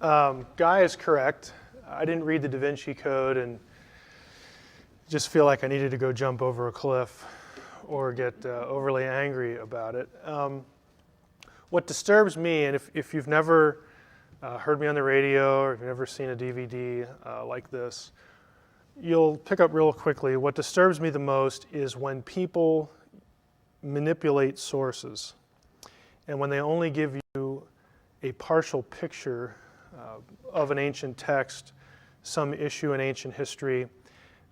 Guy is correct. I didn't read the Da Vinci Code and just feel like I needed to go jump over a cliff or get overly angry about it. What disturbs me, and if you've never heard me on the radio or if you've never seen a DVD like this, you'll pick up real quickly. What disturbs me the most is when people manipulate sources and when they only give you a partial picture of an ancient text, some issue in ancient history,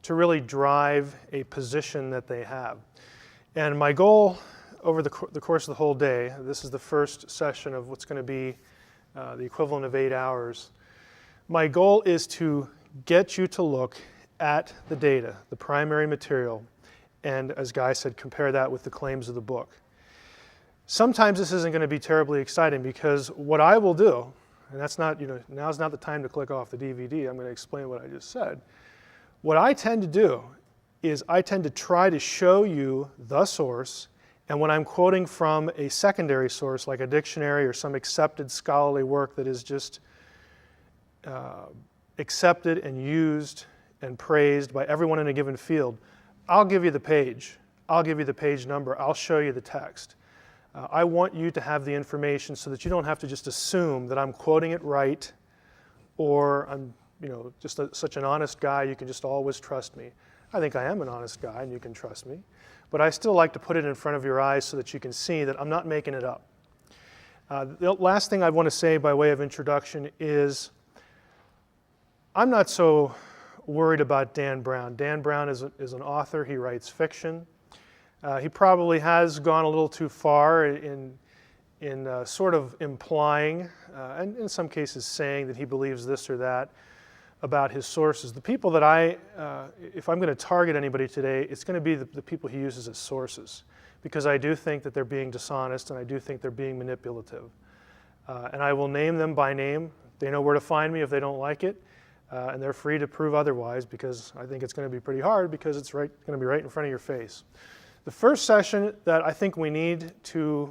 to really drive a position that they have. And my goal over the course of the whole day, this is the first session of what's going to be the equivalent of 8 hours, my goal is to get you to look at the data, the primary material, and as Guy said, compare that with the claims of the book. Sometimes this isn't going to be terribly exciting because what I will do, and that's not, now's not the time to click off the DVD, I'm going to explain what I just said. What I tend to do is I tend to try to show you the source, and when I'm quoting from a secondary source like a dictionary or some accepted scholarly work that is just accepted and used and praised by everyone in a given field, I'll give you the page. I'll give you the page number. I'll show you the text. I want you to have the information so that you don't have to just assume that I'm quoting it right or I'm just such an honest guy, you can just always trust me. I think I am an honest guy and you can trust me. But I still like to put it in front of your eyes so that you can see that I'm not making it up. The last thing I want to say by way of introduction is I'm not so worried about Dan Brown. Dan Brown is an author. He writes fiction. He probably has gone a little too far in sort of implying, and in some cases saying that he believes this or that about his sources. The people that if I'm going to target anybody today, it's going to be the people he uses as sources, because I do think that they're being dishonest and I do think they're being manipulative. And I will name them by name. They know where to find me if they don't like it. And they're free to prove otherwise, because I think it's going to be pretty hard because it's going to be right in front of your face. The first session that I think we need to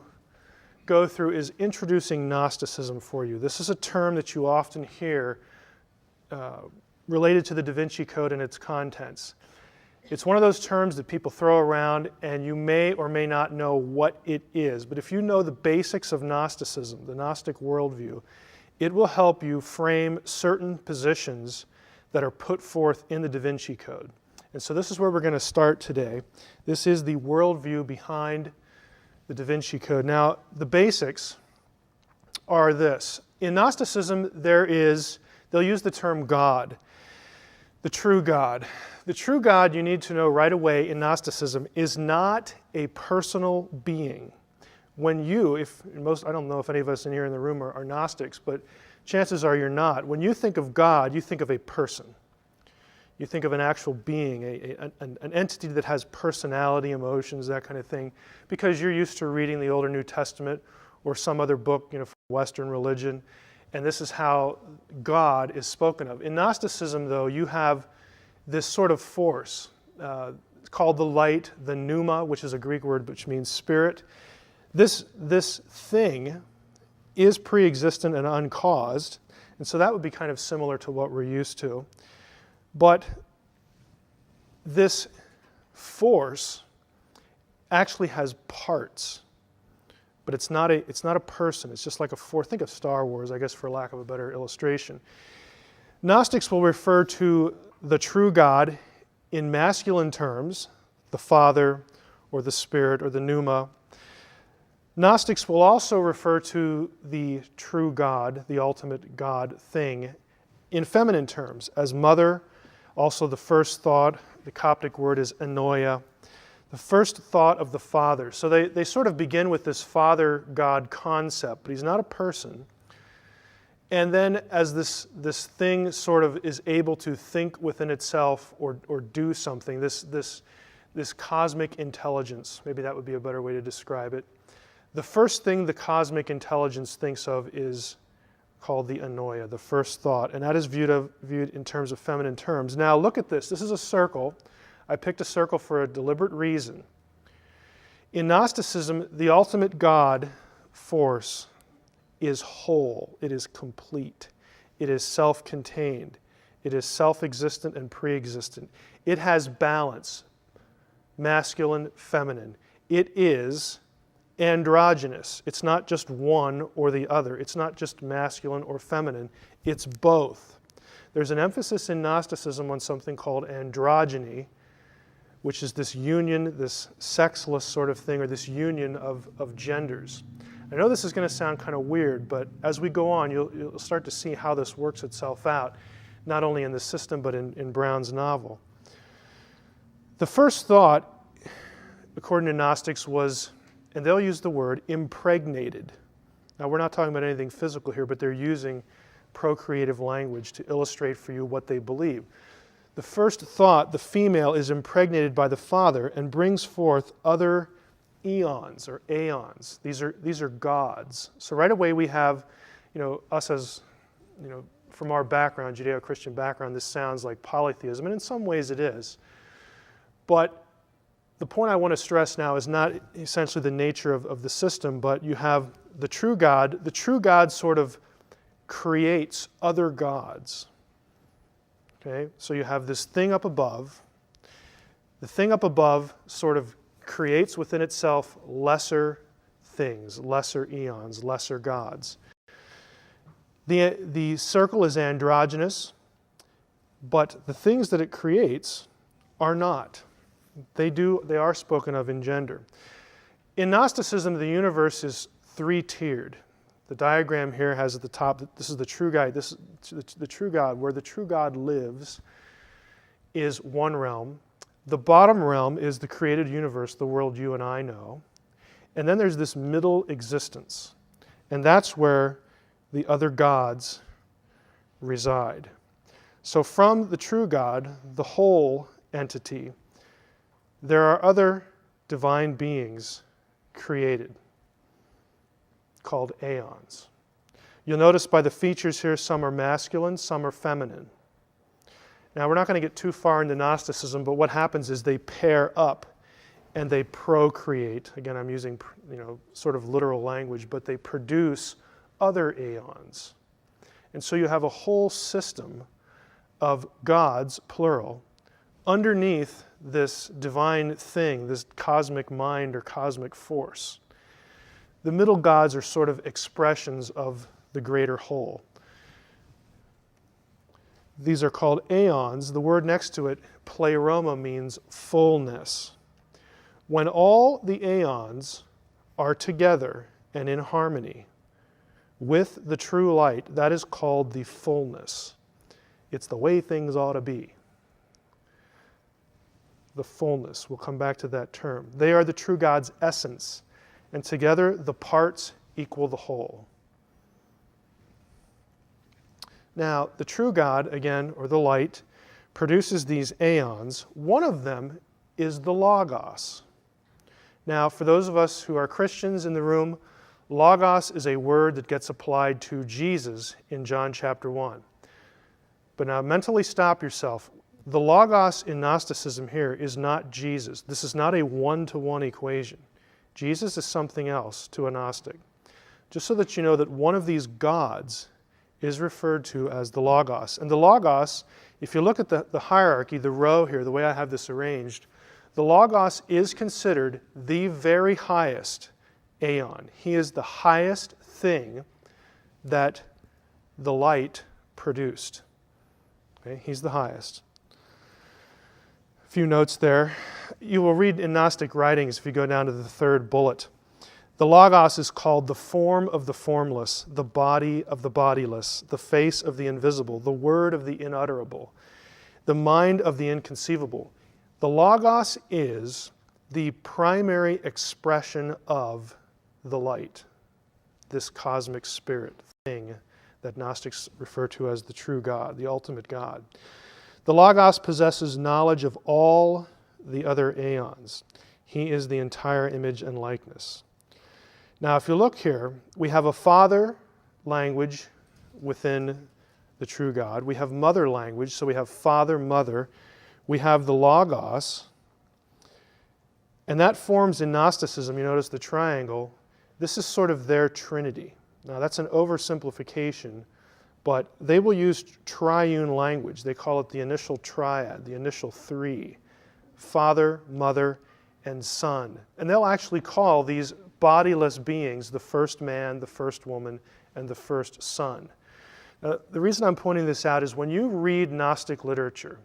go through is introducing Gnosticism for you. This is a term that you often hear related to the Da Vinci Code and its contents. It's one of those terms that people throw around and you may or may not know what it is. But if you know the basics of Gnosticism, the Gnostic worldview, it will help you frame certain positions that are put forth in the Da Vinci Code. And so this is where we're going to start today. This is the worldview behind the Da Vinci Code. Now, the basics are this. In Gnosticism, they'll use the term God, the true God. The true God, you need to know right away in Gnosticism, is not a personal being. When I don't know if any of us in here in the room are Gnostics, but chances are you're not. When you think of God, you think of a person. You think of an actual being, an entity that has personality, emotions, that kind of thing, because you're used to reading the Old or New Testament or some other book, from Western religion, and this is how God is spoken of. In Gnosticism, though, you have this sort of force called the light, the pneuma, which is a Greek word which means spirit. This thing is pre-existent and uncaused, and so that would be kind of similar to what we're used to. But this force actually has parts, but it's not a person. It's just like a force. Think of Star Wars, I guess, for lack of a better illustration. Gnostics will refer to the true God in masculine terms, the Father or the Spirit or the pneuma. Gnostics will also refer to the true God, the ultimate God thing, in feminine terms, as mother. Also the first thought, the Coptic word is anoia, the first thought of the Father. So they sort of begin with this Father-God concept, but he's not a person. And then as this thing sort of is able to think within itself or do something, this cosmic intelligence, maybe that would be a better way to describe it. The first thing the cosmic intelligence thinks of is called the anoia, the first thought, and that is viewed in terms of feminine terms. Now look at this. This is a circle. I picked a circle for a deliberate reason. In Gnosticism, the ultimate God force is whole. It is complete. It is self-contained. It is self-existent and pre-existent. It has balance, masculine, feminine. It is androgynous. It's not just one or the other. It's not just masculine or feminine. It's both. There's an emphasis in Gnosticism on something called androgyny, which is this union, this sexless sort of thing, or this union of genders. I know this is going to sound kind of weird, but as we go on, you'll start to see how this works itself out, not only in the system, but in Brown's novel. The first thought, according to Gnostics, was, and they'll use the word, impregnated. Now, we're not talking about anything physical here, but they're using procreative language to illustrate for you what they believe. The first thought, the female is impregnated by the father and brings forth other eons or aeons. These are gods. So right away we have, us as, from our background, Judeo-Christian background, this sounds like polytheism, and in some ways it is. But the point I want to stress now is not essentially the nature of the system, but you have the true God. The true God sort of creates other gods. Okay? So you have this thing up above. The thing up above sort of creates within itself lesser things, lesser eons, lesser gods. The circle is androgynous, but the things that it creates are not. They are spoken of in gender. In Gnosticism, the universe is three-tiered. The diagram here has at the top, this is the true God. This is the true God. Where the true God lives is one realm. The bottom realm is the created universe, the world you and I know. And then there's this middle existence. And that's where the other gods reside. So from the true God, the whole entity, there are other divine beings created called aeons. You'll notice by the features here, some are masculine, some are feminine. Now, we're not going to get too far into Gnosticism, but what happens is they pair up and they procreate. Again, I'm using sort of literal language, but they produce other aeons. And so you have a whole system of gods, plural, underneath this divine thing, this cosmic mind or cosmic force. The middle gods are sort of expressions of the greater whole. These are called aeons. The word next to it, pleroma, means fullness. When all the aeons are together and in harmony with the true light, that is called the fullness. It's the way things ought to be. The fullness. We'll come back to that term. They are the true God's essence, and together the parts equal the whole. Now, the true God, again, or the light, produces these aeons. One of them is the Logos. Now, for those of us who are Christians in the room, Logos is a word that gets applied to Jesus in John chapter 1. But now mentally stop yourself. The Logos in Gnosticism here is not Jesus. This is not a one-to-one equation. Jesus is something else to a Gnostic. Just so that you know that one of these gods is referred to as the Logos. And the Logos, if you look at the hierarchy, the row here, the way I have this arranged, the Logos is considered the very highest aeon. He is the highest thing that the light produced. Okay? He's the highest. A few notes there. You will read in Gnostic writings, if you go down to the third bullet, the Logos is called the form of the formless, the body of the bodiless, the face of the invisible, the word of the inutterable, the mind of the inconceivable. The Logos is the primary expression of the light, this cosmic spirit thing that Gnostics refer to as the true God, the ultimate God. The Logos possesses knowledge of all the other aeons. He is the entire image and likeness. Now, if you look here, we have a father language within the true God. We have mother language, so we have father, mother. We have the Logos, and that forms in Gnosticism, you notice the triangle, this is sort of their trinity. Now, that's an oversimplification, but they will use triune language. They call it the initial triad, the initial three: Father, Mother, and Son. And they'll actually call these bodiless beings the first man, the first woman, and the first son. The reason I'm pointing this out is when you read Gnostic literature,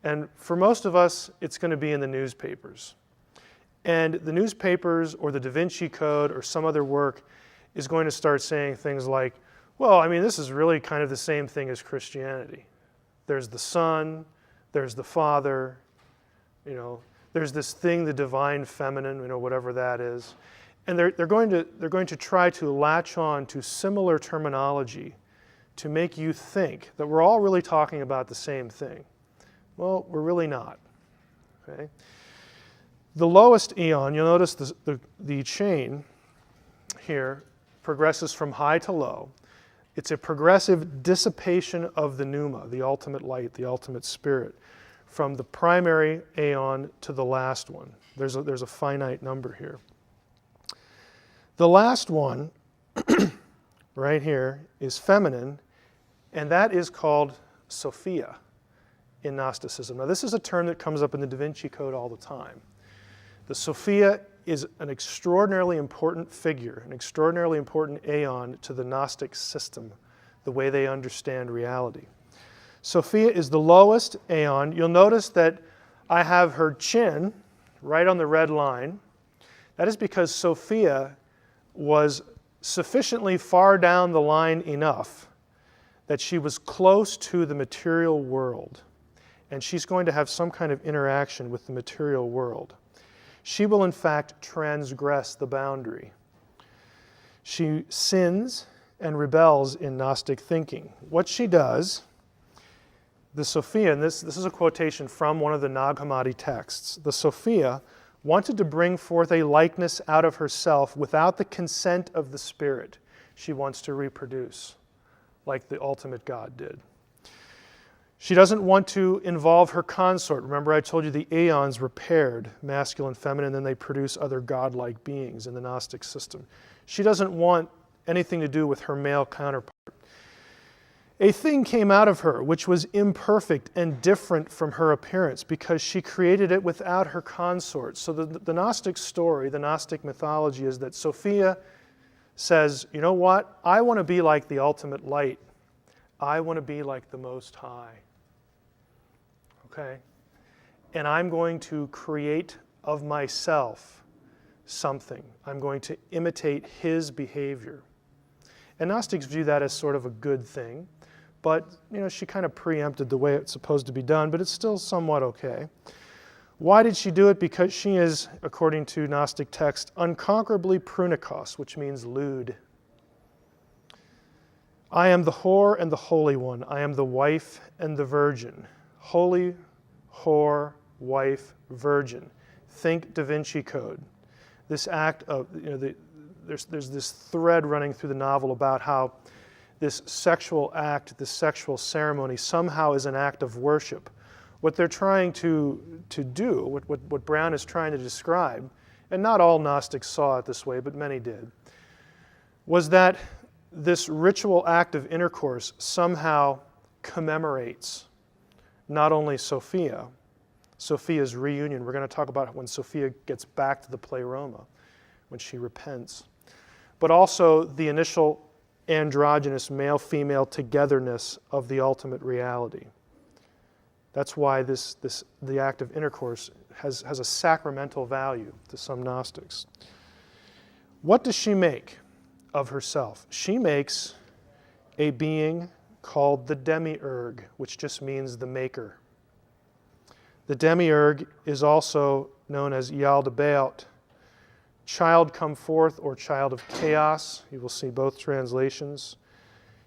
and for most of us, it's going to be in the newspapers. And the newspapers or the Da Vinci Code or some other work is going to start saying things like, well, I mean, this is really kind of the same thing as Christianity. There's the Son, there's the Father, there's this thing, the divine feminine, whatever that is. And they're going to try to latch on to similar terminology to make you think that we're all really talking about the same thing. Well, we're really not. Okay? The lowest eon, you'll notice the chain here progresses from high to low. It's a progressive dissipation of the pneuma, the ultimate light, the ultimate spirit, from the primary aeon to the last one. There's a finite number here. The last one, right here, is feminine, and that is called Sophia in Gnosticism. Now, this is a term that comes up in the Da Vinci Code all the time. The Sophia is an extraordinarily important figure, an extraordinarily important aeon to the Gnostic system, the way they understand reality. Sophia is the lowest aeon. You'll notice that I have her chin right on the red line. That is because Sophia was sufficiently far down the line enough that she was close to the material world, and she's going to have some kind of interaction with the material world. She will, in fact, transgress the boundary. She sins and rebels in Gnostic thinking. What she does, the Sophia, and this is a quotation from one of the Nag Hammadi texts, the Sophia wanted to bring forth a likeness out of herself without the consent of the spirit. She wants to reproduce, like the ultimate God did. She doesn't want to involve her consort. Remember, I told you the aeons were paired, masculine, feminine, and then they produce other godlike beings in the Gnostic system. She doesn't want anything to do with her male counterpart. A thing came out of her which was imperfect and different from her appearance because she created it without her consort. So the Gnostic story, the Gnostic mythology is that Sophia says, you know what? I want to be like the ultimate light. I want to be like the Most High. Okay? And I'm going to create of myself something. I'm going to imitate his behavior. And Gnostics view that as sort of a good thing. But, she kind of preempted the way it's supposed to be done, but it's still somewhat okay. Why did she do it? Because she is, according to Gnostic text, unconquerably prunikos, which means lewd. I am the whore and the holy one. I am the wife and the virgin. Holy, whore, wife, virgin. Think Da Vinci Code. This act of, there's this thread running through the novel about how this sexual act, this sexual ceremony somehow is an act of worship. What they're trying to do, what Brown is trying to describe, and not all Gnostics saw it this way, but many did, was that this ritual act of intercourse somehow commemorates not only Sophia's reunion. We're going to talk about when Sophia gets back to the Pleroma, when she repents, but also the initial androgynous male-female togetherness of the ultimate reality. That's why the act of intercourse has a sacramental value to some Gnostics. What does she make of herself? She makes a being called the demiurge, which just means the maker. The demiurge is also known as Yaldabaoth, child come forth, or child of chaos. You will see both translations.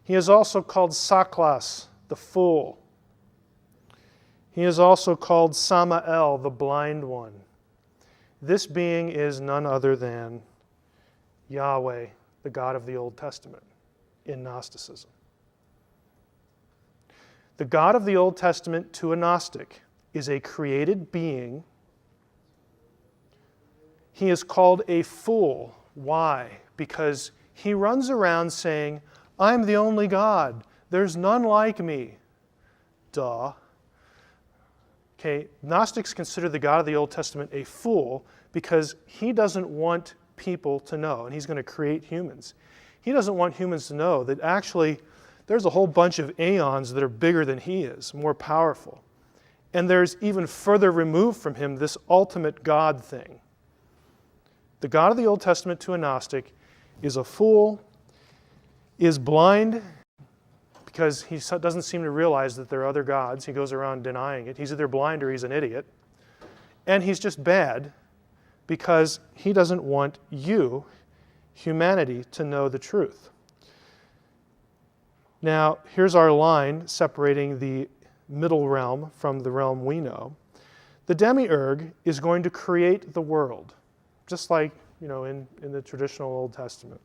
He is also called Saklas, the fool. He is also called Samael, the blind one. This being is none other than Yahweh, the God of the Old Testament, in Gnosticism. The God of the Old Testament to a Gnostic is a created being. He is called a fool. Why? Because he runs around saying, I'm the only God. There's none like me. Duh. Okay, Gnostics consider the God of the Old Testament a fool because he doesn't want people to know, and he's going to create humans. He doesn't want humans to know that actually there's a whole bunch of aeons that are bigger than he is, more powerful. And there's even further removed from him this ultimate God thing. The God of the Old Testament to a Gnostic is a fool, is blind, because he doesn't seem to realize that there are other gods. He goes around denying it. He's either blind or he's an idiot. And he's just bad because he doesn't want you, humanity, to know the truth. Now, here's our line separating the middle realm from the realm we know. The demiurge is going to create the world, just like, in the traditional Old Testament.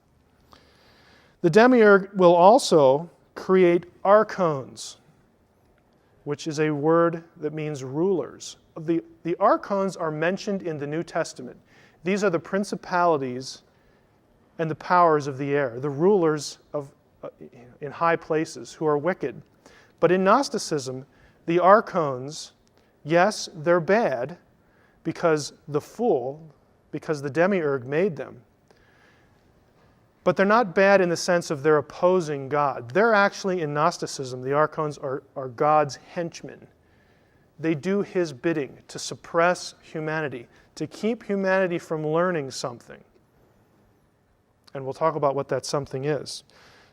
The demiurge will also create archons, which is a word that means rulers. The archons are mentioned in the New Testament. These are the principalities and the powers of the air, the rulers in high places who are wicked. But in Gnosticism, the archons, yes, they're bad because the demiurge made them. But they're not bad in the sense of they're opposing God. They're actually, in Gnosticism, the archons are God's henchmen. They do his bidding to suppress humanity, to keep humanity from learning something. And we'll talk about what that something is.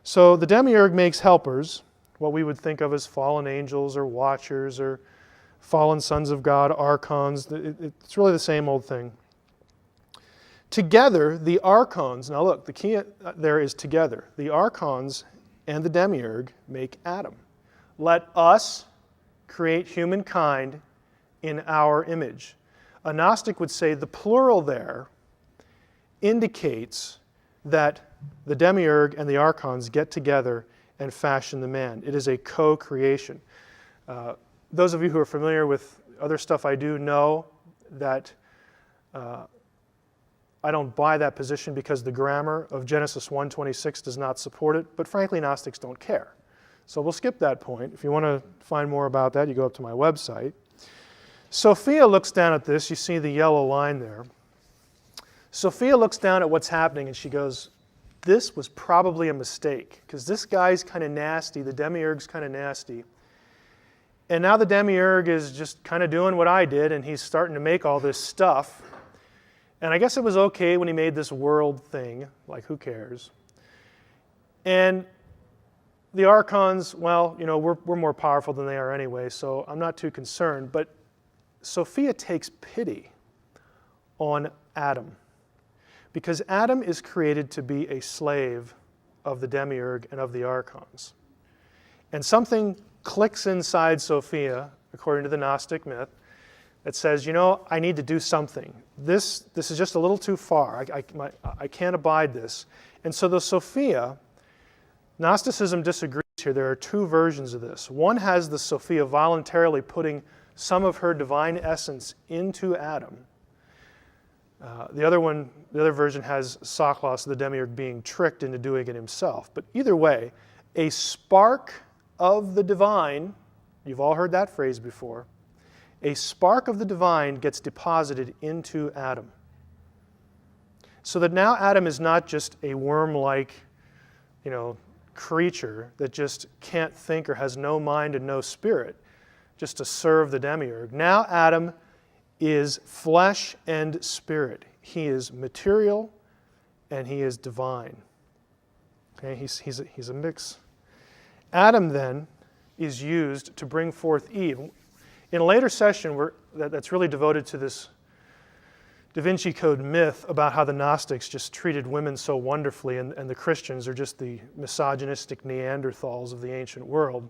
So the demiurge makes helpers, what we would think of as fallen angels or watchers or fallen sons of God, archons. It's really the same old thing. Together, the archons, now look, the key there is together. The archons and the demiurge make Adam. Let us create humankind in our image. A Gnostic would say the plural there indicates that the demiurge and the archons get together and fashion the man. It is a co-creation. Those of you who are familiar with other stuff I do know that I don't buy that position because the grammar of Genesis 1:26 does not support it, but frankly, Gnostics don't care. So we'll skip that point. If you want to find more about that, you go up to my website. Sophia looks down at this. You see the yellow line there. Sophia looks down at what's happening and she goes, this was probably a mistake because this guy's kind of nasty. The demiurge's kind of nasty. And now the demiurge is just kind of doing what I did and he's starting to make all this stuff. And I guess it was okay when he made this world thing, like who cares? And the archons, well, we're more powerful than they are anyway, so I'm not too concerned. But Sophia takes pity on Adam because Adam is created to be a slave of the demiurge and of the archons. And something clicks inside Sophia, according to the Gnostic myth, that says, I need to do something. This is just a little too far. I can't abide this. And so the Sophia, Gnosticism disagrees here. There are two versions of this. One has the Sophia voluntarily putting some of her divine essence into Adam. The other version has Saklos, the demiurge, being tricked into doing it himself. But either way, a spark of the divine, you've all heard that phrase before, a spark of the divine gets deposited into Adam. So that now Adam is not just a worm-like, creature that just can't think or has no mind and no spirit, just to serve the demiurge. Now Adam is flesh and spirit. He is material and he is divine. Okay, he's a mix. Adam then is used to bring forth Eve. In a later session that's really devoted to this Da Vinci Code myth about how the Gnostics just treated women so wonderfully and the Christians are just the misogynistic Neanderthals of the ancient world,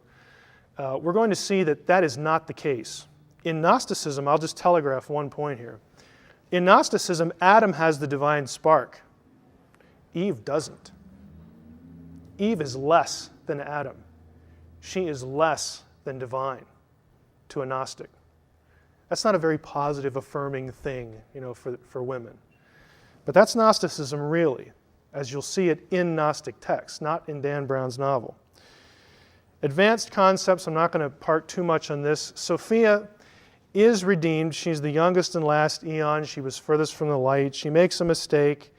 we're going to see that is not the case. In Gnosticism, I'll just telegraph one point here. In Gnosticism, Adam has the divine spark. Eve doesn't. Eve is less than Adam. She is less than divine to a Gnostic. That's not a very positive, affirming thing, for women. But that's Gnosticism really, as you'll see it in Gnostic texts, not in Dan Brown's novel. Advanced concepts, I'm not going to part too much on this. Sophia is redeemed. She's the youngest and last eon. She was furthest from the light. She makes a mistake.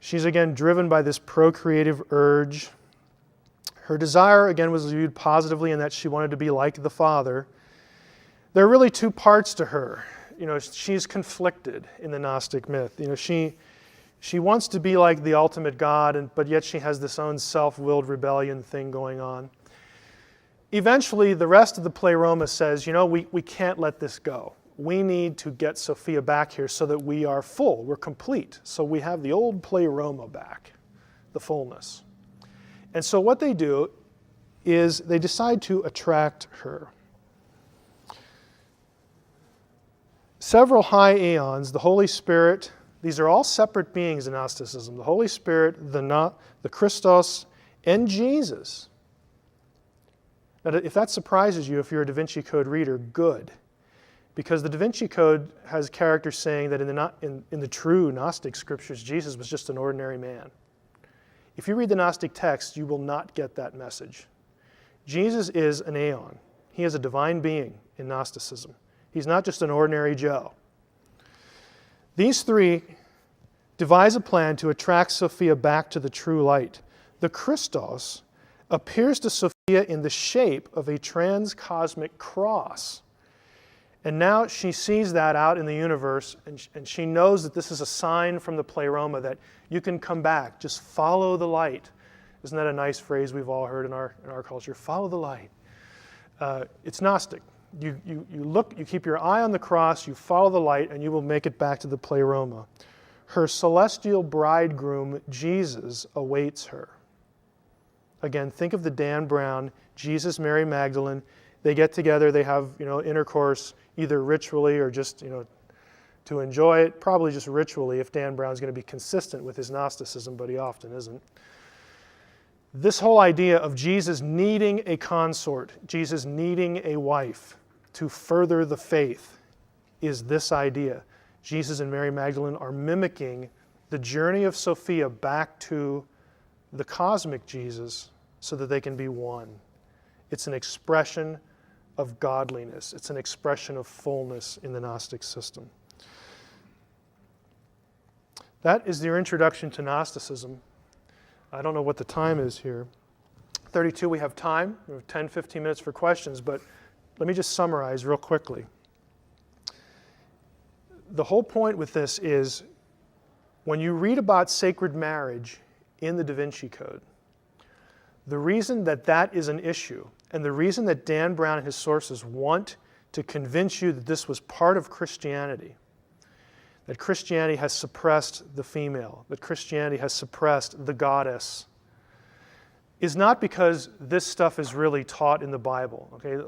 She's again driven by this procreative urge. Her desire, again, was viewed positively in that she wanted to be like the Father. There are really two parts to her. She's conflicted in the Gnostic myth. She wants to be like the ultimate God, but yet she has this own self-willed rebellion thing going on. Eventually, the rest of the Pleroma says, we can't let this go. We need to get Sophia back here so that we are full, we're complete. So we have the old Pleroma back, the fullness. And so what they do is they decide to attract her. Several high aeons, the Holy Spirit, these are all separate beings in Gnosticism. The Holy Spirit, the Christos, and Jesus. Now, if that surprises you, if you're a Da Vinci Code reader, good. Because the Da Vinci Code has characters saying that in the true Gnostic scriptures, Jesus was just an ordinary man. If you read the Gnostic text, you will not get that message. Jesus is an aeon. He is a divine being in Gnosticism. He's not just an ordinary Joe. These three devise a plan to attract Sophia back to the true light. The Christos appears to Sophia in the shape of a transcosmic cross. And now she sees that out in the universe, and she knows that this is a sign from the Pleroma that you can come back. Just follow the light. Isn't that a nice phrase we've all heard in our culture? Follow the light. It's Gnostic. You look, you keep your eye on the cross, you follow the light, and you will make it back to the Pleroma. Her celestial bridegroom, Jesus, awaits her. Again, think of the Dan Brown, Jesus, Mary Magdalene. They get together, they have intercourse, either ritually or just to enjoy it. Probably just ritually if Dan Brown's going to be consistent with his Gnosticism, but he often isn't. This whole idea of Jesus needing a consort, Jesus needing a wife to further the faith is this idea. Jesus and Mary Magdalene are mimicking the journey of Sophia back to the cosmic Jesus so that they can be one. It's an expression of godliness. It's an expression of fullness in the Gnostic system. That is your introduction to Gnosticism. I don't know what the time is here. 32, we have time. We have 10, 15 minutes for questions, but let me just summarize real quickly. The whole point with this is when you read about sacred marriage in the Da Vinci Code, the reason that is an issue and the reason that Dan Brown and his sources want to convince you that this was part of Christianity, that Christianity has suppressed the female, that Christianity has suppressed the goddess, is not because this stuff is really taught in the Bible. Okay?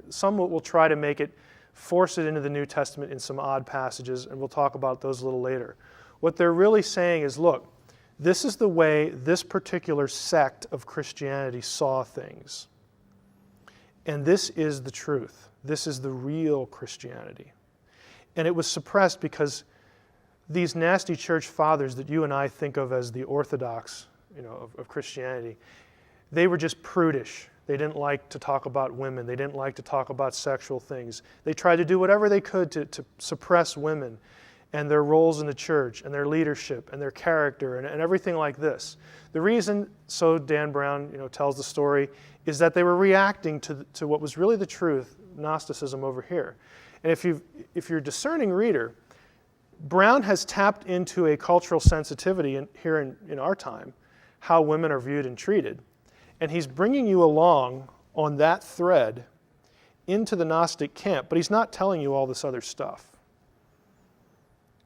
Some will try to force it into the New Testament in some odd passages, and we'll talk about those a little later. What they're really saying is, look, this is the way this particular sect of Christianity saw things. And this is the truth. This is the real Christianity. And it was suppressed because these nasty church fathers that you and I think of as the orthodox, of Christianity, they were just prudish. They didn't like to talk about women. They didn't like to talk about sexual things. They tried to do whatever they could to suppress women and their roles in the church and their leadership and their character and everything like this. The reason, so Dan Brown tells the story, is that they were reacting to what was really the truth, Gnosticism over here. And if you're a discerning reader, Brown has tapped into a cultural sensitivity here in our time, how women are viewed and treated. And he's bringing you along on that thread into the Gnostic camp, but he's not telling you all this other stuff.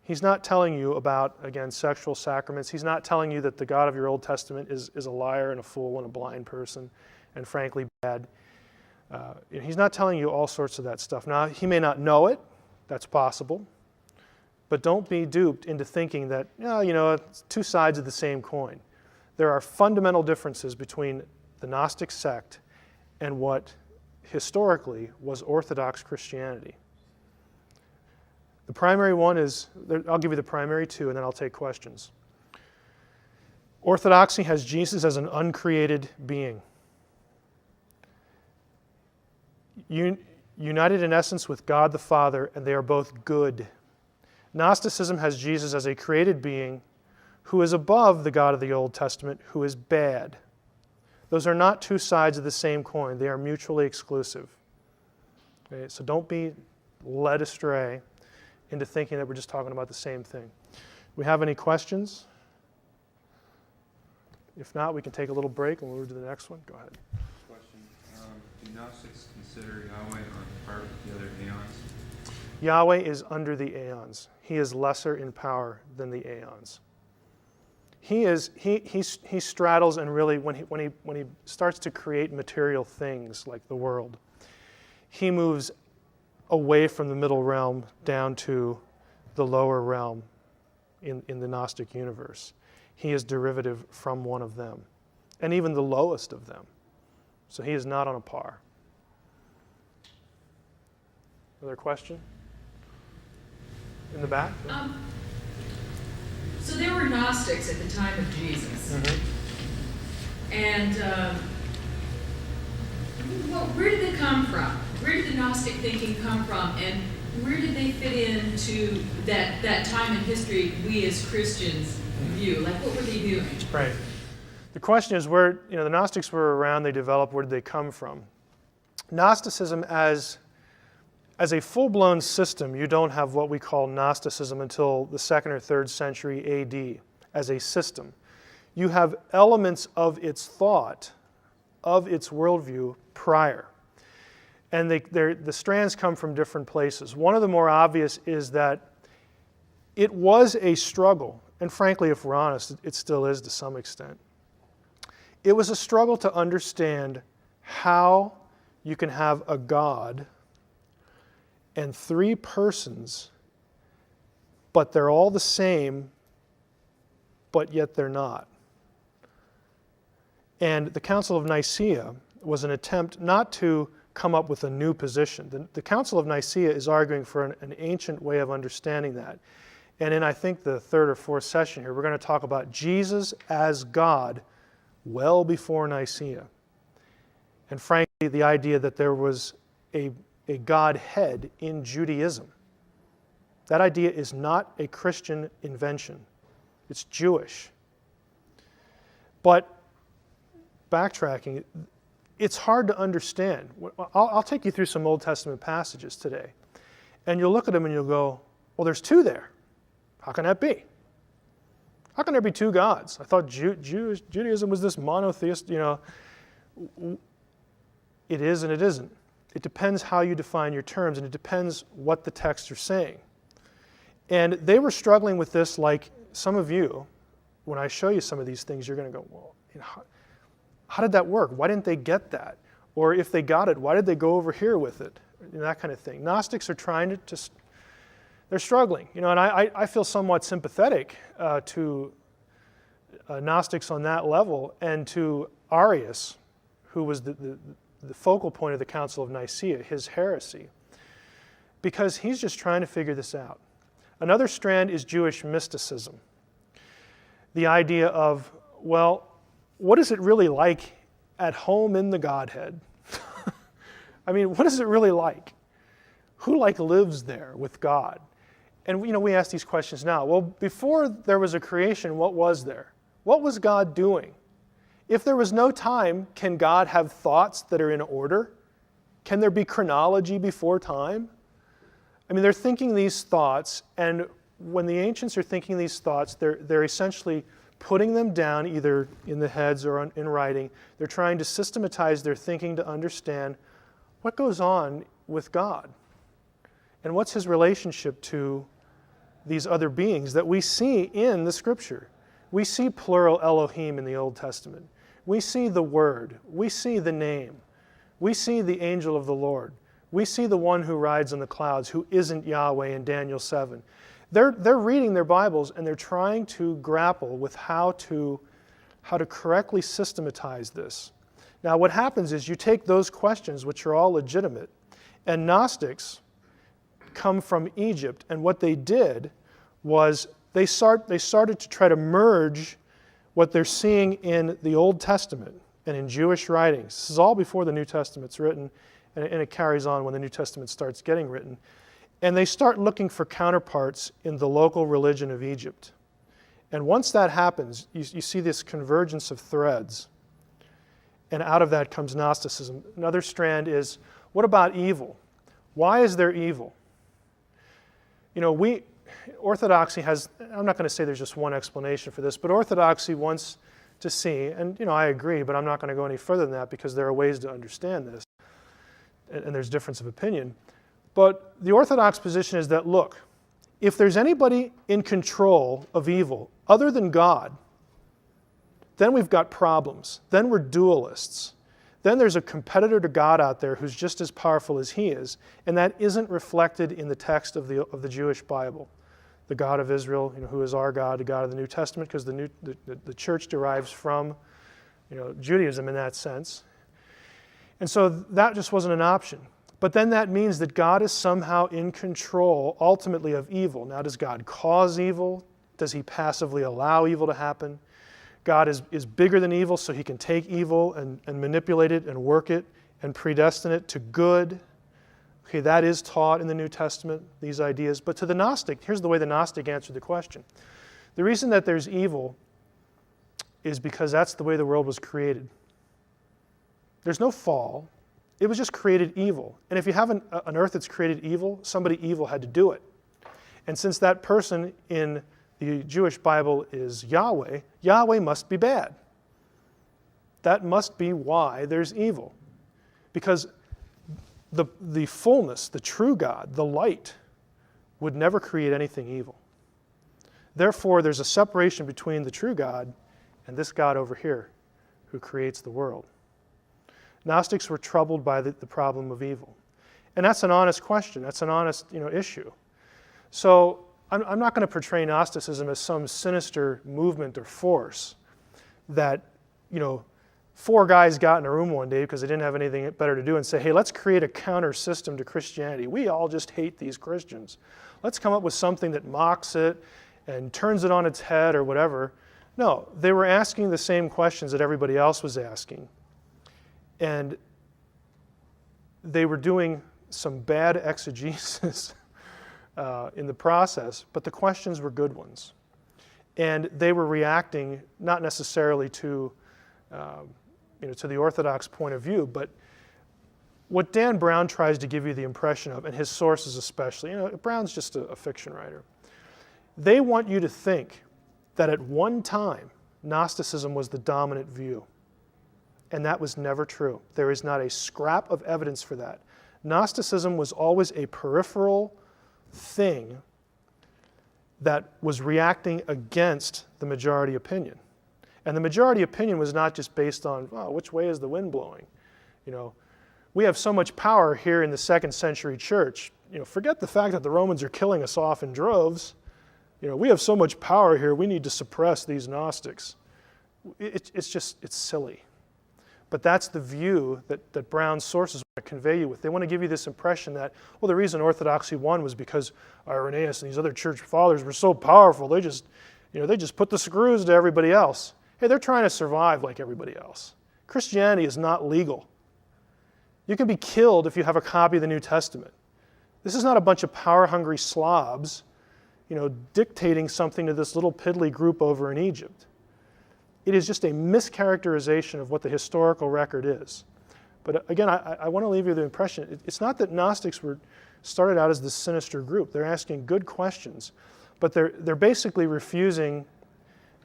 He's not telling you about, again, sexual sacraments. He's not telling you that the God of your Old Testament is a liar and a fool and a blind person and frankly bad. He's not telling you all sorts of that stuff. Now, he may not know it. That's possible. But don't be duped into thinking that, it's two sides of the same coin. There are fundamental differences between the Gnostic sect and what historically was Orthodox Christianity. The primary one is, I'll give you the primary two and then I'll take questions. Orthodoxy has Jesus as an uncreated being. united in essence with God the Father, and they are both good. Gnosticism has Jesus as a created being who is above the God of the Old Testament, who is bad. Those are not two sides of the same coin. They are mutually exclusive. Okay? So don't be led astray into thinking that we're just talking about the same thing. We have any questions? If not, we can take a little break and we'll move to the next one. Go ahead. Question. Do Gnostics consider Yahweh on par with the other aeons? Yahweh is under the aeons. He is lesser in power than the aeons. He straddles, and really when he starts to create material things like the world, he moves away from the middle realm down to the lower realm in the Gnostic universe. He is derivative from one of them, and even the lowest of them. So he is not on a par. Another question? In the back? So there were Gnostics at the time of Jesus. Mm-hmm. And where did they come from? Where did the Gnostic thinking come from? And where did they fit into that time in history we as Christians view? Like, what were they doing? Right. The question is where, the Gnostics were around, they developed, where did they come from? Gnosticism as a full-blown system, you don't have what we call Gnosticism until the 2nd or 3rd century AD as a system. You have elements of its thought, of its worldview prior. And the strands come from different places. One of the more obvious is that it was a struggle, and frankly, if we're honest, it still is to some extent. It was a struggle to understand how you can have a God and 3 persons, but they're all the same, but yet they're not. And the Council of Nicaea was an attempt not to come up with a new position. The Council of Nicaea is arguing for an ancient way of understanding that. And in, I think, the 3rd or 4th session here, we're going to talk about Jesus as God well before Nicaea. And frankly, the idea that there was a Godhead in Judaism. That idea is not a Christian invention. It's Jewish. But backtracking, it's hard to understand. I'll take you through some Old Testament passages today. And you'll look at them and you'll go, well, there's 2 there. How can that be? How can there be 2 gods? I thought Judaism was this monotheist, It is and it isn't. It depends how you define your terms, and it depends what the texts are saying. And they were struggling with this like some of you. When I show you some of these things, you're going to go, well, how did that work? Why didn't they get that? Or if they got it, why did they go over here with it? That kind of thing. Gnostics are trying to they're struggling. And I feel somewhat sympathetic to Gnostics on that level, and to Arius, who was the focal point of the Council of Nicaea, his heresy, because he's just trying to figure this out. Another strand is Jewish mysticism. The idea of, well, what is it really like at home in the Godhead? I mean, what is it really like? Who lives there with God? And we ask these questions now. Well, before there was a creation, what was there? What was God doing? If there was no time, can God have thoughts that are in order? Can there be chronology before time? I mean, they're thinking these thoughts, and when the ancients are thinking these thoughts, they're essentially putting them down either in the heads or in writing. They're trying to systematize their thinking to understand what goes on with God and what's his relationship to these other beings that we see in the Scripture. We see plural Elohim in the Old Testament. We see the Word. We see the name. We see the angel of the Lord. We see the one who rides on the clouds, who isn't Yahweh in Daniel 7. They're reading their Bibles and they're trying to grapple with how to correctly systematize this. Now what happens is you take those questions, which are all legitimate, and Gnostics come from Egypt, and what they did was they started to try to merge what they're seeing in the Old Testament, and in Jewish writings. This is all before the New Testament's written, and it carries on when the New Testament starts getting written. And they start looking for counterparts in the local religion of Egypt. And once that happens, you see this convergence of threads. And out of that comes Gnosticism. Another strand is, what about evil? Why is there evil? You know, Orthodoxy has, I'm not going to say there's just one explanation for this, but Orthodoxy wants to see, and you know, I agree, but I'm not going to go any further than that because there are ways to understand this, and there's difference of opinion. But the Orthodox position is that, look, if there's anybody in control of evil other than God, then we've got problems. Then we're dualists. Then there's a competitor to God out there who's just as powerful as he is, and that isn't reflected in the text of the Jewish Bible. The God of Israel, you know, who is our God, the God of the New Testament, because the church derives from, you know, Judaism in that sense. And so that just wasn't an option. But then that means that God is somehow in control, ultimately, of evil. Now, does God cause evil? Does he passively allow evil to happen? God is bigger than evil, so he can take evil and manipulate it and work it and predestine it to good. Okay, that is taught in the New Testament, these ideas. But to the Gnostic, here's the way the Gnostic answered the question. The reason that there's evil is because that's the way the world was created. There's no fall. It was just created evil. And if you have an earth that's created evil, somebody evil had to do it. And since that person in the Jewish Bible is Yahweh, Yahweh must be bad. That must be why there's evil. Because the fullness, the true God, the light, would never create anything evil. Therefore, there's a separation between the true God and this God over here who creates the world. Gnostics were troubled by the problem of evil. And that's an honest question. That's an honest, issue. So I'm not going to portray Gnosticism as some sinister movement or force that, four guys got in a room one day because they didn't have anything better to do and say, hey, let's create a counter system to Christianity. We all just hate these Christians. Let's come up with something that mocks it and turns it on its head or whatever. No, they were asking the same questions that everybody else was asking. And they were doing some bad exegesis in the process, but the questions were good ones. And they were reacting not necessarily to the Orthodox point of view, but what Dan Brown tries to give you the impression of, and his sources especially, Brown's just a fiction writer, they want you to think that at one time Gnosticism was the dominant view. And that was never true. There is not a scrap of evidence for that. Gnosticism was always a peripheral thing that was reacting against the majority opinion. And the majority opinion was not just based on, which way is the wind blowing? We have so much power here in the 2nd century church. Forget the fact that the Romans are killing us off in droves. We have so much power here, we need to suppress these Gnostics. It's silly. But that's the view that Brown's sources want to convey you with. They want to give you this impression that, the reason Orthodoxy won was because Irenaeus and these other church fathers were so powerful. They just put the screws to everybody else. Hey, they're trying to survive like everybody else. Christianity is not legal. You can be killed if you have a copy of the New Testament. This is not a bunch of power-hungry slobs, dictating something to this little piddly group over in Egypt. It is just a mischaracterization of what the historical record is. But again, I want to leave you the impression, it's not that Gnostics started out as this sinister group. They're asking good questions, but they're basically refusing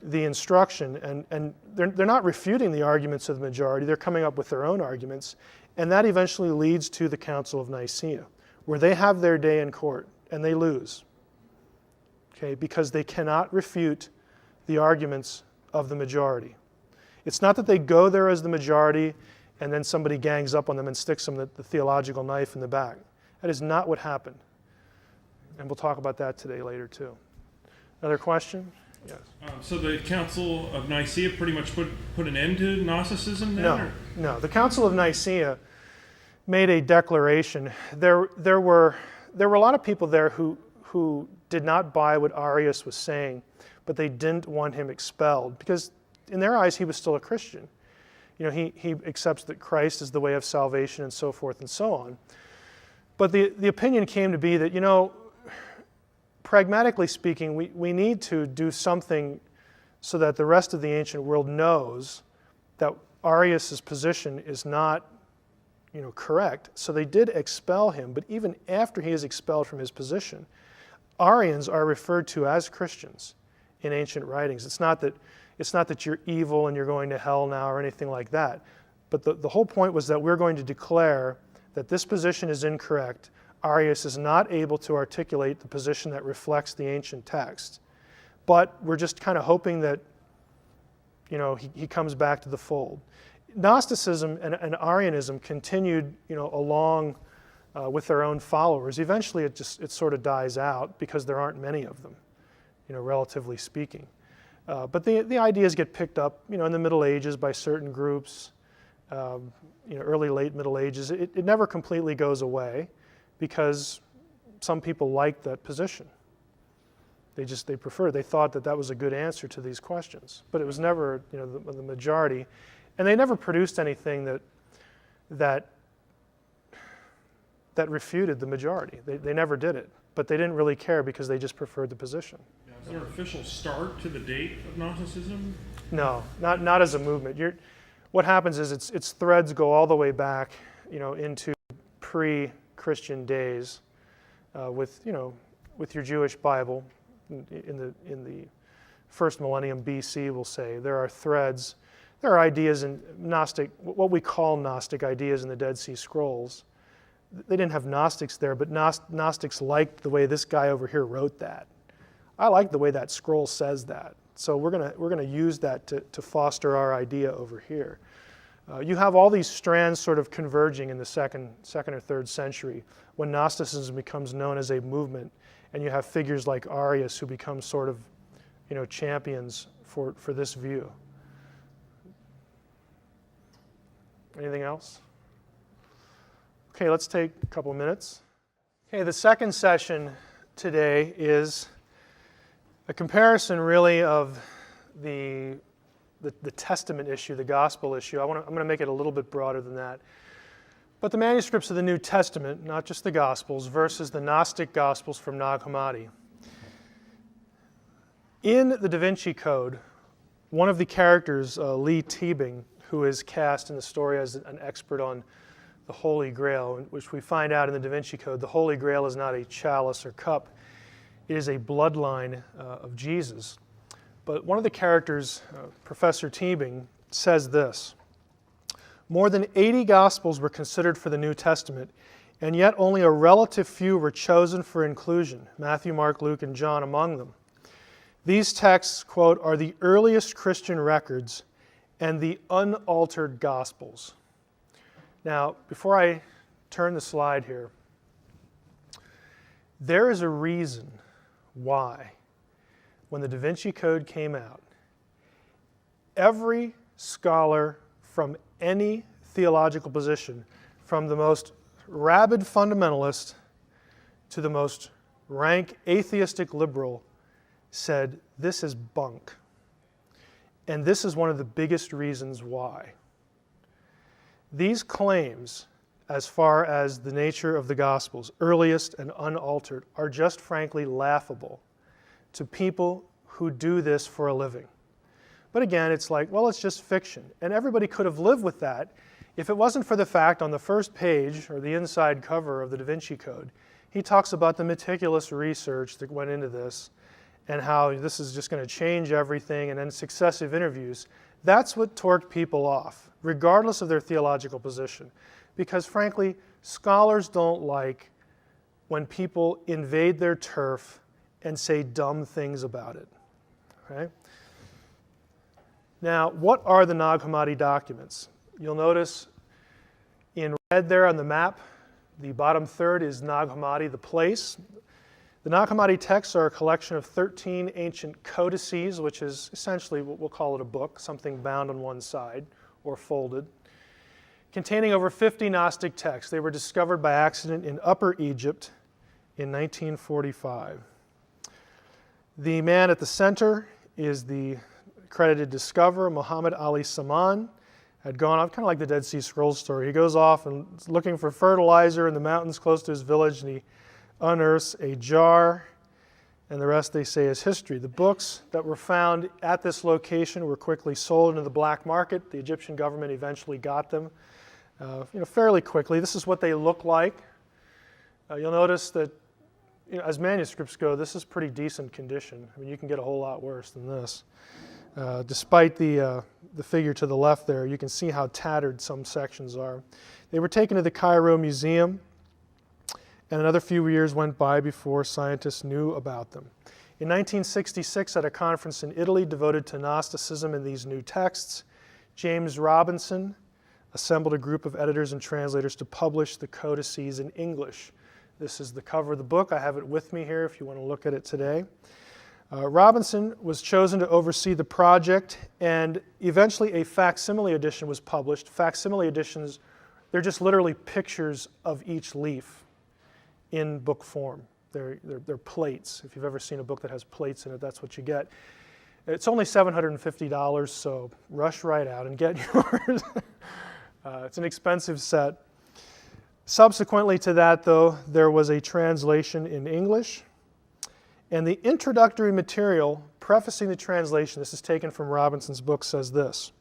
the instruction, and they're not refuting the arguments of the majority. They're coming up with their own arguments, and that eventually leads to the Council of Nicaea, where they have their day in court, and they lose, because they cannot refute the arguments of the majority. It's not that they go there as the majority and then somebody gangs up on them and sticks them the theological knife in the back. That is not what happened. And we'll talk about that today later too. Another question? Yes. So the Council of Nicaea pretty much put an end to Gnosticism then? No. The Council of Nicaea made a declaration. There were a lot of people there who did not buy what Arius was saying, but they didn't want him expelled because in their eyes he was still a Christian. he accepts that Christ is the way of salvation and so forth and so on. But the opinion came to be that, pragmatically speaking, we need to do something so that the rest of the ancient world knows that Arius' position is not, correct. So they did expel him, but even after he is expelled from his position, Arians are referred to as Christians in ancient writings. It's not that you're evil and you're going to hell now or anything like that. But the whole point was that we're going to declare that this position is incorrect. Arius is not able to articulate the position that reflects the ancient text. But we're just kind of hoping that, he comes back to the fold. Gnosticism and Arianism continued, along with their own followers. Eventually it sort of dies out because there aren't many of them, relatively speaking. But the ideas get picked up, in the Middle Ages by certain groups, early, late Middle Ages. It never completely goes away because some people liked that position. They thought that was a good answer to these questions. But it was never, the majority. And they never produced anything that refuted the majority. They never did it. But they didn't really care because they just preferred the position. Is there an official start to the date of Gnosticism? No, not as a movement. What happens is its threads go all the way back, into pre-Christian days, with your Jewish Bible in the first millennium BC. We'll say there are threads, there are ideas in Gnostic, what we call Gnostic ideas in the Dead Sea Scrolls. They didn't have Gnostics there, but Gnostics liked the way this guy over here wrote that. I like the way that scroll says that. So we're gonna use that to foster our idea over here. You have all these strands sort of converging in the second or third century when Gnosticism becomes known as a movement, and you have figures like Arius who become sort of, champions for this view. Anything else? Okay, let's take a couple minutes. Okay, the second session today is a comparison really of the Testament issue, the gospel issue. I'm going to make it a little bit broader than that. But the manuscripts of the New Testament, not just the Gospels, versus the Gnostic Gospels from Nag Hammadi. In the Da Vinci Code, one of the characters, Lee Teabing, who is cast in the story as an expert on the Holy Grail, which we find out in the Da Vinci Code, the Holy Grail is not a chalice or cup. It is a bloodline of Jesus. But one of the characters, Professor Teabing, says this: more than 80 Gospels were considered for the New Testament, and yet only a relative few were chosen for inclusion, Matthew, Mark, Luke, and John among them. These texts, quote, are the earliest Christian records and the unaltered Gospels. Now, before I turn the slide here, there is a reason why, when the Da Vinci Code came out, every scholar from any theological position, from the most rabid fundamentalist to the most rank atheistic liberal, said, this is bunk. And this is one of the biggest reasons why. These claims, as far as the nature of the Gospels, earliest and unaltered, are just frankly laughable to people who do this for a living. But again, it's like, well, it's just fiction. And everybody could have lived with that if it wasn't for the fact on the first page, or the inside cover of the Da Vinci Code, he talks about the meticulous research that went into this and how this is just going to change everything, and then successive interviews. That's what torqued people off, regardless of their theological position. Because frankly, scholars don't like when people invade their turf and say dumb things about it. Okay? Now, what are the Nag Hammadi documents? You'll notice in red there on the map, the bottom third is Nag Hammadi, the place. The Nag Hammadi texts are a collection of 13 ancient codices, which is essentially what we'll call it a book, something bound on one side or folded, containing over 50 Gnostic texts. They were discovered by accident in Upper Egypt in 1945. The man at the center is the accredited discoverer, Muhammad Ali Saman, had gone off, kind of like the Dead Sea Scrolls story. He goes off and is looking for fertilizer in the mountains close to his village, and he unearths a jar, and the rest, they say, is history. The books that were found at this location were quickly sold into the black market. The Egyptian government eventually got them fairly quickly. This is what they look like. You'll notice that as manuscripts go, this is pretty decent condition. I mean, you can get a whole lot worse than this. Despite the figure to the left there, you can see how tattered some sections are. They were taken to the Cairo Museum, and another few years went by before scientists knew about them. In 1966, at a conference in Italy devoted to Gnosticism and these new texts, James Robinson assembled a group of editors and translators to publish the codices in English. This is the cover of the book. I have it with me here if you want to look at it today. Robinson was chosen to oversee the project, and eventually a facsimile edition was published. Facsimile editions, they're just literally pictures of each leaf in book form. They're plates. If you've ever seen a book that has plates in it, that's what you get. It's only $750, so rush right out and get yours. It's an expensive set. Subsequently to that, though, there was a translation in English. And the introductory material prefacing the translation, this is taken from Robinson's book, says this: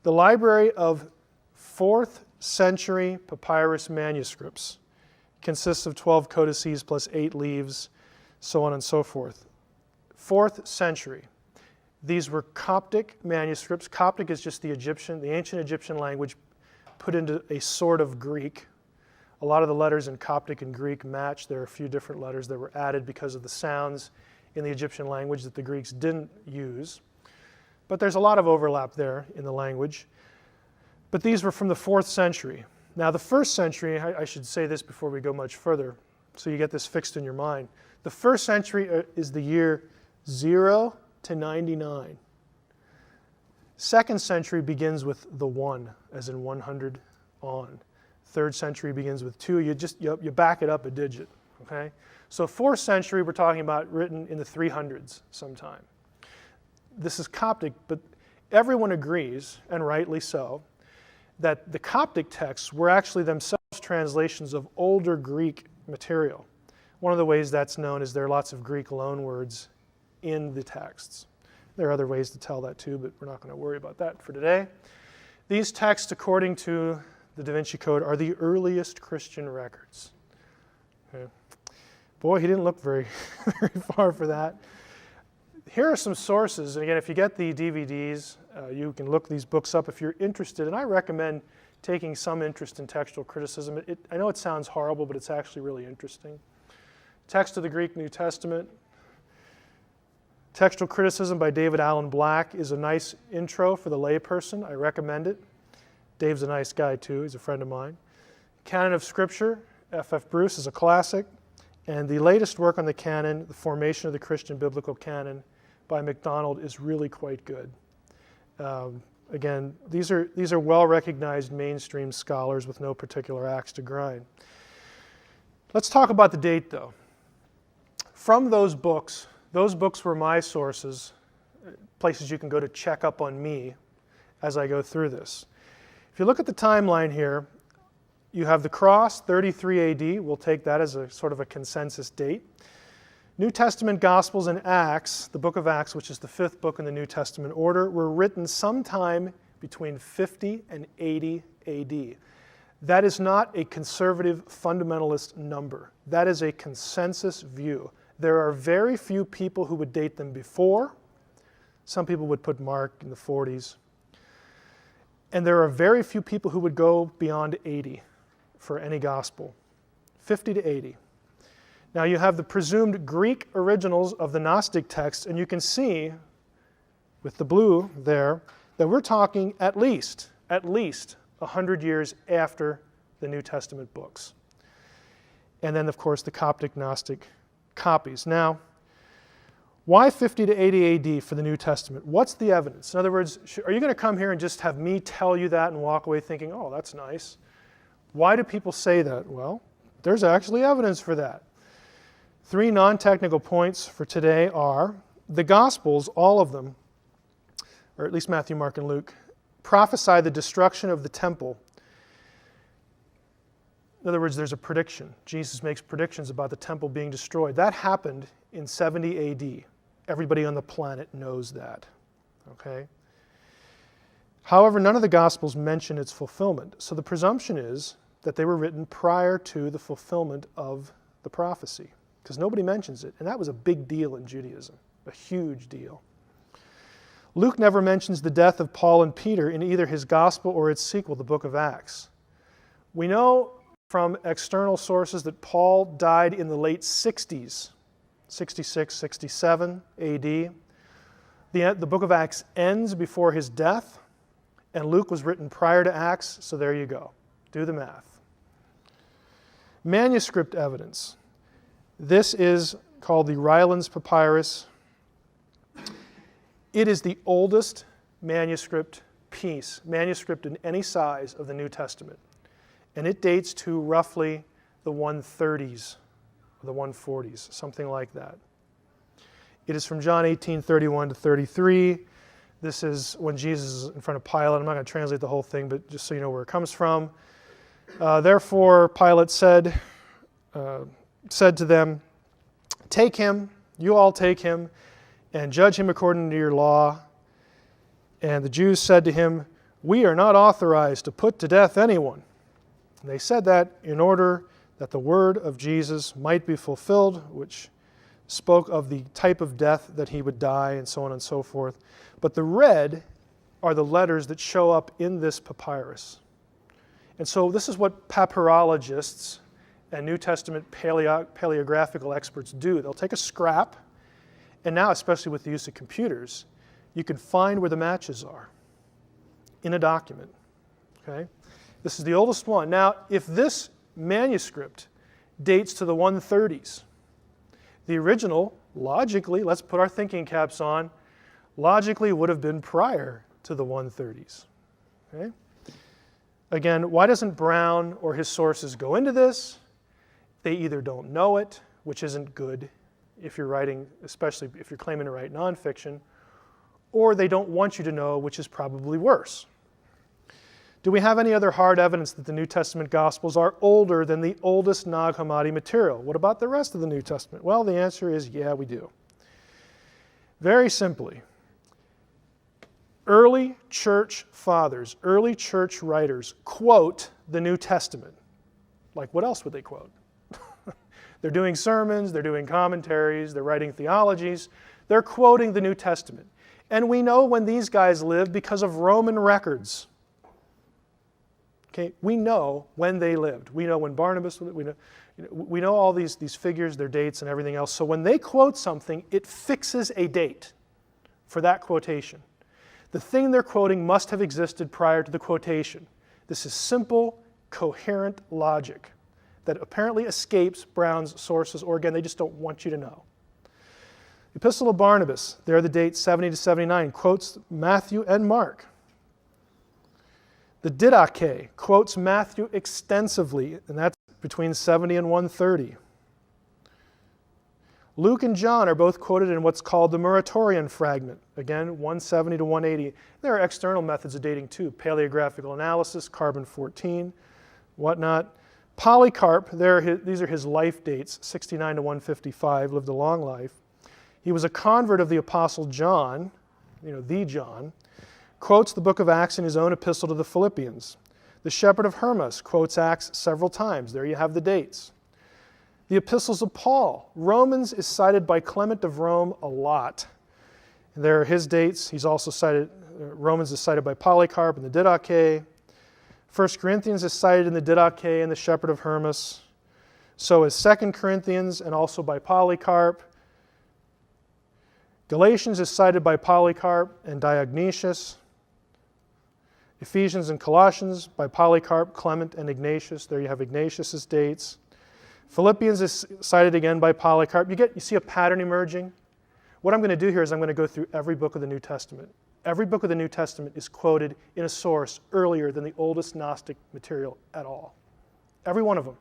"The library of 4th century papyrus manuscripts consists of 12 codices plus 8 leaves, so on and so forth." 4th century. These were Coptic manuscripts. Coptic is just the ancient Egyptian language put into a sort of Greek. A lot of the letters in Coptic and Greek match. There are a few different letters that were added because of the sounds in the Egyptian language that the Greeks didn't use. But there's a lot of overlap there in the language. But these were from the 4th century. Now, the 1st century, I should say this before we go much further, so you get this fixed in your mind. The 1st century is the year 0 to 99. 2nd century begins with the 1, as in 100 on. 3rd century begins with 2. You back it up a digit, okay? So 4th century, we're talking about written in the 300s sometime. This is Coptic, but everyone agrees, and rightly so, that the Coptic texts were actually themselves translations of older Greek material. One of the ways that's known is there are lots of Greek loanwords in the texts. There are other ways to tell that too, but we're not going to worry about that for today. These texts, according to the Da Vinci Code, are the earliest Christian records. Okay. Boy, he didn't look very far for that. Here are some sources, and again, if you get the DVDs, you can look these books up if you're interested, and I recommend taking some interest in textual criticism. I know it sounds horrible, but it's actually really interesting. Text of the Greek New Testament. Textual Criticism by David Allen Black is a nice intro for the layperson. I recommend it. Dave's a nice guy too. He's a friend of mine. Canon of Scripture, F.F. Bruce, is a classic. And the latest work on the canon, The Formation of the Christian Biblical Canon by MacDonald, is really quite good. Again, these are well-recognized mainstream scholars with no particular axe to grind. Let's talk about the date, though. From those books were my sources, places you can go to check up on me as I go through this. If you look at the timeline here, you have the cross, 33 AD. We'll take that as a sort of a consensus date. New Testament Gospels and Acts, the book of Acts, which is the 5th book in the New Testament order, were written sometime between 50 and 80 AD. That is not a conservative fundamentalist number. That is a consensus view. There are very few people who would date them before. Some people would put Mark in the 40s. And there are very few people who would go beyond 80 for any gospel. 50 to 80. Now you have the presumed Greek originals of the Gnostic texts, and you can see with the blue there that we're talking at least 100 years after the New Testament books. And then, of course, the Coptic Gnostic copies. Now, why 50 to 80 AD for the New Testament? What's the evidence? In other words, are you going to come here and just have me tell you that and walk away thinking, oh, that's nice? Why do people say that? Well, there's actually evidence for that. 3 non-technical points for today are the Gospels, all of them, or at least Matthew, Mark, and Luke, prophesy the destruction of the temple. In other words, there's a prediction. Jesus makes predictions about the temple being destroyed. That happened in 70 AD. Everybody on the planet knows that. Okay? However, none of the Gospels mention its fulfillment. So the presumption is that they were written prior to the fulfillment of the prophecy, because nobody mentions it. And that was a big deal in Judaism, a huge deal. Luke never mentions the death of Paul and Peter in either his Gospel or its sequel, the book of Acts. We know from external sources that Paul died in the late 60s, 66, 67 AD. The book of Acts ends before his death, and Luke was written prior to Acts, so there you go. Do the math. Manuscript evidence. This is called the Rylands Papyrus. It is the oldest manuscript in any size of the New Testament. And it dates to roughly the 130s, or the 140s, something like that. It is from John 18:31 to 33. This is when Jesus is in front of Pilate. I'm not going to translate the whole thing, but just so you know where it comes from. Therefore, Pilate said to them, "Take him, you all take him, and judge him according to your law." And the Jews said to him, "We are not authorized to put to death anyone." And they said that in order that the word of Jesus might be fulfilled, which spoke of the type of death that he would die, and so on and so forth. But the red are the letters that show up in this papyrus. And so this is what papyrologists and New Testament paleographical experts do. They'll take a scrap, and now, especially with the use of computers, you can find where the matches are in a document. Okay? This is the oldest one. Now, if this manuscript dates to the 130s, the original, logically, let's put our thinking caps on, logically would have been prior to the 130s. Okay? Again, why doesn't Brown or his sources go into this? They either don't know it, which isn't good if you're writing, especially if you're claiming to write nonfiction, or they don't want you to know, which is probably worse. Do we have any other hard evidence that the New Testament Gospels are older than the oldest Nag Hammadi material? What about the rest of the New Testament? Well, the answer is yeah, we do. Very simply, early church fathers, early church writers quote the New Testament. Like, what else would they quote? They're doing sermons, they're doing commentaries, they're writing theologies. They're quoting the New Testament. And we know when these guys lived because of Roman records. Okay, we know when they lived. We know when Barnabas lived. We know all these figures, their dates, and everything else. So when they quote something, it fixes a date for that quotation. The thing they're quoting must have existed prior to the quotation. This is simple, coherent logic that apparently escapes Brown's sources, or again, they just don't want you to know. Epistle of Barnabas, there the date 70 to 79, quotes Matthew and Mark. The Didache quotes Matthew extensively, and that's between 70 and 130. Luke and John are both quoted in what's called the Muratorian fragment, again, 170 to 180. There are external methods of dating too, paleographical analysis, carbon-14, whatnot. Polycarp, these are his life dates, 69 to 155, lived a long life. He was a convert of the Apostle John, the John, quotes the book of Acts in his own epistle to the Philippians. The shepherd of Hermas quotes Acts several times. There you have the dates. The epistles of Paul. Romans is cited by Clement of Rome a lot. And there are his dates. He's also cited, Romans is cited by Polycarp in the Didache. 1 Corinthians is cited in the Didache and the shepherd of Hermas. So is 2 Corinthians and also by Polycarp. Galatians is cited by Polycarp and Diognetus. Ephesians and Colossians by Polycarp, Clement, and Ignatius. There you have Ignatius' dates. Philippians is cited again by Polycarp. You see a pattern emerging? What I'm going to do here is I'm going to go through every book of the New Testament. Every book of the New Testament is quoted in a source earlier than the oldest Gnostic material at all. Every one of them,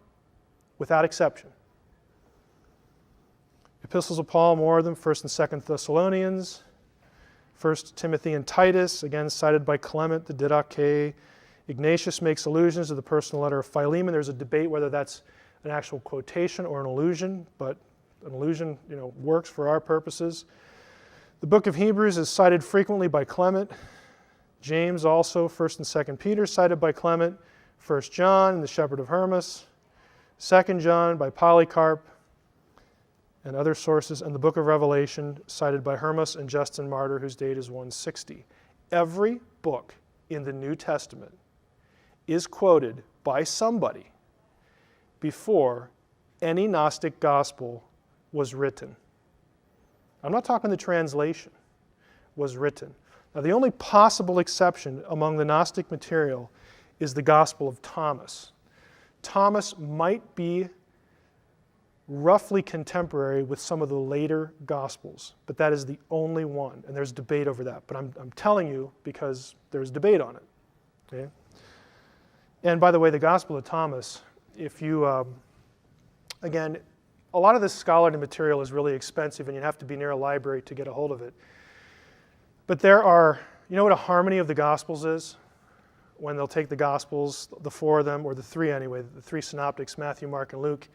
without exception. Epistles of Paul, more of them, 1 and 2 Thessalonians, 1 Timothy and Titus, again cited by Clement, the Didache. Ignatius makes allusions to the personal letter of Philemon. There's a debate whether that's an actual quotation or an allusion, but an allusion, works for our purposes. The book of Hebrews is cited frequently by Clement. James also, 1st and 2nd Peter, cited by Clement. 1 John and the Shepherd of Hermas. 2 John by Polycarp and other sources, and the book of Revelation cited by Hermas and Justin Martyr, whose date is 160. Every book in the New Testament is quoted by somebody before any Gnostic gospel was written. I'm not talking the translation, was written. Now, the only possible exception among the Gnostic material is the Gospel of Thomas. Thomas might be roughly contemporary with some of the later Gospels, but that is the only one, and there's debate over that. But I'm telling you because there's debate on it. Okay? And by the way, the Gospel of Thomas, if you, again, a lot of this scholarly material is really expensive, and you have to be near a library to get a hold of it. But there are, you know what a harmony of the Gospels is? When they'll take the Gospels, the four of them, or the three anyway, the three synoptics, Matthew, Mark, and Luke,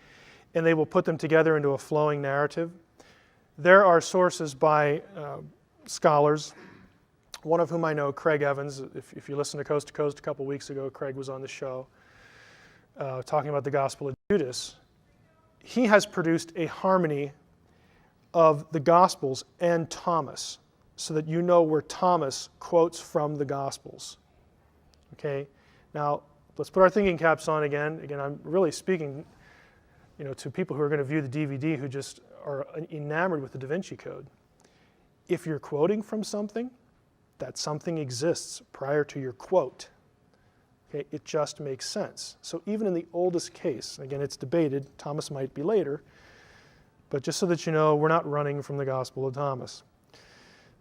and they will put them together into a flowing narrative. There are sources by scholars, one of whom I know, Craig Evans. If you listened to Coast a couple weeks ago, Craig was on the show talking about the Gospel of Judas. He has produced a harmony of the Gospels and Thomas so that you know where Thomas quotes from the Gospels. Okay? Now, let's put our thinking caps on again. Again, I'm really speaking to people who are going to view the DVD who just are enamored with the Da Vinci Code. If you're quoting from something, that something exists prior to your quote. Okay, it just makes sense. So even in the oldest case, again, it's debated, Thomas might be later, but just so that you know, we're not running from the Gospel of Thomas.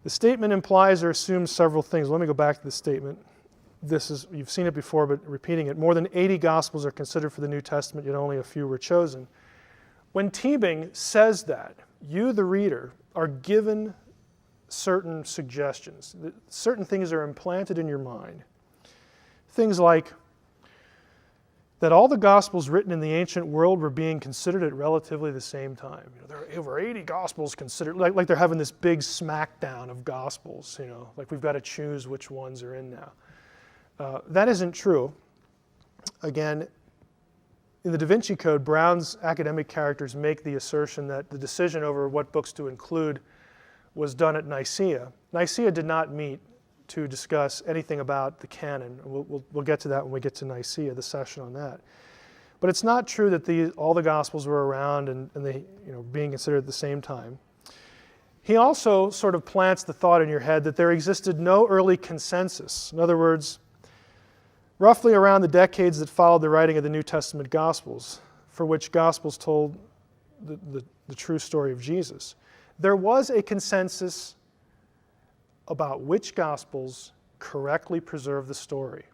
The statement implies or assumes several things. Let me go back to the statement. You've seen it before, but repeating it. More than 80 Gospels are considered for the New Testament, yet only a few were chosen. When Teebing says that, you, the reader, are given certain suggestions. Certain things are implanted in your mind. Things like that all the Gospels written in the ancient world were being considered at relatively the same time. There are over 80 Gospels considered, like they're having this big smackdown of Gospels, like we've got to choose which ones are in now. That isn't true. Again, in the Da Vinci Code, Brown's academic characters make the assertion that the decision over what books to include was done at Nicaea. Nicaea did not meet to discuss anything about the canon. We'll get to that when we get to Nicaea, the session on that. But it's not true that all the Gospels were around and they being considered at the same time. He also sort of plants the thought in your head that there existed no early consensus. In other words, roughly around the decades that followed the writing of the New Testament Gospels, for which Gospels told the true story of Jesus, there was a consensus about which Gospels correctly preserve the story.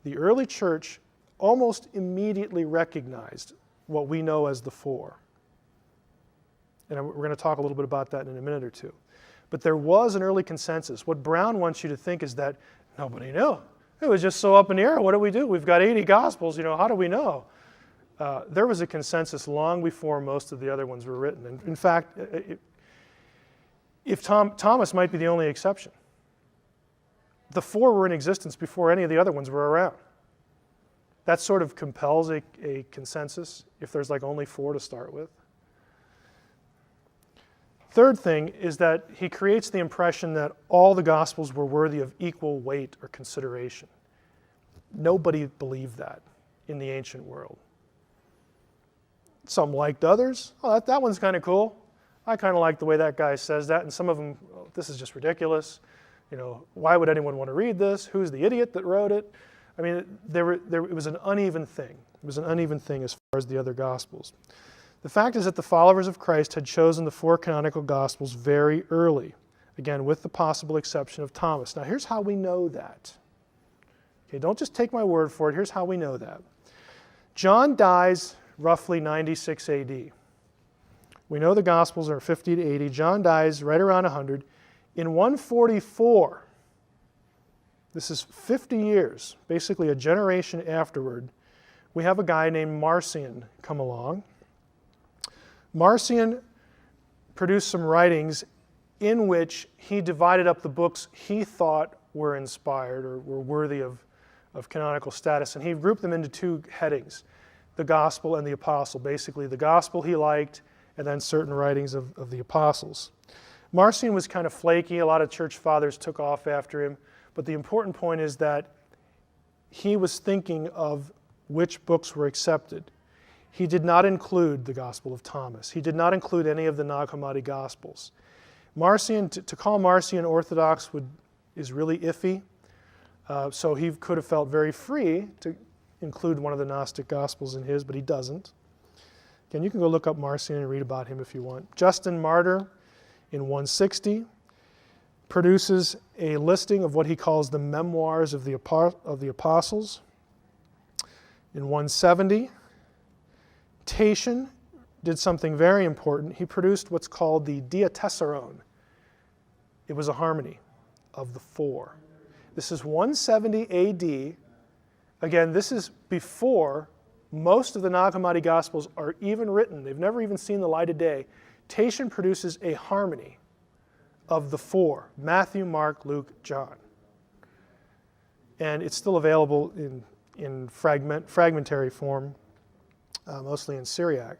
The early church almost immediately recognized what we know as the four. And we're going to talk a little bit about that in a minute or two. But there was an early consensus. What Brown wants you to think is that nobody knew. It was just so up in the air. What do we do? We've got 80 Gospels. How do we know? There was a consensus long before most of the other ones were written. And in fact, Thomas might be the only exception. The four were in existence before any of the other ones were around. That sort of compels a consensus if there's only four to start with. Third thing is that he creates the impression that all the Gospels were worthy of equal weight or consideration. Nobody believed that in the ancient world. Some liked others. Oh, that one's kind of cool. I kind of like the way that guy says that. And some of them, oh, this is just ridiculous. Why would anyone want to read this? Who's the idiot that wrote it? I mean, it was an uneven thing. It was an uneven thing as far as the other Gospels. The fact is that the followers of Christ had chosen the four canonical Gospels very early, again, with the possible exception of Thomas. Now, here's how we know that. Okay, don't just take my word for it. Here's how we know that. John dies roughly 96 AD. We know the Gospels are 50 to 80. John dies right around 100. In 144, this is 50 years, basically a generation afterward, we have a guy named Marcion come along. Marcion produced some writings in which he divided up the books he thought were inspired or were worthy of canonical status, and he grouped them into two headings, the Gospel and the Apostle. Basically, the Gospel he liked, and then certain writings of the Apostles. Marcion was kind of flaky. A lot of church fathers took off after him, but the important point is that he was thinking of which books were accepted. He did not include the Gospel of Thomas. He did not include any of the Nag Hammadi Gospels. Marcion, to call Marcion orthodox is really iffy, so he could have felt very free to include one of the Gnostic Gospels in his, but he doesn't. Again, you can go look up Marcion and read about him if you want. Justin Martyr, in 160, produces a listing of what he calls the Memoirs of the Apostles. In 170, Tatian did something very important. He produced what's called the Diatessaron. It was a harmony of the four. This is 170 AD. Again, this is before most of the Nag Hammadi Gospels are even written. They've never even seen the light of day. Tatian produces a harmony of the four, Matthew, Mark, Luke, John. And it's still available in fragmentary form, mostly in Syriac.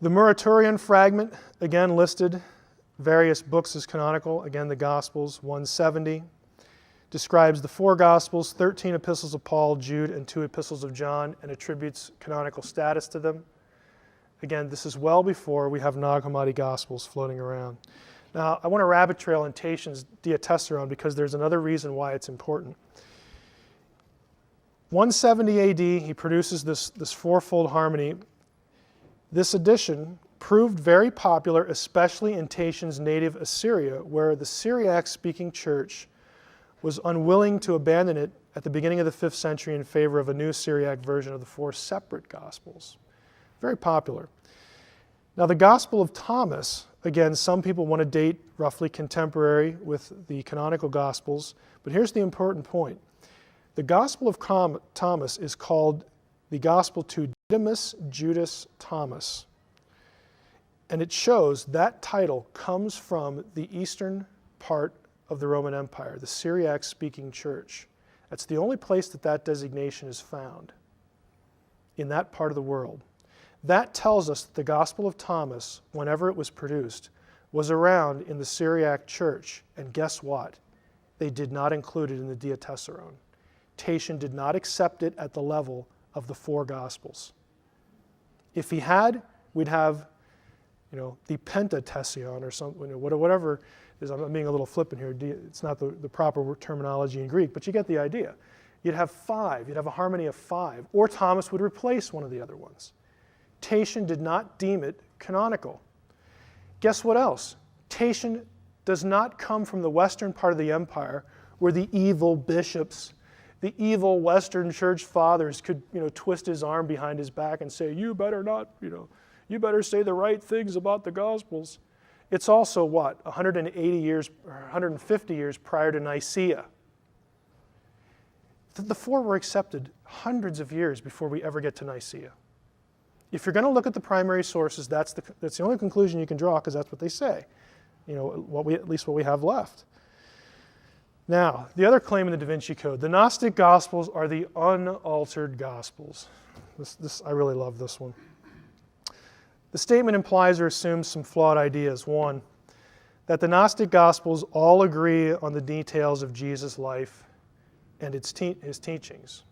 The Muratorian fragment, again listed various books as canonical. Again, the Gospels, 170. Describes the four Gospels, 13 epistles of Paul, Jude, and 2 epistles of John, and attributes canonical status to them. Again, this is well before we have Nag Hammadi Gospels floating around. Now, I want to rabbit trail in Tatian's Diatessaron because there's another reason why it's important. 170 AD, he produces this fourfold harmony. This edition proved very popular, especially in Tatian's native Assyria, where the Syriac-speaking church was unwilling to abandon it at the beginning of the 5th century in favor of a new Syriac version of the 4 separate Gospels. Very popular. Now, the Gospel of Thomas, again, some people want to date roughly contemporary with the canonical Gospels, but here's the important point. The Gospel of Thomas is called the Gospel to Didymus Judas Thomas. And it shows that title comes from the eastern part of the Roman Empire, the Syriac-speaking church. That's the only place that designation is found, in that part of the world. That tells us that the Gospel of Thomas, whenever it was produced, was around in the Syriac church. And guess what? They did not include it in the Diatessaron. Tatian did not accept it at the level of the 4 Gospels. If he had, we'd have, the Pentatession or something, whatever it is. I'm being a little flippant here. It's not the proper terminology in Greek, but you get the idea. You'd have 5. You'd have a harmony of 5. Or Thomas would replace one of the other ones. Tatian did not deem it canonical. Guess what else? Tatian does not come from the western part of the empire where the evil bishops, the evil Western church fathers could, twist his arm behind his back and say, you better not, you better say the right things about the Gospels. It's also what? 180 years or 150 years prior to Nicaea. The 4 were accepted hundreds of years before we ever get to Nicaea. If you're going to look at the primary sources, that's the only conclusion you can draw, because that's what they say. At least what we have left. Now, the other claim in the Da Vinci Code, the Gnostic Gospels are the unaltered Gospels. I really love this one. The statement implies or assumes some flawed ideas. 1, that the Gnostic Gospels all agree on the details of Jesus' life and his teachings.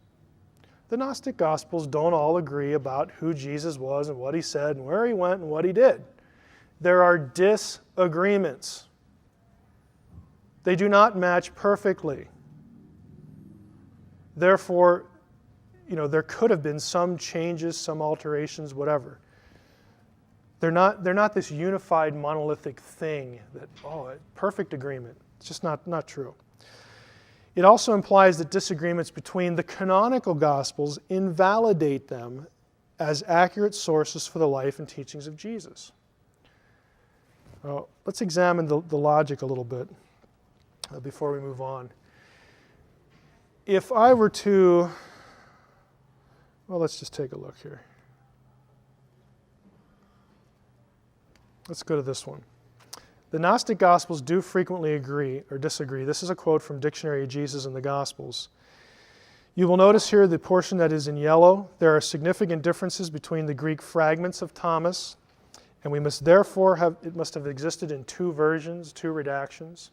The Gnostic Gospels don't all agree about who Jesus was and what he said and where he went and what he did. There are disagreements. They do not match perfectly. Therefore, there could have been some changes, some alterations, whatever. They're not this unified monolithic thing that, perfect agreement. It's just not true. It also implies that disagreements between the canonical Gospels invalidate them as accurate sources for the life and teachings of Jesus. Let's examine the logic a little bit before we move on. If I were to, well, let's just take a look here. Let's go to this one. The Gnostic Gospels do frequently agree or disagree. This is a quote from Dictionary of Jesus and the Gospels. You will notice here the portion that is in yellow. There are significant differences between the Greek fragments of Thomas, and we must therefore have, it must have existed in two versions, two redactions.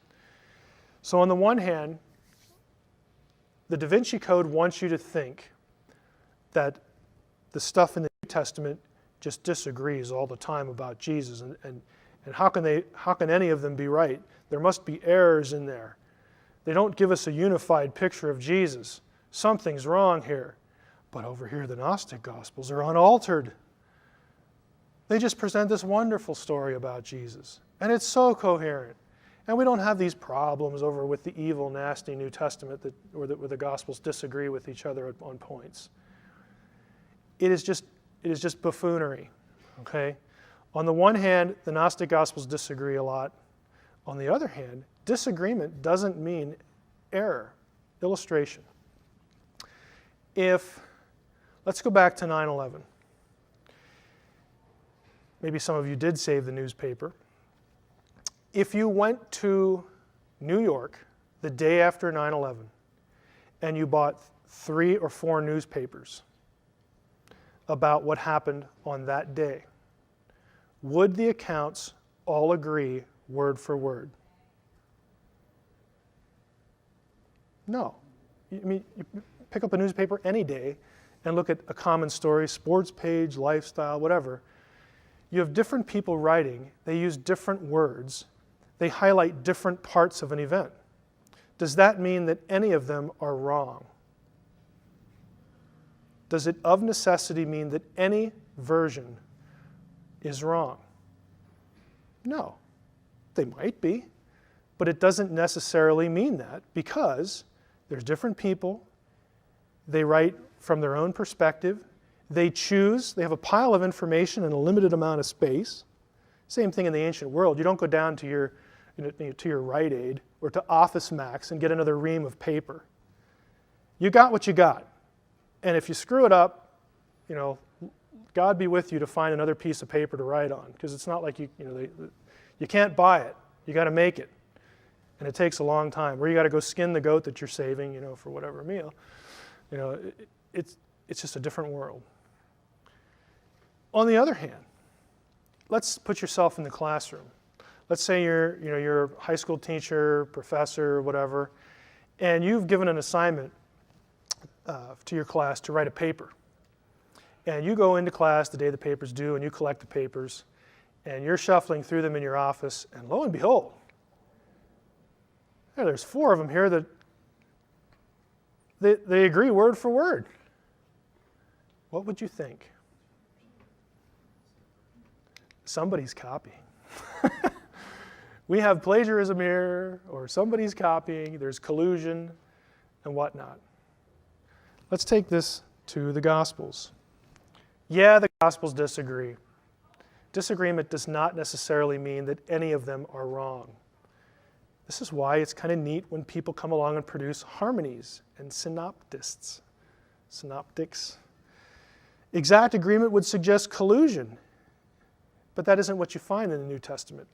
So on the one hand, the Da Vinci Code wants you to think that the stuff in the New Testament just disagrees all the time about Jesus, and how can any of them be right? There must be errors in there. They don't give us a unified picture of Jesus. Something's wrong here. But over here, the Gnostic Gospels are unaltered. They just present this wonderful story about Jesus, and it's so coherent. And we don't have these problems over with the evil, nasty New Testament where the Gospels disagree with each other on points. It is just buffoonery, okay? On the one hand, the Gnostic Gospels disagree a lot. On the other hand, disagreement doesn't mean error. Illustration. Let's go back to 9/11. Maybe some of you did save the newspaper. If you went to New York the day after 9/11 and you bought 3 or 4 newspapers about what happened on that day, would the accounts all agree word for word? No. I mean, you pick up a newspaper any day and look at a common story, sports page, lifestyle, whatever. You have different people writing. They use different words. They highlight different parts of an event. Does that mean that any of them are wrong? Does it of necessity mean that any version is wrong? No. They might be, but it doesn't necessarily mean that, because there's different people. They write from their own perspective. They choose. They have a pile of information in a limited amount of space. Same thing in the ancient world. You don't go down to your Rite Aid or to Office Max and get another ream of paper. You got what you got. And if you screw it up, God be with you to find another piece of paper to write on, because it's not like you can't buy it. You got to make it. And it takes a long time. Or you got to go skin the goat that you're saving, for whatever meal. It's just a different world. On the other hand, let's put yourself in the classroom. Let's say you're a high school teacher, professor, whatever, and you've given an assignment to your class to write a paper. And you go into class the day the paper's due, and you collect the papers, and you're shuffling through them in your office, and lo and behold, there's 4 of them here that they agree word for word. What would you think? Somebody's copying. We have plagiarism here, or somebody's copying, there's collusion, and whatnot. Let's take this to the Gospels. Yeah, the Gospels disagree. Disagreement does not necessarily mean that any of them are wrong. This is why it's kind of neat when people come along and produce harmonies and synoptics. Exact agreement would suggest collusion, but that isn't what you find in the New Testament.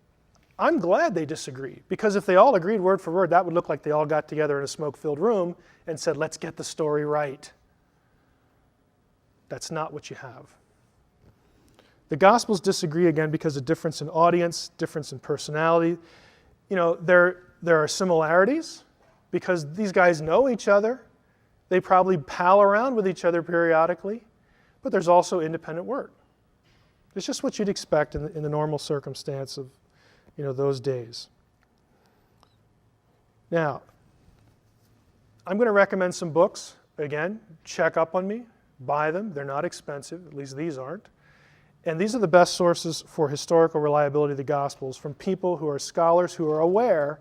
I'm glad they disagree, because if they all agreed word for word, that would look like they all got together in a smoke-filled room and said, let's get the story right. That's not what you have. The Gospels disagree again because of difference in audience, difference in personality. There are similarities because these guys know each other. They probably pal around with each other periodically, but there's also independent work. It's just what you'd expect in the normal circumstance of those days. Now, I'm going to recommend some books. Again, check up on me, buy them. They're not expensive, at least these aren't. And these are the best sources for historical reliability of the Gospels from people who are scholars who are aware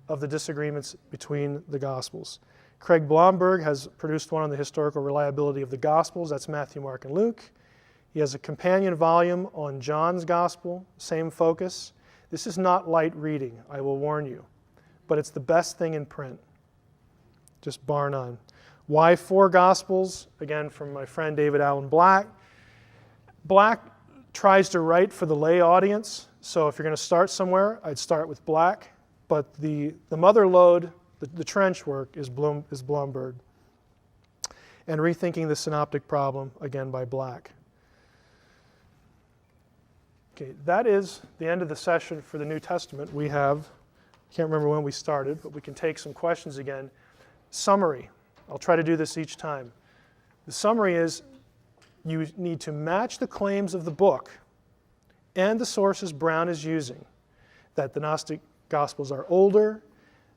of the disagreements between the Gospels. Craig Blomberg has produced one on the historical reliability of the Gospels. That's Matthew, Mark, and Luke. He has a companion volume on John's Gospel, same focus. This is not light reading, I will warn you, but it's the best thing in print, just bar none. Why 4 Gospels? Again, from my friend David Allen Black. Black tries to write for the lay audience, so if you're going to start somewhere, I'd start with Black, but the mother lode, the trench work, is Blomberg. And Rethinking the Synoptic Problem, again by Black. Okay, that is the end of the session for the New Testament. We have, I can't remember when we started, but we can take some questions again. Summary. I'll try to do this each time. The summary is you need to match the claims of the book and the sources Brown is using, that the Gnostic Gospels are older,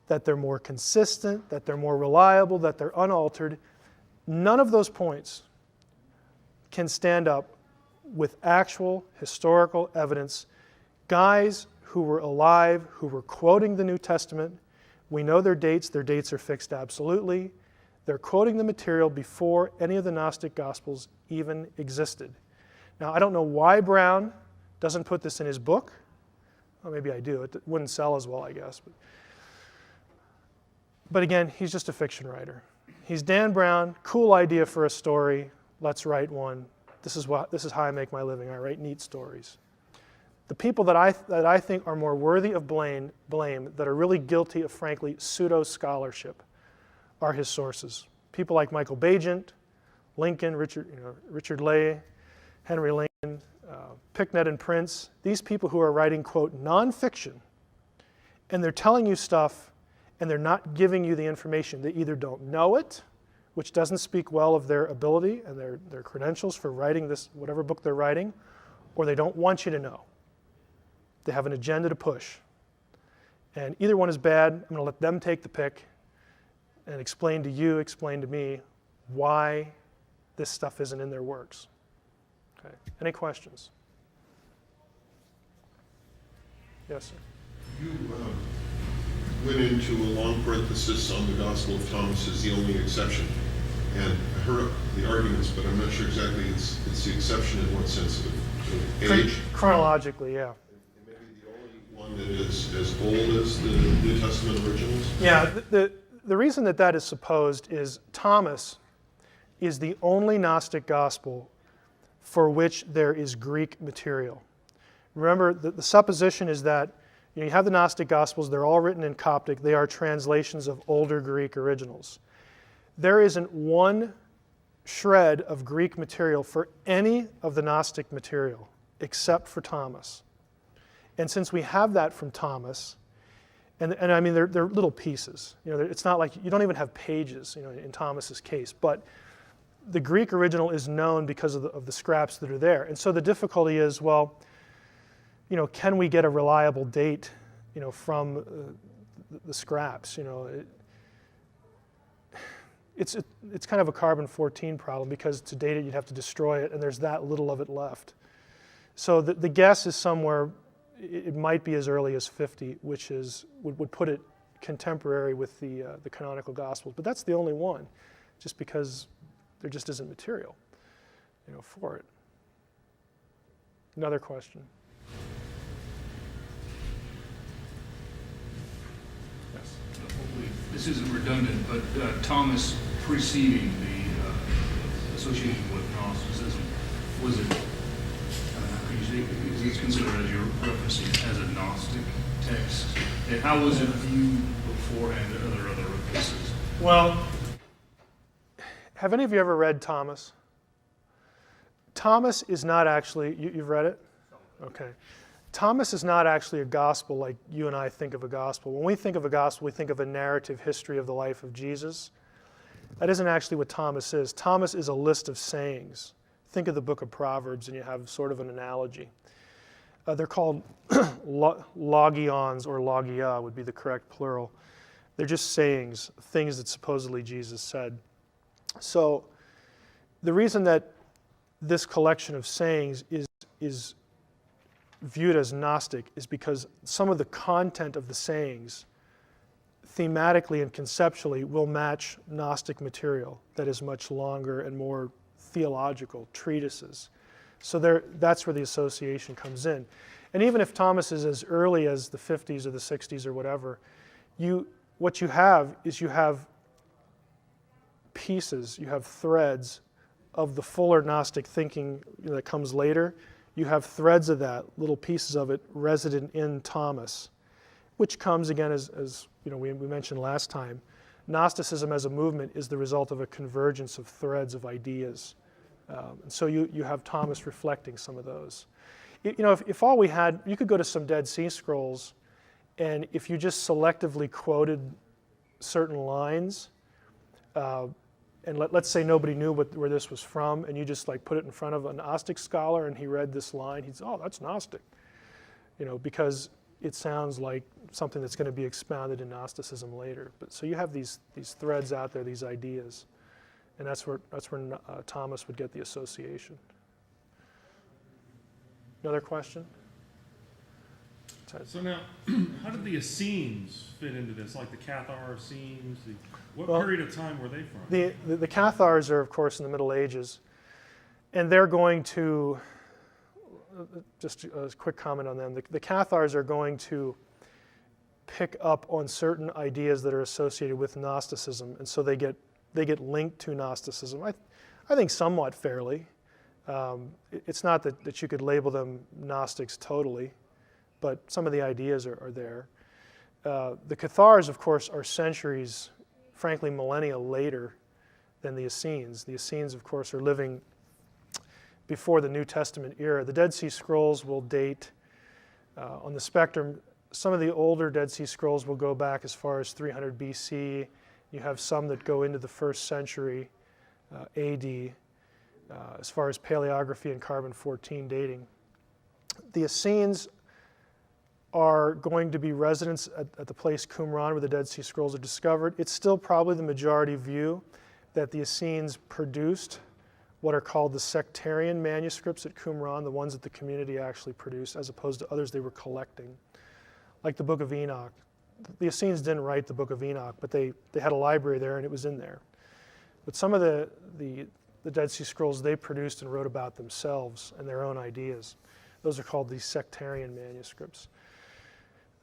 that they're more consistent, that they're more reliable, that they're unaltered. None of those points can stand up with actual historical evidence. Guys who were alive, who were quoting the New Testament, we know their dates are fixed absolutely. They're quoting the material before any of the Gnostic Gospels even existed. Now, I don't know why Brown doesn't put this in his book. Well, maybe I do. It wouldn't sell as well, I guess. But again, he's just a fiction writer. He's Dan Brown, cool idea for a story, let's write one. This is how I make my living, I write neat stories. The people that I think are more worthy of blame, that are really guilty of, frankly, pseudo-scholarship, are his sources. People like Michael Bagent, Lincoln, Richard Lay, Henry Lincoln, Picknett and Prince, these people who are writing, quote, nonfiction, and they're telling you stuff and they're not giving you the information. They either don't know it, which doesn't speak well of their ability and their credentials for writing this, whatever book they're writing, or they don't want you to know. They have an agenda to push. And either one is bad. I'm going to let them take the pick and explain to you, explain to me why this stuff isn't in their works. Okay. Any questions? Yes, sir. You went into a long parenthesis on the Gospel of Thomas as the only exception. And I heard the arguments, but I'm not sure exactly it's the exception in what sense of age? Chronologically, yeah. And maybe the only one that is as old as the New Testament originals? Yeah, the reason that is supposed is Thomas is the only Gnostic gospel for which there is Greek material. Remember, the supposition is that you have the Gnostic Gospels, they're all written in Coptic, they are translations of older Greek originals. There isn't one shred of Greek material for any of the Gnostic material except for Thomas. And since we have that from Thomas, and I mean they're little pieces, it's not like you don't even have pages, in Thomas's case, but the Greek original is known because of the scraps that are there. And so the difficulty is, well, can we get a reliable date, from the scraps? It's kind of a carbon-14 problem because to date it you'd have to destroy it, and there's that little of it left. So the guess is somewhere, it might be as early as 50, which would put it contemporary with the canonical Gospels. But that's the only one, just because there just isn't material, for it. Another question. Hopefully this isn't redundant, but Thomas preceding the association with Gnosticism, was it, is it considered, as you're referencing, as a Gnostic text? And how was it viewed beforehand? Are there other references? Well, have any of you ever read Thomas? Thomas is not actually, you've read it? Okay. Thomas is not actually a gospel like you and I think of a gospel. When we think of a gospel, we think of a narrative history of the life of Jesus. That isn't actually what Thomas is. Thomas is a list of sayings. Think of the book of Proverbs and you have sort of an analogy. They're called logions, or logia would be the correct plural. They're just sayings, things that supposedly Jesus said. So the reason that this collection of sayings is viewed as Gnostic is because some of the content of the sayings thematically and conceptually will match Gnostic material that is much longer and more theological treatises. So that's where the association comes in. And even if Thomas is as early as the 50s or the 60s or whatever, what you have is you have pieces, you have threads of the fuller Gnostic thinking that comes later. You have threads of that, little pieces of it resident in Thomas, which comes again as we mentioned last time. Gnosticism as a movement is the result of a convergence of threads of ideas. And so you have Thomas reflecting some of those. If all we had, you could go to some Dead Sea Scrolls, and if you just selectively quoted certain lines, and let's say nobody knew where this was from, and you just put it in front of a Gnostic scholar, and he read this line, he'd say, "Oh, that's Gnostic," because it sounds like something that's going to be expounded in Gnosticism later. But so you have these threads out there, these ideas, and that's where Thomas would get the association. Another question? So now, how did the Essenes fit into this? Like the Cathar Essenes? What period of time were they from? The Cathars are, of course, in the Middle Ages, and they're going to, just a quick comment on them, the Cathars are going to pick up on certain ideas that are associated with Gnosticism, and so they get linked to Gnosticism, I think somewhat fairly. It's not that you could label them Gnostics totally, but some of the ideas are there. The Cathars, of course, are centuries, frankly millennia later than the Essenes. The Essenes, of course, are living before the New Testament era. The Dead Sea Scrolls will date on the spectrum. Some of the older Dead Sea Scrolls will go back as far as 300 BC. You have some that go into the 1st century AD, as far as paleography and carbon-14 dating. The Essenes are going to be residents at the place Qumran where the Dead Sea Scrolls are discovered. It's still probably the majority view that the Essenes produced what are called the sectarian manuscripts at Qumran, the ones that the community actually produced, as opposed to others they were collecting, like the Book of Enoch. The Essenes didn't write the Book of Enoch, but they had a library there and it was in there. But some of the Dead Sea Scrolls they produced and wrote about themselves and their own ideas. Those are called the sectarian manuscripts.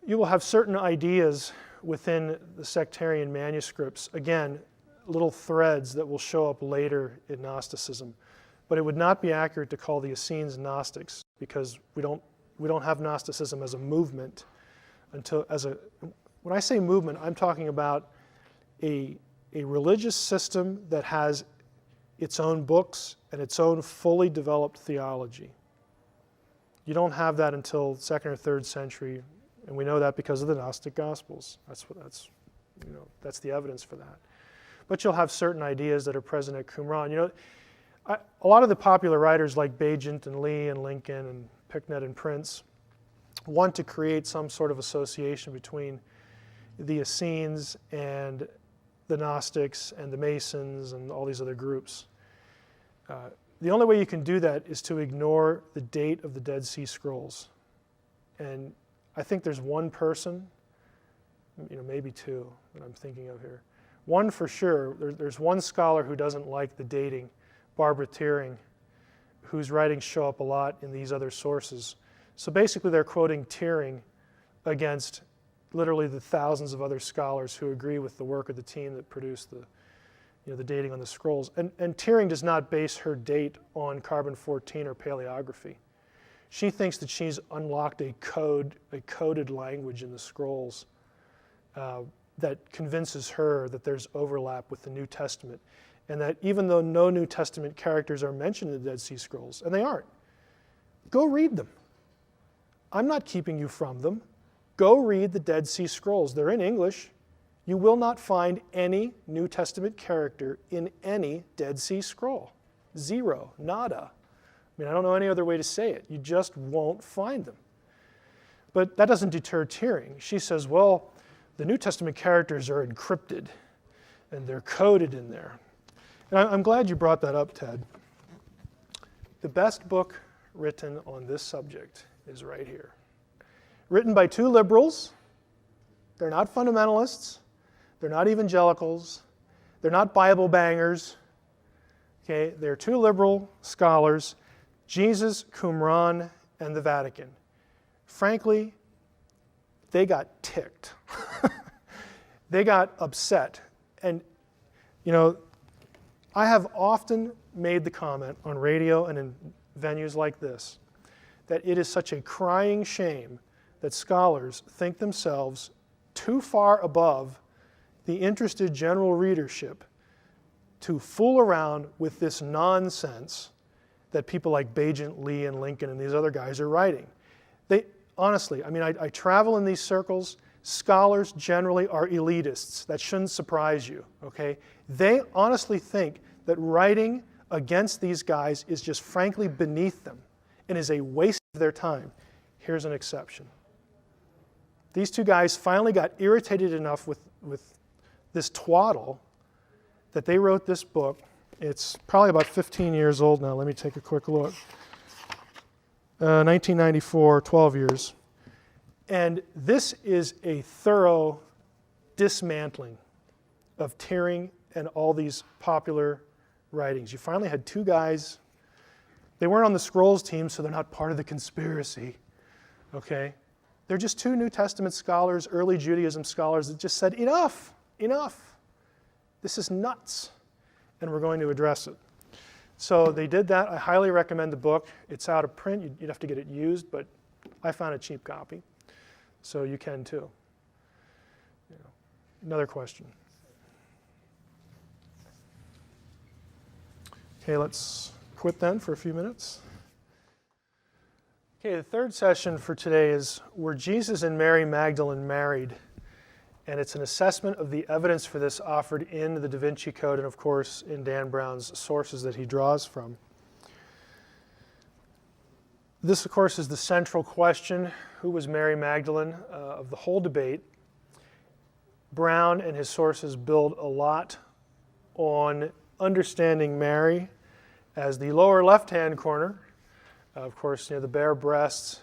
You will have certain ideas within the sectarian manuscripts, again, little threads that will show up later in Gnosticism. But it would not be accurate to call the Essenes Gnostics, because we don't have Gnosticism as a movement when I say movement, I'm talking about a religious system that has its own books and its own fully developed theology. You don't have that until 2nd or 3rd century, and we know that because of the Gnostic Gospels. That's the evidence for that. But you'll have certain ideas that are present at Qumran. A lot of the popular writers like Bagent and Lee and Lincoln and Picknett and Prince want to create some sort of association between the Essenes and the Gnostics and the Masons and all these other groups. The only way you can do that is to ignore the date of the Dead Sea Scrolls. And I think there's one person, maybe two that I'm thinking of here. One for sure, there's one scholar who doesn't like the dating, Barbara Teering, whose writings show up a lot in these other sources. So basically they're quoting Teering against literally the thousands of other scholars who agree with the work of the team that produced the dating on the scrolls. And Teering does not base her date on carbon-14 or paleography. She thinks that she's unlocked a coded language in the scrolls that convinces her that there's overlap with the New Testament, and that even though no New Testament characters are mentioned in the Dead Sea Scrolls, and they aren't, go read them. I'm not keeping you from them. Go read the Dead Sea Scrolls. They're in English. You will not find any New Testament character in any Dead Sea Scroll. Zero. Nada. I don't know any other way to say it. You just won't find them. But that doesn't deter Teering. She says, well, the New Testament characters are encrypted and they're coded in there. And I'm glad you brought that up, Ted. The best book written on this subject is right here. Written by two liberals. They're not fundamentalists. They're not evangelicals. They're not Bible bangers. Okay, they're two liberal scholars, Jesus, Qumran, and the Vatican. frankly, they got ticked. They got upset. And, I have often made the comment on radio and in venues like this that it is such a crying shame that scholars think themselves too far above the interested general readership to fool around with this nonsense that people like Bajent, Lee, and Lincoln and these other guys are writing. Honestly, I travel in these circles. Scholars generally are elitists. That shouldn't surprise you, okay? They honestly think that writing against these guys is just frankly beneath them and is a waste of their time. Here's an exception. These two guys finally got irritated enough with this twaddle that they wrote this book. It's probably about 15 years old now. Let me take a quick look. 1994, 12 years. And this is a thorough dismantling of Tyring and all these popular writings. You finally had two guys. They weren't on the Scrolls team, so they're not part of the conspiracy. Okay? They're just two New Testament scholars, early Judaism scholars, that just said, enough, enough. This is nuts. And we're going to address it. So they did that. I highly recommend the book. It's out of print. You'd have to get it used, but I found a cheap copy. So you can too. Another question. Okay, let's quit then for a few minutes. Okay, the third session for today is, were Jesus and Mary Magdalene married? And it's an assessment of the evidence for this offered in the Da Vinci Code and, of course, in Dan Brown's sources that he draws from. This, of course, is the central question. Who was Mary Magdalene of the whole debate? Brown and his sources build a lot on understanding Mary as the lower left-hand corner. Of course, the bare breasts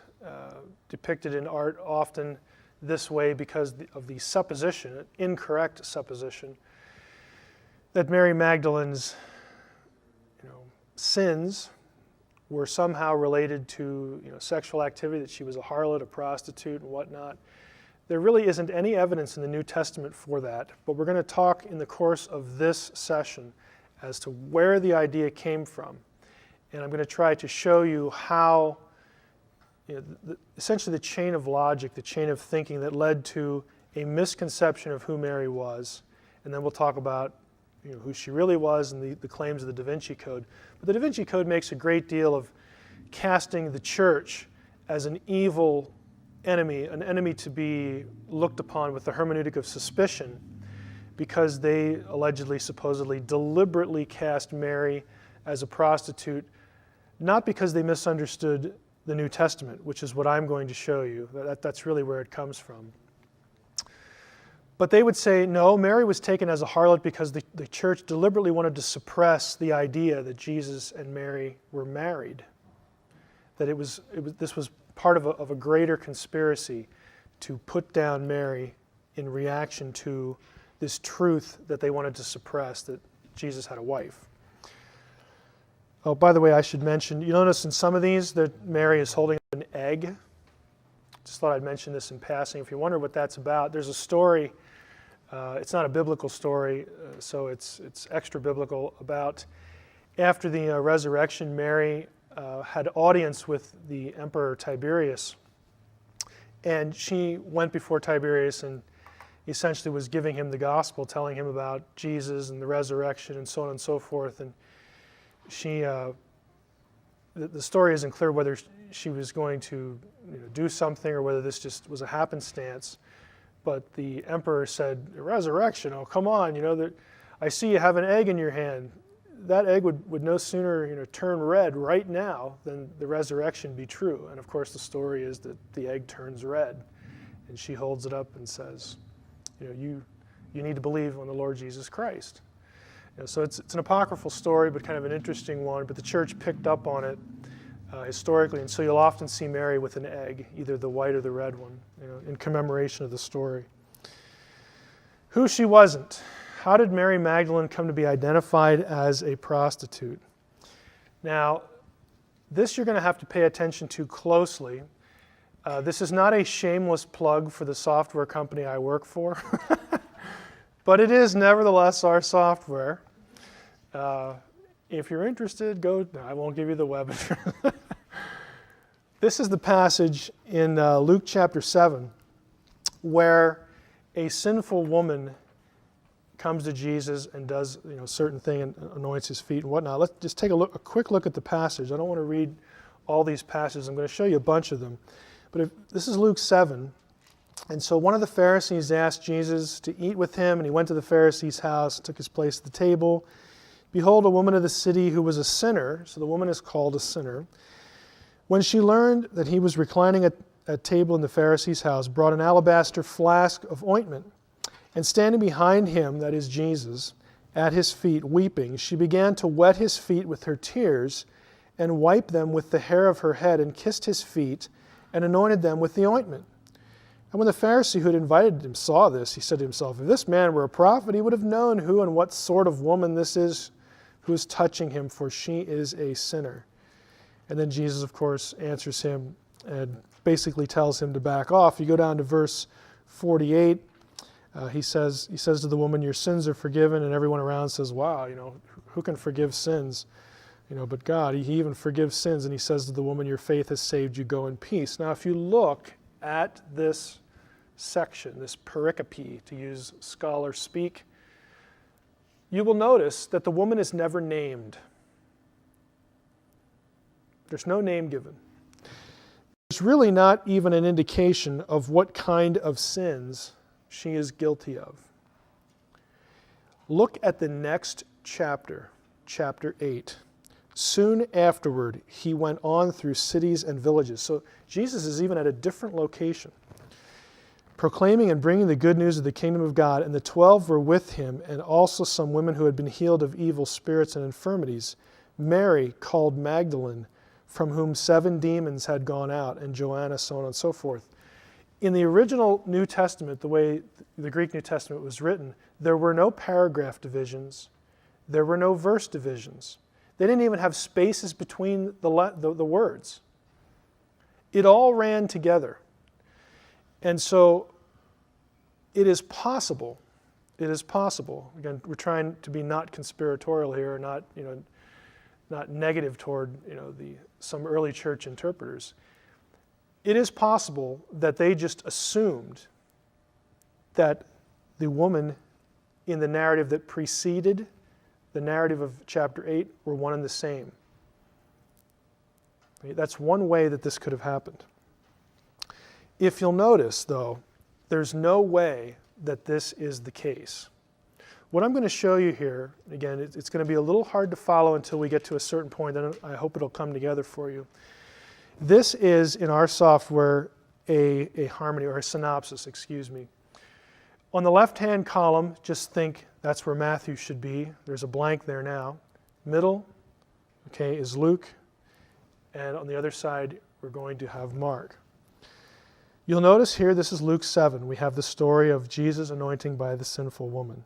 depicted in art often this way because of the supposition, an incorrect supposition, that Mary Magdalene's sins were somehow related to sexual activity, that she was a harlot, a prostitute, and whatnot. There really isn't any evidence in the New Testament for that, but we're going to talk in the course of this session as to where the idea came from. And I'm going to try to show you how, essentially the chain of logic, the chain of thinking that led to a misconception of who Mary was. And then we'll talk about who she really was and the claims of the Da Vinci Code. But the Da Vinci Code makes a great deal of casting the church as an evil enemy, an enemy to be looked upon with the hermeneutic of suspicion, because they allegedly, supposedly, deliberately cast Mary as a prostitute, not because they misunderstood the New Testament, which is what I'm going to show you. That's really where it comes from. But they would say, no, Mary was taken as a harlot because the church deliberately wanted to suppress the idea that Jesus and Mary were married. That this was part of a greater conspiracy to put down Mary in reaction to this truth that they wanted to suppress, that Jesus had a wife. Oh, by the way, I should mention, you notice in some of these that Mary is holding an egg. Just thought I'd mention this in passing. If you wonder what that's about, there's a story. It's not a biblical story, so it's extra biblical, about after the resurrection, Mary had audience with the Emperor Tiberius. And she went before Tiberius and essentially was giving him the gospel, telling him about Jesus and the resurrection and so on and so forth. And she, the story isn't clear whether she was going to do something or whether this just was a happenstance. But the emperor said, resurrection, oh, come on, I see you have an egg in your hand. That egg would no sooner turn red right now than the resurrection be true. And of course the story is that the egg turns red. And she holds it up and says, you need to believe on the Lord Jesus Christ. So it's an apocryphal story, but kind of an interesting one. But the church picked up on it historically, and so you'll often see Mary with an egg, either the white or the red one, in commemoration of the story. Who she wasn't. How did Mary Magdalene come to be identified as a prostitute? Now, this you're going to have to pay attention to closely, This is not a shameless plug for the software company I work for, but it is nevertheless our software. If you're interested, go. No, I won't give you the web address. This is the passage in Luke chapter 7 where a sinful woman comes to Jesus and does a certain thing and anoints his feet and whatnot. Let's just take a quick look at the passage. I don't want to read all these passages. I'm going to show you a bunch of them. But this is Luke 7. And so one of the Pharisees asked Jesus to eat with him, and he went to the Pharisee's house and took his place at the table. Behold, a woman of the city who was a sinner, so the woman is called a sinner, when she learned that he was reclining at table in the Pharisee's house, brought an alabaster flask of ointment, and standing behind him, that is Jesus, at his feet, weeping, she began to wet his feet with her tears, and wiped them with the hair of her head, and kissed his feet, and anointed them with the ointment. And when the Pharisee who had invited him saw this, he said to himself, if this man were a prophet, he would have known who and what sort of woman this is who is touching him, for she is a sinner. And then Jesus, of course, answers him and basically tells him to back off. You go down to verse 48. He says to the woman, your sins are forgiven, and everyone around says, wow, who can forgive sins? But God, he even forgives sins, and he says to the woman, your faith has saved you, go in peace. Now, if you look at this section, this pericope, to use scholar speak, you will notice that the woman is never named. There's no name given. There's really not even an indication of what kind of sins she is guilty of. Look at the next chapter, chapter 8. Soon afterward, he went on through cities and villages. So Jesus is even at a different location, proclaiming and bringing the good news of the kingdom of God. And the 12 were with him, and also some women who had been healed of evil spirits and infirmities. Mary, called Magdalene, from whom 7 demons had gone out, and Joanna, so on and so forth. In the original New Testament, the way the Greek New Testament was written, there were no paragraph divisions. There were no verse divisions. They didn't even have spaces between the words. It all ran together. And so it is possible, again, we're trying to be not conspiratorial here, not negative toward some early church interpreters. It is possible that they just assumed that the woman in the narrative that preceded the narrative of chapter 8 were one and the same. That's one way that this could have happened. If you'll notice, though, there's no way that this is the case. What I'm going to show you here, again, it's going to be a little hard to follow until we get to a certain point, then I hope it'll come together for you. This is, in our software, a harmony, or a synopsis, excuse me. On the left-hand column, just think that's where Matthew should be. There's a blank there now. Middle, okay, is Luke. And on the other side, we're going to have Mark. You'll notice here, this is Luke 7. We have the story of Jesus anointing by the sinful woman.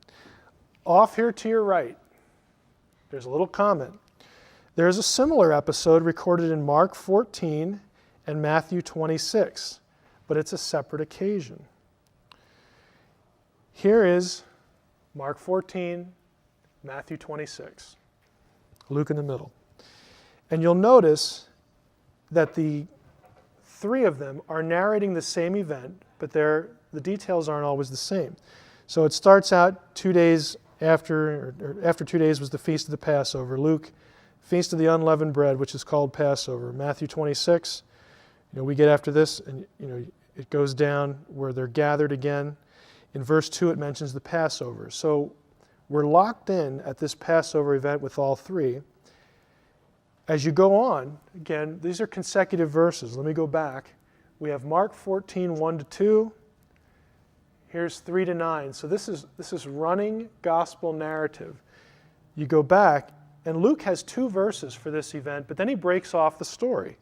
Off here to your right, there's a little comment. There's a similar episode recorded in Mark 14 and Matthew 26, but it's a separate occasion. Here is Mark 14, Matthew 26, Luke in the middle. And you'll notice that the 3 of them are narrating the same event, but the details aren't always the same. So it starts out 2 days after 2 days was the Feast of the Passover. Luke, Feast of the Unleavened Bread, which is called Passover. Matthew 26, we get after this, and it goes down where they're gathered again. In verse 2, it mentions the Passover. So we're locked in at this Passover event with all 3. As you go on, again, these are consecutive verses. Let me go back. We have Mark 14, 1-2. Here's 3-9. So this is running gospel narrative. You go back, and Luke has 2 verses for this event, but then he breaks off the story.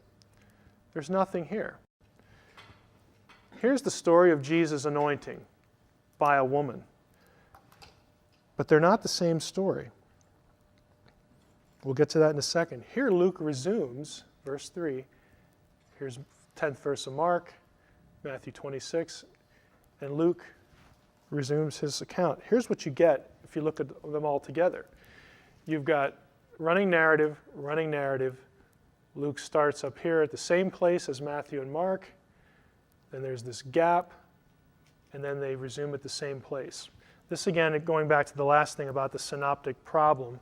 There's nothing here. Here's the story of Jesus' anointing by a woman. But they're not the same story. We'll get to that in a second. Here Luke resumes, verse 3. Here's 10th verse of Mark. Matthew 26, and Luke resumes his account. Here's what you get if you look at them all together. You've got running narrative. Luke starts up here at the same place as Matthew and Mark. Then there's this gap, and then they resume at the same place. This, again, going back to the last thing about the synoptic problem,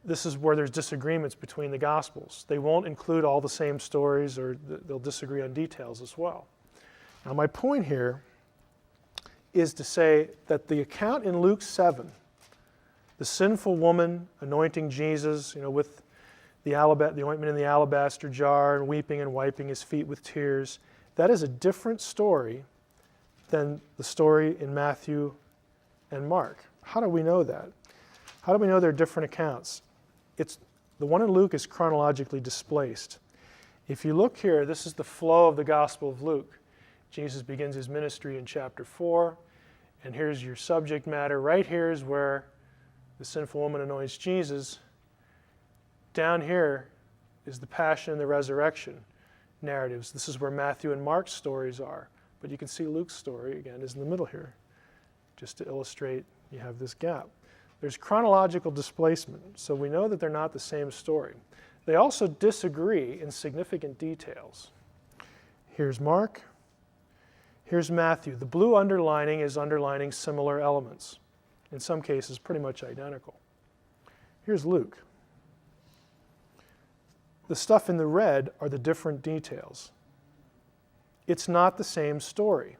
this is where there's disagreements between the Gospels. They won't include all the same stories, or they'll disagree on details as well. Now, my point here is to say that the account in Luke 7, the sinful woman anointing Jesus, with the ointment in the alabaster jar and weeping and wiping his feet with tears, that is a different story than the story in Matthew and Mark. How do we know that? How do we know they're different accounts? The one in Luke is chronologically displaced. If you look here, this is the flow of the Gospel of Luke. Jesus begins his ministry in chapter 4, and here's your subject matter. Right here is where the sinful woman anoints Jesus. Down here is the passion and the resurrection narratives. This is where Matthew and Mark's stories are. But you can see Luke's story, again, is in the middle here, just to illustrate you have this gap. There's chronological displacement, so we know that they're not the same story. They also disagree in significant details. Here's Mark. Here's Matthew. The blue underlining is underlining similar elements. In some cases, pretty much identical. Here's Luke. The stuff in the red are the different details. It's not the same story.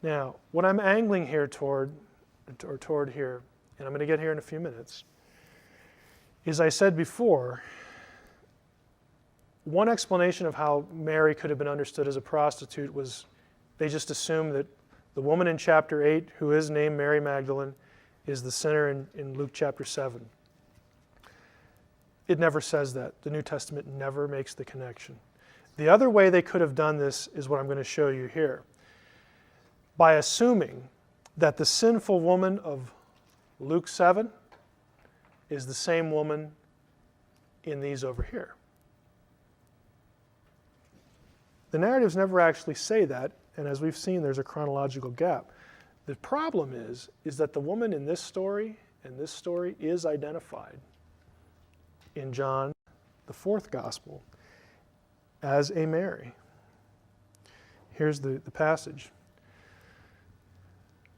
Now, what I'm angling here toward here, and I'm going to get here in a few minutes, is I said before, one explanation of how Mary could have been understood as a prostitute was they just assumed that the woman in chapter 8, who is named Mary Magdalene, is the sinner in Luke chapter 7. It never says that. The New Testament never makes the connection. The other way they could have done this is what I'm going to show you here. By assuming that the sinful woman of Luke 7 is the same woman in these over here. The narratives never actually say that, and as we've seen, there's a chronological gap. The problem is that the woman in this story and this story is identified in John, the 4th Gospel, as a Mary. Here's the passage.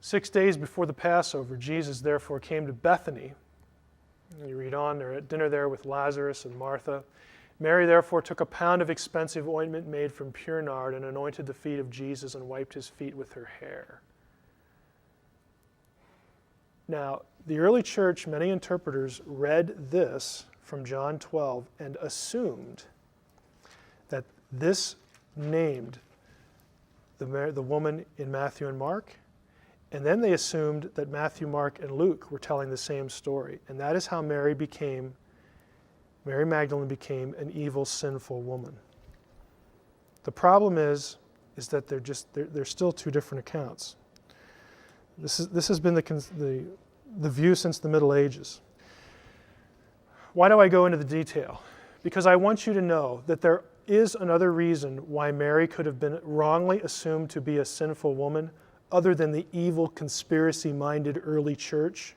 6 days before the Passover, Jesus therefore came to Bethany. And you read on, they're at dinner there with Lazarus and Martha. Mary therefore took a pound of expensive ointment made from pure nard and anointed the feet of Jesus and wiped his feet with her hair. Now, the early church, many interpreters read this from John 12 and assumed that this named the woman in Matthew and Mark, and then they assumed that Matthew, Mark, and Luke were telling the same story. And that is how Mary Magdalene became an evil, sinful woman. The problem is that they're still two different accounts. This has been the view since the Middle Ages. Why do I go into the detail? Because I want you to know that there is another reason why Mary could have been wrongly assumed to be a sinful woman, other than the evil, conspiracy-minded early church,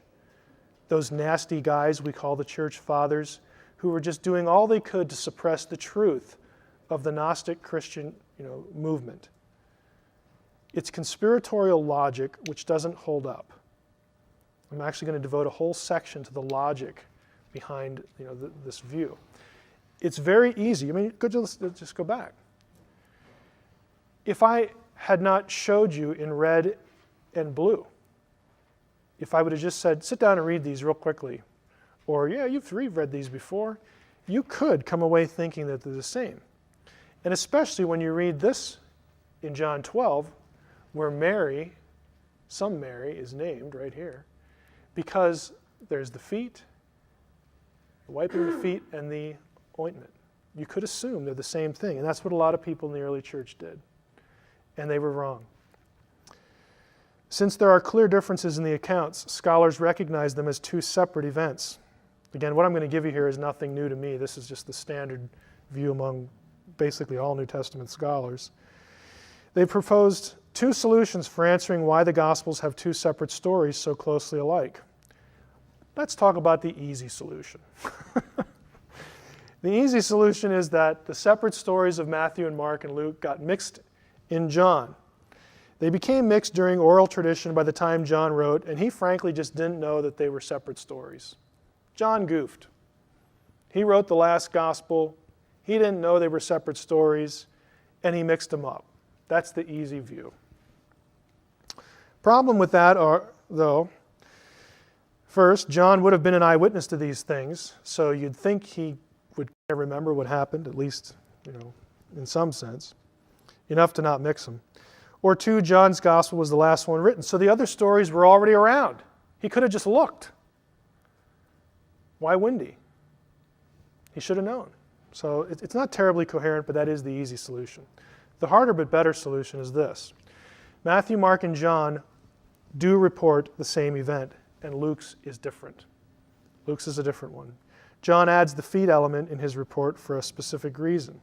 those nasty guys we call the church fathers, who were just doing all they could to suppress the truth of the Gnostic Christian movement. It's conspiratorial logic which doesn't hold up. I'm actually going to devote a whole section to the logic behind this view. It's very easy. Just go back. If I had not showed you in red and blue, if I would have just said, sit down and read these real quickly, or yeah, you've read these before, you could come away thinking that they're the same. And especially when you read this in John 12, where Mary, some Mary, is named right here, because there's the feet, wiping the feet, and the ointment. You could assume they're the same thing, and that's what a lot of people in the early church did. And they were wrong. Since there are clear differences in the accounts, scholars recognize them as two separate events. Again, what I'm going to give you here is nothing new to me. This is just the standard view among basically all New Testament scholars. They proposed two solutions for answering why the Gospels have two separate stories so closely alike. Let's talk about the easy solution. The easy solution is that the separate stories of Matthew and Mark and Luke got mixed in John. They became mixed during oral tradition by the time John wrote, and he frankly just didn't know that they were separate stories. John goofed. He wrote the last gospel. He didn't know they were separate stories, and he mixed them up. That's the easy view. Problem with that though, first, John would have been an eyewitness to these things, so you'd think he would remember what happened, at least, in some sense, enough to not mix them. Or two, John's gospel was the last one written, so the other stories were already around. He could have just looked. Why wouldn't he? He should have known. So it's not terribly coherent, but that is the easy solution. The harder but better solution is this. Matthew, Mark, and John do report the same event, and Luke's is different. Luke's is a different one. John adds the feet element in his report for a specific reason.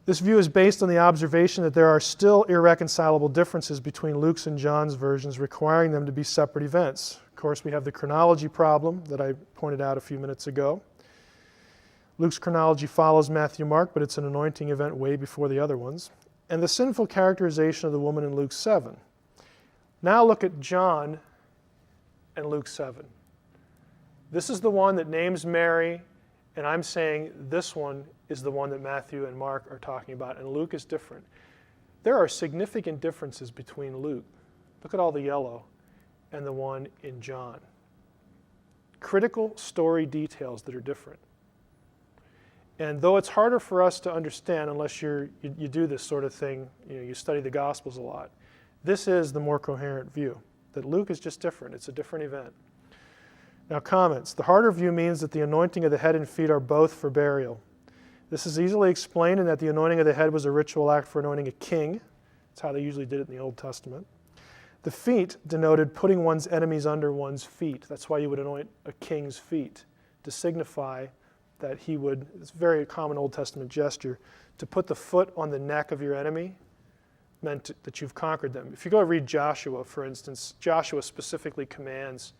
This view is based on the observation that there are still irreconcilable differences between Luke's and John's versions, requiring them to be separate events. Of course, we have the chronology problem that I pointed out a few minutes ago. Luke's chronology follows Matthew, Mark, but it's an anointing event way before the other ones. And the sinful characterization of the woman in Luke 7. Now look at John and Luke 7. This is the one that names Mary, and I'm saying this one is the one that Matthew and Mark are talking about, and Luke is different. There are significant differences between Luke. Look at all the yellow and the one in John. Critical story details that are different. And though it's harder for us to understand unless you do this sort of thing, you study the Gospels a lot, this is the more coherent view, that Luke is just different. It's a different event. Now, comments. The harder view means that the anointing of the head and feet are both for burial. This is easily explained in that the anointing of the head was a ritual act for anointing a king. That's how they usually did it in the Old Testament. The feet denoted putting one's enemies under one's feet. That's why you would anoint a king's feet, to signify that he would, it's a very common Old Testament gesture, to put the foot on the neck of your enemy meant that you've conquered them. If you go read Joshua, for instance, Joshua specifically commands,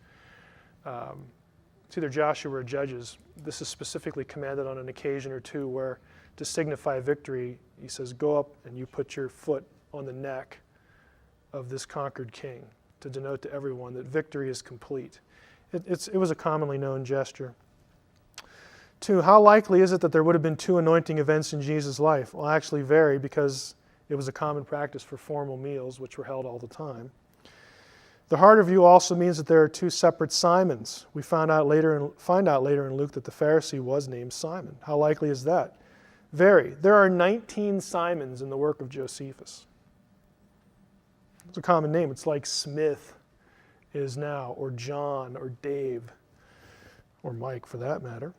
it's either Joshua or Judges, this is specifically commanded on an occasion or two where to signify victory, he says, go up and you put your foot on the neck of this conquered king to denote to everyone that victory is complete. It was a commonly known gesture. 2, how likely is it that there would have been 2 anointing events in Jesus' life? Well, actually vary because it was a common practice for formal meals, which were held all the time. The harder view also means that there are 2 separate Simons. We find out later in Luke that the Pharisee was named Simon. How likely is that? Vary. There are 19 Simons in the work of Josephus. It's a common name. It's like Smith is now, or John, or Dave, or Mike for that matter.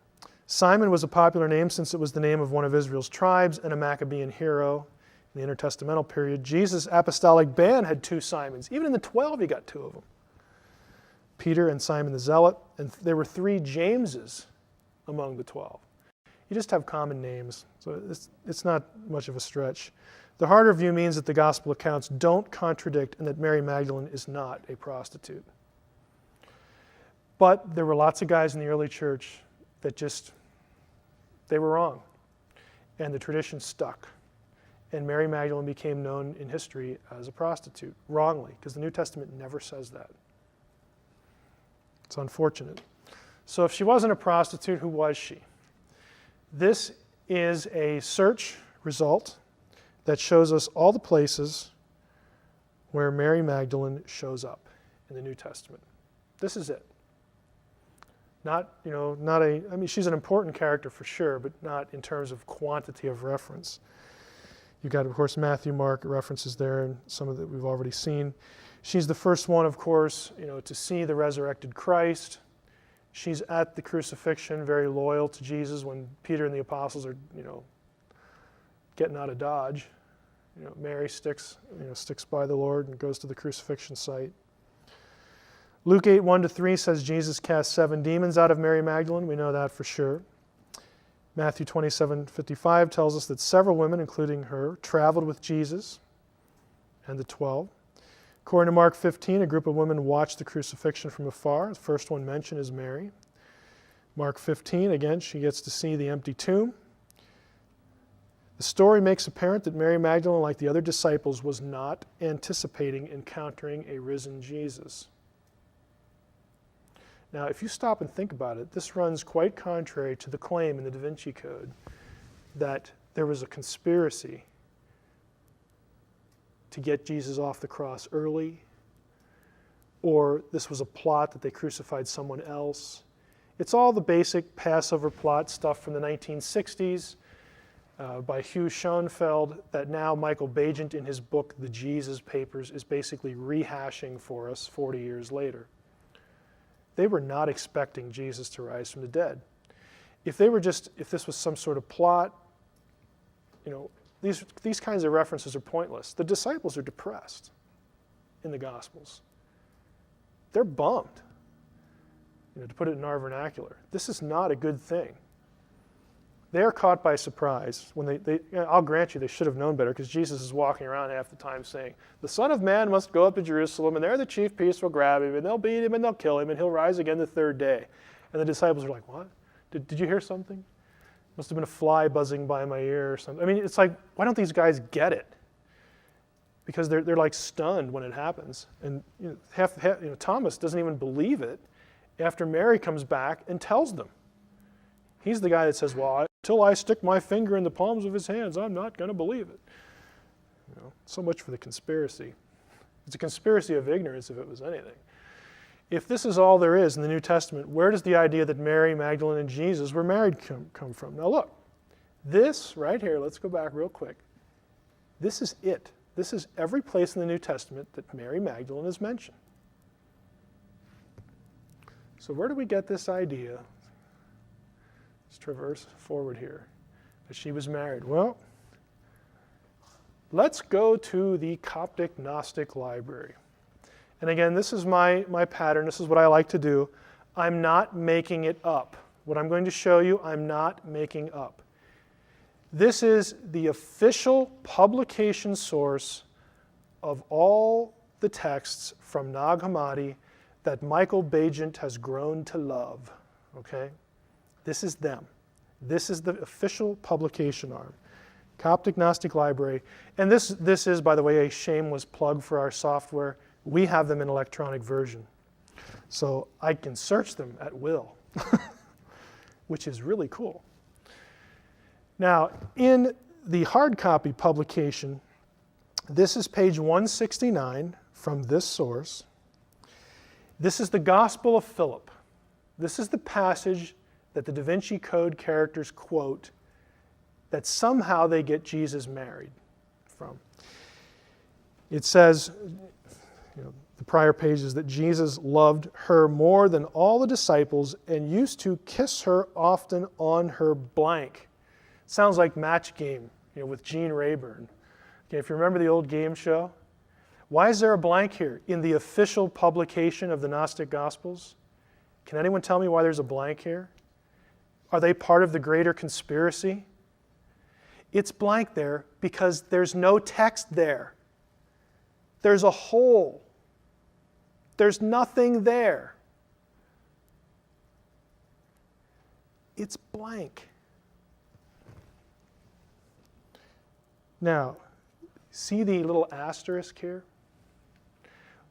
Simon was a popular name since it was the name of one of Israel's tribes and a Maccabean hero in the intertestamental period. Jesus' apostolic band had 2 Simons. Even in the 12, he got 2 of them. Peter and Simon the Zealot, and there were 3 Jameses among the 12. You just have common names, so it's not much of a stretch. The harder view means that the gospel accounts don't contradict and that Mary Magdalene is not a prostitute. But there were lots of guys in the early church that they were wrong. And the tradition stuck. And Mary Magdalene became known in history as a prostitute, wrongly, because the New Testament never says that. It's unfortunate. So if she wasn't a prostitute, who was she? This is a search result that shows us all the places where Mary Magdalene shows up in the New Testament. This is it. I mean, she's an important character for sure, but not in terms of quantity of reference. You've got, of course, Matthew, Mark references there, and some of that we've already seen. She's the first one, of course, to see the resurrected Christ. She's at the crucifixion, very loyal to Jesus when Peter and the apostles are, getting out of Dodge. Mary sticks by the Lord and goes to the crucifixion site. Luke 8, 1-3 says Jesus cast 7 demons out of Mary Magdalene. We know that for sure. Matthew 27:55 tells us that several women, including her, traveled with Jesus and the 12. According to Mark 15, a group of women watched the crucifixion from afar. The first one mentioned is Mary. Mark 15, again, she gets to see the empty tomb. The story makes apparent that Mary Magdalene, like the other disciples, was not anticipating encountering a risen Jesus. Now, if you stop and think about it, this runs quite contrary to the claim in the Da Vinci Code that there was a conspiracy to get Jesus off the cross early, or this was a plot that they crucified someone else. It's all the basic Passover plot stuff from the 1960s by Hugh Schoenfeld that now Michael Bagent in his book, The Jesus Papers, is basically rehashing for us 40 years later. They were not expecting Jesus to rise from the dead. If this was some sort of plot, these kinds of references are pointless. The disciples are depressed in the Gospels. They're bummed, to put it in our vernacular. This is not a good thing. They are caught by surprise when I'll grant you they should have known better, because Jesus is walking around half the time saying, the Son of Man must go up to Jerusalem, and there the chief priests will grab him, and they'll beat him, and they'll kill him, and he'll rise again the third day. And the disciples are like, what? Did you hear something? Must have been a fly buzzing by my ear or something. I mean, it's like, why don't these guys get it? Because they're like stunned when it happens. And Thomas doesn't even believe it after Mary comes back and tells them. He's the guy that says, well, until I stick my finger in the palms of his hands, I'm not going to believe it. So much for the conspiracy. It's a conspiracy of ignorance if it was anything. If this is all there is in the New Testament, where does the idea that Mary, Magdalene, and Jesus were married come from? Now look, this right here, let's go back real quick. This is it. This is every place in the New Testament that Mary Magdalene is mentioned. So where do we get this idea? Let's traverse forward here. That she was married. Well, let's go to the Coptic Gnostic Library. And again, this is my pattern. This is what I like to do. I'm not making it up. What I'm going to show you, I'm not making up. This is the official publication source of all the texts from Nag Hammadi that Michael Bagent has grown to love. Okay? This is them. This is the official publication arm. Coptic Gnostic Library. And this is, by the way, a shameless plug for our software. We have them in electronic version. So I can search them at will, which is really cool. Now, in the hard copy publication, this is page 169 from this source. This is the Gospel of Philip. This is the passage that the Da Vinci Code characters quote that somehow they get Jesus married from. It says, the prior pages, that Jesus loved her more than all the disciples and used to kiss her often on her blank. Sounds like Match Game, with Gene Rayburn. Okay, if you remember the old game show, why is there a blank here in the official publication of the Gnostic Gospels? Can anyone tell me why there's a blank here? Are they part of the greater conspiracy? It's blank there because there's no text there. There's a hole. There's nothing there. It's blank. Now, see the little asterisk here?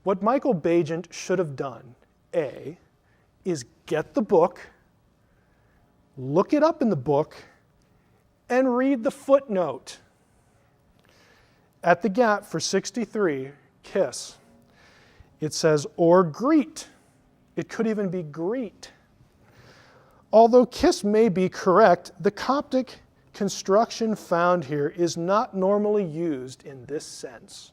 What Michael Bagent should have done, A, is get the book, look it up in the book, and read the footnote. At the gap for 63, kiss, it says, or greet. It could even be greet. Although kiss may be correct, the Coptic construction found here is not normally used in this sense.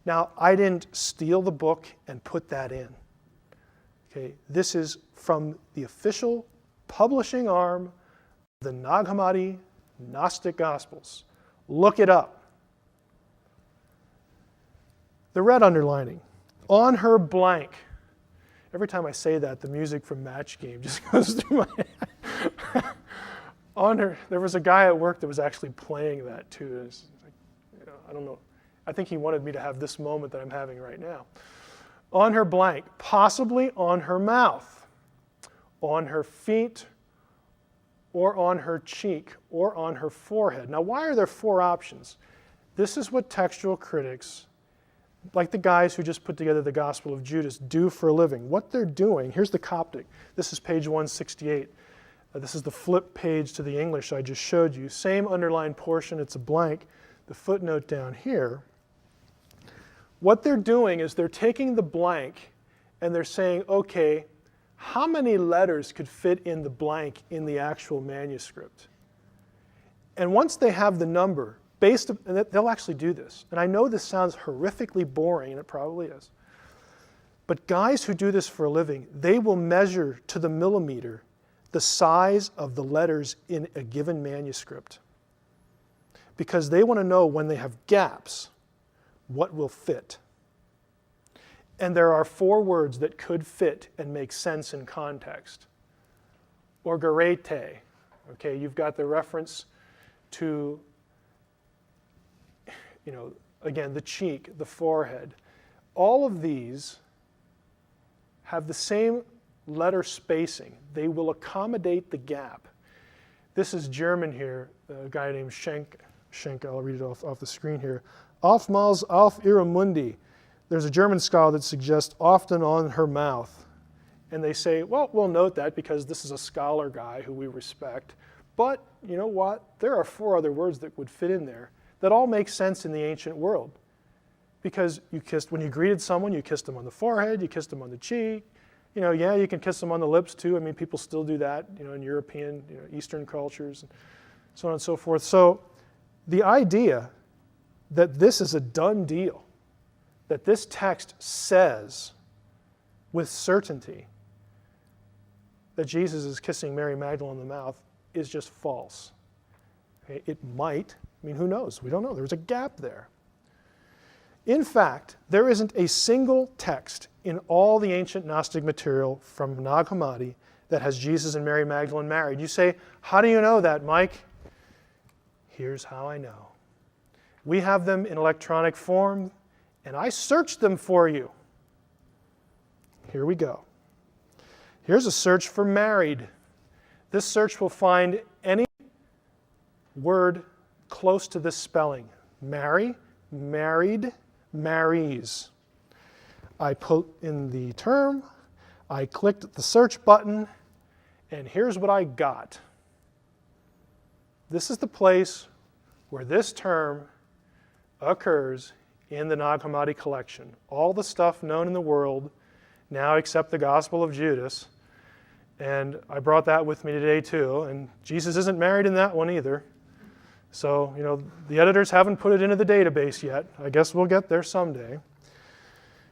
Now, I didn't steal the book and put that in. Okay, this is from the official publishing arm of the Nag Hammadi Gnostic Gospels. Look it up. The red underlining. On her blank. Every time I say that, the music from Match Game just goes through my head. On her, there was a guy at work that was actually playing that too. It's like, I don't know. I think he wanted me to have this moment that I'm having right now. On her blank, possibly on her mouth, on her feet, or on her cheek, or on her forehead. Now, why are there 4 options? This is what textual critics, like the guys who just put together the Gospel of Judas, do for a living. What they're doing, here's the Coptic. This is page 168. This is the flip page to the English I just showed you. Same underlined portion, it's a blank. The footnote down here. What they're doing is they're taking the blank and they're saying, okay, how many letters could fit in the blank in the actual manuscript? And once they have the number, and they'll actually do this. And I know this sounds horrifically boring, and it probably is. But guys who do this for a living, they will measure to the millimeter the size of the letters in a given manuscript. Because they want to know when they have gaps, what will fit. And there are 4 words that could fit and make sense in context. Orgarete. Okay, you've got the reference to, again, the cheek, the forehead. All of these have the same letter spacing. They will accommodate the gap. This is German here, a guy named Schenk, I'll read it off the screen here. Oftmals auf ihrem Mundi. There's a German scholar that suggests often on her mouth. And they say, well, we'll note that because this is a scholar guy who we respect. But you know what? There are 4 other words that would fit in there that all make sense in the ancient world. Because when you greeted someone, you kissed them on the forehead, you kissed them on the cheek. You can kiss them on the lips too. I mean, people still do that, in European, Eastern cultures, and so on and so forth. So the idea that this is a done deal, that this text says with certainty that Jesus is kissing Mary Magdalene on the mouth is just false. Okay? It might. I mean, who knows? We don't know. There's a gap there. In fact, there isn't a single text in all the ancient Gnostic material from Nag Hammadi that has Jesus and Mary Magdalene married. You say, how do you know that, Mike? Here's how I know. We have them in electronic form, and I searched them for you. Here we go. Here's a search for married. This search will find any word close to this spelling. Marry, married, marries. I put in the term, I clicked the search button, and here's what I got. This is the place where this term occurs in the Nag Hammadi collection. All the stuff known in the world, now except the Gospel of Judas, and I brought that with me today too, and Jesus isn't married in that one either. So, the editors haven't put it into the database yet. I guess we'll get there someday.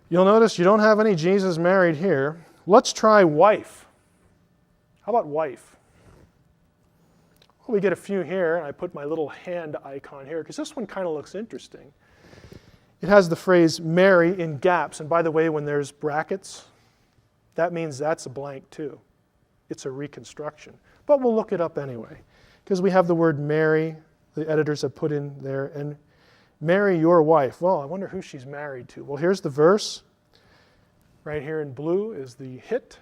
You'll notice you don't have any Jesus married here. Let's try wife. How about wife? Well, we get a few here, and I put my little hand icon here because this one kind of looks interesting. It has the phrase marry in gaps, and by the way, when there's brackets, that means that's a blank too. It's a reconstruction. But we'll look it up anyway because we have the word marry. The editors have put in there, and marry your wife. Well, I wonder who she's married to. Well, here's the verse. Right here in blue is the hit.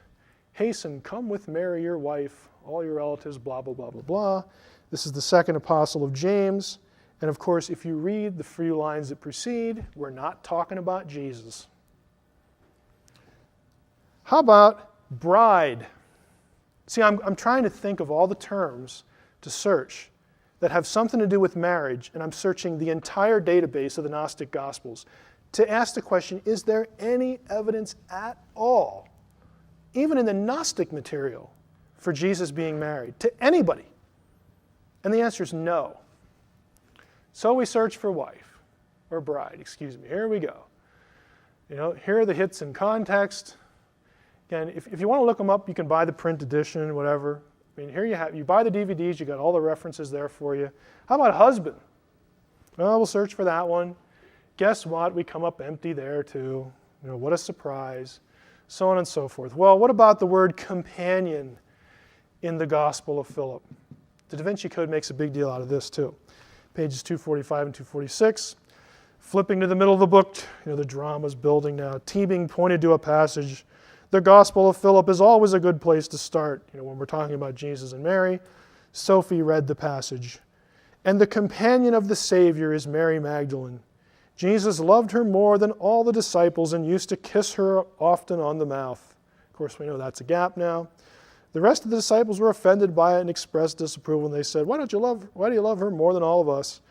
Hasten, come with Mary, your wife, all your relatives, blah, blah, blah, blah, blah. This is the second epistle of James. And of course, if you read the few lines that precede, we're not talking about Jesus. How about bride? See, I'm trying to think of all the terms to search that have something to do with marriage, and I'm searching the entire database of the Gnostic Gospels to ask the question, is there any evidence at all, even in the Gnostic material, for Jesus being married to anybody? And the answer is no. So we search for wife, or bride, excuse me. Here we go. Here are the hits in context. Again, if you want to look them up, you can buy the print edition, whatever. I mean, here you buy the DVDs, you got all the references there for you. How about husband? Well, we'll search for that one. Guess what? We come up empty there too. What a surprise. So on and so forth. Well, what about the word companion in the Gospel of Philip? The Da Vinci Code makes a big deal out of this too. Pages 245 and 246. Flipping to the middle of the book, the drama's building now. Teabing pointed to a passage. The Gospel of Philip is always a good place to start. When we're talking about Jesus and Mary, Sophie read the passage. And the companion of the Savior is Mary Magdalene. Jesus loved her more than all the disciples and used to kiss her often on the mouth. Of course, we know that's a gap now. The rest of the disciples were offended by it and expressed disapproval, and they said, why do you love her more than all of us?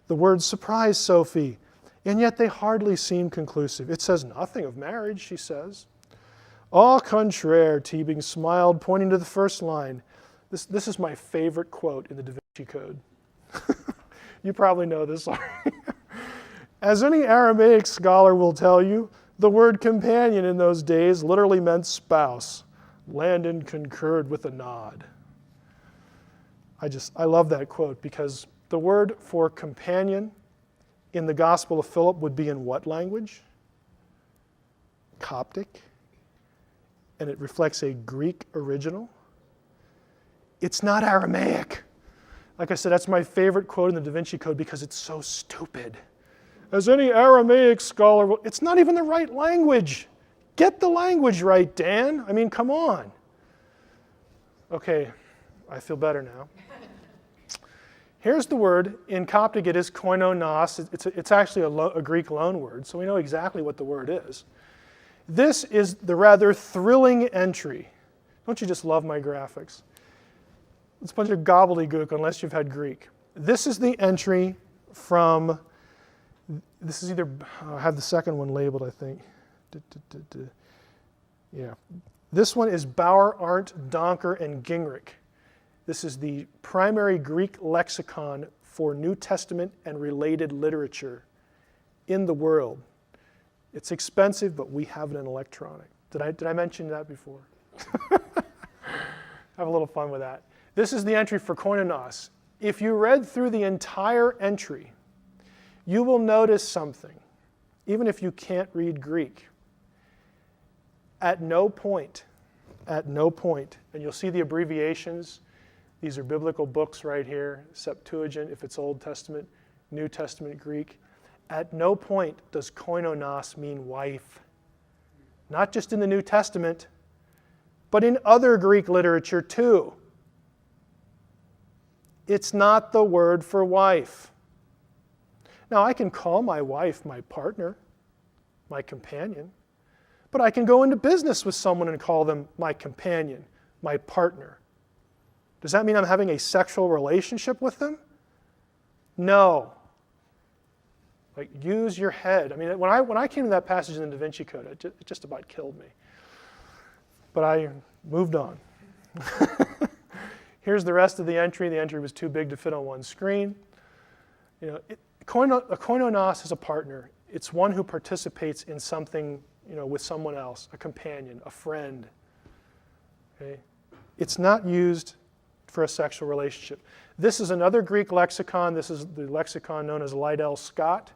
The words surprised Sophie, and yet they hardly seem conclusive. It says nothing of marriage, she says. Au contraire, Teabing smiled, pointing to the first line. This is my favorite quote in the Da Vinci Code. You probably know this already. As any Aramaic scholar will tell you, the word companion in those days literally meant spouse. Landon concurred with a nod. I love that quote because the word for companion in the Gospel of Philip would be in what language? Coptic. And it reflects a Greek original. It's not Aramaic. Like I said, that's my favorite quote in the Da Vinci Code because it's so stupid. As any Aramaic scholar will, it's not even the right language. Get the language right, Dan. I mean, come on. Okay, I feel better now. Here's the word. In Coptic, it is koinonos. It's actually a Greek loan word, so we know exactly what the word is. This is the rather thrilling entry. Don't you just love my graphics? It's a bunch of gobbledygook unless you've had Greek. This is the entry from, this is either, I have the second one labeled, I think. Yeah. This one is Bauer, Arndt, Donker, and Gingrich. This is the primary Greek lexicon for New Testament and related literature in the world. It's expensive, but we have it in electronic. Did I mention that before? Have a little fun with that. This is the entry for koinonos. If you read through the entire entry, you will notice something, even if you can't read Greek. At no point, and you'll see the abbreviations. These are biblical books right here, Septuagint if it's Old Testament, New Testament Greek. At no point does koinonos mean wife. Not just in the New Testament, but in other Greek literature too. It's not the word for wife. Now, I can call my wife my partner, my companion, but I can go into business with someone and call them my companion, my partner. Does that mean I'm having a sexual relationship with them? No. Like, use your head. I mean, when I came to that passage in the Da Vinci Code, it just about killed me. But I moved on. Here's the rest of the entry. The entry was too big to fit on one screen. A koinonos is a partner. It's one who participates in something, with someone else, a companion, a friend. Okay? It's not used for a sexual relationship. This is another Greek lexicon. This is the lexicon known as Liddell Scott.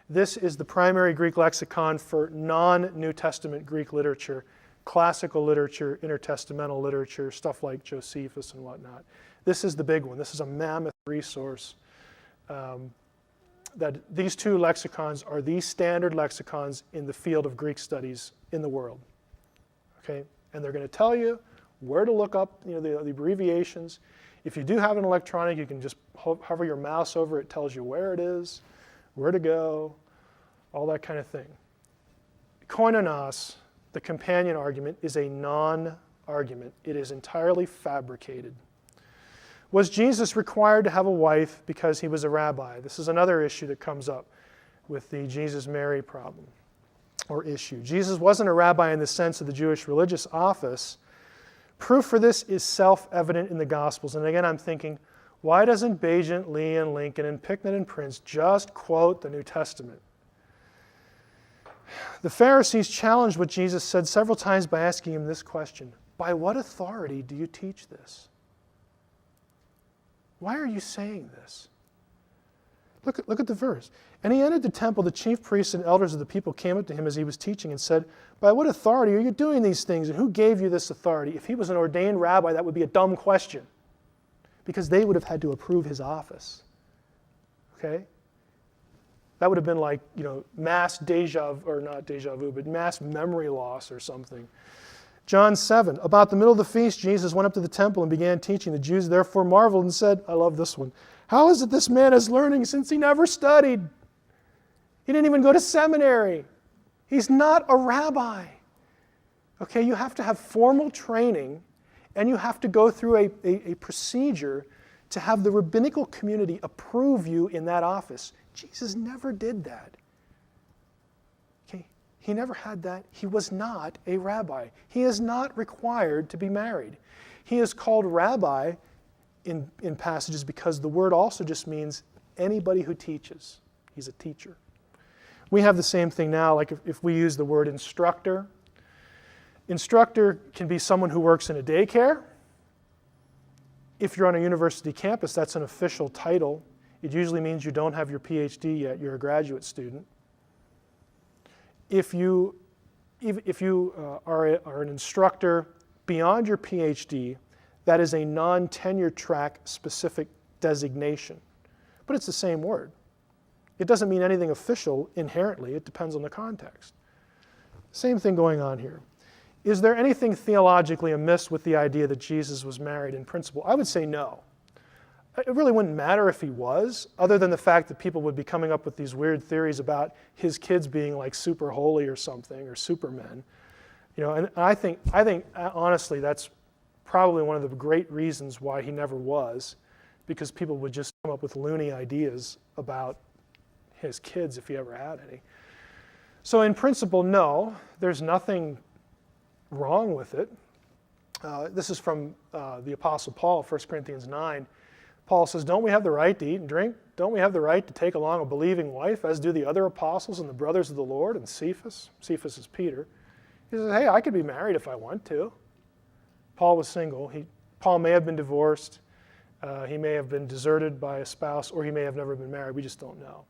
This is the primary Greek lexicon for non-New Testament Greek literature, classical literature, intertestamental literature, stuff like Josephus and whatnot. This is the big one. This is a mammoth resource. That these two lexicons are the standard lexicons in the field of Greek studies in the world. Okay? And they're going to tell you where to look up the abbreviations. If you do have an electronic, you can just hover your mouse over it. It tells you where it is, where to go, all that kind of thing. Koinonos, the companion argument, is a non-argument. It is entirely fabricated. Was Jesus required to have a wife because he was a rabbi? This is another issue that comes up with the Jesus-Mary problem, or issue. Jesus wasn't a rabbi in the sense of the Jewish religious office. Proof for this is self-evident in the Gospels. And again, I'm thinking, why doesn't Bagent, Lee, and Lincoln, and Picknett, and Prince just quote the New Testament? The Pharisees challenged what Jesus said several times by asking him this question: by what authority do you teach this? Why are you saying this? Look at the verse. And he entered the temple. The chief priests and elders of the people came up to him as he was teaching and said, by what authority are you doing these things? And who gave you this authority? If he was an ordained rabbi, that would be a dumb question, because they would have had to approve his office. Okay? That would have been like, mass mass memory loss or something. John 7, about the middle of the feast, Jesus went up to the temple and began teaching. The Jews therefore marveled and said, I love this one, how is it this man is learning since he never studied? He didn't even go to seminary. He's not a rabbi. Okay, you have to have formal training, and you have to go through a procedure to have the rabbinical community approve you in that office. Jesus never did that. Okay, he never had that. He was not a rabbi. He is not required to be married. He is called rabbi in passages because the word also just means anybody who teaches. He's a teacher. We have the same thing now, like if we use the word instructor. Instructor can be someone who works in a daycare. If you're on a university campus, that's an official title. It usually means you don't have your PhD yet, you're a graduate student. If you are an instructor beyond your PhD, that is a non-tenure track specific designation. But it's the same word. It doesn't mean anything official inherently. It depends on the context. Same thing going on here. Is there anything theologically amiss with the idea that Jesus was married in principle? I would say no. It really wouldn't matter if he was, other than the fact that people would be coming up with these weird theories about his kids being like super holy or something, or supermen. And I think honestly that's probably one of the great reasons why he never was, because people would just come up with loony ideas about his kids if he ever had any. So in principle, no, there's nothing wrong with it. This is from the Apostle Paul, 1 Corinthians 9. Paul says, don't we have the right to eat and drink? Don't we have the right to take along a believing wife, as do the other apostles and the brothers of the Lord, and Cephas? Cephas is Peter. He says, hey, I could be married if I want to. Paul was single. Paul may have been divorced. He may have been deserted by a spouse, or he may have never been married. We just don't know.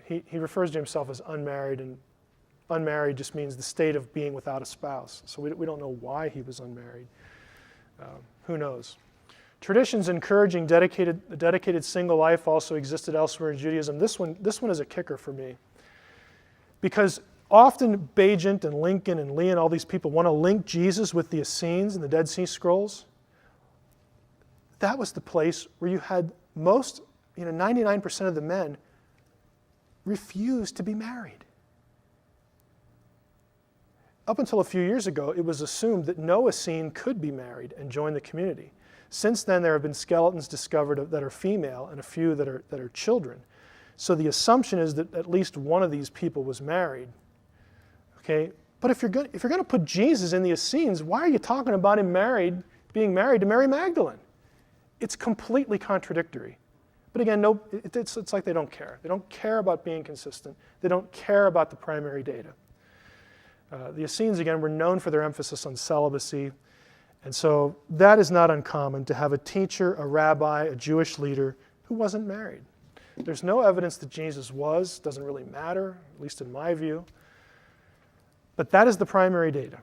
He refers to himself as unmarried, and unmarried just means the state of being without a spouse. So we don't know why he was unmarried. Who knows? Traditions encouraging a dedicated single life also existed elsewhere in Judaism. This one is a kicker for me, because often Bajent and Lincoln and Lee and all these people want to link Jesus with the Essenes and the Dead Sea Scrolls. That was the place where you had 99% of the men refused to be married. Up until a few years ago, it was assumed that no Essene could be married and join the community. Since then, there have been skeletons discovered that are female and a few that are children. So the assumption is that at least one of these people was married. Okay, but if you're going to put Jesus in the Essenes, why are you talking about him being married to Mary Magdalene? It's completely contradictory. But again, it's like they don't care. They don't care about being consistent. They don't care about the primary data. The Essenes, again, were known for their emphasis on celibacy. And so that is not uncommon to have a teacher, a rabbi, a Jewish leader who wasn't married. There's no evidence that Jesus was. Doesn't really matter, at least in my view. But that is the primary data.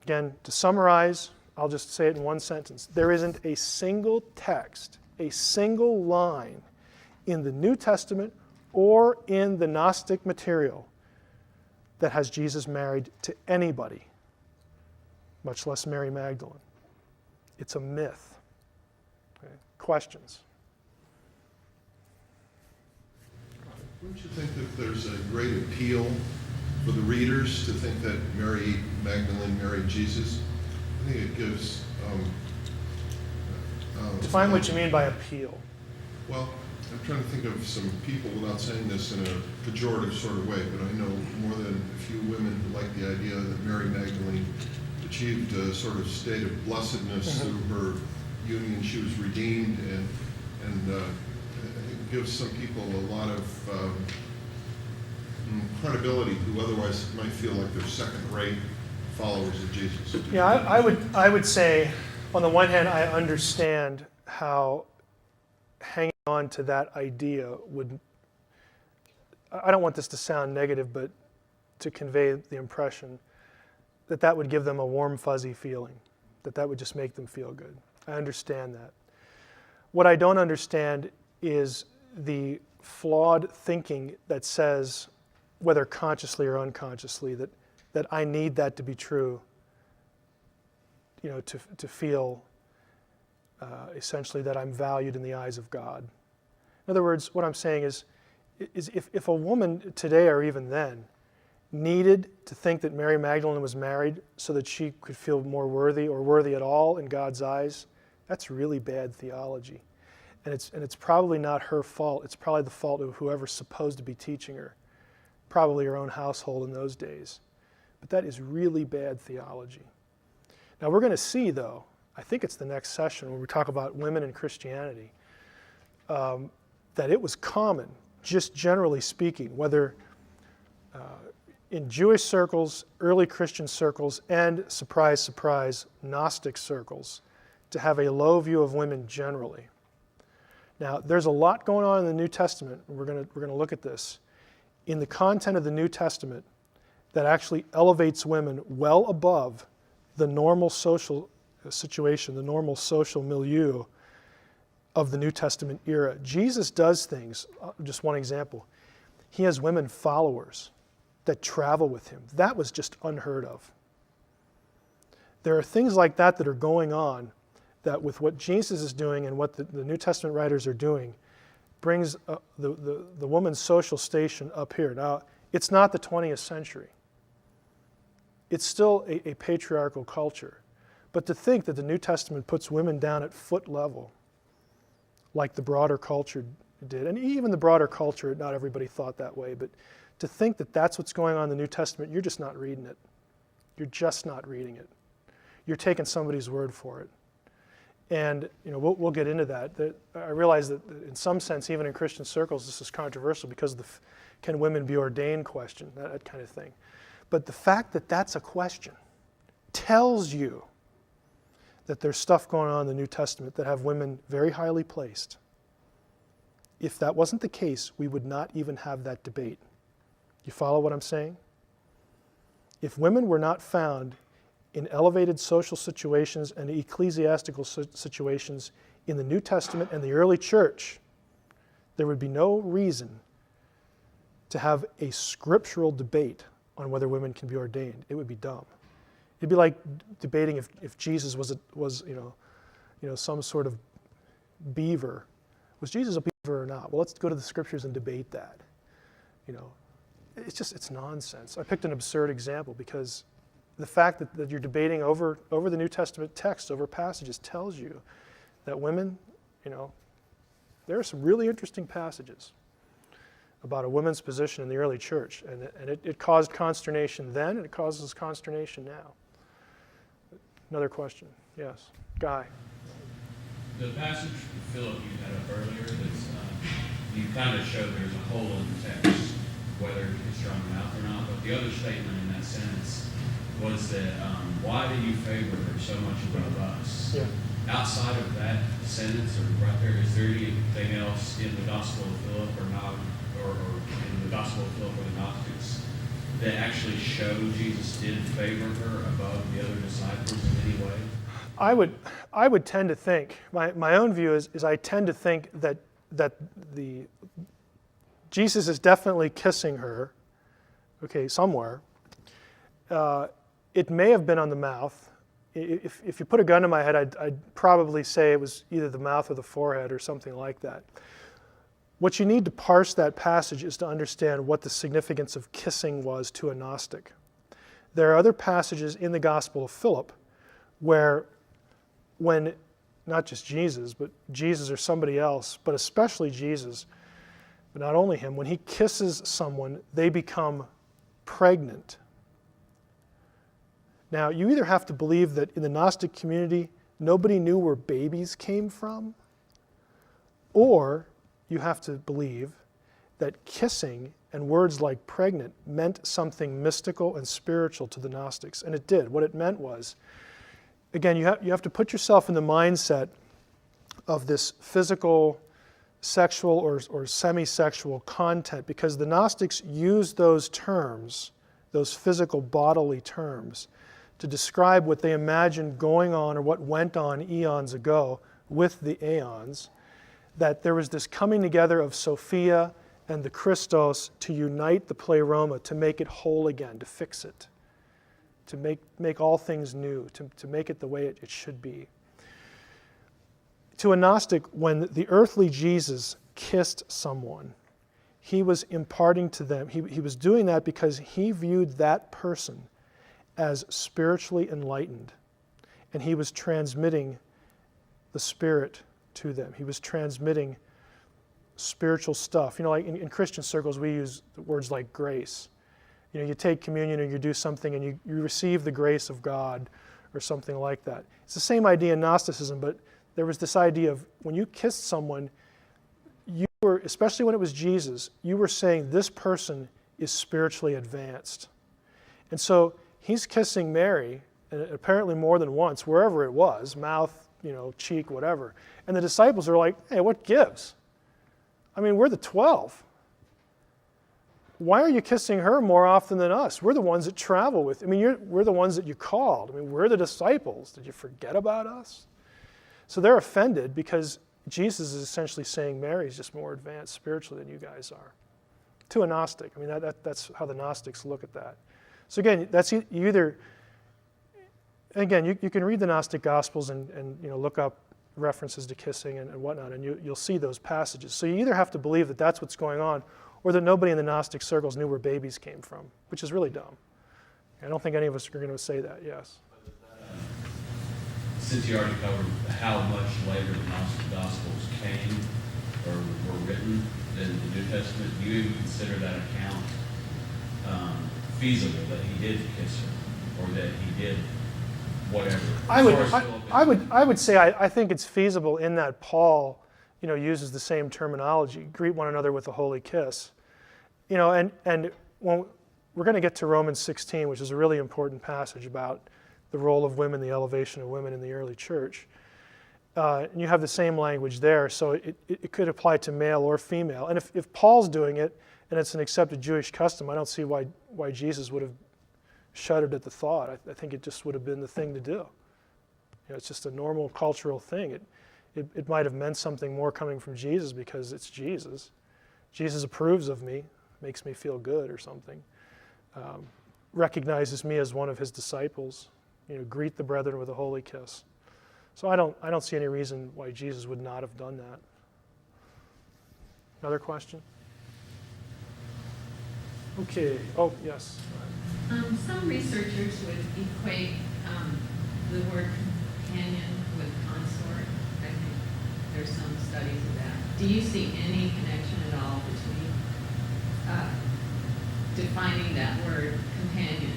Again, to summarize, I'll just say it in one sentence. There isn't a single text, a single line in the New Testament or in the Gnostic material that has Jesus married to anybody, much less Mary Magdalene. It's a myth. Okay. Questions? Wouldn't you think that there's a great appeal for the readers to think that Mary Magdalene married Jesus? I think it gives... Define what you mean by appeal. Well, I'm trying to think of some people, without saying this in a pejorative sort of way, but I know more than a few women who like the idea that Mary Magdalene achieved a sort of state of blessedness through her union. She was redeemed, and I think it gives some people a lot of credibility who otherwise might feel like they're second-rate followers of Jesus. Yeah, I would say, on the one hand, I understand how hanging on to that idea would, I don't want this to sound negative, but to convey the impression that that would give them a warm, fuzzy feeling, that that would just make them feel good. I understand that. What I don't understand is the flawed thinking that says, whether consciously or unconsciously, that I need that to be true, to feel essentially that I'm valued in the eyes of God. In other words, what I'm saying is if a woman today or even then needed to think that Mary Magdalene was married so that she could feel more worthy or worthy at all in God's eyes, that's really bad theology. And it's probably not her fault. It's probably the fault of whoever's supposed to be teaching her, probably her own household in those days. But that is really bad theology. Now we're going to see, though, I think it's the next session when we talk about women in Christianity, that it was common, just generally speaking, whether in Jewish circles, early Christian circles, and, surprise, surprise, Gnostic circles, to have a low view of women generally. Now, there's a lot going on in the New Testament, and we're going to look at this, in the content of the New Testament that actually elevates women well above the normal social situation, the normal social milieu of the New Testament era. Jesus does things, just one example. He has women followers that travel with him. That was just unheard of. There are things like that that are going on that with what Jesus is doing and what the New Testament writers are doing brings the woman's social station up here. Now, it's not the 20th century. It's still a patriarchal culture. But to think that the New Testament puts women down at foot level, like the broader culture did, and even the broader culture, not everybody thought that way, but to think that that's what's going on in the New Testament, you're just not reading it. You're just not reading it. You're taking somebody's word for it. And we'll get into that. I realize that in some sense, even in Christian circles, this is controversial because of the can women be ordained question, that kind of thing. But the fact that that's a question tells you that there's stuff going on in the New Testament that have women very highly placed. If that wasn't the case, we would not even have that debate. You follow what I'm saying? If women were not found in elevated social situations and ecclesiastical situations in the New Testament and the early church, there would be no reason to have a scriptural debate on whether women can be ordained. It would be dumb. It'd be like debating if Jesus was some sort of beaver. Was Jesus a beaver or not? Well, let's go to the scriptures and debate that. It's nonsense. I picked an absurd example because the fact that you're debating over the New Testament text, over passages, tells you that women, there are some really interesting passages about a woman's position in the early church, and it caused consternation then, and it causes consternation now. Another question. Yes. Guy. The passage Philip you had up earlier, that's you kind of showed there's a hole in the text, whether it's strong enough or not. But the other statement in that sentence was that why do you favor her so much above us? Yeah. Outside of that sentence, or right there, is there anything else in the Gospel of Philip or not, or in the Gospel of Philip or the Gnostics that actually show Jesus did favor her above the other disciples in any way? I would tend to think, my own view is I tend to think that Jesus is definitely kissing her, somewhere. It may have been on the mouth. If you put a gun to my head, I'd probably say it was either the mouth or the forehead or something like that. What you need to parse that passage is to understand what the significance of kissing was to a Gnostic. There are other passages in the Gospel of Philip where when, not just Jesus, but Jesus or somebody else, but especially Jesus, but not only him, when he kisses someone, they become pregnant. Now, you either have to believe that in the Gnostic community, nobody knew where babies came from, or you have to believe that kissing and words like pregnant meant something mystical and spiritual to the Gnostics, and it did. What it meant was, again, you have to put yourself in the mindset of this physical sexual or semi-sexual content, because the Gnostics used those terms, those physical bodily terms, to describe what they imagined going on or what went on eons ago with the aeons, that there was this coming together of Sophia and the Christos to unite the pleroma, to make it whole again, to fix it, to make all things new, to make it the way it should be. To a Gnostic, when the earthly Jesus kissed someone, he was imparting to them, he was doing that because he viewed that person as spiritually enlightened, and he was transmitting the Spirit to them. He was transmitting spiritual stuff. You know, like in Christian circles, we use words like grace. You know, you take communion or you do something and you receive the grace of God or something like that. It's the same idea in Gnosticism, but there was this idea of when you kissed someone, you were, especially when it was Jesus, you were saying this person is spiritually advanced. And so he's kissing Mary, and apparently more than once, wherever it was, mouth, you know, cheek, whatever. And the disciples are like, hey, what gives? I mean, we're the 12. Why are you kissing her more often than us? We're the ones that travel with. I mean, we're the ones that you called. I mean, we're the disciples. Did you forget about us? So they're offended because Jesus is essentially saying Mary's just more advanced spiritually than you guys are. To a Gnostic. I mean, that's how the Gnostics look at that. So again, that's you either, again, you can read the Gnostic Gospels and you know, look up references to kissing and whatnot, and you'll see those passages. So you either have to believe that that's what's going on, or that nobody in the Gnostic circles knew where babies came from, which is really dumb. I don't think any of us are going to say that, yes. Since you already covered how much later the Gnostic Gospels came or were written than the New Testament, do you even consider that account feasible, that he did kiss her, or that he did whatever? I would say I think it's feasible in that Paul, you know, uses the same terminology, greet one another with a holy kiss. You know, and when we're going to get to Romans 16, which is a really important passage about the role of women, the elevation of women in the early church. And you have the same language there, so it could apply to male or female. And if Paul's doing it, and it's an accepted Jewish custom, I don't see why Jesus would have shuddered at the thought. I think it just would have been the thing to do. You know, it's just a normal cultural thing. It might have meant something more coming from Jesus because it's Jesus. Jesus approves of me, makes me feel good or something. Recognizes me as one of his disciples. You know, greet the brethren with a holy kiss. So I don't see any reason why Jesus would not have done that. Another question? Okay. Oh, yes. Some researchers would equate the word companion with consort. I think there's some studies of that. Do you see any connection at all between defining that word companion?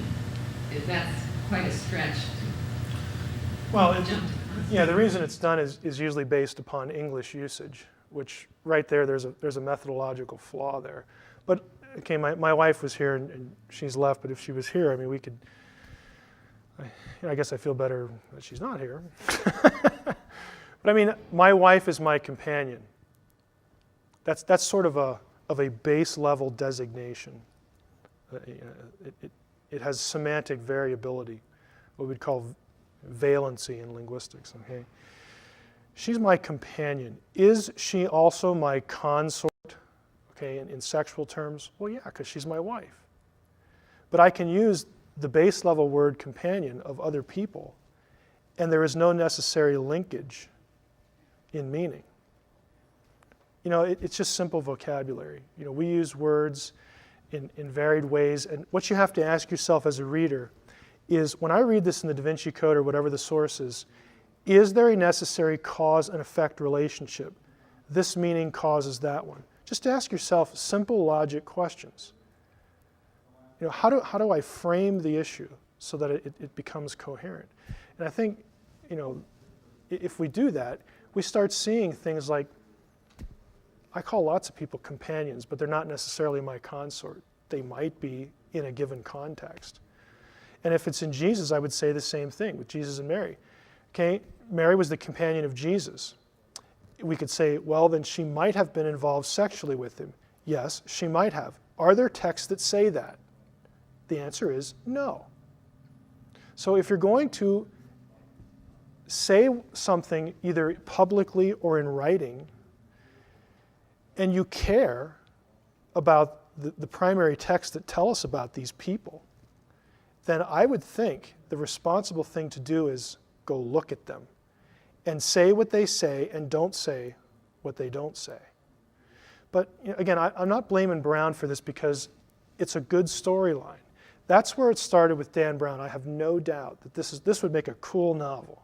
Is that quite a stretch to Well, jump to consort? yeah, the reason it's done is usually based upon English usage, which right there, there's a methodological flaw there. But okay, my wife was here and she's left, but if she was here, I mean, we could, I guess I feel better that she's not here. But I mean, my wife is my companion. That's sort of a base level designation. It has semantic variability, what we'd call valency in linguistics, okay? She's my companion. Is she also my consort, okay, in sexual terms? Well, yeah, because she's my wife. But I can use the base level word companion of other people, and there is no necessary linkage in meaning. You know, it's just simple vocabulary. You know, we use words in varied ways, and what you have to ask yourself as a reader is, when I read this in the Da Vinci Code or whatever the source is there a necessary cause and effect relationship? This meaning causes that one. Just ask yourself simple logic questions. You know, how do I frame the issue so that it becomes coherent? And I think, you know, if we do that, we start seeing things like, I call lots of people companions, but they're not necessarily my consort. They might be in a given context. And if it's in Jesus, I would say the same thing with Jesus and Mary. Okay, Mary was the companion of Jesus. we could say, well, then she might have been involved sexually with him. Yes, she might have. Are there texts that say that? The answer is no. So if you're going to say something either publicly or in writing, and you care about the primary texts that tell us about these people, then I would think the responsible thing to do is go look at them and say what they say and don't say what they don't say. But again, I'm not blaming Brown for this because it's a good storyline. That's where it started with Dan Brown. I have no doubt that this would make a cool novel.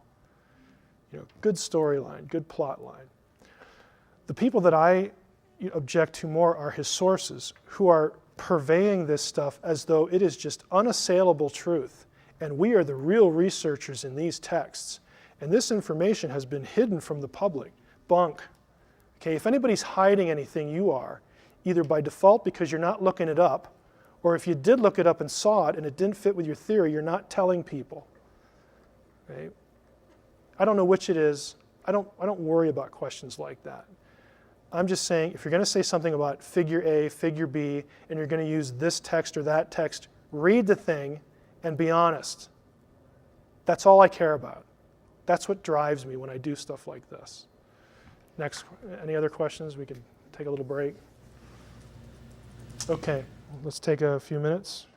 Good storyline, good plot line. The people that I object to more are his sources, who are purveying this stuff as though it is just unassailable truth, and we are the real researchers in these texts. And this information has been hidden from the public. Bunk. Okay, if anybody's hiding anything, you are, either by default because you're not looking it up, or if you did look it up and saw it and it didn't fit with your theory, you're not telling people. Right? I don't know which it is. I don't worry about questions like that. I'm just saying, if you're going to say something about figure A, figure B, and you're going to use this text or that text, read the thing and be honest. That's all I care about. That's what drives me when I do stuff like this. Next, any other questions? We can take a little break. Okay, let's take a few minutes.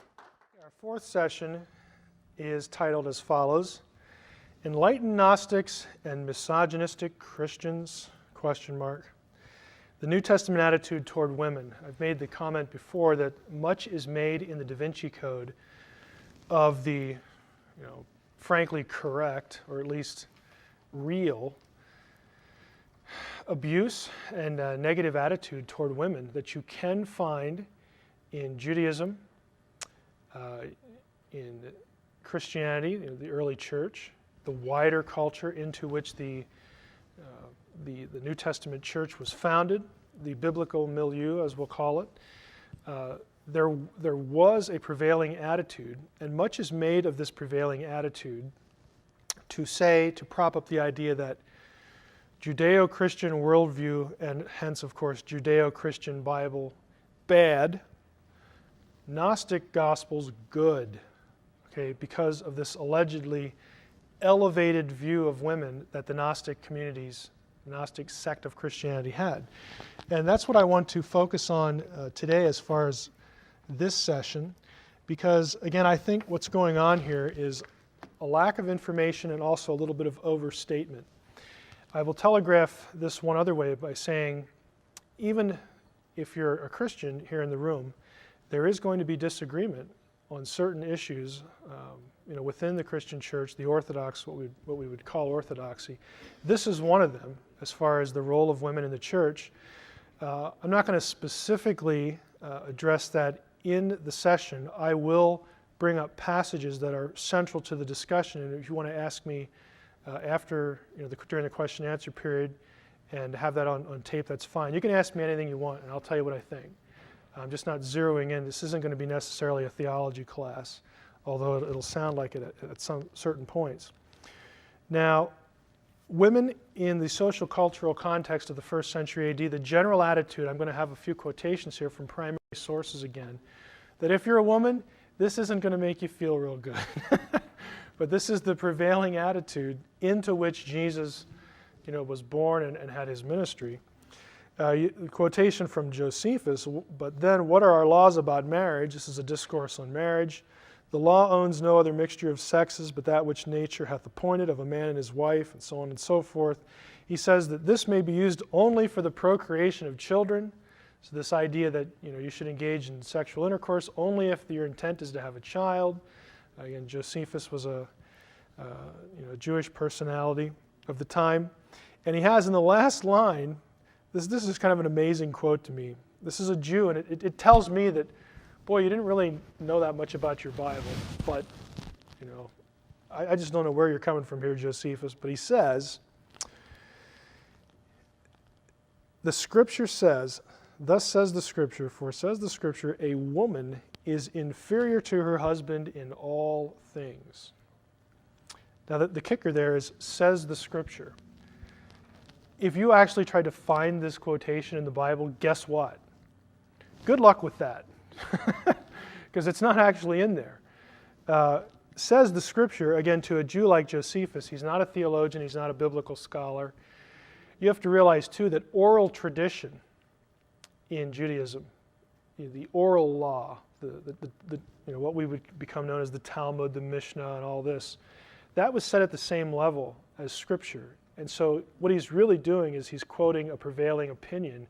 Our fourth session is titled as follows: Enlightened Gnostics and Misogynistic Christians, ? The New Testament attitude toward women. I've made the comment before that much is made in the Da Vinci Code of the, frankly correct, or at least real, abuse and negative attitude toward women that you can find in Judaism, in Christianity, the early church, the wider culture into which the New Testament church was founded, the biblical milieu, as we'll call it. There was a prevailing attitude, and much is made of this prevailing attitude to prop up the idea that Judeo-Christian worldview, and hence, of course, Judeo-Christian Bible, bad, Gnostic Gospels, good, okay, because of this allegedly elevated view of women that the Gnostic communities, the Gnostic sect of Christianity had. And that's what I want to focus on today as far as this session, because again, I think what's going on here is a lack of information and also a little bit of overstatement. I will telegraph this one other way by saying, even if you're a Christian here in the room, there is going to be disagreement on certain issues within the Christian church, the Orthodox, what we would call orthodoxy. This is one of them as far as the role of women in the church. I'm not going to specifically address that in the session. I will bring up passages that are central to the discussion, and if you want to ask me after, during the question and answer period and have that on tape, that's fine. You can ask me anything you want, and I'll tell you what I think. I'm just not zeroing in. This isn't going to be necessarily a theology class, although it'll sound like it at some certain points. Now, women in the social cultural context of the first century AD, the general attitude, I'm going to have a few quotations here from primary sources again, that if you're a woman, this isn't going to make you feel real good. But this is the prevailing attitude into which Jesus was born and had his ministry. Quotation from Josephus, but then what are our laws about marriage? This is a discourse on marriage. The law owns no other mixture of sexes but that which nature hath appointed of a man and his wife, and so on and so forth. He says that this may be used only for the procreation of children. So this idea that you should engage in sexual intercourse only if your intent is to have a child. Again, Josephus was a Jewish personality of the time. And he has in the last line, this is kind of an amazing quote to me. This is a Jew, and it tells me that, boy, you didn't really know that much about your Bible. But, I just don't know where you're coming from here, Josephus. But he says, the Scripture says, thus says the Scripture, for says the Scripture, a woman is inferior to her husband in all things. Now, the kicker there is, says the Scripture. if you actually tried to find this quotation in the Bible, guess what? Good luck with that, because it's not actually in there. Says the scripture, again, to a Jew like Josephus. He's not a theologian, he's not a biblical scholar. You have to realize, too, that oral tradition in Judaism, the oral law, what we would become known as the Talmud, the Mishnah, and all this, that was set at the same level as Scripture. And so what he's really doing is he's quoting a prevailing opinion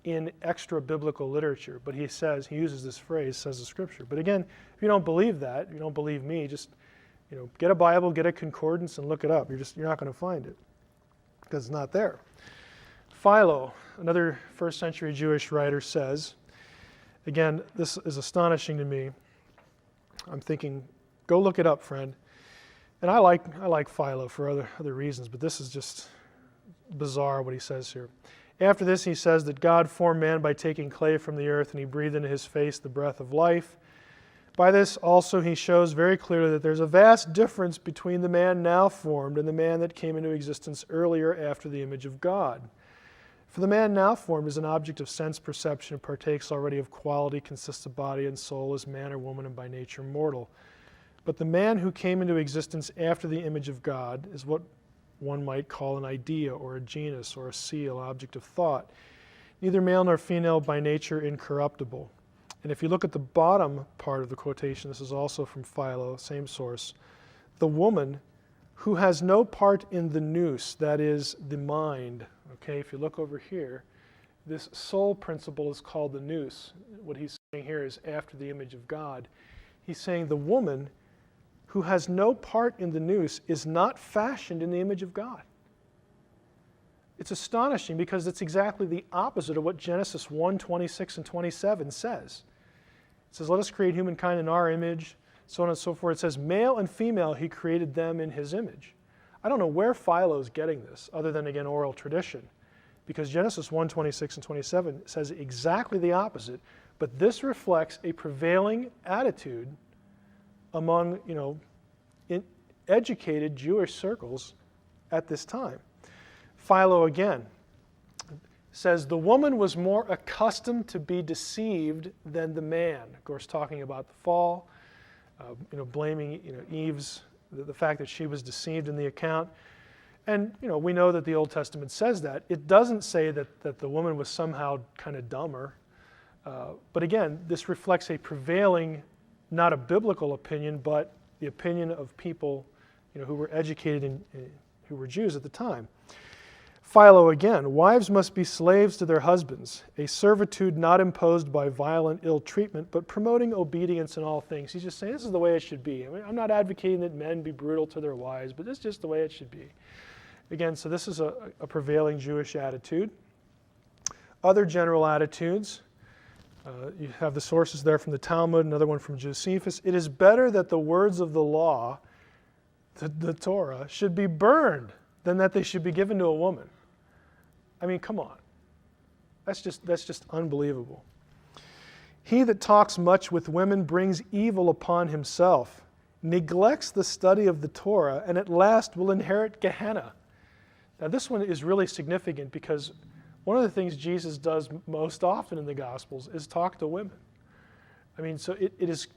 in extra-biblical literature. But he uses this phrase, says the Scripture. But again, if you don't believe that, if you don't believe me, just get a Bible, get a concordance, and look it up. You're not going to find it because it's not there. Philo, another first-century Jewish writer, says, again, this is astonishing to me. I'm thinking, go look it up, friend. And I like Philo for other reasons, but this is just bizarre what he says here. After this, he says that God formed man by taking clay from the earth, and he breathed into his face the breath of life. By this also he shows very clearly that there's a vast difference between the man now formed and the man that came into existence earlier after the image of God. For the man now formed is an object of sense perception and partakes already of quality, consists of body and soul, is man or woman, and by nature mortal. But the man who came into existence after the image of God is what one might call an idea or a genus or a seal, object of thought, neither male nor female, by nature incorruptible. And if you look at the bottom part of the quotation, this is also from Philo, same source, the woman who has no part in the nous, that is, the mind. Okay, if you look over here, this soul principle is called the nous. What he's saying here is after the image of God. He's saying the woman who has no part in the nous is not fashioned in the image of God. It's astonishing because it's exactly the opposite of what Genesis 1:26 and 27 says. It says, let us create humankind in our image, so on and so forth. It says, male and female, he created them in his image. I don't know where Philo's getting this, other than, again, oral tradition, because Genesis 1:26 and 27 says exactly the opposite, but this reflects a prevailing attitude among, educated Jewish circles at this time. Philo, again, says the woman was more accustomed to be deceived than the man. Of course, talking about the fall, blaming Eve's, the fact that she was deceived in the account. And we know that the Old Testament says that. It doesn't say that the woman was somehow kind of dumber. But again, this reflects a prevailing, not a biblical opinion, but the opinion of people who were educated and who were Jews at the time. Philo again, wives must be slaves to their husbands, a servitude not imposed by violent ill treatment, but promoting obedience in all things. He's just saying this is the way it should be. I mean, I'm not advocating that men be brutal to their wives, but this is just the way it should be. Again, so this is a prevailing Jewish attitude. Other general attitudes, you have the sources there from the Talmud, another one from Josephus. It is better that the words of the law, the Torah, should be burned than that they should be given to a woman. I mean, come on. That's just unbelievable. He that talks much with women brings evil upon himself, neglects the study of the Torah, and at last will inherit Gehenna. Now this one is really significant because one of the things Jesus does most often in the Gospels is talk to women. I mean, so it is,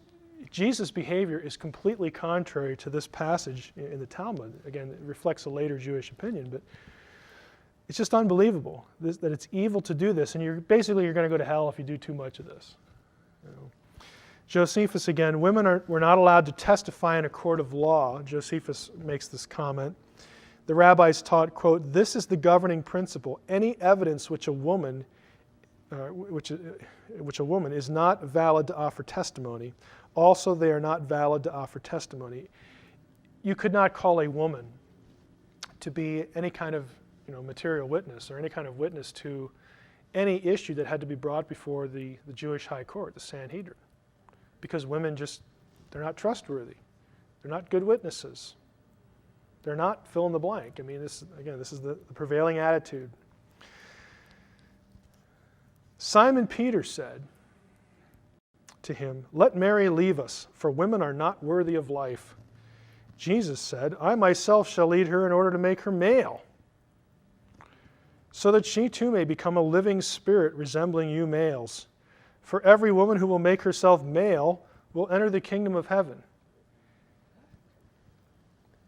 Jesus' behavior is completely contrary to this passage in the Talmud. Again, it reflects a later Jewish opinion, but it's just unbelievable that it's evil to do this, and you're going to go to hell if you do too much of this. Josephus again, women were not allowed to testify in a court of law. Josephus makes this comment. The rabbis taught, quote, this is the governing principle. Any evidence which a woman is not valid to offer testimony, also they are not valid to offer testimony. You could not call a woman to be any kind of material witness or any kind of witness to any issue that had to be brought before the Jewish high court, the Sanhedrin, because women they're not trustworthy. They're not good witnesses. They're not fill in the blank. I mean, this is the prevailing attitude. Simon Peter said to him, let Mary leave us, for women are not worthy of life. Jesus said, I myself shall lead her in order to make her male. so that she too may become a living spirit resembling you males. For every woman who will make herself male will enter the kingdom of heaven.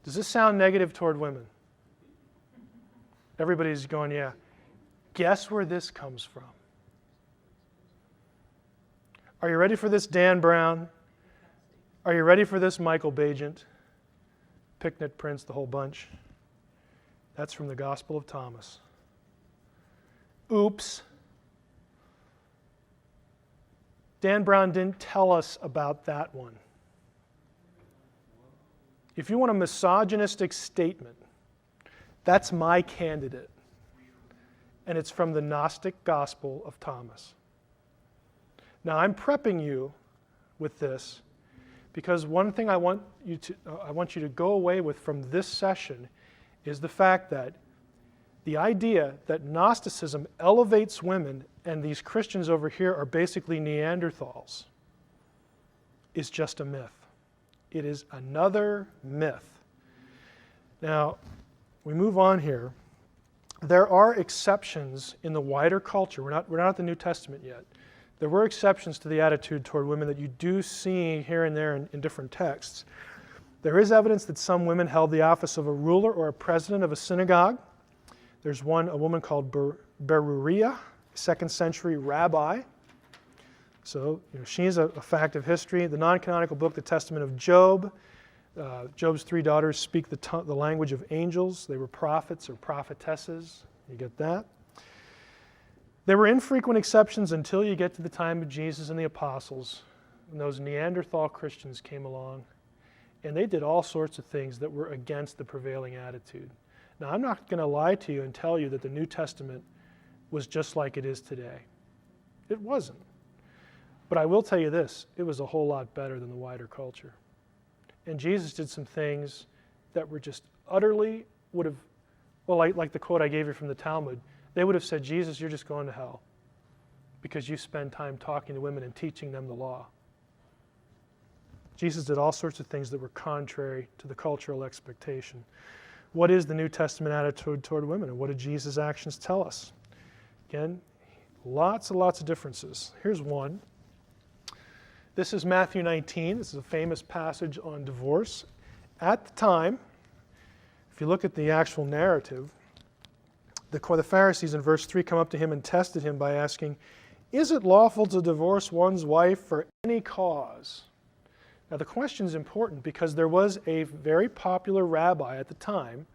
Does this sound negative toward women? Everybody's going, yeah. Guess where this comes from? Are you ready for this, Dan Brown? Are you ready for this, Michael Bajent? Picnic Prince, the whole bunch. That's from the Gospel of Thomas. Oops. Dan Brown didn't tell us about that one. If you want a misogynistic statement, that's my candidate. And it's from the Gnostic Gospel of Thomas. Now, I'm prepping you with this because one thing I want you to go away with from this session is the fact that the idea that Gnosticism elevates women and these Christians over here are basically Neanderthals is just a myth. It is another myth. Now, we move on here. There are exceptions in the wider culture. We're not at the New Testament yet. There were exceptions to the attitude toward women that you do see here and there in different texts. There is evidence that some women held the office of a ruler or a president of a synagogue. There's a woman called Beruriah, 2nd century rabbi. So she's a fact of history. The non-canonical book, the Testament of Job. Job's 3 daughters speak the language of angels. They were prophets or prophetesses. You get that? There were infrequent exceptions until you get to the time of Jesus and the apostles, when those Neanderthal Christians came along, and they did all sorts of things that were against the prevailing attitude. Now, I'm not going to lie to you and tell you that the New Testament was just like it is today. It wasn't. But I will tell you this, it was a whole lot better than the wider culture. And Jesus did some things that were just utterly would have, well, like the quote I gave you from the Talmud, they would have said, Jesus, you're just going to hell because you spend time talking to women and teaching them the law. Jesus did all sorts of things that were contrary to the cultural expectation. What is the New Testament attitude toward women, and what did Jesus' actions tell us? Again, lots and lots of differences. Here's one. This is Matthew 19. This is a famous passage on divorce. At the time, if you look at the actual narrative, the Pharisees in verse 3 come up to him and tested him by asking, is it lawful to divorce one's wife for any cause? Now the question is important because there was a very popular rabbi at the time,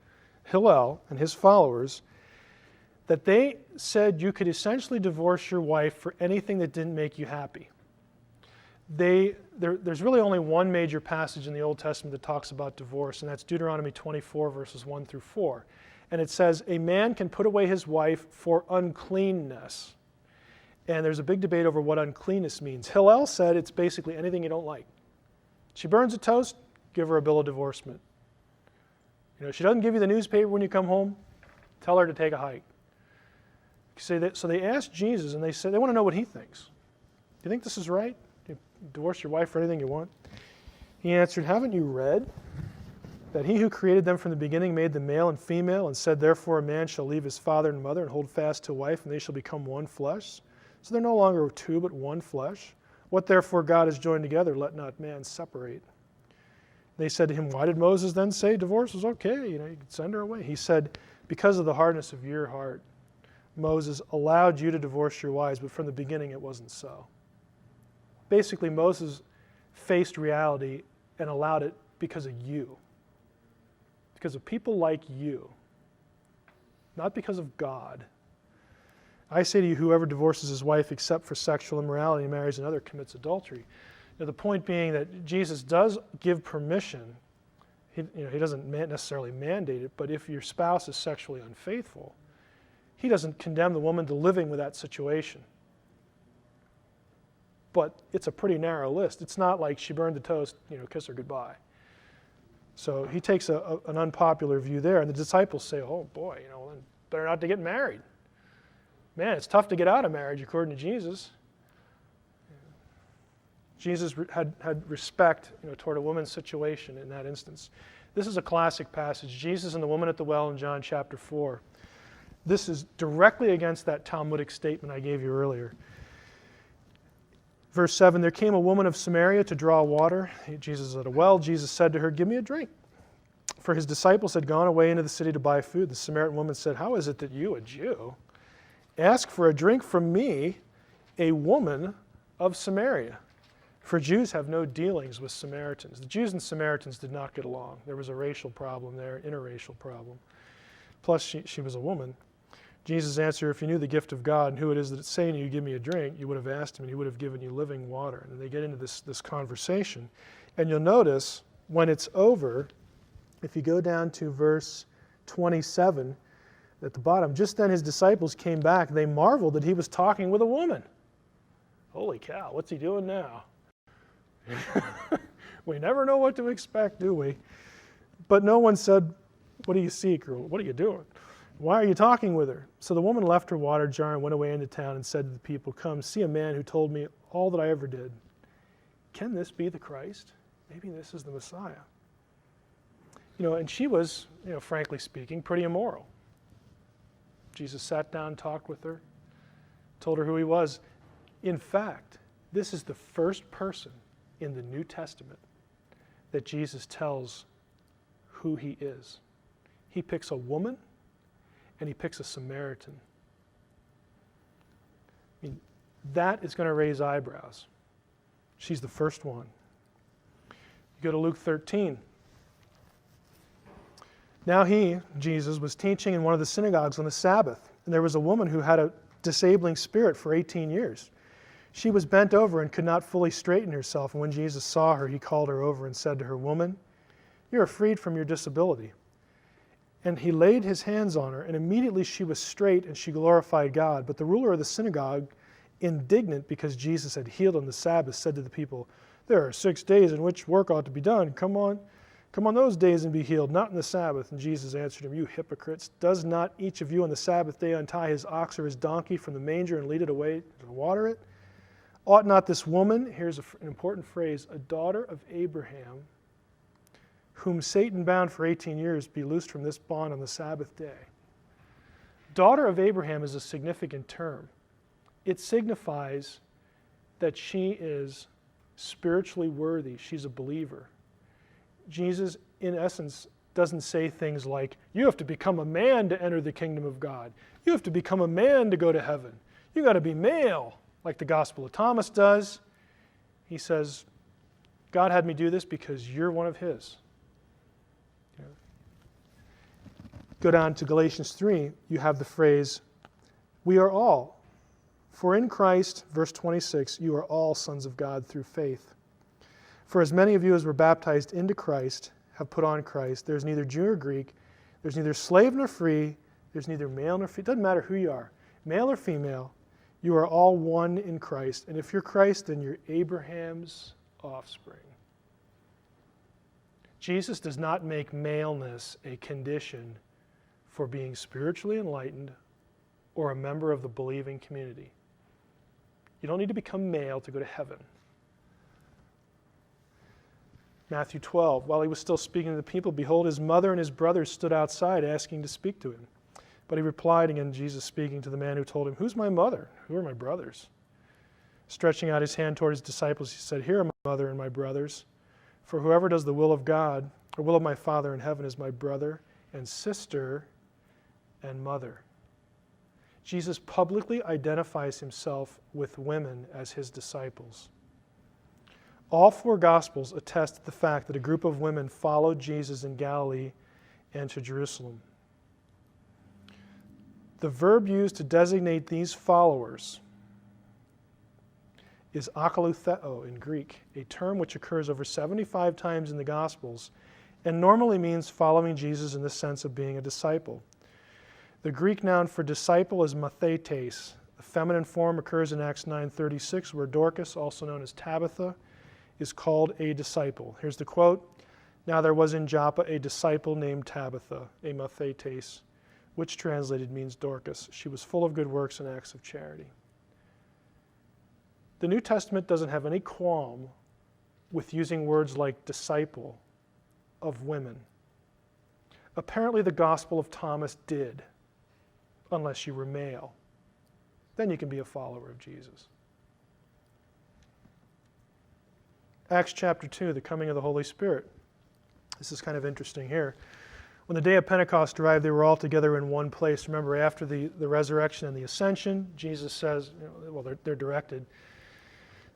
Hillel and his followers, that they said you could essentially divorce your wife for anything that didn't make you happy. There's really only one major passage in the Old Testament that talks about divorce, and that's Deuteronomy 24, verses 1 through 4. And it says, a man can put away his wife for uncleanness. And there's a big debate over what uncleanness means. Hillel said it's basically anything you don't like. She burns a toast, give her a bill of divorcement. She doesn't give you the newspaper when you come home, tell her to take a hike. So they asked Jesus, and they said they want to know what he thinks. Do you think this is right? You divorce your wife for anything you want? He answered, haven't you read that he who created them from the beginning made them male and female, and said, therefore a man shall leave his father and mother and hold fast to a wife, and they shall become one flesh? So they're no longer two, but one flesh. What therefore God has joined together, let not man separate. They said to him, why did Moses then say divorce was okay? You could send her away. He said, because of the hardness of your heart, Moses allowed you to divorce your wives, but from the beginning it wasn't so. Basically, Moses faced reality and allowed it because of you. Because of people like you. Not because of God. I say to you, whoever divorces his wife except for sexual immorality and marries another commits adultery. Now, the point being that Jesus does give permission. He doesn't necessarily mandate it, but if your spouse is sexually unfaithful, he doesn't condemn the woman to living with that situation. But it's a pretty narrow list. It's not like she burned the toast, kiss her goodbye. So he takes an unpopular view there, and the disciples say, oh boy, then better not to get married. Man, it's tough to get out of marriage according to Jesus. Jesus had respect toward a woman's situation in that instance. This is a classic passage. Jesus and the woman at the well in John chapter 4. This is directly against that Talmudic statement I gave you earlier. Verse 7, there came a woman of Samaria to draw water. Jesus is at a well. Jesus said to her, give me a drink. For his disciples had gone away into the city to buy food. The Samaritan woman said, how is it that you, a Jew, ask for a drink from me, a woman of Samaria? For Jews have no dealings with Samaritans. The Jews and Samaritans did not get along. There was a racial problem there, interracial problem. Plus, she was a woman. Jesus answered, if you knew the gift of God and who it is that it's saying to you, give me a drink, you would have asked him and he would have given you living water. And they get into this conversation. And you'll notice when it's over, if you go down to verse 27 at the bottom, just then his disciples came back. They marveled that he was talking with a woman. Holy cow, what's he doing now? We never know what to expect, do we? But no one said, what do you seek, or what are you doing? Why are you talking with her? So the woman left her water jar and went away into town and said to the people, come, see a man who told me all that I ever did. Can this be the Christ? Maybe this is the Messiah. And she was, frankly speaking, pretty immoral. Jesus sat down, talked with her, told her who he was. In fact, this is the first person in the New Testament that Jesus tells who he is. He picks a woman and he picks a Samaritan. That is going to raise eyebrows. She's the first one. You go to Luke 13. Now he, Jesus, was teaching in one of the synagogues on the Sabbath, and there was a woman who had a disabling spirit for 18 years. She was bent over and could not fully straighten herself, and when Jesus saw her, he called her over and said to her, woman, you are freed from your disability. And he laid his hands on her, and immediately she was straight and she glorified God. But the ruler of the synagogue, indignant because Jesus had healed on the Sabbath, said to the people, there are 6 days in which work ought to be done. Come on those days and be healed, not in the Sabbath. And Jesus answered him, you hypocrites, does not each of you on the Sabbath day untie his ox or his donkey from the manger and lead it away to water it? Ought not this woman, here's an important phrase, a daughter of Abraham, whom Satan bound for 18 years, be loosed from this bond on the Sabbath day? Daughter of Abraham is a significant term. It signifies that she is spiritually worthy. She's a believer. Jesus, in essence, doesn't say things like, you have to become a man to enter the kingdom of God. You have to become a man to go to heaven. You got to be male, like the Gospel of Thomas does. He says, God had me do this because you're one of his. Go down to Galatians 3, you have the phrase, we are all. For in Christ, verse 26, you are all sons of God through faith. For as many of you as were baptized into Christ have put on Christ. There's neither Jew nor Greek. There's neither slave nor free. There's neither male nor female. It doesn't matter who you are, male or female. You are all one in Christ. And if you're Christ, then you're Abraham's offspring. Jesus does not make maleness a condition for being spiritually enlightened or a member of the believing community. You don't need to become male to go to heaven. Matthew 12, while he was still speaking to the people, behold, his mother and his brothers stood outside asking to speak to him. But he replied, again, Jesus speaking to the man who told him, who's my mother? Who are my brothers? Stretching out his hand toward his disciples, he said, here are my mother and my brothers. For whoever does the will of God, or will of my Father in heaven, is my brother and sister and mother. Jesus publicly identifies himself with women as his disciples. All four Gospels attest to the fact that a group of women followed Jesus in Galilee and to Jerusalem. The verb used to designate these followers is akalutheo in Greek, a term which occurs over 75 times in the Gospels and normally means following Jesus in the sense of being a disciple. The Greek noun for disciple is mathetes. The feminine form occurs in Acts 9:36, where Dorcas, also known as Tabitha, is called a disciple. Here's the quote. Now there was in Joppa a disciple named Tabitha, a mathetes, which translated means Dorcas. She was full of good works and acts of charity. The New Testament doesn't have any qualm with using words like disciple of women. Apparently the Gospel of Thomas did. unless you were male. Then you can be a follower of Jesus. Acts chapter 2, the coming of the Holy Spirit. This is kind of interesting here. When the day of Pentecost arrived, they were all together in one place. Remember, after the resurrection and the ascension, Jesus says, they're directed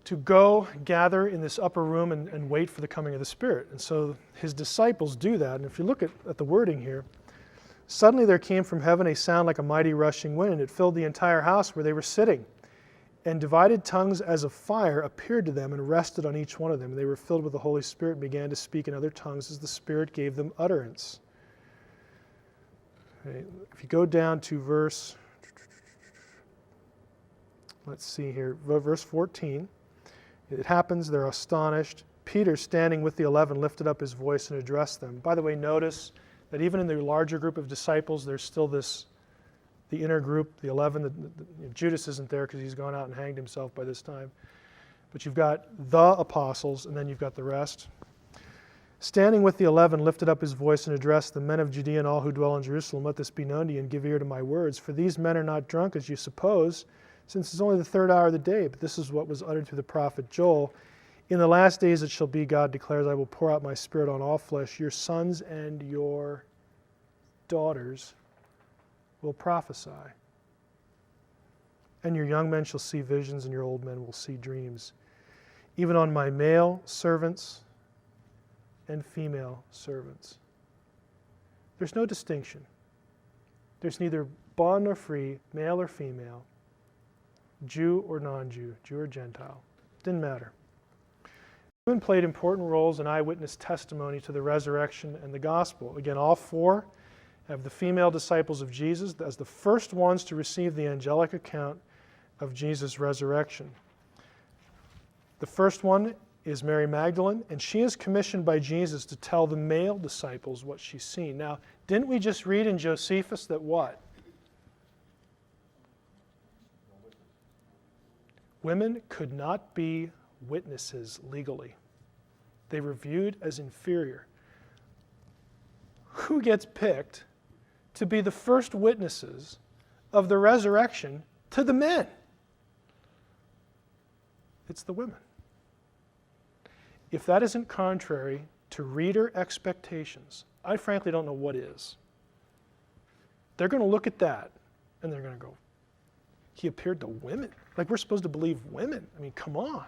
to go gather in this upper room and wait for the coming of the Spirit. And so his disciples do that. And if you look at the wording here, suddenly there came from heaven a sound like a mighty rushing wind, and it filled the entire house where they were sitting. And divided tongues as of fire appeared to them and rested on each one of them. And they were filled with the Holy Spirit and began to speak in other tongues as the Spirit gave them utterance. Okay, if you go down to verse 14, it happens, they're astonished. Peter, standing with the 11, lifted up his voice and addressed them. By the way, notice that even in the larger group of disciples, there's still the inner group, the 11. Judas isn't there because he's gone out and hanged himself by this time. But you've got the apostles, and then you've got the rest. Standing with the 11, lifted up his voice and addressed the men of Judea and all who dwell in Jerusalem. Let this be known to you, and give ear to my words. For these men are not drunk, as you suppose, since it's only the third hour of the day. But this is what was uttered through the prophet Joel. In the last days it shall be, God declares, I will pour out my Spirit on all flesh. Your sons and your daughters will prophesy. And your young men shall see visions, and your old men will see dreams. Even on my male servants and female servants. There's no distinction. There's neither bond nor free, male or female, Jew or non-Jew, Jew or Gentile. Didn't matter. Women played important roles in eyewitness testimony to the resurrection and the gospel. Again, all four have the female disciples of Jesus as the first ones to receive the angelic account of Jesus' resurrection. The first one is Mary Magdalene, and she is commissioned by Jesus to tell the male disciples what she's seen. Now, didn't we just read in Josephus that what? Women could not be witnesses legally. They were viewed as inferior. Who gets picked to be the first witnesses of the resurrection to the men? It's the women. If that isn't contrary to reader expectations, I frankly don't know what is. They're going to look at that and they're going to go, he appeared to women? Like we're supposed to believe women? I mean, come on.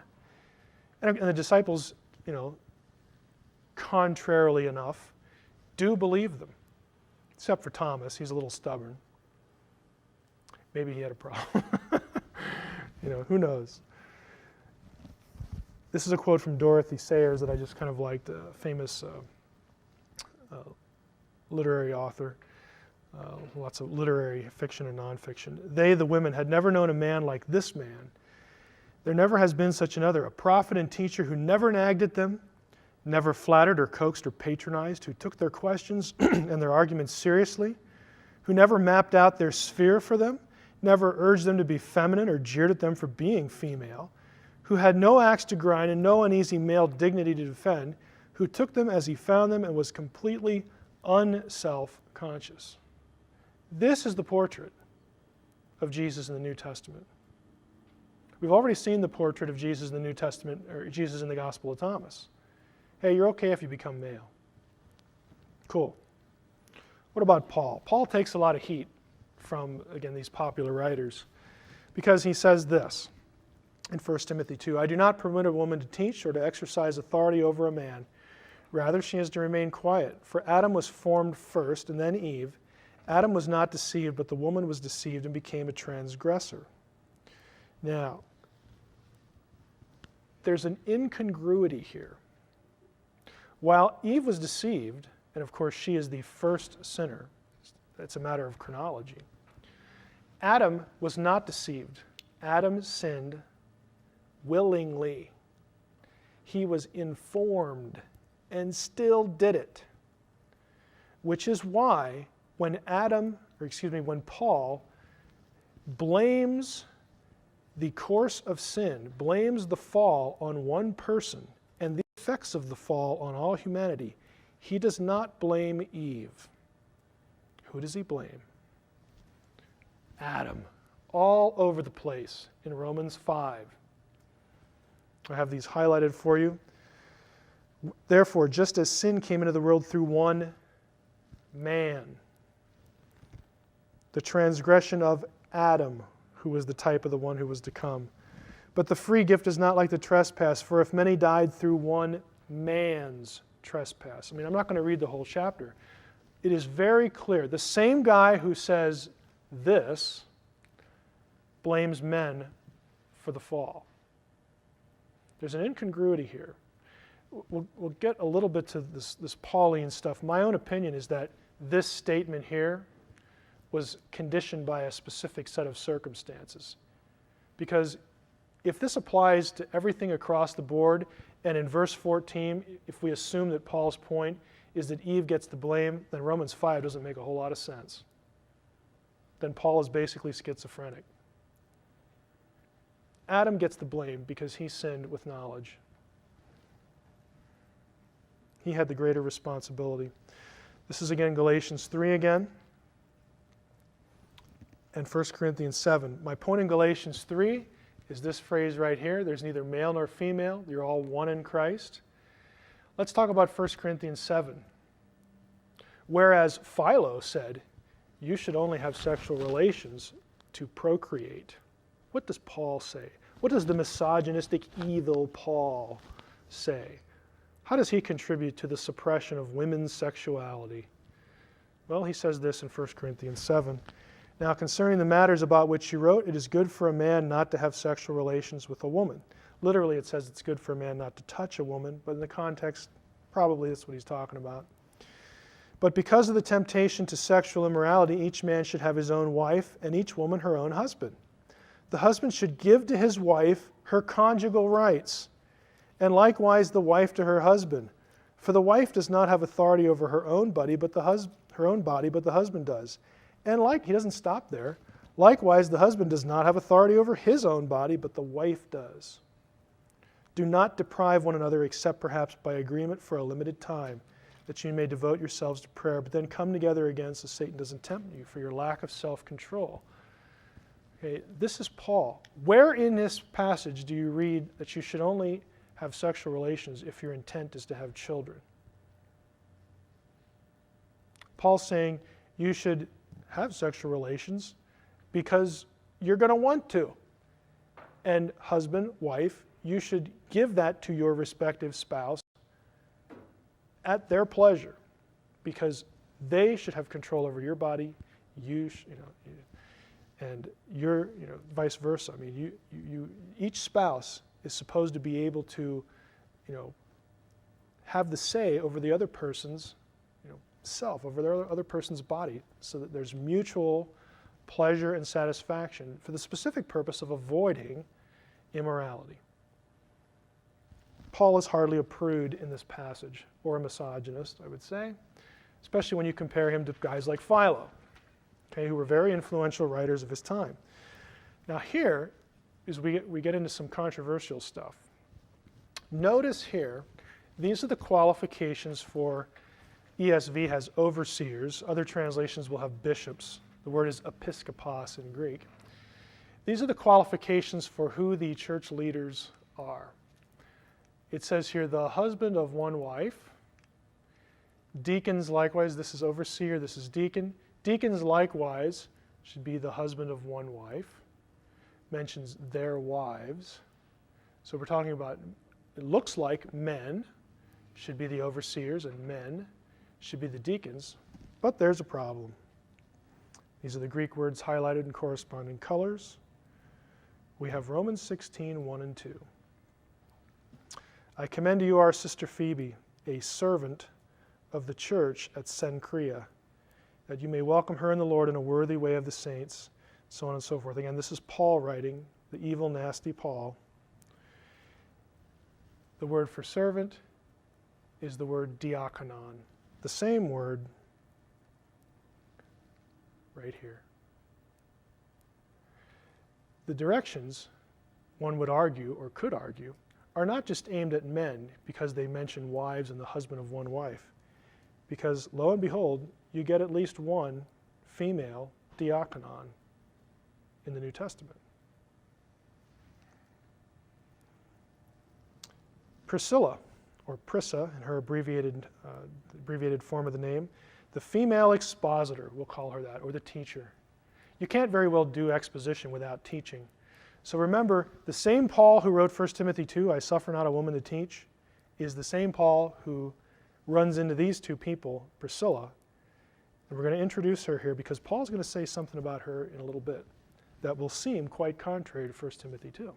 And the disciples, contrarily enough, do believe them. Except for Thomas, he's a little stubborn. Maybe he had a problem. Who knows? This is a quote from Dorothy Sayers that I just kind of liked, a famous literary author, lots of literary fiction and nonfiction. They, the women, had never known a man like this man. There never has been such another, a prophet and teacher who never nagged at them, never flattered or coaxed or patronized, who took their questions and their arguments seriously, who never mapped out their sphere for them, never urged them to be feminine or jeered at them for being female, who had no axe to grind and no uneasy male dignity to defend, who took them as he found them and was completely unself-conscious. This is the portrait of Jesus in the New Testament. We've already seen the portrait of Jesus in the New Testament, or Jesus in the Gospel of Thomas. Hey, you're okay if you become male. Cool. What about Paul? Paul takes a lot of heat from, again, these popular writers because he says this in 1 Timothy 2, I do not permit a woman to teach or to exercise authority over a man. Rather, she is to remain quiet. For Adam was formed first, and then Eve. Adam was not deceived, but the woman was deceived and became a transgressor. Now, there's an incongruity here. While Eve was deceived, and of course she is the first sinner, it's a matter of chronology, Adam was not deceived. Adam sinned willingly. He was informed and still did it. Which is why when Paul blames the course of sin, blames the fall on one person and the effects of the fall on all humanity, he does not blame Eve. Who does he blame? Adam, all over the place in Romans 5. I have these highlighted for you. Therefore, just as sin came into the world through one man, the transgression of Adam, who was the type of the one who was to come. But the free gift is not like the trespass, for if many died through one man's trespass. I mean, I'm not going to read the whole chapter. It is very clear. The same guy who says this blames men for the fall. There's an incongruity here. We'll get a little bit to this Pauline stuff. My own opinion is that this statement here was conditioned by a specific set of circumstances. Because if this applies to everything across the board, and in verse 14, if we assume that Paul's point is that Eve gets the blame, then Romans 5 doesn't make a whole lot of sense. Then Paul is basically schizophrenic. Adam gets the blame because he sinned with knowledge. He had the greater responsibility. This is again Galatians 3 again, and 1 Corinthians 7. My point in Galatians 3 is this phrase right here. There's neither male nor female. You're all one in Christ. Let's talk about 1 Corinthians 7. Whereas Philo said, you should only have sexual relations to procreate. What does Paul say? What does the misogynistic, evil Paul say? How does he contribute to the suppression of women's sexuality? Well, he says this in 1 Corinthians 7. Now, concerning the matters about which he wrote, it is good for a man not to have sexual relations with a woman. Literally, it says it's good for a man not to touch a woman, but in the context, probably that's what he's talking about. But because of the temptation to sexual immorality, each man should have his own wife, and each woman her own husband. The husband should give to his wife her conjugal rights, and likewise the wife to her husband. For the wife does not have authority over her own body, but the husband does. And he doesn't stop there. Likewise, the husband does not have authority over his own body, but the wife does. Do not deprive one another, except perhaps by agreement for a limited time, that you may devote yourselves to prayer, but then come together again so Satan doesn't tempt you for your lack of self-control. Okay, this is Paul. Where in this passage do you read that you should only have sexual relations if your intent is to have children? Paul's saying you should have sexual relations because you're going to want to. And husband, wife, you should give that to your respective spouse at their pleasure, because they should have control over your body. And you're, vice versa. I mean, each spouse is supposed to be able to, have the say over the other person's, self, over the other person's body, so that there's mutual pleasure and satisfaction for the specific purpose of avoiding immorality. Paul is hardly a prude in this passage, or a misogynist, I would say, especially when you compare him to guys like Philo, who were very influential writers of his time. Now here is we get into some controversial stuff. Notice here, these are the qualifications for, ESV has overseers. Other translations will have bishops. The word is episkopos in Greek. These are the qualifications for who the church leaders are. It says here, the husband of one wife. Deacons likewise, this is overseer, this is deacon. Deacons likewise should be the husband of one wife. Mentions their wives. So we're talking about, it looks like men should be the overseers and men should be the deacons, but there's a problem. These are the Greek words highlighted in corresponding colors. We have Romans 16, 1 and 2. I commend to you our sister Phoebe, a servant of the church at Cenchrea, that you may welcome her in the Lord in a worthy way of the saints, so on and so forth. Again, this is Paul writing, the evil, nasty Paul. The word for servant is the word diakonon, the same word right here. The directions, one would argue, or could argue, are not just aimed at men because they mention wives and the husband of one wife. Because lo and behold, you get at least one female diakonon in the New Testament. Priscilla, or Prissa in her abbreviated form of the name, the female expositor, we'll call her that, or the teacher. You can't very well do exposition without teaching. So remember, the same Paul who wrote 1 Timothy 2, I suffer not a woman to teach, is the same Paul who runs into these two people, Priscilla. And we're going to introduce her here because Paul's going to say something about her in a little bit that will seem quite contrary to 1 Timothy 2.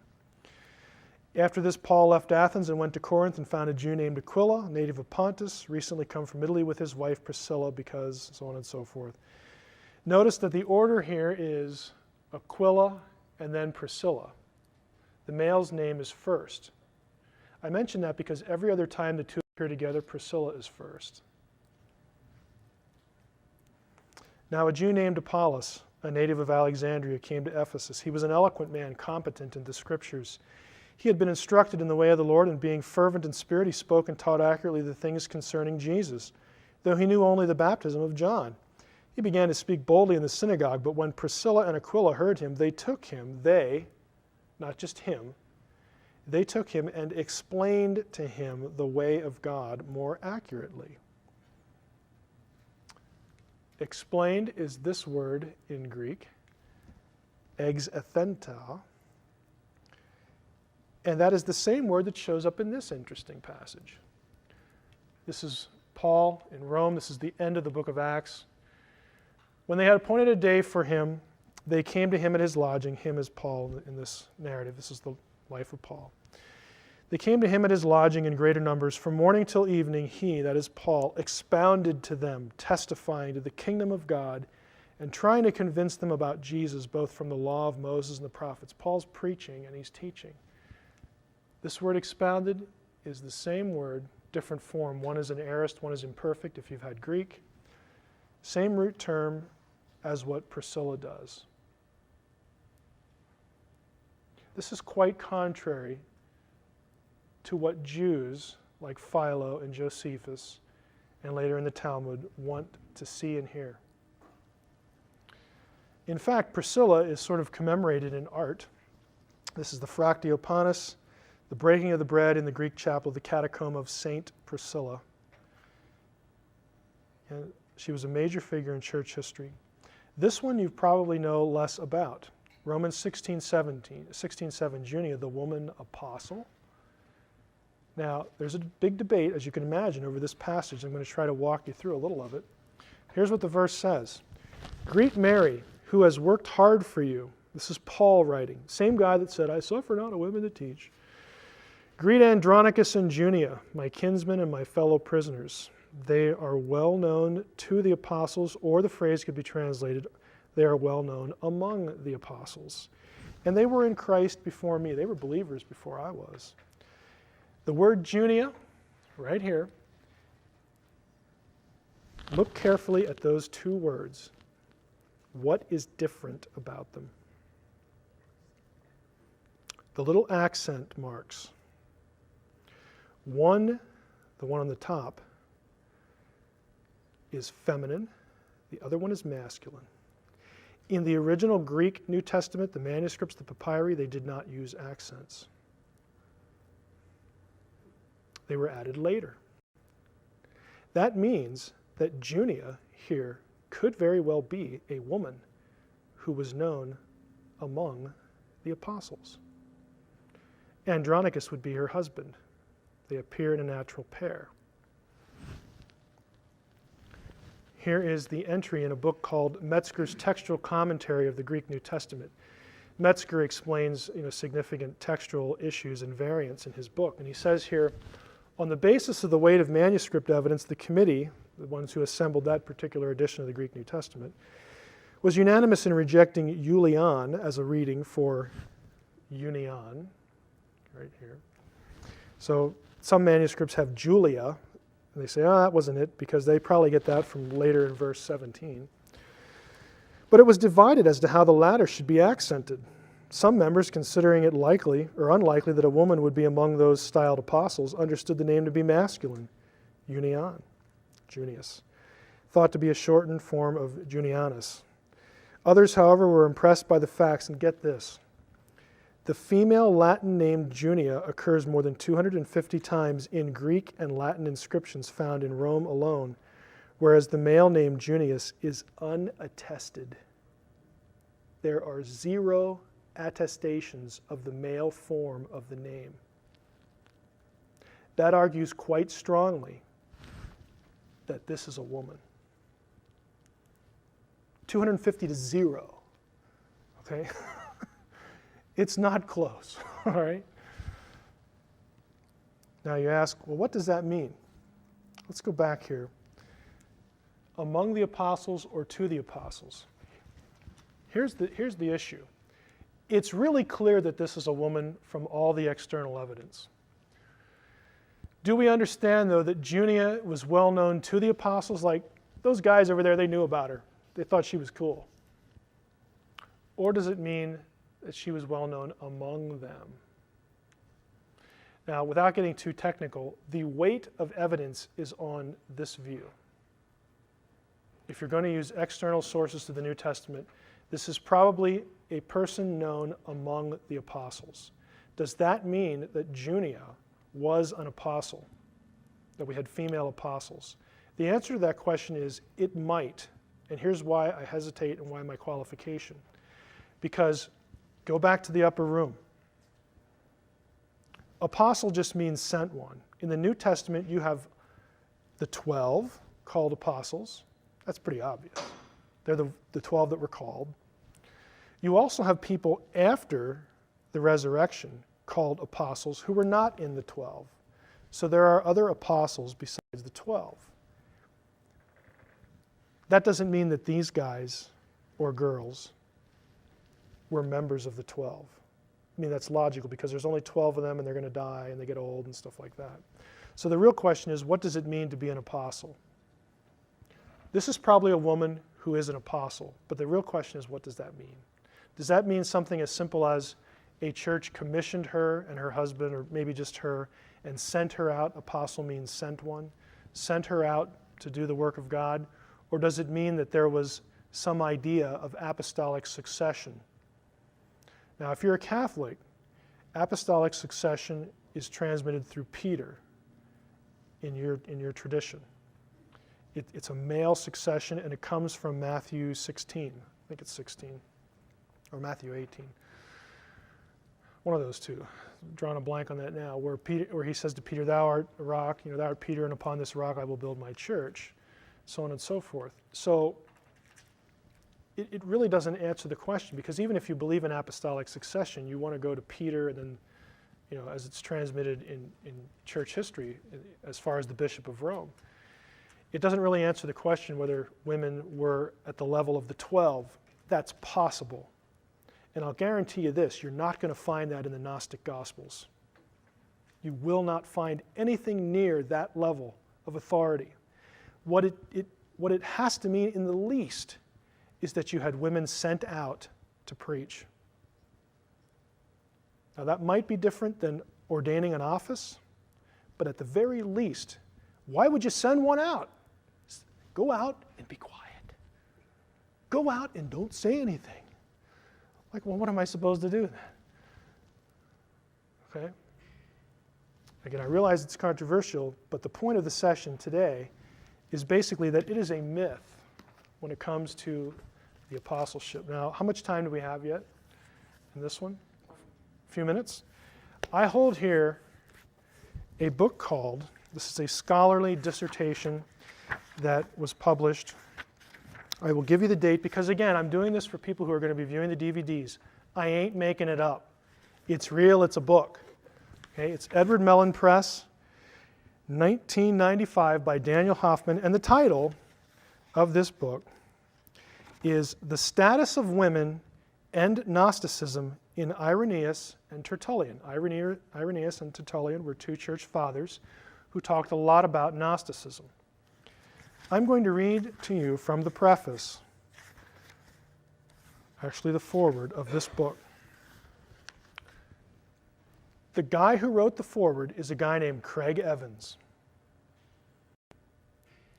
After this, Paul left Athens and went to Corinth and found a Jew named Aquila, native of Pontus, recently come from Italy with his wife Priscilla, because so on and so forth. Notice that the order here is Aquila and then Priscilla. The male's name is first. I mention that because every other time the two appear together, Priscilla is first. Now a Jew named Apollos, a native of Alexandria, came to Ephesus. He was an eloquent man, competent in the Scriptures. He had been instructed in the way of the Lord, and being fervent in spirit, he spoke and taught accurately the things concerning Jesus, though he knew only the baptism of John. He began to speak boldly in the synagogue, but when Priscilla and Aquila heard him, they took him, not just him, they took him and explained to him the way of God more accurately. Explained is this word in Greek, exathenta, and that is the same word that shows up in this interesting passage. This is Paul in Rome. This is the end of the book of Acts. When they had appointed a day for him, they came to him at his lodging, him as Paul in this narrative. This is the life of Paul. They came to him at his lodging in greater numbers. From morning till evening, he, that is Paul, expounded to them, testifying to the kingdom of God and trying to convince them about Jesus, both from the law of Moses and the prophets. Paul's preaching and he's teaching. This word expounded is the same word, different form. One is an aorist, one is imperfect if you've had Greek. Same root term as what Priscilla does. This is quite contrary to what Jews like Philo and Josephus and later in the Talmud want to see and hear. In fact, Priscilla is sort of commemorated in art. This is the Fractiopanus, the breaking of the bread in the Greek chapel, the catacomb of Saint Priscilla. And she was a major figure in church history. This one you probably know less about. Romans 16:7, Junia, the woman apostle. Now, there's a big debate, as you can imagine, over this passage. I'm going to try to walk you through a little of it. Here's what the verse says. Greet Mary, who has worked hard for you. This is Paul writing. Same guy that said, I suffer not a woman to teach. Greet Andronicus and Junia, my kinsmen and my fellow prisoners. They are well known to the apostles, or the phrase could be translated, they are well known among the apostles. And they were in Christ before me. They were believers before I was. The word Junia, right here, look carefully at those two words. What is different about them? The little accent marks. One, the one on the top, is feminine. The other one is masculine. In the original Greek New Testament, the manuscripts, the papyri, they did not use accents. They were added later. That means that Junia here could very well be a woman who was known among the apostles. Andronicus would be her husband. They appear in a natural pair. Here is the entry in a book called Metzger's Textual Commentary of the Greek New Testament. Metzger explains significant textual issues and variants in his book. And he says here, on the basis of the weight of manuscript evidence, the committee, the ones who assembled that particular edition of the Greek New Testament, was unanimous in rejecting Julian as a reading for union, right here. So some manuscripts have Julia, and they say, oh, that wasn't it, because they probably get that from later in verse 17. But it was divided as to how the latter should be accented. Some members, considering it likely or unlikely that a woman would be among those styled apostles, understood the name to be masculine, Union, Junius, thought to be a shortened form of Junianus. Others, however, were impressed by the facts, and get this. The female Latin name Junia occurs more than 250 times in Greek and Latin inscriptions found in Rome alone, whereas the male name Junius is unattested. There are 0 attestations of the male form of the name. That argues quite strongly that this is a woman. 250 to 0, okay? It's not close, all right? Now you ask, well, what does that mean? Let's go back here. Among the apostles or to the apostles? Here's the issue. It's really clear that this is a woman from all the external evidence. Do we understand, though, that Junia was well known to the apostles? Like, those guys over there, they knew about her. They thought she was cool. Or does it mean that she was well known among them? Now, without getting too technical, the weight of evidence is on this view. If you're going to use external sources to the New Testament, this is probably a person known among the apostles. Does that mean that Junia was an apostle, that we had female apostles? The answer to that question is it might, and here's why I hesitate and why my qualification. Because go back to the upper room. Apostle just means sent one. In the New Testament, you have the 12 called apostles. That's pretty obvious. They're the 12 that were called. You also have people after the resurrection called apostles who were not in the 12. So there are other apostles besides the 12. That doesn't mean that these guys or girls were members of the 12. I mean, that's logical because there's only 12 of them and they're going to die and they get old and stuff like that. So the real question is, what does it mean to be an apostle? This is probably a woman who is an apostle, but the real question is, what does that mean? Does that mean something as simple as a church commissioned her and her husband, or maybe just her, and sent her out? Apostle means sent one. Sent her out to do the work of God? Or does it mean that there was some idea of apostolic succession? Now, if you're a Catholic, apostolic succession is transmitted through Peter in your tradition. It's a male succession, and it comes from Matthew 16. I think it's 16, or Matthew 18. One of those two. I'm drawing a blank on that now, where he says to Peter, "Thou art a rock, thou art Peter, and upon this rock I will build my church," so on and so forth. So it really doesn't answer the question, because even if you believe in apostolic succession, you want to go to Peter, and then, as it's transmitted in church history, as far as the Bishop of Rome. It doesn't really answer the question whether women were at the level of the 12. That's possible. And I'll guarantee you this, you're not going to find that in the Gnostic Gospels. You will not find anything near that level of authority. What it has to mean in the least is that you had women sent out to preach. Now that might be different than ordaining an office, but at the very least, why would you send one out? Go out and be quiet. Go out and don't say anything. Like, well, what am I supposed to do then? Okay? Again, I realize it's controversial, but the point of the session today is basically that it is a myth when it comes to the apostleship. Now, how much time do we have yet in this one? A few minutes? I hold here a book called, this is a scholarly dissertation that was published. I will give you the date because, again, I'm doing this for people who are going to be viewing the DVDs. I ain't making it up. It's real, it's a book. Okay, it's Edward Mellon Press, 1995 by Daniel Hoffman, and the title of this book is The Status of Women and Gnosticism in Irenaeus and Tertullian. Irenaeus and Tertullian were two church fathers who talked a lot about Gnosticism. I'm going to read to you from the preface, actually the foreword of this book. The guy who wrote the foreword is a guy named Craig Evans.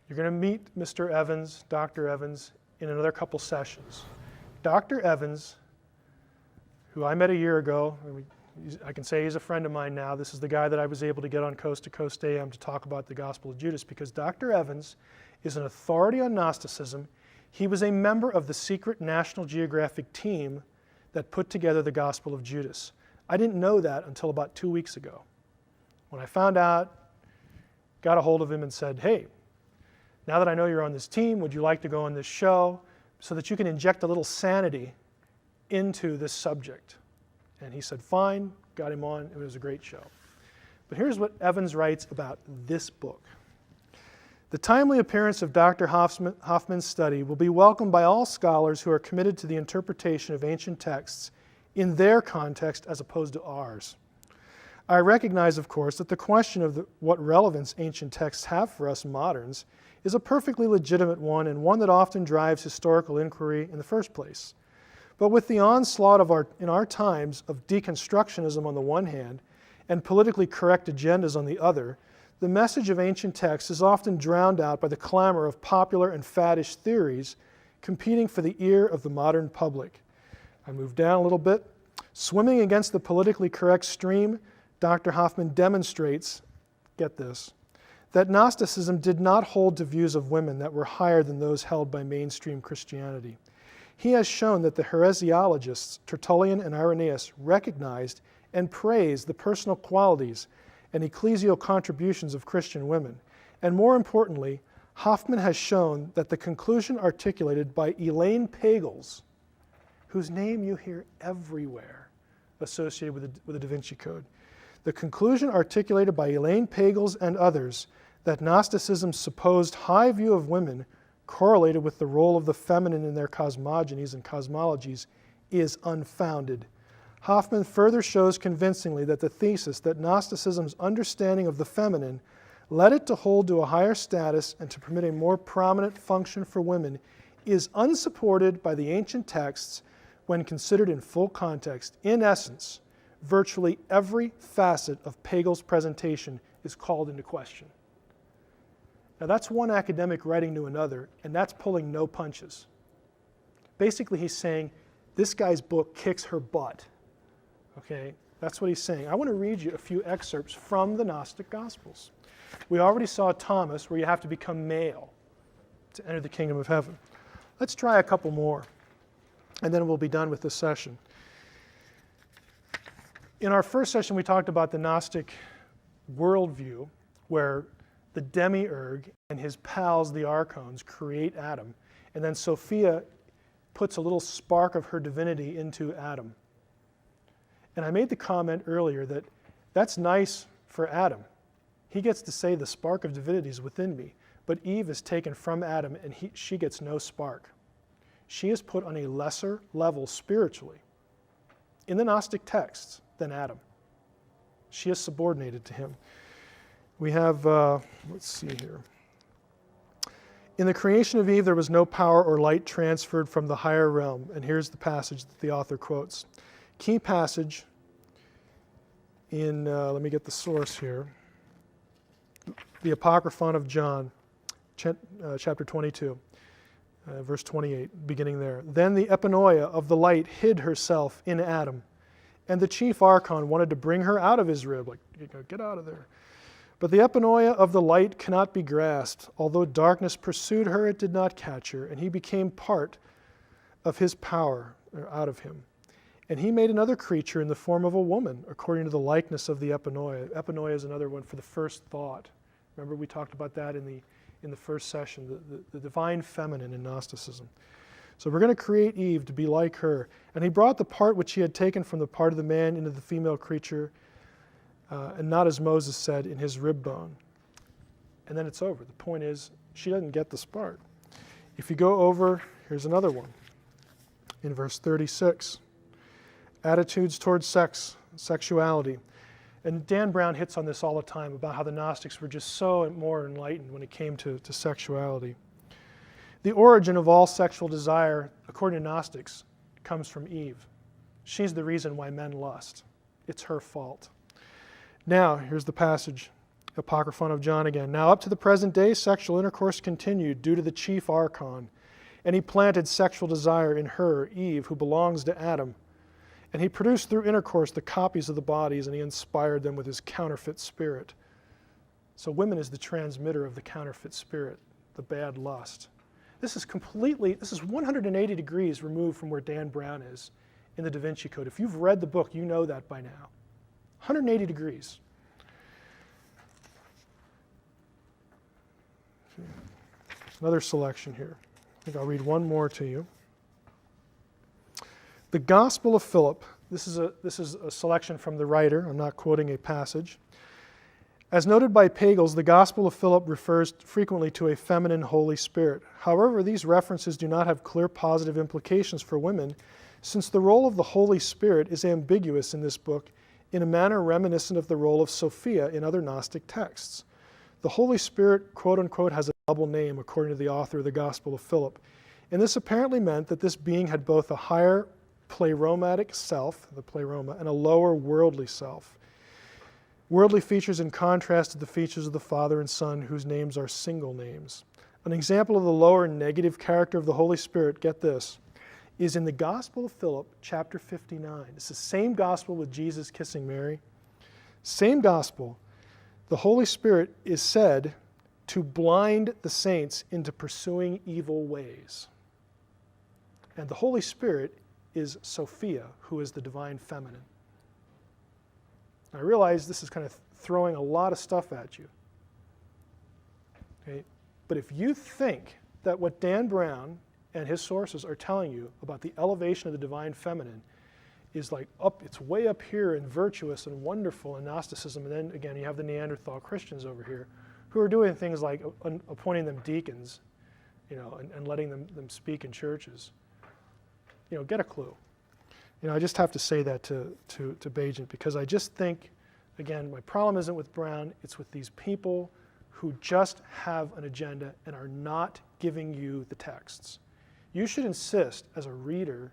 You're going to meet Mr. Evans, Dr. Evans, in another couple sessions. Dr. Evans, who I met a year ago, I can say he's a friend of mine now. This is the guy that I was able to get on Coast to Coast AM to talk about the Gospel of Judas, because Dr. Evans is an authority on Gnosticism. He was a member of the secret National Geographic team that put together the Gospel of Judas. I didn't know that until about 2 weeks ago. When I found out, got a hold of him and said, hey, now that I know you're on this team, would you like to go on this show so that you can inject a little sanity into this subject? And he said, fine, got him on. It was a great show. But here's what Evans writes about this book. The timely appearance of Dr. Hoffman's study will be welcomed by all scholars who are committed to the interpretation of ancient texts in their context as opposed to ours. I recognize, of course, that the question of what relevance ancient texts have for us moderns is a perfectly legitimate one, and one that often drives historical inquiry in the first place. But with the onslaught in our times of deconstructionism on the one hand and politically correct agendas on the other, the message of ancient texts is often drowned out by the clamor of popular and faddish theories competing for the ear of the modern public. I move down a little bit. Swimming against the politically correct stream, Dr. Hoffman demonstrates, get this, that Gnosticism did not hold to views of women that were higher than those held by mainstream Christianity. He has shown that the heresiologists Tertullian and Irenaeus recognized and praised the personal qualities and ecclesial contributions of Christian women. And more importantly, Hoffman has shown that the conclusion articulated by Elaine Pagels, whose name you hear everywhere associated with the Da Vinci Code, the conclusion articulated by Elaine Pagels and others that Gnosticism's supposed high view of women correlated with the role of the feminine in their cosmogonies and cosmologies is unfounded. Hoffman further shows convincingly that the thesis that Gnosticism's understanding of the feminine led it to hold to a higher status and to permit a more prominent function for women is unsupported by the ancient texts when considered in full context. In essence, virtually every facet of Pagel's presentation is called into question. Now that's one academic writing to another, and that's pulling no punches. Basically, he's saying, this guy's book kicks her butt. Okay, that's what he's saying. I want to read you a few excerpts from the Gnostic Gospels. We already saw Thomas, where you have to become male to enter the kingdom of heaven. Let's try a couple more, and then we'll be done with this session. In our first session, we talked about the Gnostic worldview, where the demiurge and his pals, the archons, create Adam. And then Sophia puts a little spark of her divinity into Adam. And I made the comment earlier that that's nice for Adam. He gets to say the spark of divinity is within me. But Eve is taken from Adam, and she gets no spark. She is put on a lesser level spiritually in the Gnostic texts than Adam. She is subordinated to him. We have, let's see here. In the creation of Eve, there was no power or light transferred from the higher realm. And here's the passage that the author quotes. Key passage in, let me get the source here, the Apocryphon of John, chapter 22, verse 28, beginning there. Then the epinoia of the light hid herself in Adam, and the chief archon wanted to bring her out of his rib, like, get out of there. But the epinoia of the light cannot be grasped. Although darkness pursued her, it did not catch her, and he became part of his power, or out of him. And he made another creature in the form of a woman, according to the likeness of the epinoia. Epinoia is another one for the first thought. Remember we talked about that in the first session, the divine feminine in Gnosticism. So we're going to create Eve to be like her. And he brought the part which he had taken from the part of the man into the female creature, and not as Moses said, in his rib bone. And then it's over. The point is, she doesn't get the spark. If you go over, here's another one. In verse 36, attitudes towards sexuality. And Dan Brown hits on this all the time about how the Gnostics were just so more enlightened when it came to sexuality. The origin of all sexual desire, according to Gnostics, comes from Eve. She's the reason why men lust. It's her fault. Now, here's the passage, Apocryphon of John again. Now, up to the present day, sexual intercourse continued due to the chief archon, And he planted sexual desire in her, Eve, who belongs to Adam. And he produced through intercourse the copies of the bodies, and he inspired them with his counterfeit spirit. So women is the transmitter of the counterfeit spirit, the bad lust. This is 180 degrees removed from where Dan Brown is in the Da Vinci Code. If you've read the book, you know that by now. 180 degrees. Another selection here. I think I'll read one more to you. The Gospel of Philip. This is a selection from the writer. I'm not quoting a passage. As noted by Pagels, the Gospel of Philip refers frequently to a feminine Holy Spirit. However, these references do not have clear positive implications for women, since the role of the Holy Spirit is ambiguous in this book in a manner reminiscent of the role of Sophia in other Gnostic texts. The Holy Spirit, quote unquote, has a double name, according to the author of the Gospel of Philip. And this apparently meant that this being had both a higher pleromatic self, the pleroma, and a lower worldly self. Worldly features in contrast to the features of the Father and Son, whose names are single names. An example of the lower negative character of the Holy Spirit, get this, is in the Gospel of Philip, chapter 59. It's the same gospel with Jesus kissing Mary. Same gospel. The Holy Spirit is said to blind the saints into pursuing evil ways. And the Holy Spirit is Sophia, who is the divine feminine. I realize this is kind of throwing a lot of stuff at you. Okay? But if you think that what Dan Brown and his sources are telling you about the elevation of the divine feminine is like it's way up here and virtuous and wonderful in Gnosticism, and then again you have the Neanderthal Christians over here who are doing things like appointing them deacons, and letting them speak in churches. Get a clue. I just have to say that to Bajent, because I just think, again, my problem isn't with Brown, it's with these people who just have an agenda and are not giving you the texts. You should insist as a reader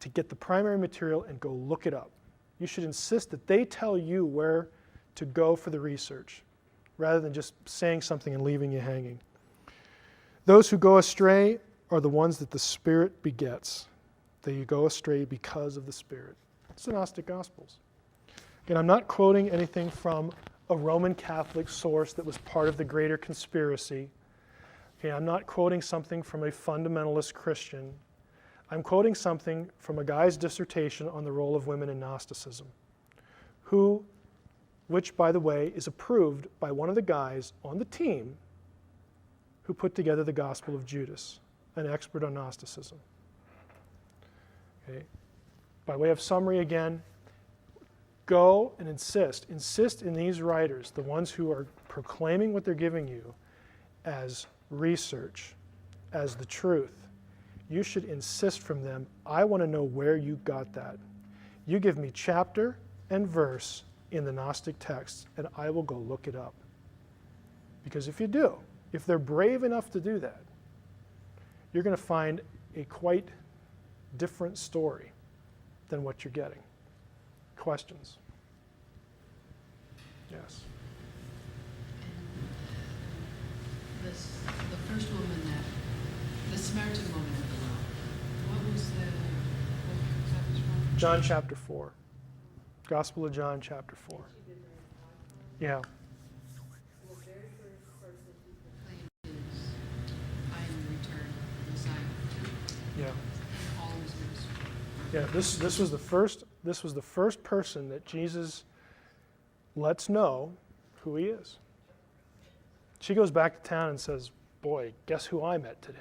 to get the primary material and go look it up. You should insist that they tell you where to go for the research, rather than just saying something and leaving you hanging. Those who go astray are the ones that the Spirit begets. They go astray because of the Spirit. It's the Gnostic Gospels. Again, I'm not quoting anything from a Roman Catholic source that was part of the greater conspiracy. Okay, I'm not quoting something from a fundamentalist Christian. I'm quoting something from a guy's dissertation on the role of women in Gnosticism, which, by the way, is approved by one of the guys on the team who put together the Gospel of Judas, an expert on Gnosticism. Okay. By way of summary again, go and insist in these writers, the ones who are proclaiming what they're giving you as research, as the truth. You should insist from them, I want to know where you got that. You give me chapter and verse in the Gnostic texts, and I will go look it up. Because if you do, if they're brave enough to do that, you're going to find a quite different story than what you're getting. Questions? Yes. The first woman the Samaritan woman at the well, what was that was from? John chapter 4. Gospel of John chapter 4. Yeah. The very first person who proclaimed is, I am the return, Messiah. Yeah. All his ministry. Yeah, this was the first person that Jesus lets know who he is. She goes back to town and says, boy, guess who I met today?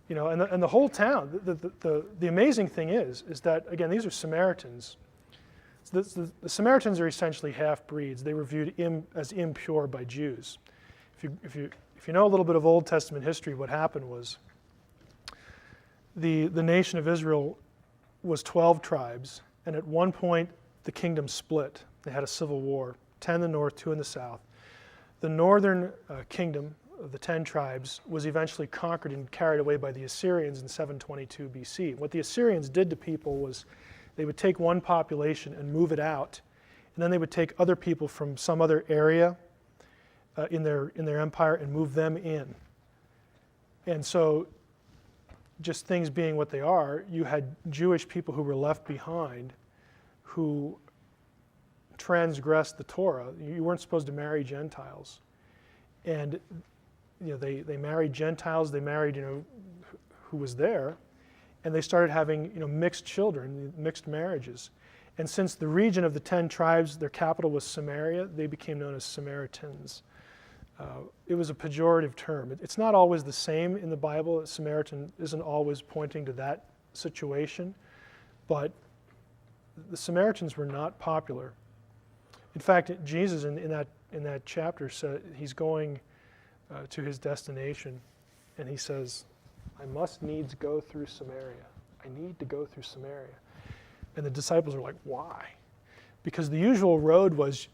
And the whole town, the amazing thing is that, again, these are Samaritans. The Samaritans are essentially half-breeds. They were viewed as impure by Jews. If you know a little bit of Old Testament history, what happened was the nation of Israel was 12 tribes, and at one point the kingdom split. They had a civil war, 10 in the north, 2 in the south. The northern kingdom of the 10 tribes was eventually conquered and carried away by the Assyrians in 722 BC. What the Assyrians did to people was they would take one population and move it out, and then they would take other people from some other area in their empire and move them in. And so, just things being what they are, you had Jewish people who were left behind who transgressed the Torah. You weren't supposed to marry Gentiles. And they married Gentiles, they married who was there, and they started having mixed children, mixed marriages. And since the region of the 10 tribes, their capital was Samaria, they became known as Samaritans. It was a pejorative term. It's not always the same in the Bible. Samaritan isn't always pointing to that situation, but the Samaritans were not popular. In fact, Jesus in that chapter said he's going to his destination, and he says, "I must needs go through Samaria. I need to go through Samaria." And the disciples are like, "Why?" Because the usual road was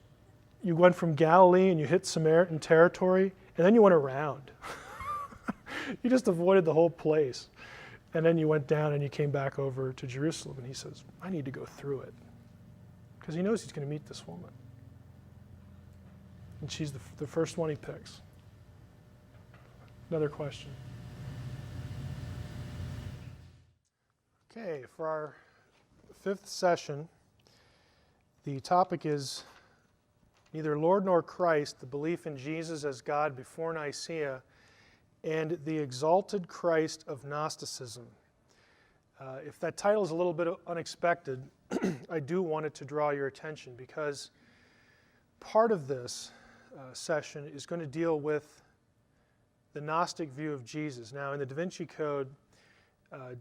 you went from Galilee and you hit Samaritan territory, and then you went around. You just avoided the whole place. And then you went down and you came back over to Jerusalem. And he says, "I need to go through it." Because he knows he's going to meet this woman. And she's the first one he picks. Another question? Okay, for our 5th session, the topic is neither Lord nor Christ, the belief in Jesus as God before Nicaea, and the exalted Christ of Gnosticism. If that title is a little bit unexpected, I do want it to draw your attention because part of this session is going to deal with the Gnostic view of Jesus. Now, in the Da Vinci Code,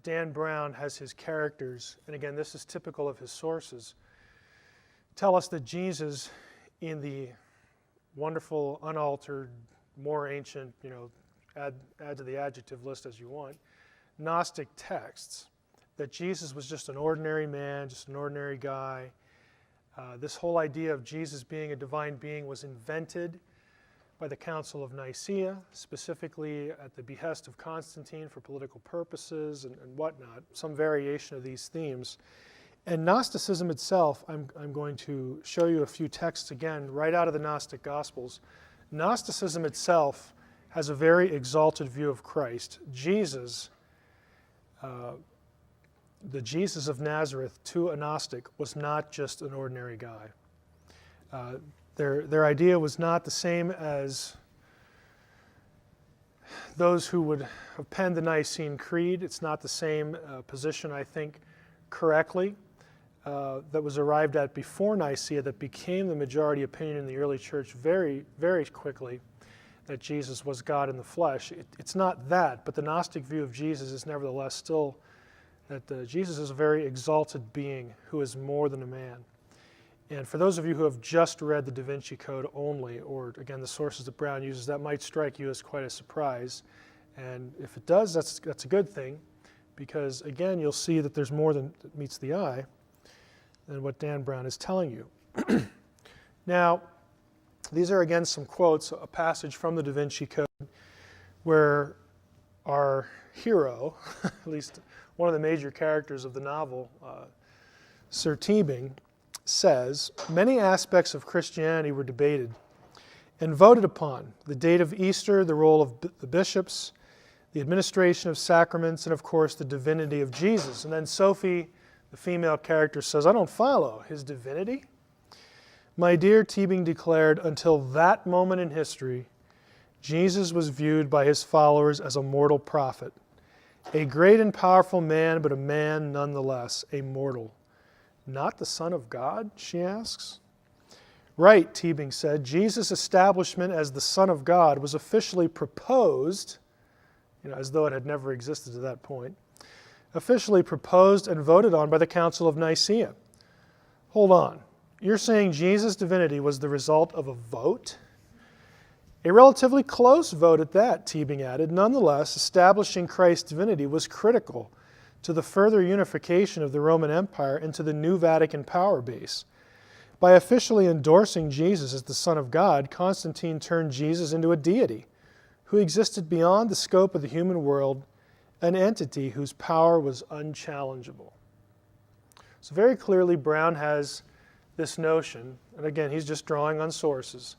Dan Brown has his characters, and again, this is typical of his sources, tell us that Jesus, in the wonderful, unaltered, more ancient, add to the adjective list as you want, Gnostic texts, that Jesus was just an ordinary man, just an ordinary guy. This whole idea of Jesus being a divine being was invented by the Council of Nicaea, specifically at the behest of Constantine for political purposes and whatnot, some variation of these themes. And Gnosticism itself, I'm going to show you a few texts again, right out of the Gnostic Gospels. Gnosticism itself has a very exalted view of Christ. Jesus, the Jesus of Nazareth to a Gnostic was not just an ordinary guy. Their idea was not the same as those who would have penned the Nicene Creed. It's not the same position, I think, correctly, that was arrived at before Nicaea that became the majority opinion in the early church very, very quickly, that Jesus was God in the flesh. It's not that, but the Gnostic view of Jesus is nevertheless still that Jesus is a very exalted being who is more than a man. And for those of you who have just read the Da Vinci Code only, or again the sources that Brown uses, that might strike you as quite a surprise. And if it does, that's a good thing, because again you'll see that there's more than meets the eye than what Dan Brown is telling you. Now, these are again some quotes, a passage from the Da Vinci Code where our hero, at least one of the major characters of the novel, Sir Teabing, says, "Many aspects of Christianity were debated and voted upon. The date of Easter, the role of the bishops, the administration of sacraments, and of course the divinity of Jesus." And then Sophie, the female character, says, "I don't follow. His divinity?" "My dear," Teabing declared, "until that moment in history, Jesus was viewed by his followers as a mortal prophet. A great and powerful man, but a man nonetheless, a mortal. Not the Son of God?" she asks. "Right," Teabing said. "Jesus' establishment as the Son of God was officially proposed," as though it had never existed to that point, "officially proposed and voted on by the Council of Nicaea." Hold on. You're saying Jesus' divinity was the result of a vote? "A relatively close vote at that," Teabing added. "Nonetheless, establishing Christ's divinity was critical to the further unification of the Roman Empire into the new Vatican power base. By officially endorsing Jesus as the Son of God, Constantine turned Jesus into a deity who existed beyond the scope of the human world, an entity whose power was unchallengeable." So very clearly Brown has this notion, and again he's just drawing on sources,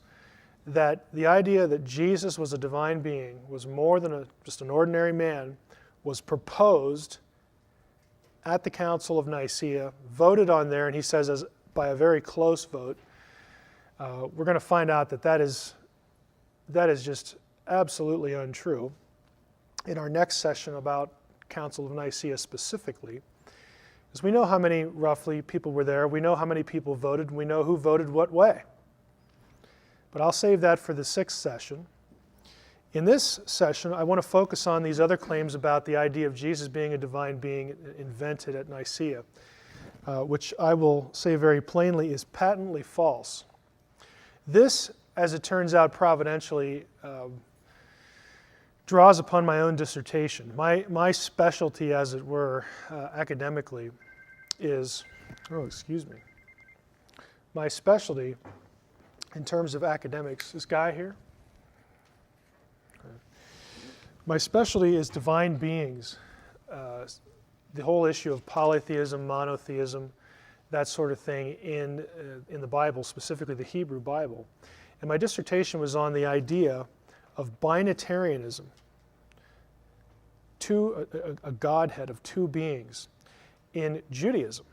that the idea that Jesus was a divine being, was more than just an ordinary man, was proposed at the Council of Nicaea, voted on there, and he says by a very close vote. We're going to find out that is just absolutely untrue in our next session about Council of Nicaea specifically, because we know how many roughly people were there, we know how many people voted, and we know who voted what way. But I'll save that for the sixth session. In this session, I want to focus on these other claims about the idea of Jesus being a divine being invented at Nicaea, which I will say very plainly is patently false. This, as it turns out providentially, draws upon my own dissertation. My specialty, as it were, academically is, my specialty in terms of academics, this guy here, my specialty is divine beings, the whole issue of polytheism, monotheism, that sort of thing in the Bible, specifically the Hebrew Bible. And my dissertation was on the idea of binitarianism, a godhead of two beings in Judaism,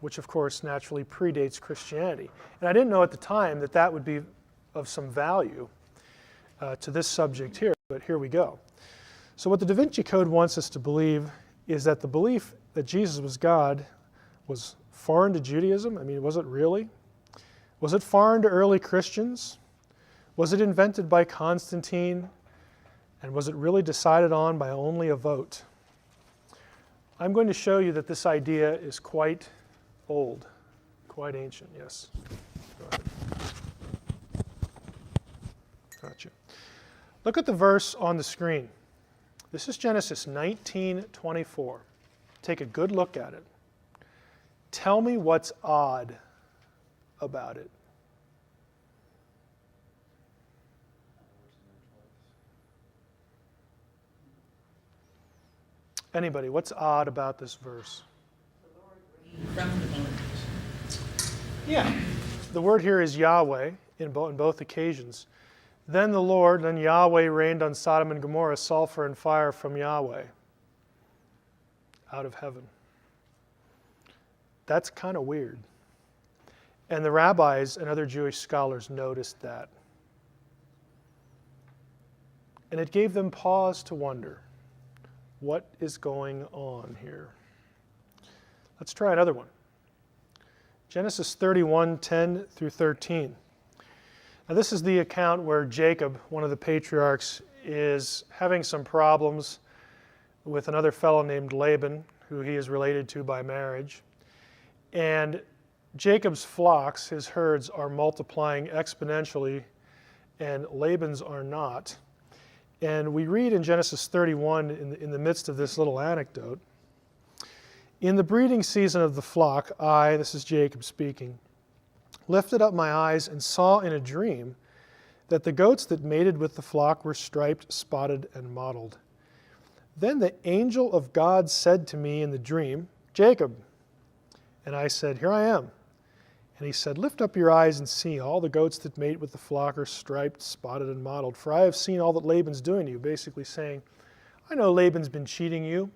which of course naturally predates Christianity. And I didn't know at the time that that would be of some value to this subject here, but here we go. So what the Da Vinci Code wants us to believe is that the belief that Jesus was God was foreign to Judaism. I mean, was it really? Was it foreign to early Christians? Was it invented by Constantine? And was it really decided on by only a vote? I'm going to show you that this idea is quite old, quite ancient, yes. Go ahead. Gotcha. Look at the verse on the screen. This is Genesis 19:24. Take a good look at it. Tell me what's odd about it. Anybody, what's odd about this verse? From the Lord. Yeah. The word here is Yahweh in both occasions. Then the Lord, then Yahweh rained on Sodom and Gomorrah sulfur and fire from Yahweh out of heaven. That's kind of weird. And the rabbis and other Jewish scholars noticed that. And it gave them pause to wonder, what is going on here? Let's try another one. Genesis 31:10 through 13. Now this is the account where Jacob, one of the patriarchs, is having some problems with another fellow named Laban, who he is related to by marriage. And Jacob's flocks, his herds, are multiplying exponentially, and Laban's are not. And we read in Genesis 31, in the midst of this little anecdote, in the breeding season of the flock, I, this is Jacob speaking, lifted up my eyes and saw in a dream that the goats that mated with the flock were striped, spotted, and mottled. Then the angel of God said to me in the dream, Jacob. And I said, here I am. And he said, lift up your eyes and see, all the goats that mate with the flock are striped, spotted, and mottled. For I have seen all that Laban's doing to you, basically saying, I know Laban's been cheating you,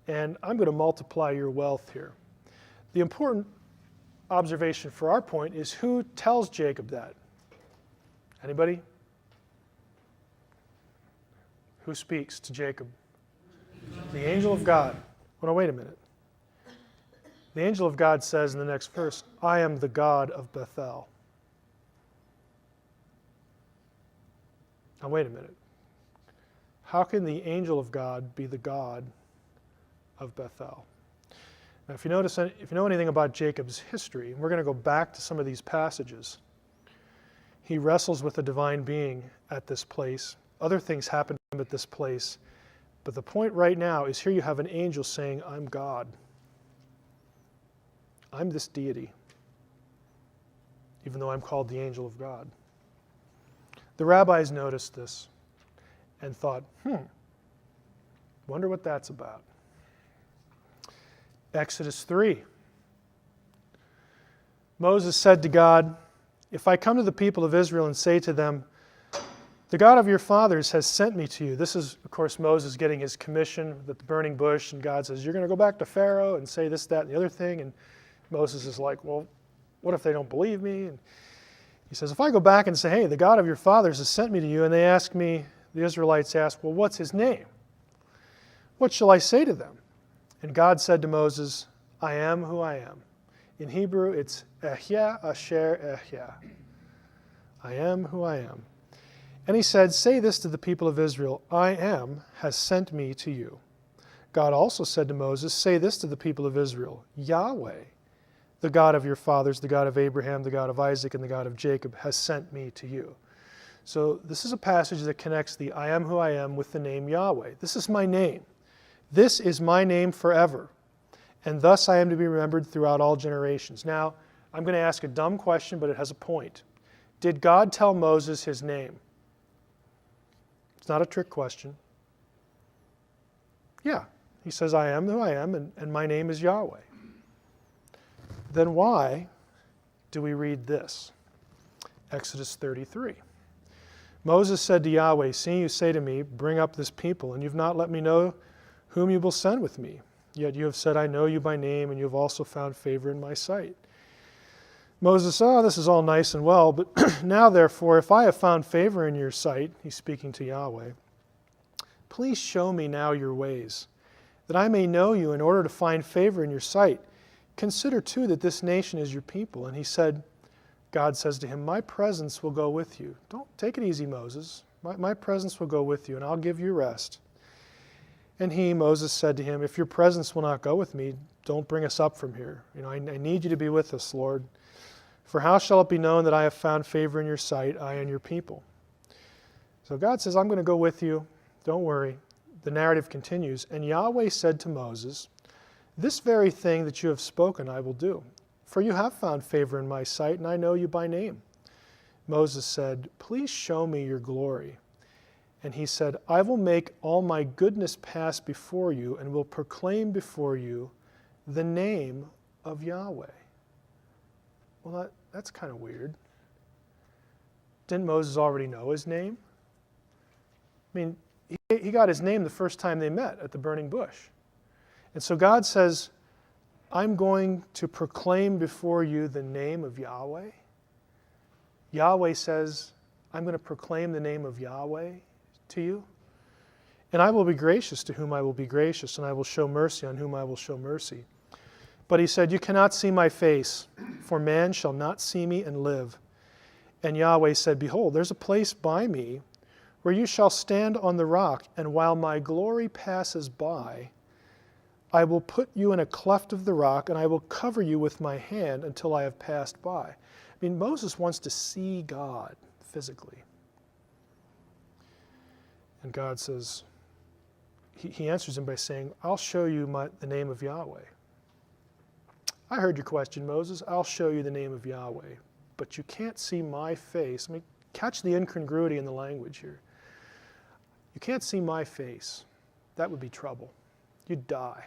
and I'm going to multiply your wealth here. The important observation for our point is who tells Jacob that? Anybody? Who speaks to Jacob? The angel of God. Well, no, wait a minute. The angel of God says in the next verse, I am the God of Bethel. Now wait a minute. How can the angel of God be the God of Bethel? Now if you know anything about Jacob's history, and we're going to go back to some of these passages, he wrestles with a divine being at this place. Other things happen to him at this place. But the point right now is here you have an angel saying, I'm God. I'm this deity, even though I'm called the angel of God. The rabbis noticed this and thought, wonder what that's about. Exodus 3. Moses said to God, if I come to the people of Israel and say to them, the God of your fathers has sent me to you. This is, of course, Moses getting his commission at the burning bush, and God says, you're going to go back to Pharaoh and say this, that, and the other thing. And Moses is like, well, what if they don't believe me? And he says, if I go back and say, hey, the God of your fathers has sent me to you, and they ask me, the Israelites ask, well, what's his name? What shall I say to them? And God said to Moses, I am who I am. In Hebrew, it's Ehyeh Asher Ehyeh. I am who I am. And he said, say this to the people of Israel, I am has sent me to you. God also said to Moses, say this to the people of Israel, Yahweh, the God of your fathers, the God of Abraham, the God of Isaac, and the God of Jacob, has sent me to you. So this is a passage that connects the I am who I am with the name Yahweh. This is my name. This is my name forever. And thus I am to be remembered throughout all generations. Now, I'm going to ask a dumb question, but it has a point. Did God tell Moses his name? It's not a trick question. Yeah, he says, I am who I am, and my name is Yahweh. Then why do we read this? Exodus 33. Moses said to Yahweh, seeing you say to me, bring up this people, and you've not let me know whom you will send with me. Yet you have said, I know you by name, and you have also found favor in my sight. Moses, this is all nice and well, but now therefore, if I have found favor in your sight, he's speaking to Yahweh, please show me now your ways, that I may know you in order to find favor in your sight. Consider too that this nation is your people. And he said, God says to him, my presence will go with you. Don't take it easy, Moses. My presence will go with you, and I'll give you rest. And he, Moses, said to him, if your presence will not go with me, don't bring us up from here. I need you to be with us, Lord. For how shall it be known that I have found favor in your sight, I and your people? So God says, I'm going to go with you. Don't worry. The narrative continues. And Yahweh said to Moses, this very thing that you have spoken I will do. For you have found favor in my sight, and I know you by name. Moses said, please show me your glory. And he said, I will make all my goodness pass before you, and will proclaim before you the name of Yahweh. Well, that's kind of weird. Didn't Moses already know his name? I mean, he got his name the first time they met at the burning bush. And so God says, I'm going to proclaim before you the name of Yahweh. Yahweh says, I'm going to proclaim the name of Yahweh to you. And I will be gracious to whom I will be gracious, and I will show mercy on whom I will show mercy. But he said, you cannot see my face, for man shall not see me and live. And Yahweh said, behold, there's a place by me where you shall stand on the rock, and while my glory passes by, I will put you in a cleft of the rock, and I will cover you with my hand until I have passed by. I mean, Moses wants to see God physically. And God says, he answers him by saying, I'll show you the name of Yahweh. I heard your question, Moses. I'll show you the name of Yahweh. But you can't see my face. I mean, catch the incongruity in the language here. You can't see my face. That would be trouble. You'd die.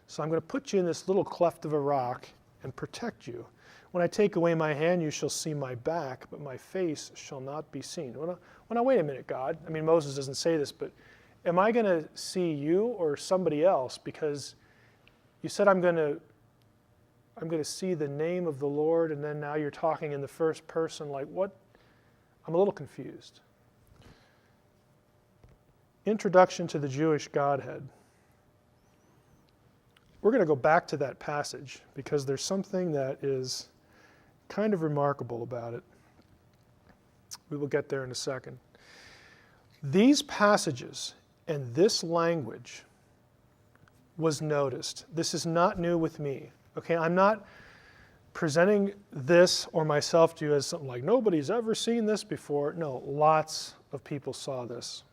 So I'm going to put you in this little cleft of a rock and protect you. When I take away my hand, you shall see my back, but my face shall not be seen. Well, now, wait a minute, God. I mean, Moses doesn't say this, but am I going to see you or somebody else? Because you said I'm going to see the name of the Lord, and then now you're talking in the first person. Like, what? I'm a little confused. Introduction to the Jewish Godhead. We're going to go back to that passage because there's something that is kind of remarkable about it. We will get there in a second. These passages and this language was noticed. This is not new with me. Okay, I'm not presenting this or myself to you as something like nobody's ever seen this before. No, lots of people saw this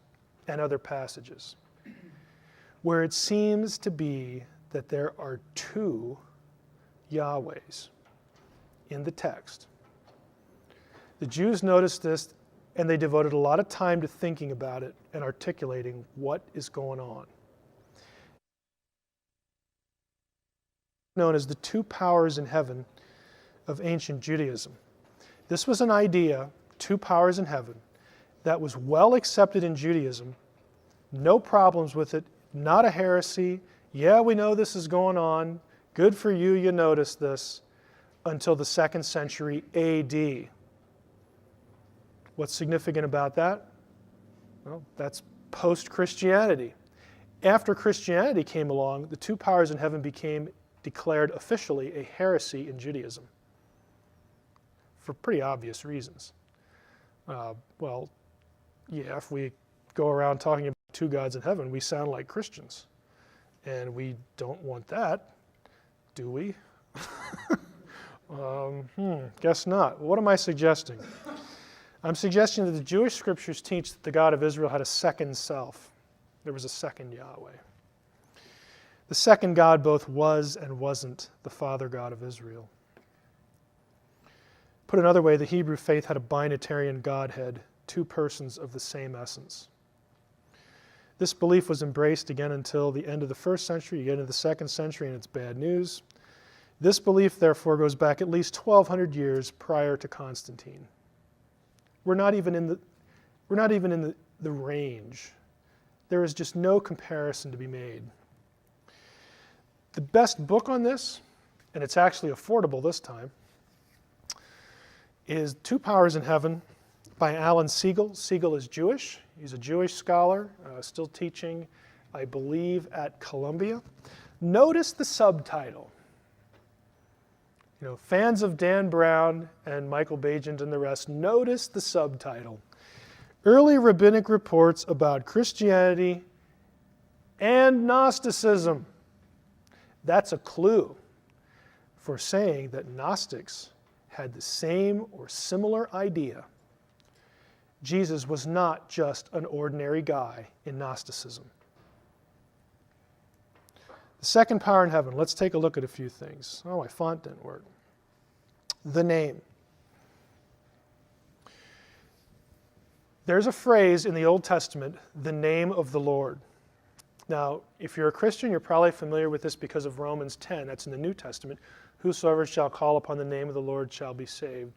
and other passages where it seems to be that there are two Yahwehs in the text. The Jews noticed this, and they devoted a lot of time to thinking about it and articulating what is going on. Known as the two powers in heaven of ancient Judaism. This was an idea, two powers in heaven, that was well accepted in Judaism, no problems with it, not a heresy. Yeah, we know this is going on. Good for you, you noticed this, until the 2nd century AD. What's significant about that? Well, that's post-Christianity. After Christianity came along, the two powers in heaven became declared officially a heresy in Judaism for pretty obvious reasons. Well, yeah, if we go around talking about two gods in heaven, we sound like Christians. And we don't want that, do we? Guess not. What am I suggesting? I'm suggesting that the Jewish scriptures teach that the God of Israel had a second self. There was a second Yahweh. The second God both was and wasn't the Father God of Israel. Put another way, the Hebrew faith had a binitarian Godhead, two persons of the same essence. This belief was embraced again until the end of the 1st century. You get into the 2nd century and it's bad news. This belief, therefore, goes back at least 1,200 years prior to Constantine. We're not even in the range. There is just no comparison to be made. The best book on this, and it's actually affordable this time, is Two Powers in Heaven by Alan Siegel. Siegel is Jewish. He's a Jewish scholar, still teaching, I believe, at Columbia. Notice the subtitle. Fans of Dan Brown and Michael Bajent and the rest, notice the subtitle. Early Rabbinic Reports about Christianity and Gnosticism. That's a clue for saying that Gnostics had the same or similar idea. Jesus was not just an ordinary guy in Gnosticism. The second power in heaven. Let's take a look at a few things. Oh, my font didn't work. The name. There's a phrase in the Old Testament, the name of the Lord. Now, if you're a Christian, you're probably familiar with this because of Romans 10. That's in the New Testament. Whosoever shall call upon the name of the Lord shall be saved.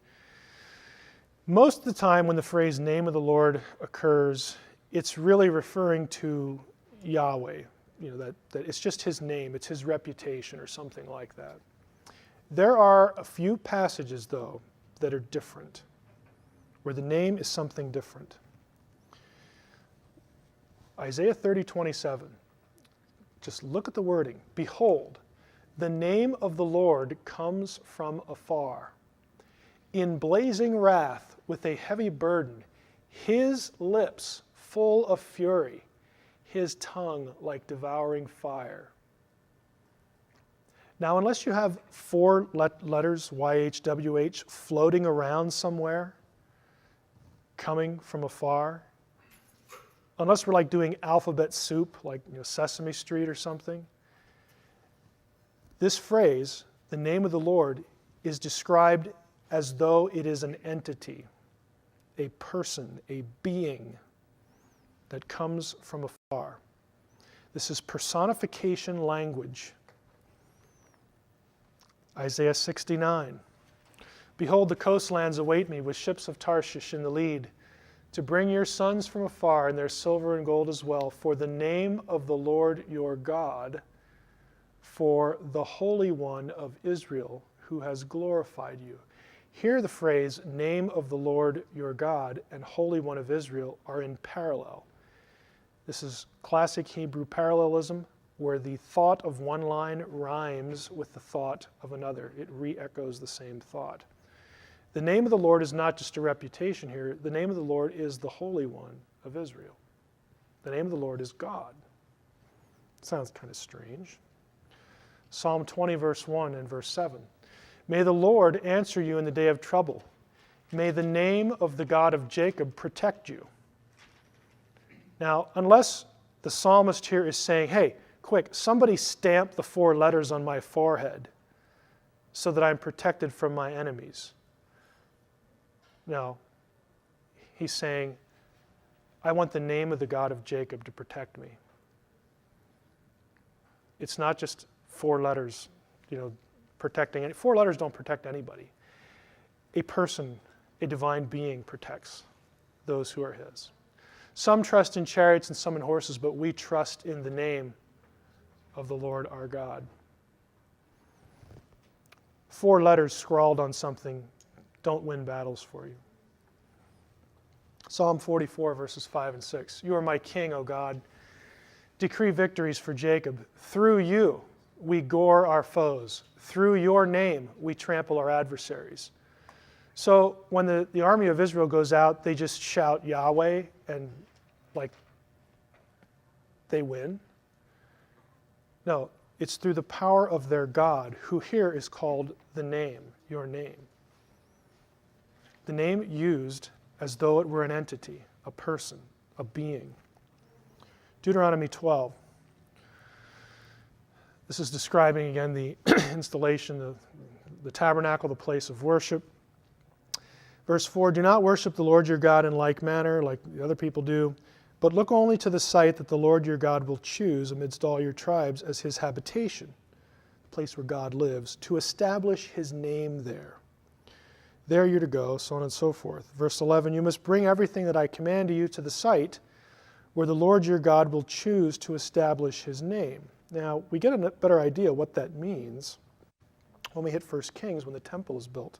Most of the time when the phrase name of the Lord occurs, it's really referring to Yahweh. That it's just his name, it's his reputation or something like that. There are a few passages, though, that are different, where the name is something different. Isaiah 30:27. Just look at the wording. Behold, the name of the Lord comes from afar. In blazing wrath, with a heavy burden, his lips full of fury, his tongue like devouring fire. Now, unless you have 4 letters, YHWH, floating around somewhere, coming from afar, unless we're like doing alphabet soup, like Sesame Street or something, this phrase, the name of the Lord, is described as though it is an entity, a person, a being that comes from afar. This is personification language. Isaiah 69. Behold, the coastlands await me with ships of Tarshish in the lead, to bring your sons from afar and their silver and gold as well, for the name of the Lord your God, for the Holy One of Israel, who has glorified you. Here the phrase, name of the Lord your God and Holy One of Israel, are in parallel. This is classic Hebrew parallelism, where the thought of one line rhymes with the thought of another. It re-echoes the same thought. The name of the Lord is not just a reputation here. The name of the Lord is the Holy One of Israel. The name of the Lord is God. Sounds kind of strange. Psalm 20, verse 1 and verse 7. May the Lord answer you in the day of trouble. May the name of the God of Jacob protect you. Now, unless the psalmist here is saying, hey, quick, somebody stamp the 4 letters on my forehead so that I'm protected from my enemies. No, he's saying, I want the name of the God of Jacob to protect me. It's not just 4 letters, protecting. 4 letters don't protect anybody. A person, a divine being protects those who are his. Some trust in chariots and some in horses, but we trust in the name of the Lord our God. 4 letters scrawled on something don't win battles for you. Psalm 44, verses 5 and 6. You are my king, O God. Decree victories for Jacob. Through you we gore our foes. Through your name we trample our adversaries. So when the army of Israel goes out, they just shout Yahweh and like they win. No, it's through the power of their God, who here is called the name, your name. The name used as though it were an entity, a person, a being. Deuteronomy 12. This is describing again the installation of the tabernacle, the place of worship. Verse 4, do not worship the Lord your God in like manner, like the other people do, but look only to the site that the Lord your God will choose amidst all your tribes as his habitation, the place where God lives, to establish his name there. There you're to go, so on and so forth. Verse 11, you must bring everything that I command you to the site where the Lord your God will choose to establish his name. Now, we get a better idea what that means when we hit 1 Kings, when the temple is built.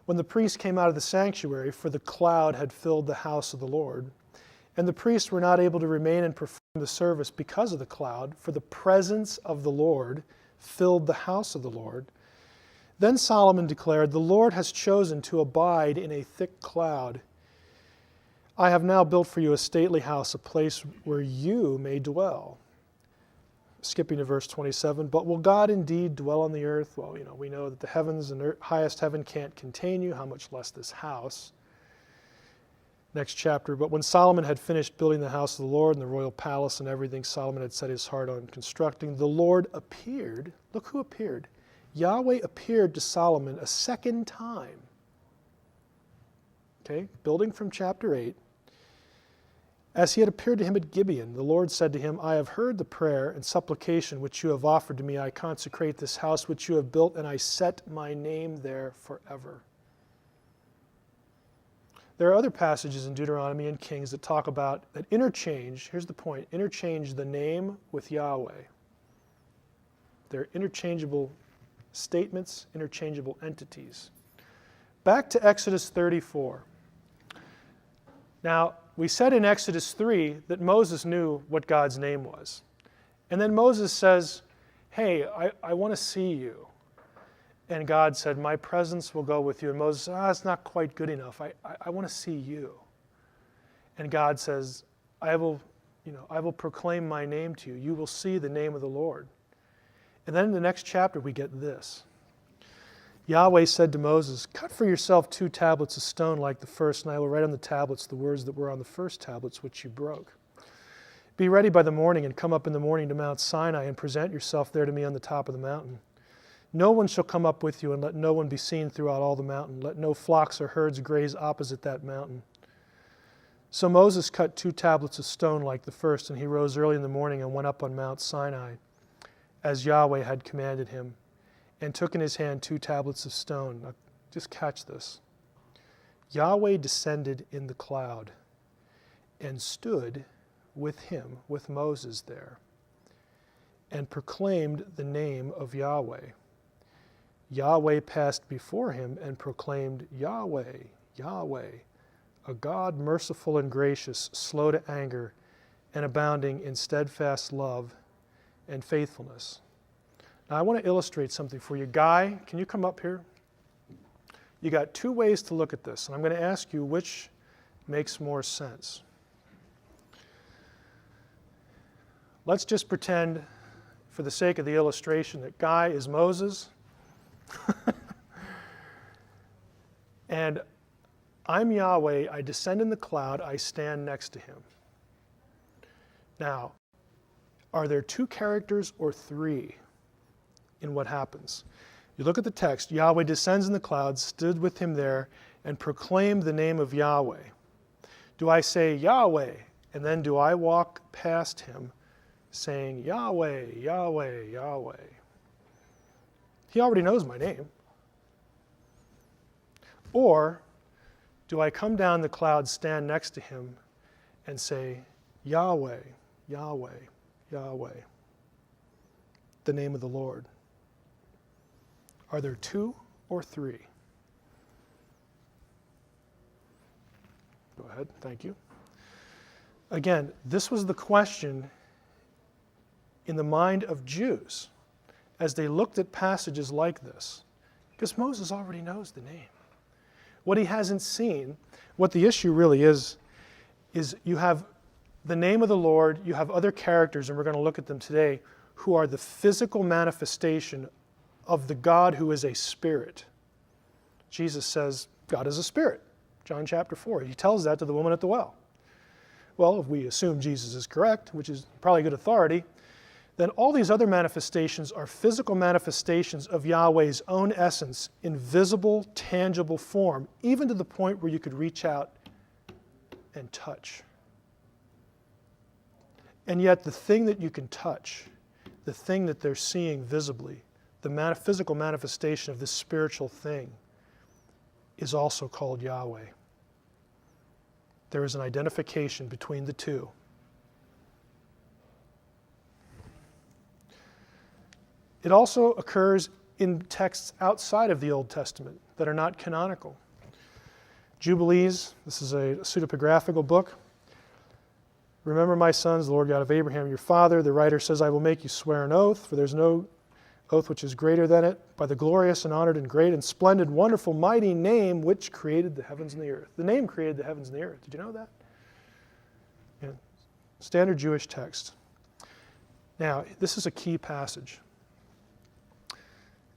When the priests came out of the sanctuary, for the cloud had filled the house of the Lord, and the priests were not able to remain and perform the service because of the cloud, for the presence of the Lord filled the house of the Lord. Then Solomon declared, the Lord has chosen to abide in a thick cloud. I have now built for you a stately house, a place where you may dwell. Skipping to verse 27, but will God indeed dwell on the earth? Well, we know that the heavens and highest heaven can't contain you, how much less this house. Next chapter, but when Solomon had finished building the house of the Lord and the royal palace and everything Solomon had set his heart on constructing, the Lord appeared. Look who appeared. Yahweh appeared to Solomon a second time. Okay, building from chapter 8. As he had appeared to him at Gibeon, the Lord said to him, I have heard the prayer and supplication which you have offered to me. I consecrate this house which you have built, and I set my name there forever. There are other passages in Deuteronomy and Kings that talk about that interchange, here's the point, interchange the name with Yahweh. They're interchangeable statements, interchangeable entities. Back to Exodus 34. Now, we said in Exodus 3 that Moses knew what God's name was. And then Moses says, hey, I want to see you. And God said, my presence will go with you. And Moses said, it's not quite good enough. I want to see you. And God says, I will proclaim my name to you. You will see the name of the Lord. And then in the next chapter, we get this. Yahweh said to Moses, cut for yourself 2 tablets of stone like the first, and I will write on the tablets the words that were on the first tablets which you broke. Be ready by the morning and come up in the morning to Mount Sinai and present yourself there to me on the top of the mountain. No one shall come up with you, and let no one be seen throughout all the mountain. Let no flocks or herds graze opposite that mountain. So Moses cut 2 tablets of stone like the first, and he rose early in the morning and went up on Mount Sinai, as Yahweh had commanded him, and took in his hand 2 tablets of stone. Now, just catch this. Yahweh descended in the cloud and stood with him, with Moses there, and proclaimed the name of Yahweh. Yahweh passed before him and proclaimed, Yahweh, Yahweh, a God merciful and gracious, slow to anger, and abounding in steadfast love and faithfulness. Now, I want to illustrate something for you. Guy, can you come up here? You got 2 ways to look at this, and I'm going to ask you which makes more sense. Let's just pretend, for the sake of the illustration, that Guy is Moses, and I'm Yahweh. I descend in the cloud. I stand next to him. Now, are there 2 characters or 3 in what happens? You look at the text. Yahweh descends in the clouds, stood with him there, and proclaimed the name of Yahweh. Do I say Yahweh, and then do I walk past him saying Yahweh, Yahweh, Yahweh? He already knows my name. Or Do I come down the cloud, stand next to him, and say, Yahweh, Yahweh, Yahweh, the name of the Lord? Are there two or three? Go ahead, thank you. Again, this was the question in the mind of Jews as they looked at passages like this, because Moses already knows the name. What he hasn't seen, what the issue really is you have the name of the Lord, you have other characters, and we're going to look at them today, who are the physical manifestation of the God who is a spirit. Jesus says, God is a spirit. John chapter 4. He tells that to the woman at the well. Well, if we assume Jesus is correct, which is probably good authority, then all these other manifestations are physical manifestations of Yahweh's own essence in visible, tangible form, even to the point where you could reach out and touch. And yet the thing that you can touch, the thing that they're seeing visibly, the physical manifestation of this spiritual thing, is also called Yahweh. There is an identification between the two. It also occurs in texts outside of the Old Testament that are not canonical. Jubilees, this is a pseudepigraphical book. Remember, my sons, the Lord God of Abraham, your father. The writer says, I will make you swear an oath, for there's no oath which is greater than it, by the glorious and honored and great and splendid, wonderful, mighty name which created the heavens and the earth. The name created the heavens and the earth. Did you know that? Yeah. Standard Jewish text. Now, this is a key passage.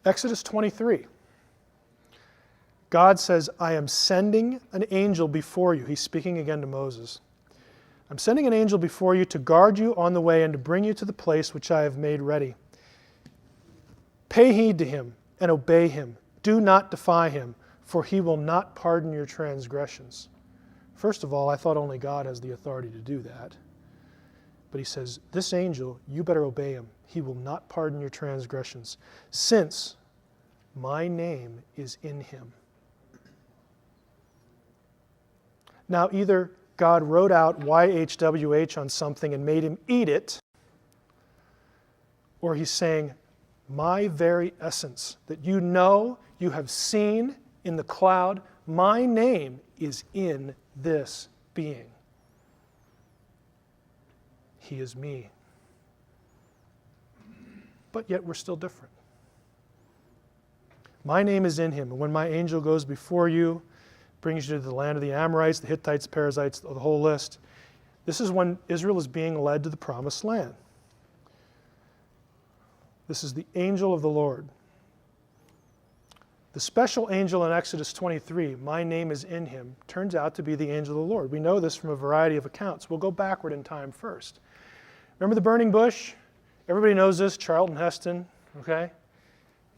Exodus 23. God says, I am sending an angel before you. He's speaking again to Moses. I'm sending an angel before you to guard you on the way and to bring you to the place which I have made ready. Pay heed to him and obey him. Do not defy him, for he will not pardon your transgressions. First of all, I thought only God has the authority to do that. But he says, this angel, you better obey him. He will not pardon your transgressions, since my name is in him. Now, either God wrote out YHWH on something and made him eat it, or he's saying, my very essence that you know, you have seen in the cloud, my name is in this being. He is me. But yet we're still different. My name is in him, and when my angel goes before you, brings you to the land of the Amorites, the Hittites, Perizzites, the whole list. This is when Israel is being led to the promised land. This is the angel of the Lord. The special angel in Exodus 23, my name is in him, turns out to be the angel of the Lord. We know this from a variety of accounts. We'll go backward in time first. Remember the burning bush? Everybody knows this, Charlton Heston, okay?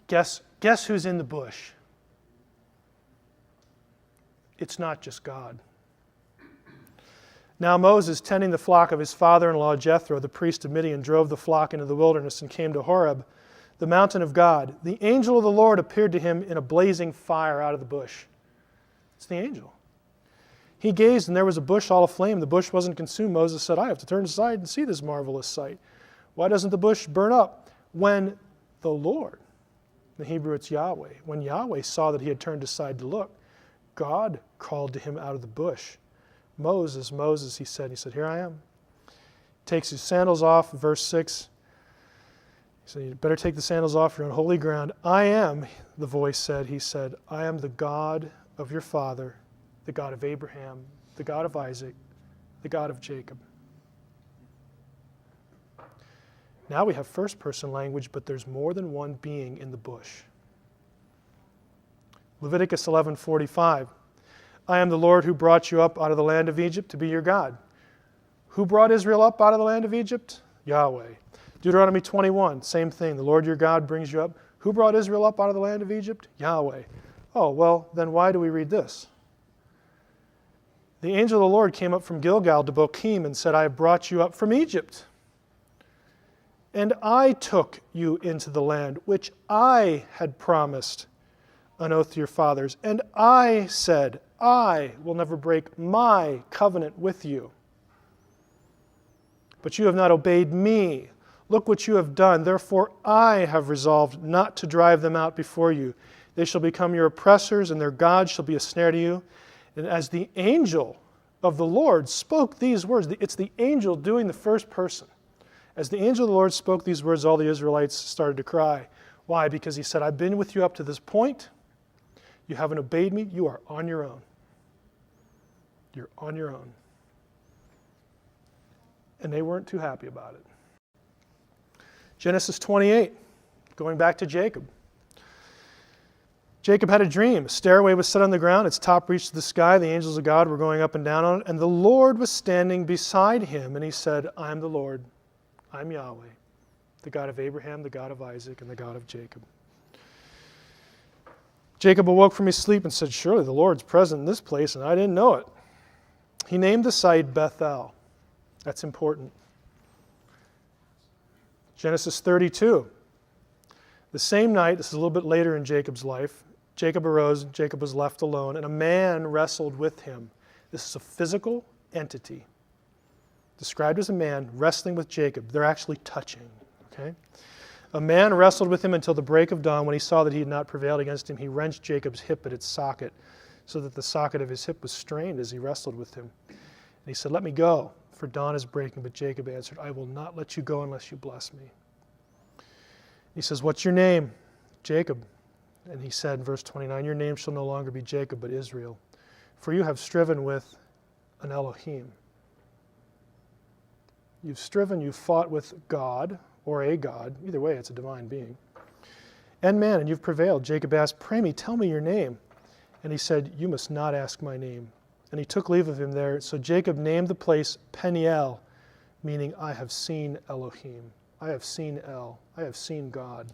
Guess who's in the bush? It's not just God. Now Moses, tending the flock of his father-in-law Jethro, the priest of Midian, drove the flock into the wilderness and came to Horeb, the mountain of God. The angel of the Lord appeared to him in a blazing fire out of the bush. It's the angel. He gazed, and there was a bush all aflame. The bush wasn't consumed. Moses said, I have to turn aside and see this marvelous sight. Why doesn't the bush burn up? When the Lord, in the Hebrew it's Yahweh, when Yahweh saw that he had turned aside to look, God called to him out of the bush. Moses, Moses, he said, here I am. Takes his sandals off, verse 6. He said, you better take the sandals off, you're on holy ground. I am, the voice said, he said, I am the God of your father, the God of Abraham, the God of Isaac, the God of Jacob. Now we have first person language, but there's more than one being in the bush. Leviticus 11:45. I am the Lord who brought you up out of the land of Egypt to be your God. Who brought Israel up out of the land of Egypt? Yahweh. Deuteronomy 21, same thing. The Lord your God brings you up. Who brought Israel up out of the land of Egypt? Yahweh. Oh, well, then why do we read this? The angel of the Lord came up from Gilgal to Bochim and said, I have brought you up from Egypt. And I took you into the land which I had promised an oath to your fathers, and I said, I will never break my covenant with you. But you have not obeyed me. Look what you have done. Therefore I have resolved not to drive them out before you. They shall become your oppressors, and their gods shall be a snare to you. And as the angel of the Lord spoke these words, it's the angel doing the first person. As the angel of the Lord spoke these words, all the Israelites started to cry. Why? Because he said, I've been with you up to this point. You haven't obeyed me. You are on your own. You're on your own. And they weren't too happy about it. Genesis 28, going back to Jacob. Jacob had a dream. A stairway was set on the ground. Its top reached the sky. The angels of God were going up and down on it. And the Lord was standing beside him. And he said, I am the Lord. I'm Yahweh, the God of Abraham, the God of Isaac, and the God of Jacob. Jacob awoke from his sleep and said, surely the Lord's present in this place, and I didn't know it. He named the site Bethel. That's important. Genesis 32. The same night, this is a little bit later in Jacob's life, Jacob arose, Jacob was left alone, and a man wrestled with him. This is a physical entity, described as a man wrestling with Jacob. They're actually touching. Okay? A man wrestled with him until the break of dawn. When he saw that he had not prevailed against him, he wrenched Jacob's hip at its socket, so that the socket of his hip was strained as he wrestled with him. And he said, let me go, for dawn is breaking. But Jacob answered, I will not let you go unless you bless me. He says, what's your name? Jacob. And he said in verse 29, your name shall no longer be Jacob, but Israel, for you have striven with an Elohim. You've striven, you've fought with God, or a God. Either way, it's a divine being. And man, and you've prevailed. Jacob asked, pray me, tell me your name. And he said, you must not ask my name. And he took leave of him there. So Jacob named the place Peniel, meaning I have seen Elohim. I have seen El. I have seen God.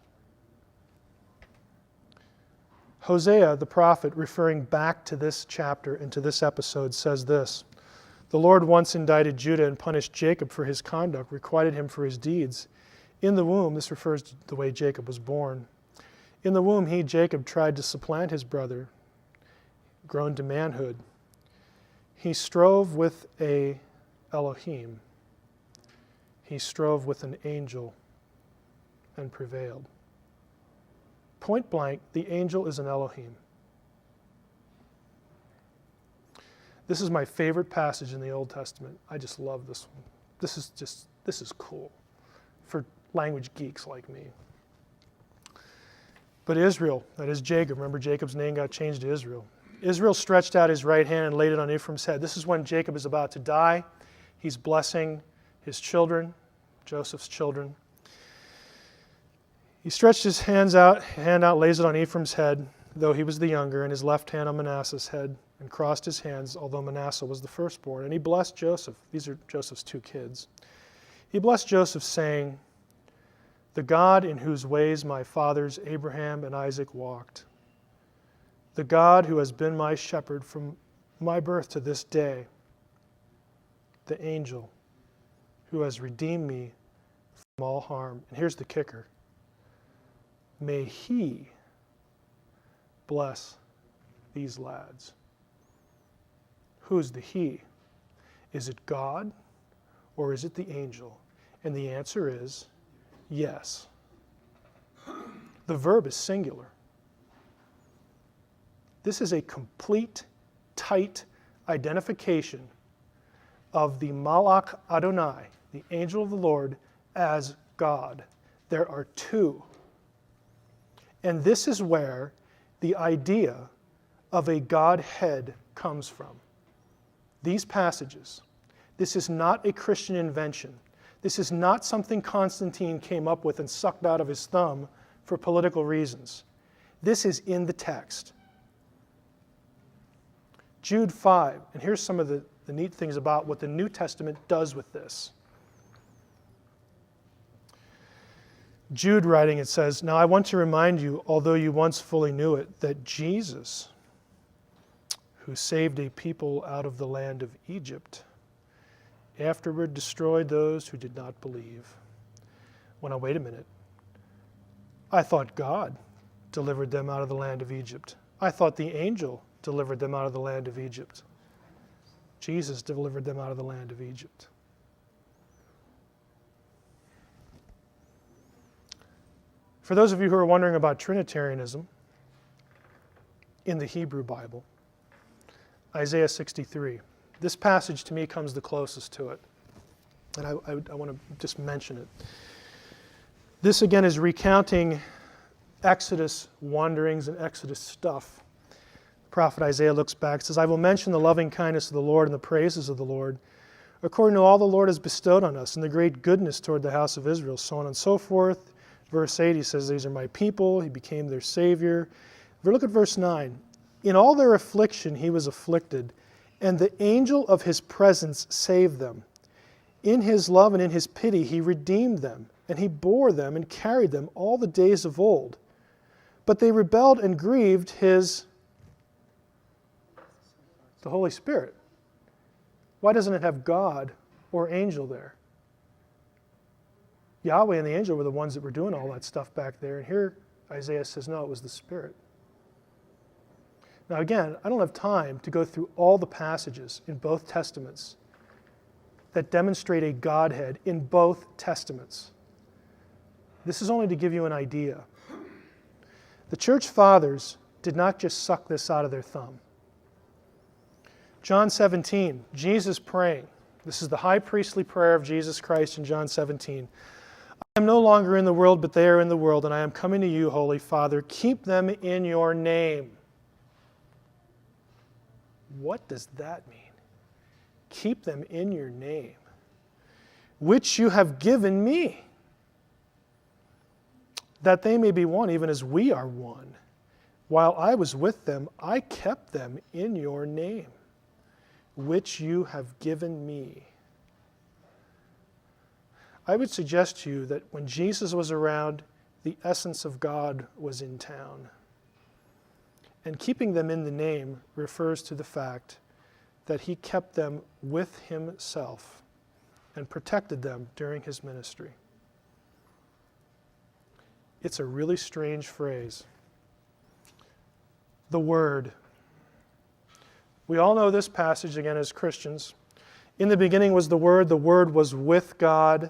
Hosea, the prophet, referring back to this chapter and to this episode, says this. The Lord once indicted Judah and punished Jacob for his conduct, requited him for his deeds. In the womb, this refers to the way Jacob was born. In the womb, he, Jacob, tried to supplant his brother, grown to manhood. He strove with a Elohim. He strove with an angel and prevailed. Point blank, the angel is an Elohim. This is my favorite passage in the Old Testament. I just love this one. This is cool for language geeks like me. But Israel, that is Jacob, remember Jacob's name got changed to Israel. Israel stretched out his right hand and laid it on Ephraim's head. This is when Jacob is about to die. He's blessing his children, Joseph's children. He stretched his hand out, lays it on Ephraim's head, though he was the younger, and his left hand on Manasseh's head, and crossed his hands, although Manasseh was the firstborn. And he blessed Joseph. These are Joseph's two kids. He blessed Joseph, saying, the God in whose ways my fathers Abraham and Isaac walked, the God who has been my shepherd from my birth to this day, the angel who has redeemed me from all harm. And here's the kicker. May he bless these lads. Who's the he? Is it God or is it the angel? And the answer is yes. The verb is singular. This is a complete, tight identification of the Malach Adonai, the angel of the Lord, as God. There are two. And this is where the idea of a Godhead comes from. These passages. This is not a Christian invention. This is not something Constantine came up with and sucked out of his thumb for political reasons. This is in the text. Jude 5, and here's some of the neat things about what the New Testament does with this. Jude writing, it says, now I want to remind you, although you once fully knew it, that Jesus, who saved a people out of the land of Egypt, afterward destroyed those who did not believe. Well, now wait a minute. I thought God delivered them out of the land of Egypt. I thought the angel delivered them out of the land of Egypt. Jesus delivered them out of the land of Egypt. For those of you who are wondering about Trinitarianism in the Hebrew Bible, Isaiah 63. This passage to me comes the closest to it. And I want to just mention it. This again is recounting Exodus wanderings and Exodus stuff. The prophet Isaiah looks back and says, I will mention the loving kindness of the Lord and the praises of the Lord, according to all the Lord has bestowed on us, and the great goodness toward the house of Israel, so on and so forth. Verse 8, he says, these are my people. He became their Savior. Look at verse 9. In all their affliction he was afflicted, and the angel of his presence saved them. In his love and in his pity he redeemed them, and he bore them and carried them all the days of old. But they rebelled and grieved the Holy Spirit. Why doesn't it have God or angel there? Yahweh and the angel were the ones that were doing all that stuff back there. And here Isaiah says, no, it was the Spirit. Now again, I don't have time to go through all the passages in both Testaments that demonstrate a Godhead in both Testaments. This is only to give you an idea. The church fathers did not just suck this out of their thumb. John 17, Jesus praying. This is the high priestly prayer of Jesus Christ in John 17. I am no longer in the world, but they are in the world, and I am coming to you, Holy Father. Keep them in your name. What does that mean? Keep them in your name, which you have given me, that they may be one, even as we are one. While I was with them, I kept them in your name, which you have given me. I would suggest to you that when Jesus was around, the essence of God was in town. And keeping them in the name refers to the fact that he kept them with himself and protected them during his ministry. It's a really strange phrase. The Word. We all know this passage again as Christians. In the beginning was the Word was with God,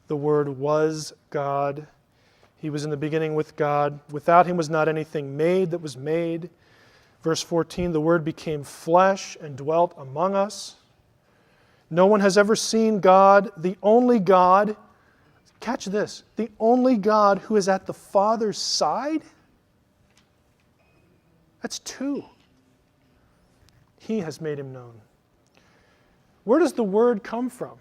the Word was God. He was in the beginning with God. Without him was not anything made that was made. Verse 14, the Word became flesh and dwelt among us. No one has ever seen God, the only God. Catch this, the only God who is at the Father's side. That's two. He has made him known. Where does the Word come from?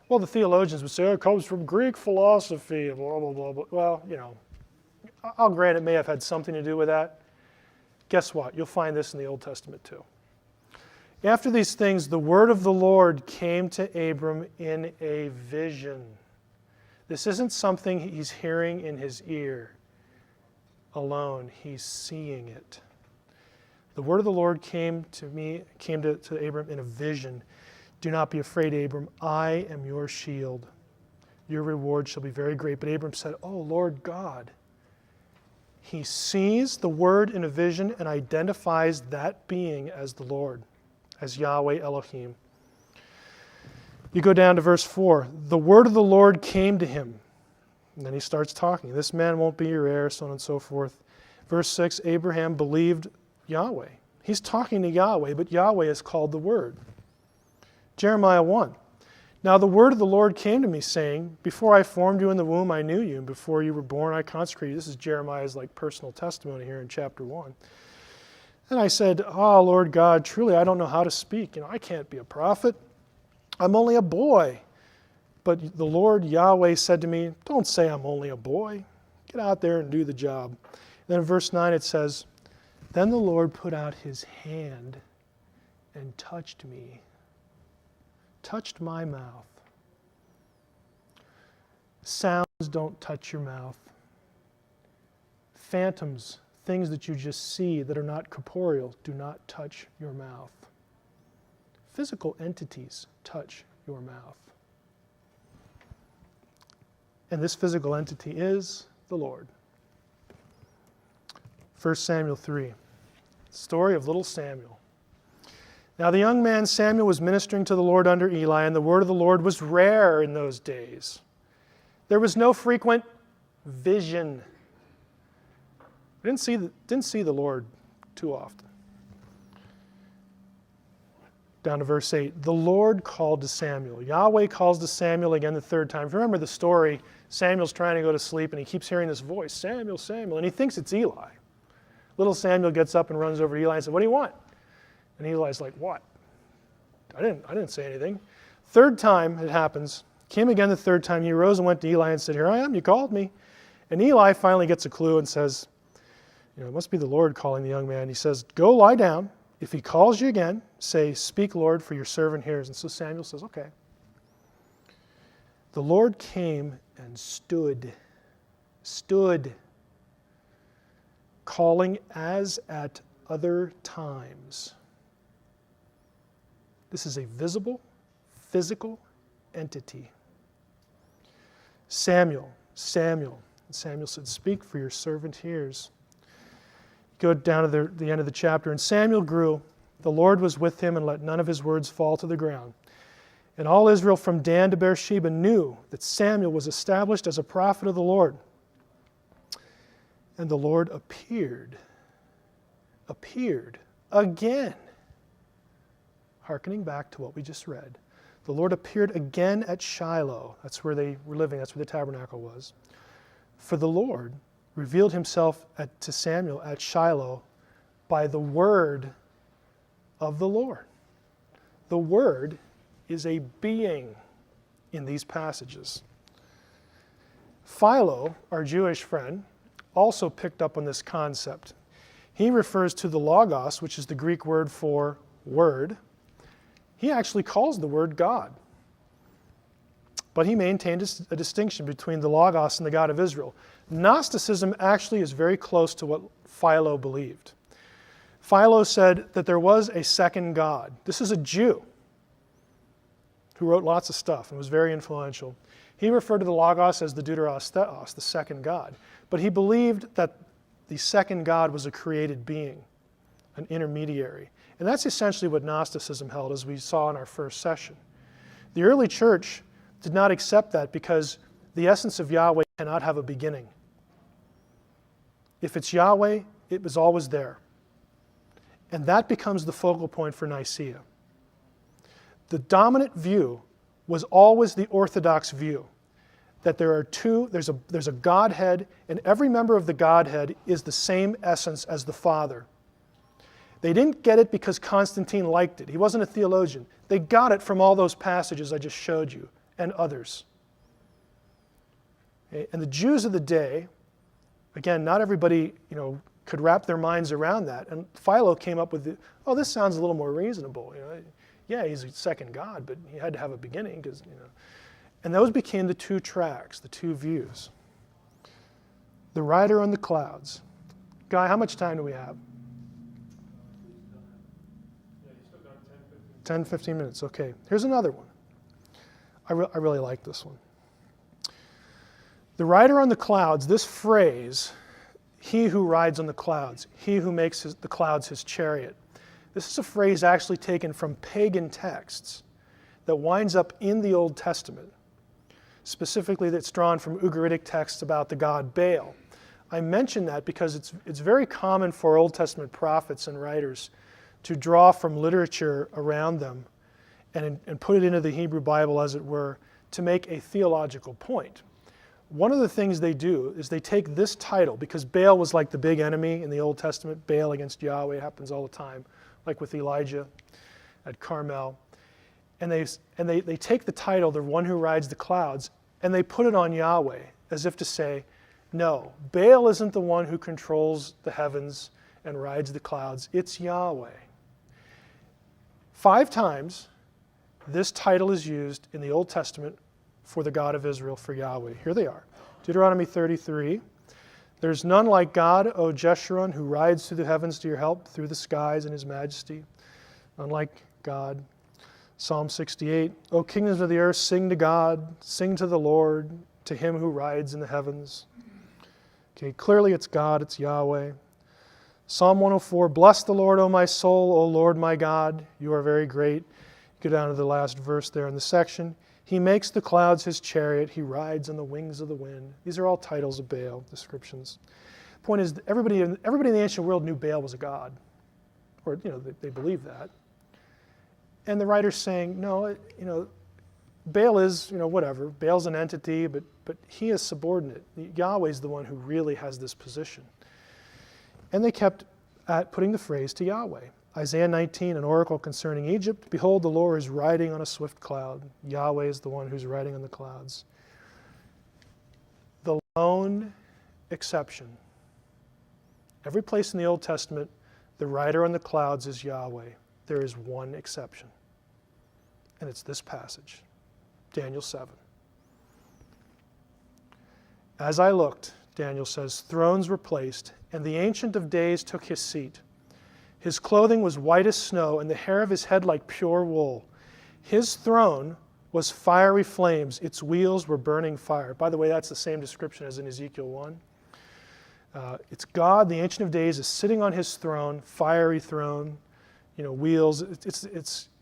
Well, the theologians would say, it comes from Greek philosophy, blah, blah, blah, blah. Well, I'll grant it may have had something to do with that. Guess what? You'll find this in the Old Testament too. After these things, the word of the Lord came to Abram in a vision. This isn't something he's hearing in his ear alone. He's seeing it. The word of the Lord came to Abram in a vision. Do not be afraid, Abram. I am your shield. Your reward shall be very great. But Abram said, Oh, Lord God. He sees the word in a vision and identifies that being as the Lord, as Yahweh Elohim. You go down to verse 4. The word of the Lord came to him. And then he starts talking. This man won't be your heir, so on and so forth. Verse 6, Abraham believed Yahweh. He's talking to Yahweh, but Yahweh is called the Word. Jeremiah 1. Now the word of the Lord came to me, saying, Before I formed you in the womb, I knew you, and before you were born, I consecrated you. This is Jeremiah's personal testimony here in chapter 1. And I said, Lord God, truly I don't know how to speak. I can't be a prophet. I'm only a boy. But the Lord Yahweh said to me, Don't say I'm only a boy. Get out there and do the job. Then in verse 9 it says, Then the Lord put out his hand and touched me. Touched my mouth. Sounds don't touch your mouth. Phantoms, things that you just see that are not corporeal, do not touch your mouth. Physical entities touch your mouth. And this physical entity is the Lord. 1 Samuel 3. Story of little Samuel. Now the young man Samuel was ministering to the Lord under Eli, and the word of the Lord was rare in those days. There was no frequent vision. We didn't see the Lord too often. Down to verse 8. The Lord called to Samuel. Yahweh calls to Samuel again the third time. If you remember the story, Samuel's trying to go to sleep, and he keeps hearing this voice, Samuel, Samuel, and he thinks it's Eli. Little Samuel gets up and runs over to Eli and says, what do you want? And Eli's like, what? I didn't say anything. Third time it happens. Came again the third time. He arose and went to Eli and said, here I am, you called me. And Eli finally gets a clue and says, it must be the Lord calling the young man. He says, go lie down. If he calls you again, say, speak, Lord, for your servant hears. And so Samuel says, okay. The Lord came and stood, calling as at other times. This is a visible, physical entity. Samuel, Samuel. And Samuel said, speak, for your servant hears. Go down to the end of the chapter. And Samuel grew. The Lord was with him and let none of his words fall to the ground. And all Israel from Dan to Beersheba knew that Samuel was established as a prophet of the Lord. And the Lord appeared again. Hearkening back to what we just read. The Lord appeared again at Shiloh. That's where they were living. That's where the tabernacle was. For the Lord revealed himself to Samuel at Shiloh by the word of the Lord. The word is a being in these passages. Philo, our Jewish friend, also picked up on this concept. He refers to the logos, which is the Greek word for word. He actually calls the word God. But he maintained a distinction between the logos and the God of Israel. Gnosticism actually is very close to what Philo believed. Philo said that there was a second God. This is a Jew who wrote lots of stuff and was very influential. He referred to the logos as the deuteros theos, the second God. But he believed that the second God was a created being, an intermediary. And that's essentially what Gnosticism held, as we saw in our first session. The early church did not accept that because the essence of Yahweh cannot have a beginning. If it's Yahweh, it was always there. And that becomes the focal point for Nicaea. The dominant view was always the Orthodox view, that there's a Godhead, and every member of the Godhead is the same essence as the Father. They didn't get it because Constantine liked it. He wasn't a theologian. They got it from all those passages I just showed you and others. Okay? And the Jews of the day, again, not everybody could wrap their minds around that. And Philo came up with, this sounds a little more reasonable. Yeah, he's a second God, but he had to have a beginning because. And those became the two tracks, the two views. The rider on the clouds. Guy, how much time do we have? 10, 15 minutes. Okay. Here's another one. I really like this one. The rider on the clouds, this phrase, he who rides on the clouds, he who makes the clouds his chariot. This is a phrase actually taken from pagan texts that winds up in the Old Testament. Specifically, that's drawn from Ugaritic texts about the god Baal. I mention that because it's very common for Old Testament prophets and writers to draw from literature around them and put it into the Hebrew Bible, as it were, to make a theological point. One of the things they do is they take this title, because Baal was like the big enemy in the Old Testament. Baal against Yahweh happens all the time, like with Elijah at Carmel. And they take the title, the one who rides the clouds, and they put it on Yahweh, as if to say, no, Baal isn't the one who controls the heavens and rides the clouds. It's Yahweh. 5 times, this title is used in the Old Testament for the God of Israel, for Yahweh. Here they are. Deuteronomy 33. There's none like God, O Jeshurun, who rides through the heavens to your help, through the skies in his majesty. None like God. Psalm 68. O kingdoms of the earth, sing to God, sing to the Lord, to him who rides in the heavens. Okay, clearly it's God, it's Yahweh. Psalm 104, bless the Lord, O my soul, O Lord my God, you are very great. Go down to the last verse there in the section. He makes the clouds his chariot. He rides on the wings of the wind. These are all titles of Baal, descriptions. The point is, everybody in the ancient world knew Baal was a god. Or, they believed that. And the writer's saying, no, Baal is, whatever. Baal's an entity, but he is subordinate. Yahweh's the one who really has this position. And they kept at putting the phrase to Yahweh. Isaiah 19, an oracle concerning Egypt. Behold, the Lord is riding on a swift cloud. Yahweh is the one who's riding on the clouds. The lone exception. Every place in the Old Testament, the rider on the clouds is Yahweh. There is one exception. And it's this passage, Daniel 7. As I looked, Daniel says, thrones were placed, and the Ancient of Days took his seat. His clothing was white as snow, and the hair of his head like pure wool. His throne was fiery flames. Its wheels were burning fire. By the way, that's the same description as in Ezekiel 1. It's God, the Ancient of Days, is sitting on his throne, fiery throne, wheels.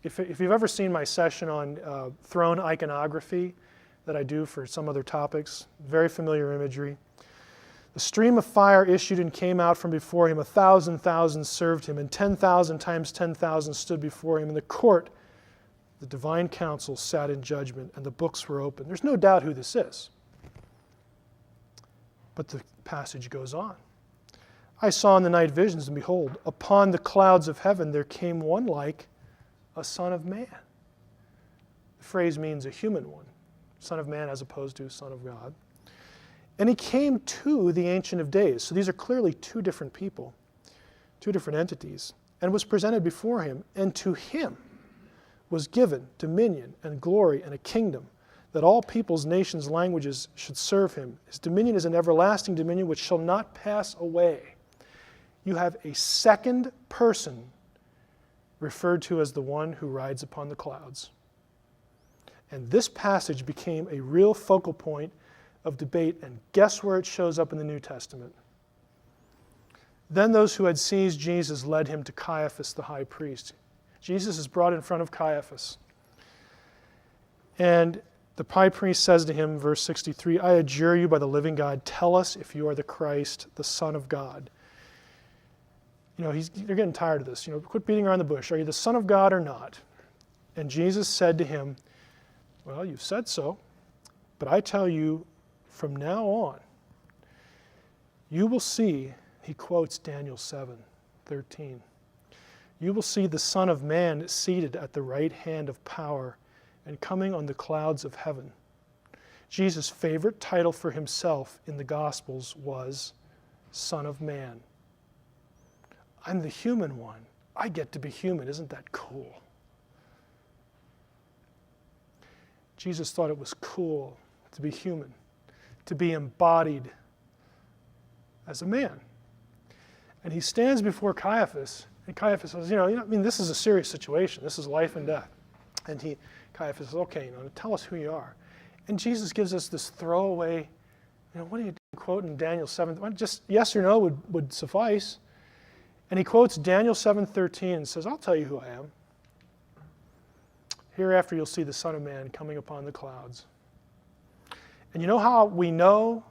If you've ever seen my session on throne iconography that I do for some other topics, very familiar imagery. The stream of fire issued and came out from before him. 1,000,000 served him, and 10,000 times 10,000 stood before him. In the court, the divine council sat in judgment, and the books were open. There's no doubt who this is. But the passage goes on. I saw in the night visions, and behold, upon the clouds of heaven there came one like a son of man. The phrase means a human one. Son of man as opposed to son of God. And he came to the Ancient of Days. So these are clearly two different people, two different entities, and was presented before him. And to him was given dominion and glory and a kingdom, that all peoples, nations, languages should serve him. His dominion is an everlasting dominion which shall not pass away. You have a second person referred to as the one who rides upon the clouds. And this passage became a real focal point of debate, and guess where it shows up in the New Testament? Then those who had seized Jesus led him to Caiaphas the high priest. Jesus is brought in front of Caiaphas. And the high priest says to him, verse 63, I adjure you by the living God, tell us if you are the Christ, the Son of God. They're getting tired of this. Quit beating around the bush. Are you the Son of God or not? And Jesus said to him, well, you've said so, but I tell you, from now on, you will see, he quotes Daniel 7:13, you will see the Son of Man seated at the right hand of power and coming on the clouds of heaven. Jesus' favorite title for himself in the Gospels was Son of Man. I'm the human one. I get to be human. Isn't that cool? Jesus thought it was cool to be human, to be embodied as a man. And he stands before Caiaphas, and Caiaphas says, this is a serious situation. This is life and death. And Caiaphas says, okay, tell us who you are. And Jesus gives us this throwaway, what are you quoting Daniel 7? Well, just yes or no would suffice. And he quotes Daniel 7:13 and says, I'll tell you who I am. Hereafter you'll see the Son of Man coming upon the clouds. And you know how we know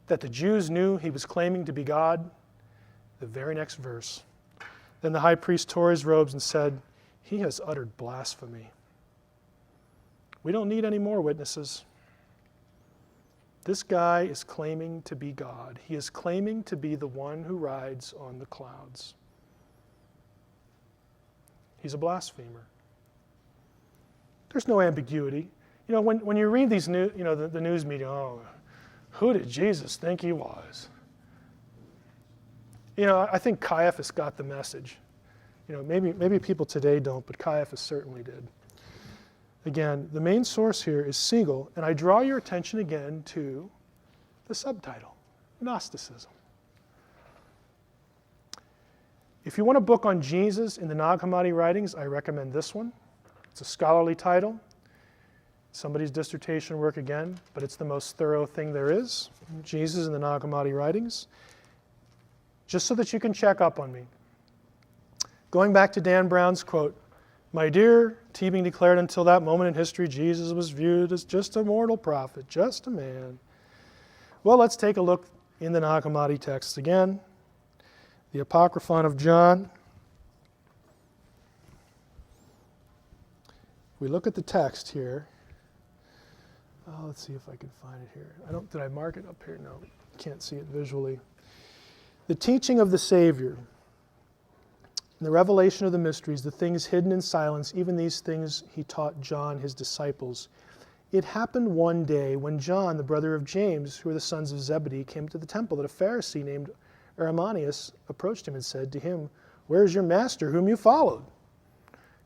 that the Jews knew he was claiming to be God? The very next verse. Then the high priest tore his robes and said, he has uttered blasphemy. We don't need any more witnesses. This guy is claiming to be God. He is claiming to be the one who rides on the clouds. He's a blasphemer. There's no ambiguity. When you read these the news media, who did Jesus think he was? I think Caiaphas got the message. Maybe people today don't, but Caiaphas certainly did. Again, the main source here is Siegel, and I draw your attention again to the subtitle, Gnosticism. If you want a book on Jesus in the Nag Hammadi writings, I recommend this one. It's a scholarly title, somebody's dissertation work again, but it's the most thorough thing there is. Jesus in the Nag Hammadi writings. just so that you can check up on me. Going back to Dan Brown's quote, "My dear," Teabing declared, "until that moment in history, Jesus was viewed as just a mortal prophet, just a man." Well, let's take a look in the Nag Hammadi texts again. The Apocryphon of John. We look at the text here. Let's see if I can find it here. Did I mark it up here? No, can't see it visually. The teaching of the Savior, the revelation of the mysteries, the things hidden in silence, even these things he taught John, his disciples. It happened one day when John, the brother of James, who were the sons of Zebedee, came to the temple, that a Pharisee named Aramanius approached him and said to him, "Where is your master whom you followed?"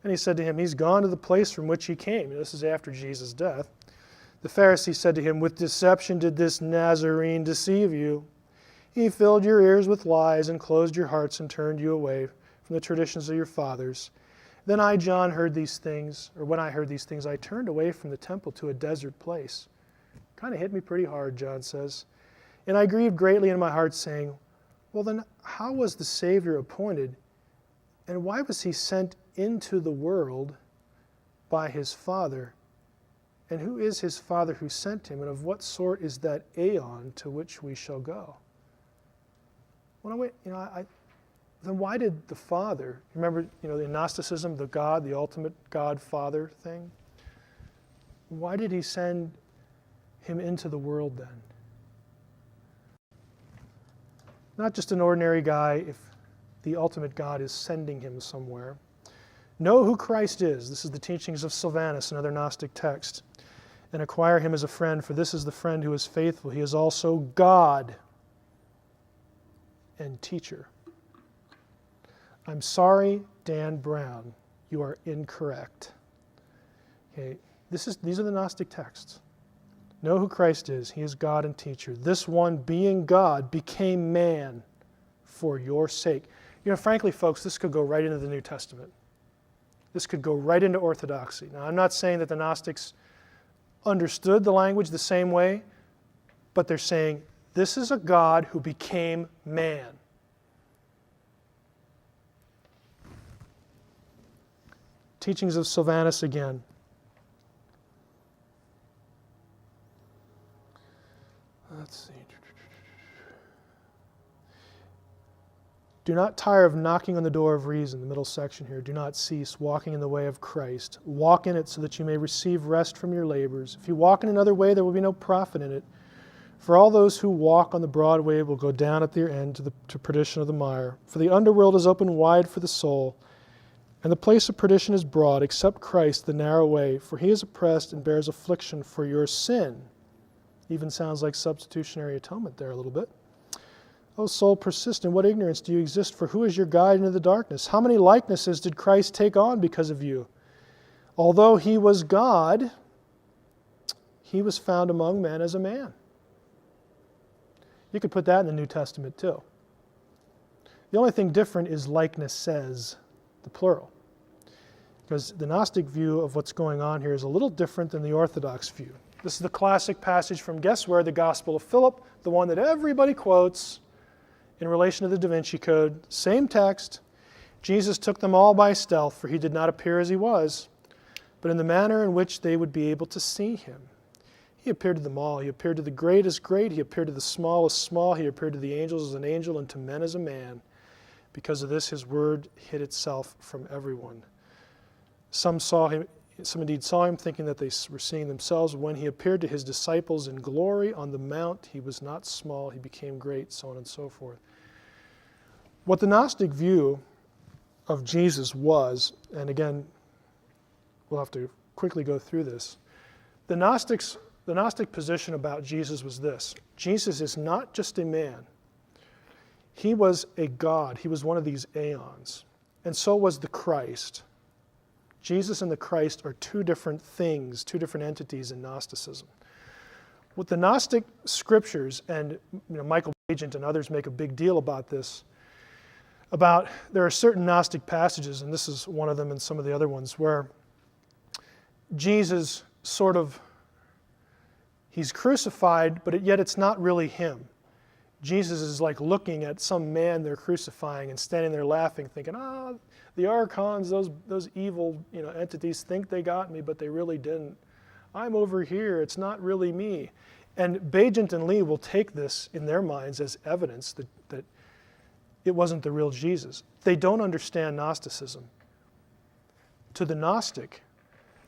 And he said to him, "He's gone to the place from which he came." This is after Jesus' death. The Pharisee said to him, "With deception did this Nazarene deceive you. He filled your ears with lies and closed your hearts and turned you away from the traditions of your fathers. Then I, John, heard these things, or when I heard these things, I turned away from the temple to a desert place." Kind of hit me pretty hard, John says. "And I grieved greatly in my heart, saying, well, then how was the Savior appointed, and why was he sent into the world by his Father? And who is his Father who sent him, and of what sort is that aeon to which we shall go?" Then why did the Father, remember, in Gnosticism, the God, the ultimate God-Father thing? Why did he send him into the world then? Not just an ordinary guy if the ultimate God is sending him somewhere. Know who Christ is. This is the teachings of Sylvanus, another Gnostic text. "And acquire him as a friend, for this is the friend who is faithful. He is also God and teacher." I'm sorry, Dan Brown, you are incorrect. Okay, these are the Gnostic texts. Know who Christ is. He is God and teacher. This one, being God, became man for your sake. Frankly, folks, this could go right into the New Testament. This could go right into orthodoxy. Now, I'm not saying that the Gnostics understood the language the same way, but they're saying this is a God who became man. Teachings of Sylvanus again. Let's see. "Do not tire of knocking on the door of reason," the middle section here. "Do not cease walking in the way of Christ. Walk in it so that you may receive rest from your labors. If you walk in another way, there will be no profit in it. For all those who walk on the broad way will go down at their end to perdition of the mire. For the underworld is open wide for the soul, and the place of perdition is broad. Accept Christ, the narrow way, for he is oppressed and bears affliction for your sin." Even sounds like substitutionary atonement there a little bit. "O soul, persist in what ignorance do you exist? For who is your guide into the darkness? How many likenesses did Christ take on because of you? Although he was God, he was found among men as a man." You could put that in the New Testament too. The only thing different is likeness says, the plural. Because the Gnostic view of what's going on here is a little different than the Orthodox view. This is the classic passage from, guess where? The Gospel of Philip, the one that everybody quotes in relation to the Da Vinci Code. Same text. "Jesus took them all by stealth, for he did not appear as he was, but in the manner in which they would be able to see him. He appeared to them all. He appeared to the great as great. He appeared to the small as small. He appeared to the angels as an angel, and to men as a man. Because of this, his word hid itself from everyone. Some indeed saw him, thinking that they were seeing themselves. When he appeared to his disciples in glory on the mount, he was not small, he became great," so on and so forth. What the Gnostic view of Jesus was, and again, we'll have to quickly go through this, the Gnostic position about Jesus was this: Jesus is not just a man. He was a God. He was one of these aeons. And so was the Christ. Jesus and the Christ are two different things, two different entities in Gnosticism. What the Gnostic scriptures, and Michael Agent and others make a big deal about this, there are certain Gnostic passages, and this is one of them and some of the other ones, where Jesus he's crucified, but yet it's not really him. Jesus is like looking at some man they're crucifying and standing there laughing, thinking, the archons, those evil entities think they got me, but they really didn't. I'm over here. It's not really me. And Bajent and Lee will take this in their minds as evidence that it wasn't the real Jesus. They don't understand Gnosticism. To the Gnostic,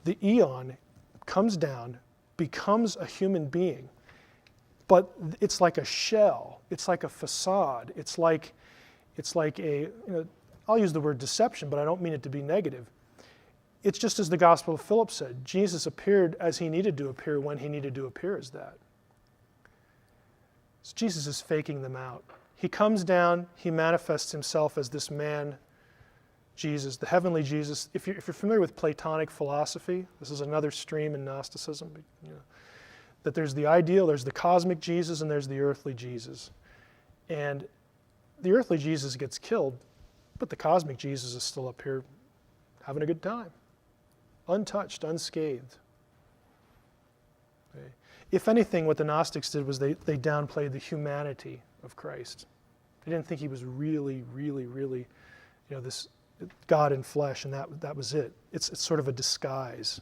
the eon comes down, becomes a human being, but it's like a shell. It's like a facade. It's like a, I'll use the word deception, but I don't mean it to be negative. It's just as the Gospel of Philip said, Jesus appeared as he needed to appear when he needed to appear as that. So Jesus is faking them out. He comes down, he manifests himself as this man, Jesus, the heavenly Jesus. If you're familiar with Platonic philosophy, this is another stream in Gnosticism, that there's the ideal, there's the cosmic Jesus, and there's the earthly Jesus. And the earthly Jesus gets killed, but the cosmic Jesus is still up here having a good time, untouched, unscathed. Okay. If anything, what the Gnostics did was they downplayed the humanity of Christ. They didn't think he was really, really, really, this God in flesh, and that was it. It's sort of a disguise,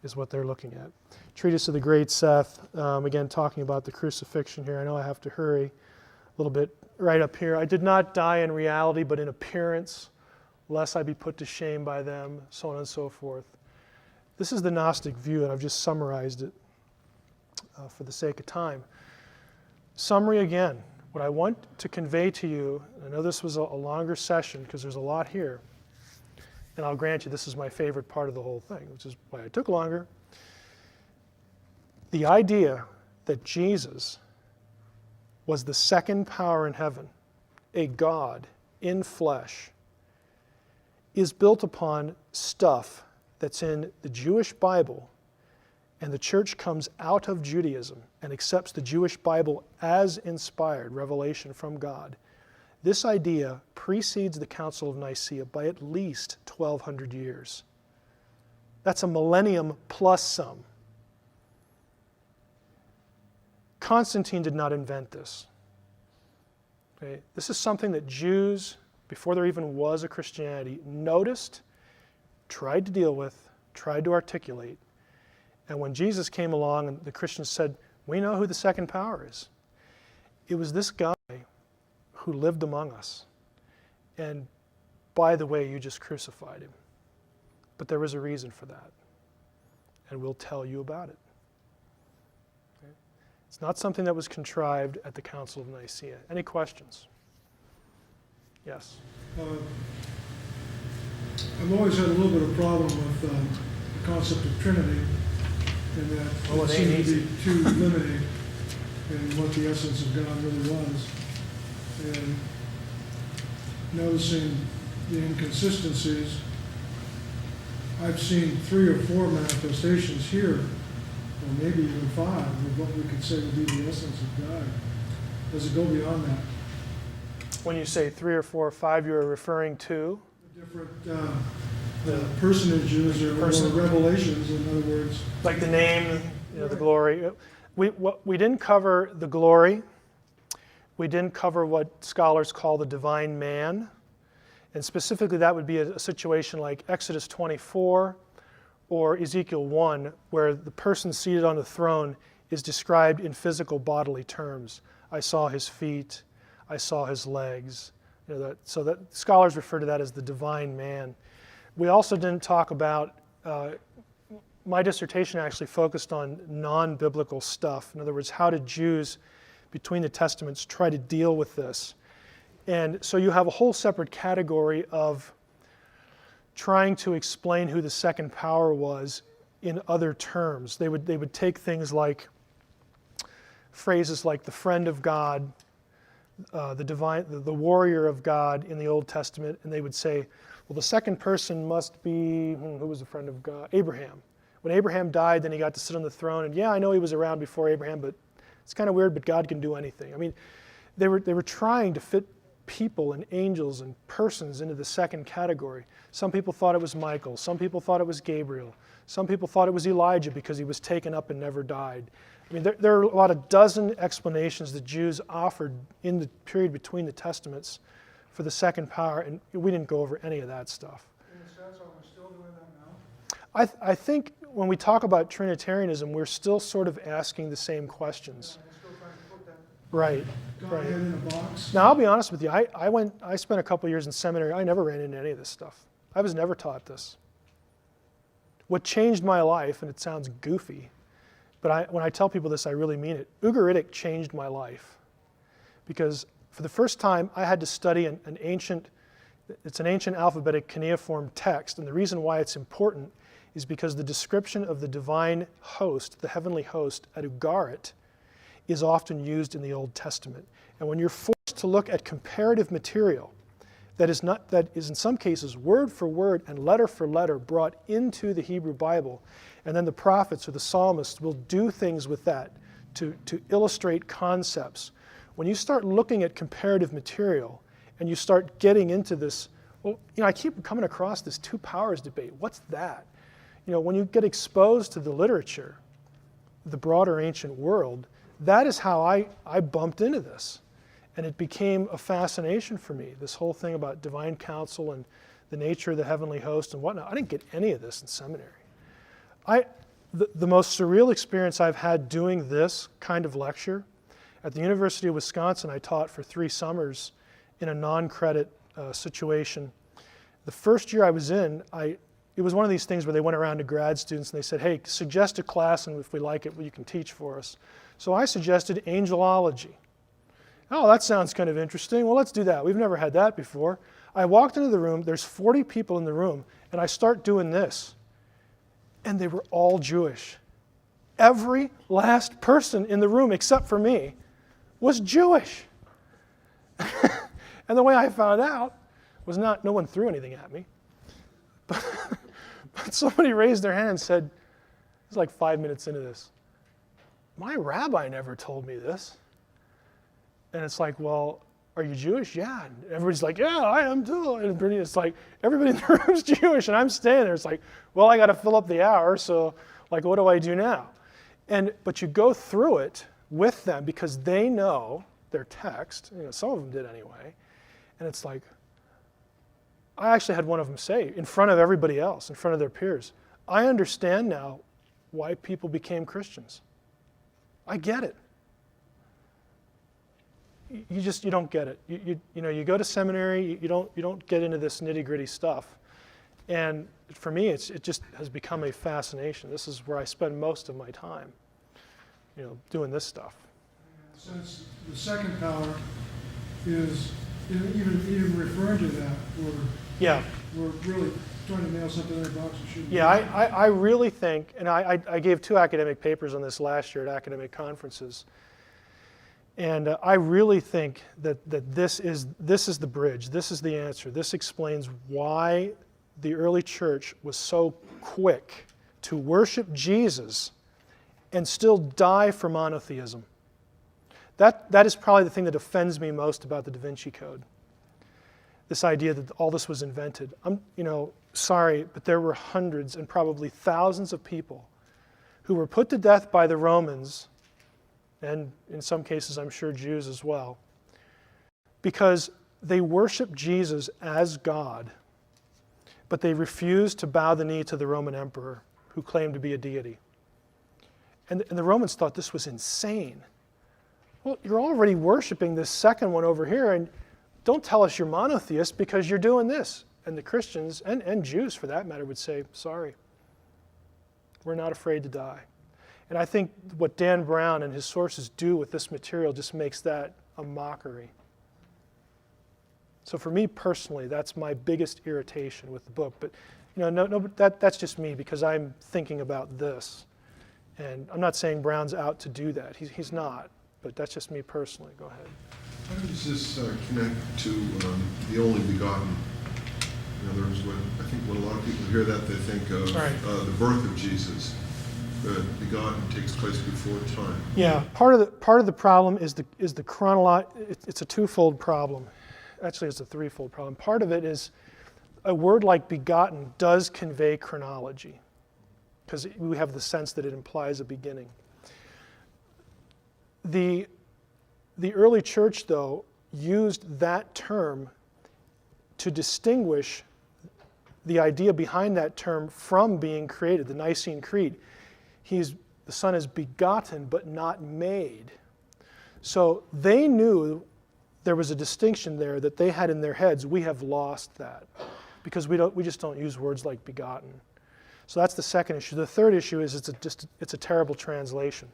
is what they're looking at. Treatise of the Great Seth, again talking about the crucifixion here. I know I have to hurry a little bit. Right up here, I did not die in reality, but in appearance, lest I be put to shame by them, so on and so forth. This is the Gnostic view, and I've just summarized it for the sake of time. Summary again. What I want to convey to you, I know this was a longer session because there's a lot here, and I'll grant you this is my favorite part of the whole thing, which is why it took longer. The idea that Jesus was the second power in heaven, a God in flesh, is built upon stuff that's in the Jewish Bible, and the church comes out of Judaism and accepts the Jewish Bible as inspired revelation from God. This idea precedes the Council of Nicaea by at least 1,200 years. That's a millennium plus some. Constantine did not invent this. Okay? This is something that Jews, before there even was a Christianity, noticed, tried to deal with, tried to articulate. And when Jesus came along and the Christians said, we know who the second power is. It was this guy who lived among us. And by the way, you just crucified him. But there was a reason for that. And we'll tell you about it. Okay? It's not something that was contrived at the Council of Nicaea. Any questions? Yes? I've always had a little bit of problem with the concept of Trinity, and that it seemed to be too limiting in what the essence of God really was. And noticing the inconsistencies, I've seen 3 or 4 manifestations here, or maybe even 5, of what we could say would be the essence of God. Does it go beyond that? When you say 3 or 4 or 5, you're referring to? Different personages or revelations, in other words. Like the name, the glory. We didn't cover the glory. We didn't cover what scholars call the divine man. And specifically, that would be a situation like Exodus 24 or Ezekiel 1, where the person seated on the throne is described in physical bodily terms. I saw his feet. I saw his legs. So that scholars refer to that as the divine man. We also didn't talk about, my dissertation actually focused on non-biblical stuff. In other words, how did Jews between the Testaments try to deal with this? And so you have a whole separate category of trying to explain who the second power was in other terms. They would take things like phrases like the friend of God, the warrior of God in the Old Testament, and they would say, well, the second person must be, who was the friend of God? Abraham. When Abraham died, then he got to sit on the throne, and yeah, I know he was around before Abraham, but it's kind of weird, but God can do anything. I mean, they were trying to fit people and angels and persons into the second category. Some people thought it was Michael. Some people thought it was Gabriel. Some people thought it was Elijah because he was taken up and never died. I mean, there are about a dozen explanations that Jews offered in the period between the Testaments for the second power, and we didn't go over any of that stuff. In a sense, are we still doing that now? I think when we talk about Trinitarianism, we're still sort of asking the same questions. We're still trying to put that Right, Godhead right. in a box? Now, I'll be honest with you. I spent a couple years in seminary. I never ran into any of this stuff. I was never taught this. What changed my life, and it sounds goofy, but when I tell people this, I really mean it. Ugaritic changed my life, because for the first time, I had to study an ancient alphabetic cuneiform text, and the reason why it's important is because the description of the divine host, the heavenly host at Ugarit, is often used in the Old Testament. And when you're forced to look at comparative material that is in some cases word for word and letter for letter brought into the Hebrew Bible, and then the prophets or the psalmists will do things with that to illustrate concepts. When you start looking at comparative material and you start getting into this, well, I keep coming across this two powers debate. What's that? When you get exposed to the literature, the broader ancient world, that is how I bumped into this. And it became a fascination for me, this whole thing about divine counsel and the nature of the heavenly host and whatnot. I didn't get any of this in seminary. The most surreal experience I've had doing this kind of lecture, at the University of Wisconsin, I taught for 3 summers in a non-credit situation. The first year I was in, it was one of these things where they went around to grad students and they said, hey, suggest a class, and if we like it, you can teach for us. So I suggested angelology. Oh, that sounds kind of interesting. Well, let's do that. We've never had that before. I walked into the room, there's 40 people in the room, and I start doing this. And they were all Jewish. Every last person in the room, except for me, was Jewish. And the way I found out was no one threw anything at me. But somebody raised their hand and said, it was like 5 minutes into this, my rabbi never told me this. And it's like, well, are you Jewish? Yeah. And everybody's like, yeah, I am too. And it's like, everybody in the room's Jewish, and I'm standing there. It's like, well, I got to fill up the hour, so like, what do I do now? But you go through it with them because they know their text. Some of them did anyway. And it's like, I actually had one of them say, in front of everybody else, in front of their peers, I understand now why people became Christians. I get it. You don't get it. You go to seminary, you don't get into this nitty-gritty stuff. And for me, it just has become a fascination. This is where I spend most of my time, doing this stuff. Since the second power is, even referring to that, we're really trying to nail something in a box that shouldn't be. Yeah, I really think, and I gave 2 academic papers on this last year at academic conferences, and I really think that this is the bridge, this is the answer. This explains why the early church was so quick to worship Jesus and still die for monotheism. That is probably the thing that offends me most about the Da Vinci Code. This idea that all this was invented. I'm sorry, but there were hundreds and probably thousands of people who were put to death by the Romans, and in some cases I'm sure Jews as well, because they worshiped Jesus as God, but they refused to bow the knee to the Roman emperor who claimed to be a deity. And the Romans thought this was insane. Well, you're already worshiping this second one over here, and don't tell us you're monotheist because you're doing this. And the Christians, and Jews for that matter, would say, sorry, we're not afraid to die. And I think what Dan Brown and his sources do with this material just makes that a mockery. So for me personally, that's my biggest irritation with the book. But that's just me because I'm thinking about this. And I'm not saying Brown's out to do that. He's not. But that's just me personally. Go ahead. How does this connect to the only begotten? In other words, I think when a lot of people hear that, they think of the birth of Jesus. The begotten takes place before time. Yeah, part of the problem is the chronological. It's a twofold problem. Actually, it's a threefold problem. Part of it is a word like begotten does convey chronology, because we have the sense that it implies a beginning. The early church, though, used that term to distinguish the idea behind that term from being created, the Nicene Creed. The Son is begotten but not made. So they knew there was a distinction there that they had in their heads. We have lost that because we just don't use words like begotten. So that's the second issue. The third issue is it's a terrible translation.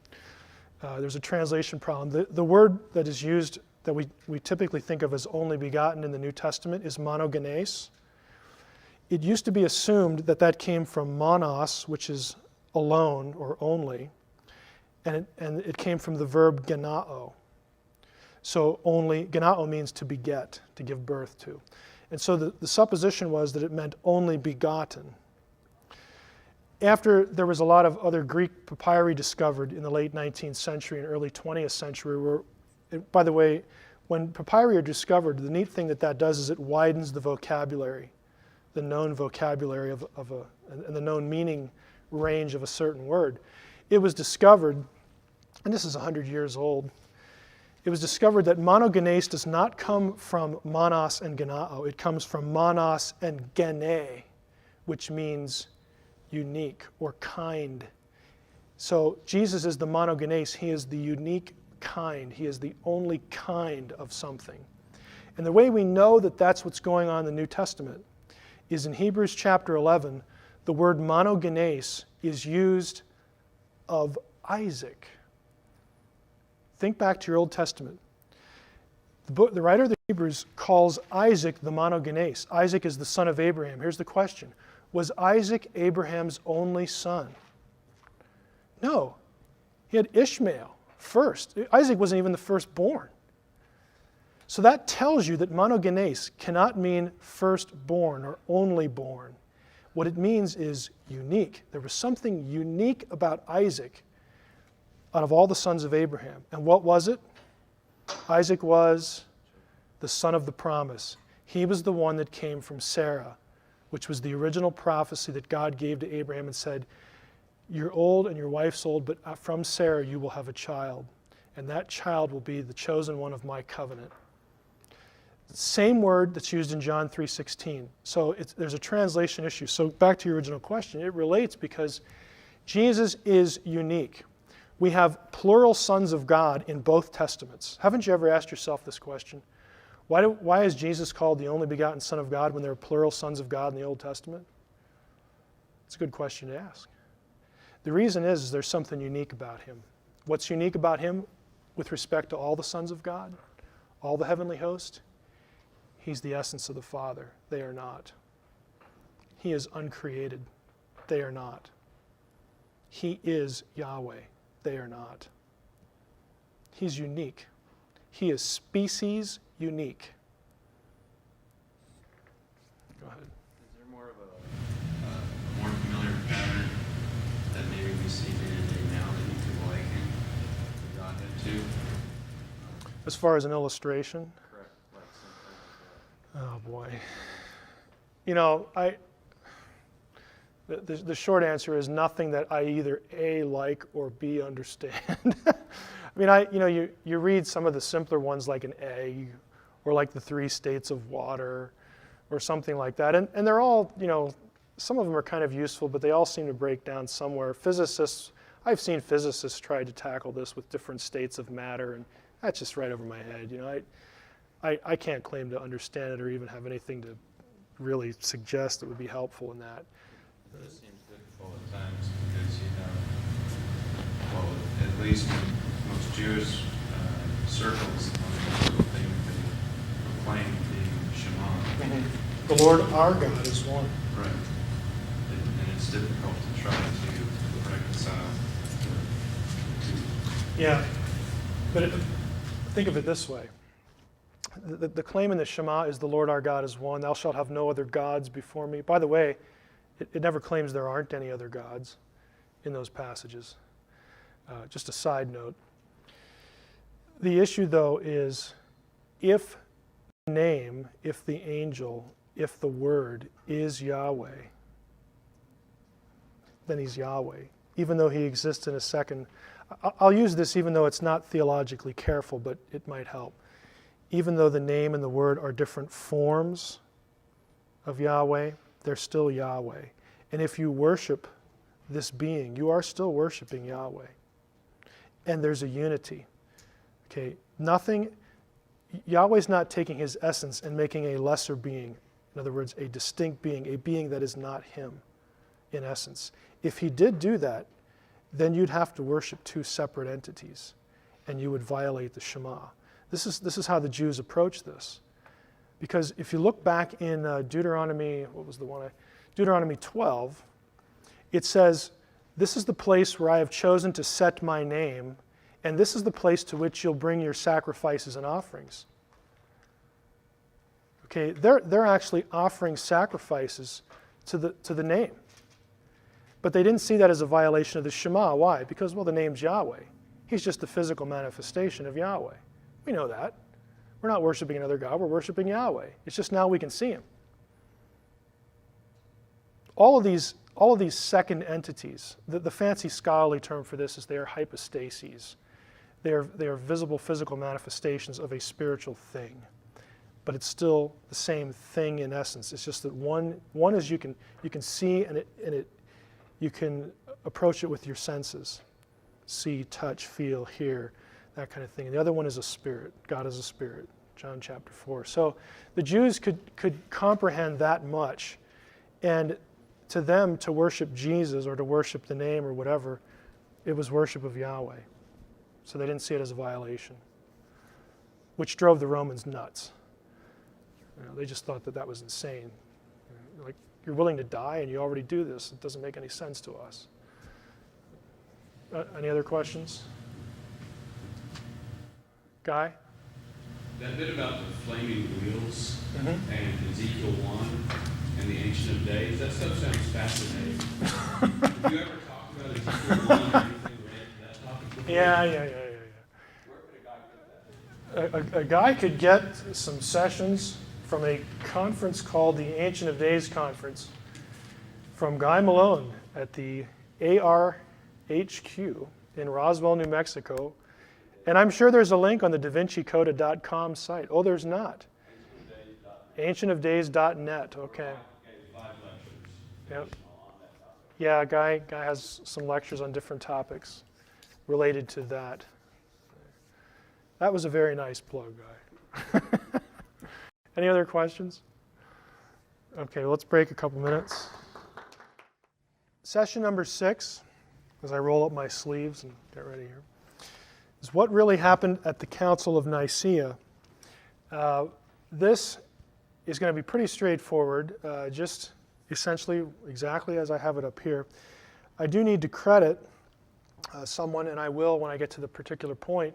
There's a translation problem. The word that is used that we typically think of as only begotten in the New Testament is monogenes. It used to be assumed that came from monos, which is alone or only, and it came from the verb genao. So only, genao means to beget, to give birth to. And so the supposition was that it meant only begotten. After there was a lot of other Greek papyri discovered in the late 19th century and early 20th century, by the way, when papyri are discovered, the neat thing that does is it widens the vocabulary, the known vocabulary and the known meaning range of a certain word. It was discovered, and this is 100 years old, it was discovered that monogenes does not come from monos and genao. It comes from monos and gene, which means unique or kind. So Jesus is the monogenes. He is the unique kind. He is the only kind of something. And the way we know that that's what's going on in the New Testament is in Hebrews chapter 11, the word monogenes is used of Isaac. Think back to your Old Testament. The writer of the Hebrews calls Isaac the monogenes. Isaac is the son of Abraham. Here's the question. Was Isaac Abraham's only son? No. He had Ishmael first. Isaac wasn't even the firstborn. So that tells you that monogenes cannot mean firstborn or only born. What it means is unique. There was something unique about Isaac out of all the sons of Abraham. And what was it? Isaac was the son of the promise. He was the one that came from Sarah, which was the original prophecy that God gave to Abraham and said, you're old and your wife's old, but from Sarah you will have a child. And that child will be the chosen one of my covenant. Same word that's used in John 3:16. So there's a translation issue. So back to your original question, it relates because Jesus is unique. We have plural sons of God in both testaments. Haven't you ever asked yourself this question? Why is Jesus called the only begotten Son of God when there are plural sons of God in the Old Testament? It's a good question to ask. The reason is there's something unique about him. What's unique about him with respect to all the sons of God, all the heavenly host? He's the essence of the Father. They are not. He is uncreated. They are not. He is Yahweh. They are not. He's unique. He is species unique. Go ahead. Is there more of a more familiar pattern that maybe we see day to day now that you could liken the Godhead to? As far as an illustration? Correct. Like something like Oh boy. You know, the short answer is nothing that I either A, like, or B, understand. I mean, you read some of the simpler ones like an egg, or like the 3 states of water, or something like that. And they're all, some of them are kind of useful, but they all seem to break down somewhere. I've seen physicists try to tackle this with different states of matter, and that's just right over my head. I can't claim to understand it or even have anything to really suggest that would be helpful in that. It seems difficult at times because well, at least in most Jewish circles, the thing they proclaim being Shema. The Lord our God is one. Right. And it's difficult to try to reconcile the two. Yeah, but think of it this way. The claim in the Shema is the Lord our God is one. Thou shalt have no other gods before me. By the way, it never claims there aren't any other gods in those passages. Just a side note. The issue, though, is if the name, if the angel, if the word is Yahweh, then he's Yahweh. Even though he exists in a second. I'll use this even though it's not theologically careful, but it might help. Even though the name and the word are different forms of Yahweh, they're still Yahweh. And if you worship this being, you are still worshiping Yahweh. And there's a unity. Okay, Yahweh's not taking his essence and making a lesser being. In other words, a distinct being, a being that is not him in essence. If he did do that, then you'd have to worship two separate entities, and you would violate the Shema. This is how the Jews approach this. Because if you look back in Deuteronomy 12, it says, "This is the place where I have chosen to set my name, and this is the place to which you'll bring your sacrifices and offerings." Okay, they're actually offering sacrifices to the name. But they didn't see that as a violation of the Shema. Why? Because, well, the name's Yahweh. He's just a physical manifestation of Yahweh. We know that. We're not worshiping another God, we're worshiping Yahweh. It's just now we can see him. All of these second entities, the fancy scholarly term for this is they are hypostases. They are visible physical manifestations of a spiritual thing. But it's still the same thing in essence. It's just that one is you can see and you can approach it with your senses. See, touch, feel, hear, that kind of thing. And the other one is a spirit. God is a spirit. John chapter 4. So the Jews could comprehend that much. And to them, to worship Jesus or to worship the name or whatever, it was worship of Yahweh. So they didn't see it as a violation, which drove the Romans nuts. They just thought that was insane. Like, you're willing to die and you already do this. It doesn't make any sense to us. Any other questions? Guy? That bit about the flaming wheels and Ezekiel 1 and the Ancient of Days, that stuff sounds fascinating. Have you ever talked about Ezekiel 1 or anything related to that topic before? Yeah. Where could a guy get that? A guy could get some sessions from a conference called the Ancient of Days Conference from Guy Malone at the ARHQ in Roswell, New Mexico. And I'm sure there's a link on the DaVinciCoda.com site. Oh, there's not. Ancientofdays.net, okay. Yep. Yeah, Guy has some lectures on different topics related to that. That was a very nice plug, Guy. Any other questions? Okay, let's break a couple minutes. Session number 6, as I roll up my sleeves and get ready here, is what really happened at the Council of Nicaea. This is going to be pretty straightforward, just essentially exactly as I have it up here. I do need to credit someone, and I will when I get to the particular point.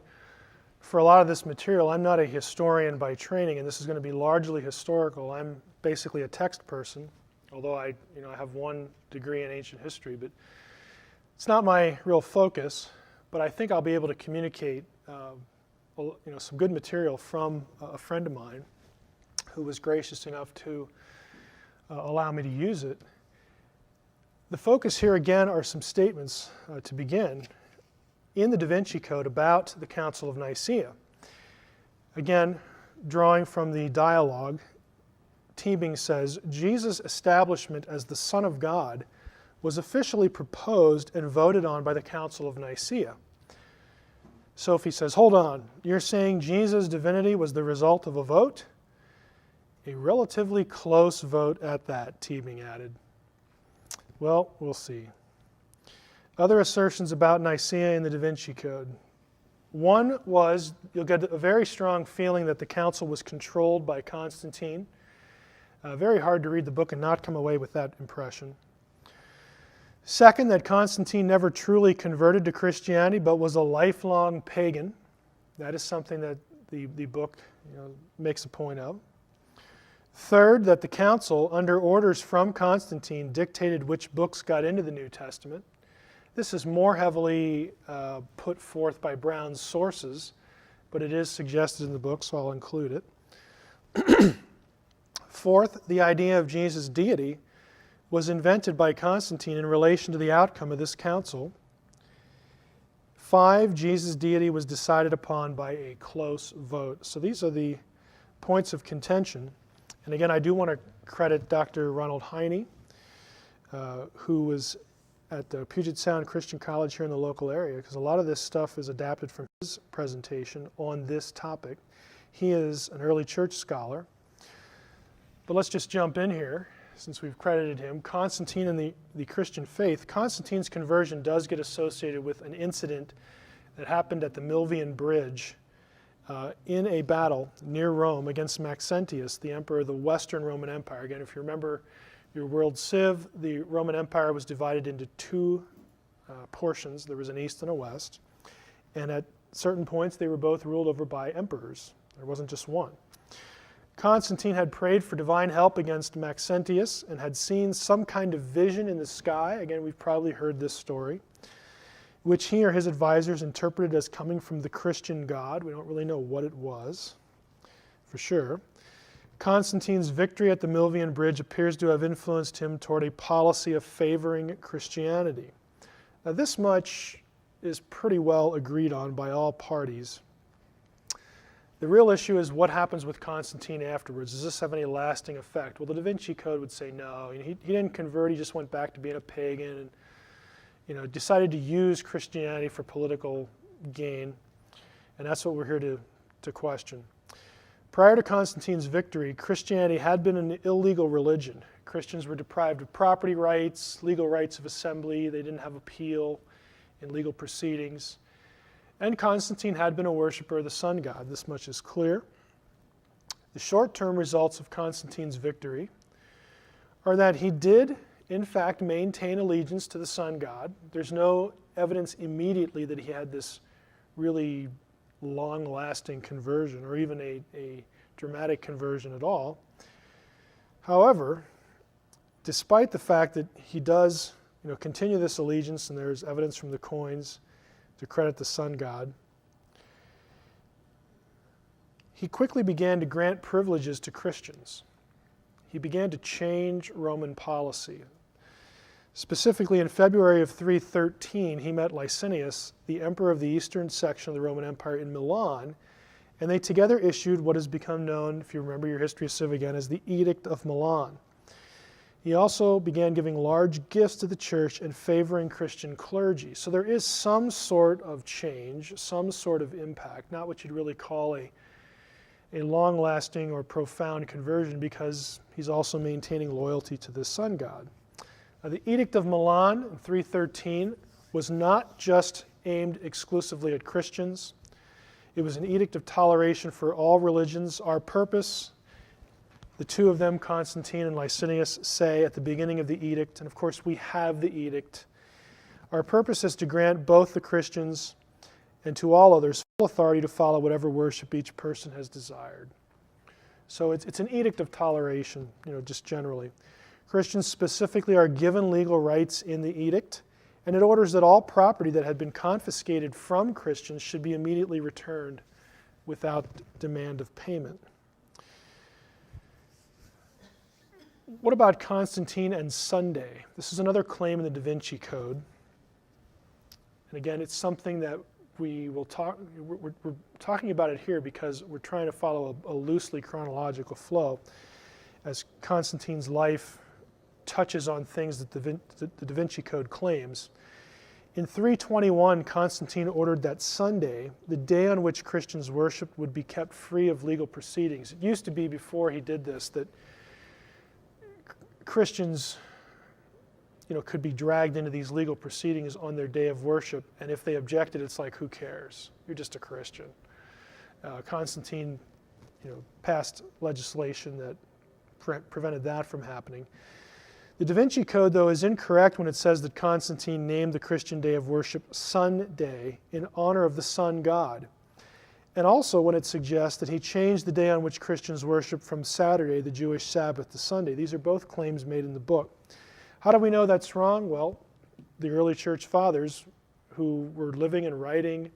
For a lot of this material, I'm not a historian by training, and this is going to be largely historical. I'm basically a text person, although I have one degree in ancient history, but it's not my real focus. But I think I'll be able to communicate some good material from a friend of mine who was gracious enough to allow me to use it. The focus here again are some statements to begin in the Da Vinci Code about the Council of Nicaea. Again, drawing from the dialogue, Teebing says, Jesus' establishment as the Son of God was officially proposed and voted on by the Council of Nicaea. Sophie says, hold on, you're saying Jesus' divinity was the result of a vote? A relatively close vote at that, Teebing added. Well, we'll see. Other assertions about Nicaea in the Da Vinci Code. One was, you'll get a very strong feeling that the council was controlled by Constantine. Very hard to read the book and not come away with that impression. Second, that Constantine never truly converted to Christianity, but was a lifelong pagan. That is something that the book makes a point of. Third, that the council, under orders from Constantine, dictated which books got into the New Testament. This is more heavily put forth by Brown's sources, but it is suggested in the book, so I'll include it. Fourth, the idea of Jesus' deity was invented by Constantine in relation to the outcome of this council. 5, Jesus' deity was decided upon by a close vote. So these are the points of contention. And again, I do want to credit Dr. Ronald Heine, who was at the Puget Sound Christian College here in the local area, because a lot of this stuff is adapted from his presentation on this topic. He is an early church scholar. But let's just jump in here, since we've credited him. Constantine and the Christian faith. Constantine's conversion does get associated with an incident that happened at the Milvian Bridge in a battle near Rome against Maxentius, the emperor of the Western Roman Empire. Again, if you remember your world civ, the Roman Empire was divided into two portions. There was an east and a west. And at certain points, they were both ruled over by emperors. There wasn't just one. Constantine had prayed for divine help against Maxentius and had seen some kind of vision in the sky. Again, we've probably heard this story, which he or his advisors interpreted as coming from the Christian God. We don't really know what it was, for sure. Constantine's victory at the Milvian Bridge appears to have influenced him toward a policy of favoring Christianity. Now, this much is pretty well agreed on by all parties. The real issue is what happens with Constantine afterwards. Does this have any lasting effect? Well, the Da Vinci Code would say no. He didn't convert. He just went back to being a pagan and decided to use Christianity for political gain. And that's what we're here to question. Prior to Constantine's victory, Christianity had been an illegal religion. Christians were deprived of property rights, legal rights of assembly. They didn't have appeal in legal proceedings. And Constantine had been a worshiper of the sun god. This much is clear. The short-term results of Constantine's victory are that he did, in fact, maintain allegiance to the sun god. There's no evidence immediately that he had this really long-lasting conversion or even a dramatic conversion at all. However, despite the fact that he does continue this allegiance, and there's evidence from the coins to credit the sun god, he quickly began to grant privileges to Christians. He began to change Roman policy. Specifically, in February of 313, he met Licinius, the emperor of the eastern section of the Roman Empire in Milan, and they together issued what has become known, if you remember your history of civ again, as the Edict of Milan. He also began giving large gifts to the church and favoring Christian clergy. So there is some sort of change, some sort of impact, not what you'd really call a long-lasting or profound conversion, because he's also maintaining loyalty to the sun god. Now, the Edict of Milan in 313 was not just aimed exclusively at Christians. It was an edict of toleration for all religions. Our purpose, the two of them, Constantine and Licinius, say at the beginning of the edict, and of course we have the edict, our purpose is to grant both the Christians and to all others full authority to follow whatever worship each person has desired. So it's an edict of toleration, just generally. Christians specifically are given legal rights in the edict, and it orders that all property that had been confiscated from Christians should be immediately returned without demand of payment. What about Constantine and Sunday? This is another claim in the Da Vinci Code. And again, it's something that we're talking about it here because we're trying to follow a loosely chronological flow as Constantine's life touches on things that the Da Vinci Code claims. In 321, Constantine ordered that Sunday, the day on which Christians worshiped, would be kept free of legal proceedings. It used to be, before he did this, that Christians could be dragged into these legal proceedings on their day of worship, and if they objected, it's like, who cares? You're just a Christian. Constantine passed legislation that prevented that from happening. The Da Vinci Code, though, is incorrect when it says that Constantine named the Christian day of worship Sunday in honor of the sun god, and also when it suggests that he changed the day on which Christians worship from Saturday, the Jewish Sabbath, to Sunday. These are both claims made in the book. How do we know that's wrong? Well, the early church fathers who were living and writing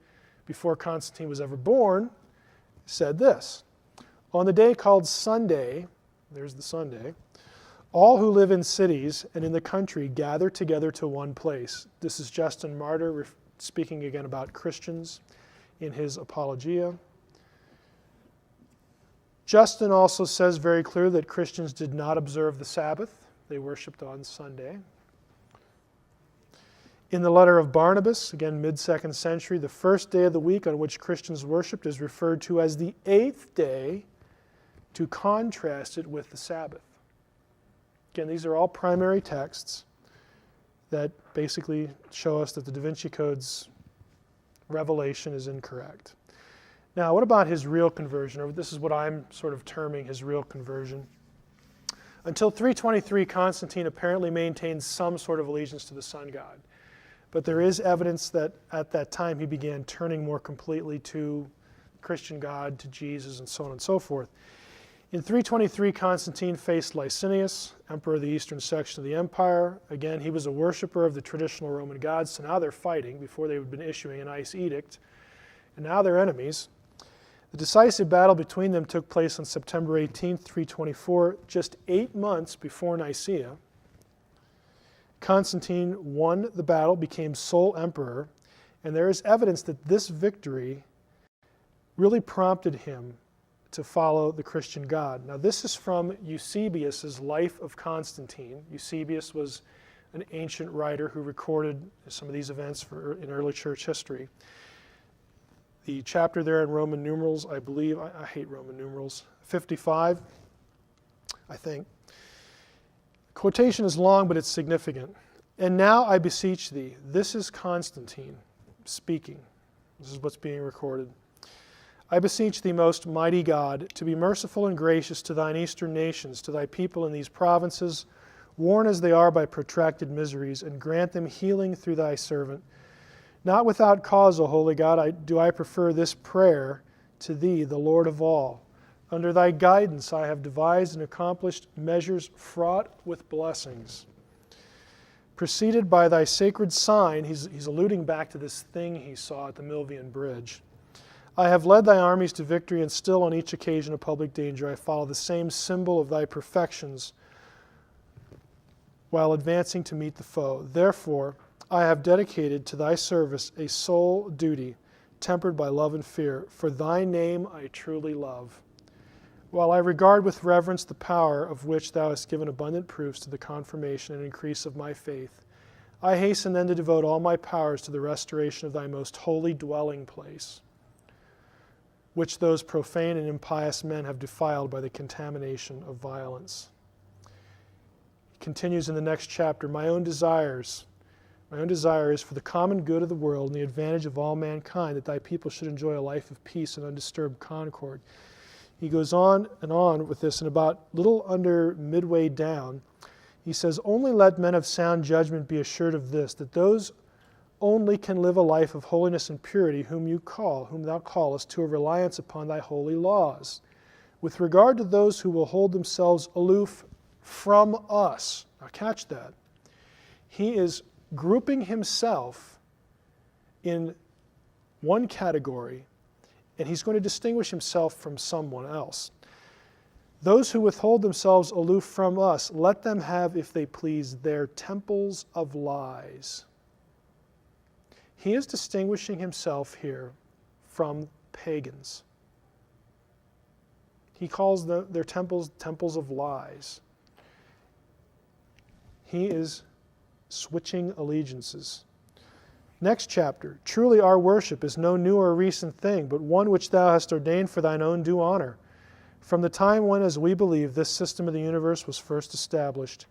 before Constantine was ever born said this: on the day called Sunday, there's the Sunday, all who live in cities and in the country gather together to one place. This is Justin Martyr speaking again about Christians in his Apologia. Justin also says very clearly that Christians did not observe the Sabbath. They worshipped on Sunday. In the letter of Barnabas, again mid-2nd century, the first day of the week on which Christians worshipped is referred to as the 8th day to contrast it with the Sabbath. Again, these are all primary texts that basically show us that the Da Vinci Code's revelation is incorrect. Now, what about his real conversion? Or this is what I'm sort of terming his real conversion. Until 323, Constantine apparently maintained some sort of allegiance to the sun god. But there is evidence that at that time he began turning more completely to Christian God, to Jesus, and so on and so forth. In 323, Constantine faced Licinius, emperor of the eastern section of the empire. Again, he was a worshiper of the traditional Roman gods, so now they're fighting. Before they had been issuing a nice edict, and now they're enemies. The decisive battle between them took place on September 18, 324, just 8 months before Nicaea. Constantine won the battle, became sole emperor, and there is evidence that this victory really prompted him to follow the Christian God. Now, this is from Eusebius's Life of Constantine. Eusebius was an ancient writer who recorded some of these events in early church history. The chapter there in Roman numerals, I believe, I hate Roman numerals, 55, I think. Quotation is long, but it's significant. And now I beseech thee, this is Constantine speaking. This is what's being recorded. I beseech thee, most mighty God, to be merciful and gracious to thine eastern nations, to thy people in these provinces, worn as they are by protracted miseries, and grant them healing through thy servant. Not without cause, O holy God, do I prefer this prayer to thee, the Lord of all. Under thy guidance I have devised and accomplished measures fraught with blessings. Preceded by thy sacred sign, he's alluding back to this thing he saw at the Milvian Bridge. I have led thy armies to victory, and still on each occasion of public danger I follow the same symbol of thy perfections while advancing to meet the foe. Therefore, I have dedicated to thy service a sole duty, tempered by love and fear, for thy name I truly love. While I regard with reverence the power of which thou hast given abundant proofs to the confirmation and increase of my faith, I hasten then to devote all my powers to the restoration of thy most holy dwelling place, which those profane and impious men have defiled by the contamination of violence. He continues in the next chapter, my own desire is for the common good of the world and the advantage of all mankind, that thy people should enjoy a life of peace and undisturbed concord. He goes on with this, and about little under midway down, he says, only let men of sound judgment be assured of this, that those only can live a life of holiness and purity whom thou callest to a reliance upon thy holy laws. With regard to those who will hold themselves aloof from us, now catch that, he is grouping himself in one category, and he's going to distinguish himself from someone else. Those who withhold themselves aloof from us, let them have, if they please, their temples of lies. He is distinguishing himself here from pagans. He calls their temples of lies. He is switching allegiances. Next chapter, truly our worship is no new or recent thing, but one which thou hast ordained for thine own due honor. From the time when, as we believe, this system of the universe was first established,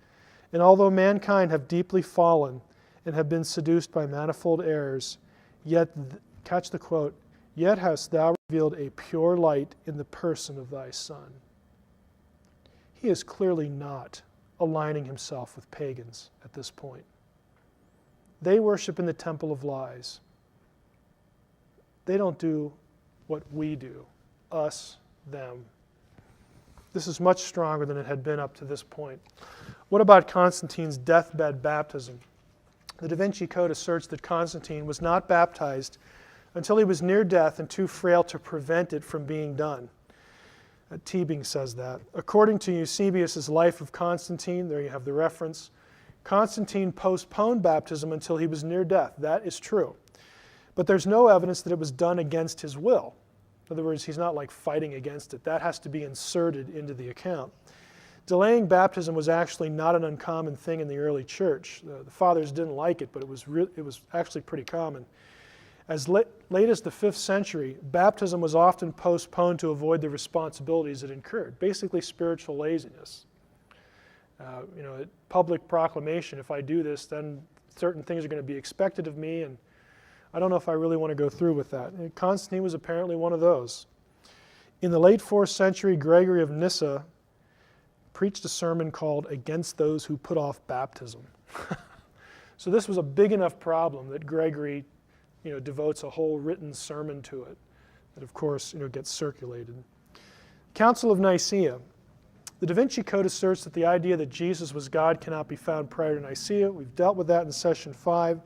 and although mankind have deeply fallen and have been seduced by manifold errors, yet, catch the quote, yet hast thou revealed a pure light in the person of thy Son. He is clearly not aligning himself with pagans at this point. They worship in the temple of lies. They don't do what we do, us, them. This is much stronger than it had been up to this point. What about Constantine's deathbed baptism? The Da Vinci Code asserts that Constantine was not baptized until he was near death and too frail to prevent it from being done. Teabing says that. According to Eusebius's Life of Constantine, there you have the reference, Constantine postponed baptism until he was near death. That is true. But there's no evidence that it was done against his will. In other words, he's not like fighting against it. That has to be inserted into the account. Delaying baptism was actually not an uncommon thing in the early church. The fathers didn't like it, but it was actually pretty common. As late as the 5th century, baptism was often postponed to avoid the responsibilities it incurred, basically spiritual laziness. Public proclamation, if I do this, then certain things are going to be expected of me, and I don't know if I really want to go through with that. And Constantine was apparently one of those. In the late 4th century, Gregory of Nyssa preached a sermon called Against Those Who Put Off Baptism. So this was a big enough problem that Gregory devotes a whole written sermon to it that, of course, gets circulated. Council of Nicaea. The Da Vinci Code asserts that the idea that Jesus was God cannot be found prior to Nicaea. We've dealt with that in session 5.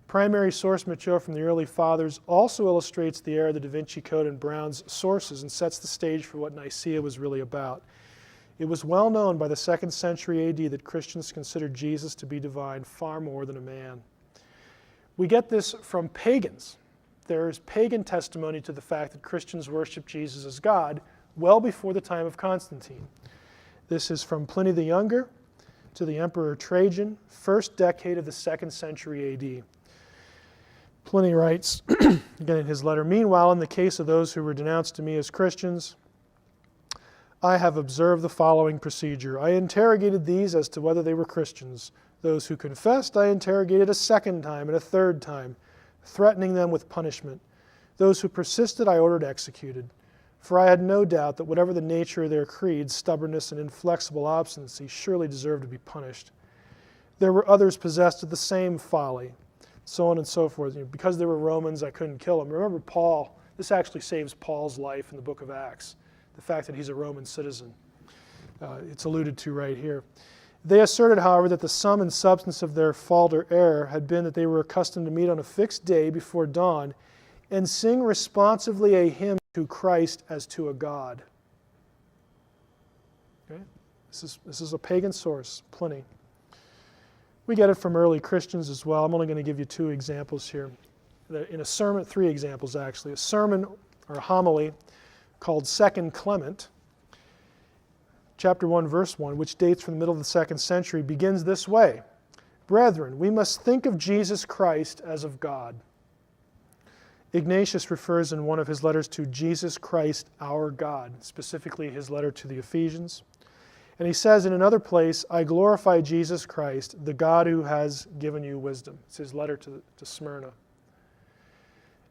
Primary source material from the early fathers also illustrates the error of the Da Vinci Code and Brown's sources and sets the stage for what Nicaea was really about. It was well known by the 2nd century AD that Christians considered Jesus to be divine far more than a man. We get this from pagans. There is pagan testimony to the fact that Christians worship Jesus as God well before the time of Constantine. This is from Pliny the Younger to the Emperor Trajan, 1st decade of the 2nd century AD. Pliny writes, again in his letter, "Meanwhile, in the case of those who were denounced to me as Christians, I have observed the following procedure. I interrogated these as to whether they were Christians. Those who confessed, I interrogated a 2nd time and a 3rd time, threatening them with punishment. Those who persisted, I ordered executed. For I had no doubt that whatever the nature of their creed, stubbornness and inflexible obstinacy surely deserved to be punished. There were others possessed of the same folly," so on and so forth. Because they were Romans, I couldn't kill them. Remember Paul, this actually saves Paul's life in the book of Acts, the fact that he's a Roman citizen. It's alluded to right here. They asserted, however, that the sum and substance of their fault or error had been that they were accustomed to meet on a fixed day before dawn and sing responsively a hymn to Christ as to a God. Okay? This is a pagan source, Pliny. We get it from early Christians as well. I'm only going to give you 2 examples here. In a sermon, 3 examples actually. A sermon or a homily called 2nd Clement, chapter 1, verse 1, which dates from the middle of the 2nd century, begins this way: "Brethren, we must think of Jesus Christ as of God." Ignatius refers in one of his letters to Jesus Christ, our God, specifically his letter to the Ephesians. And he says in another place, "I glorify Jesus Christ, the God who has given you wisdom." It's his letter to Smyrna.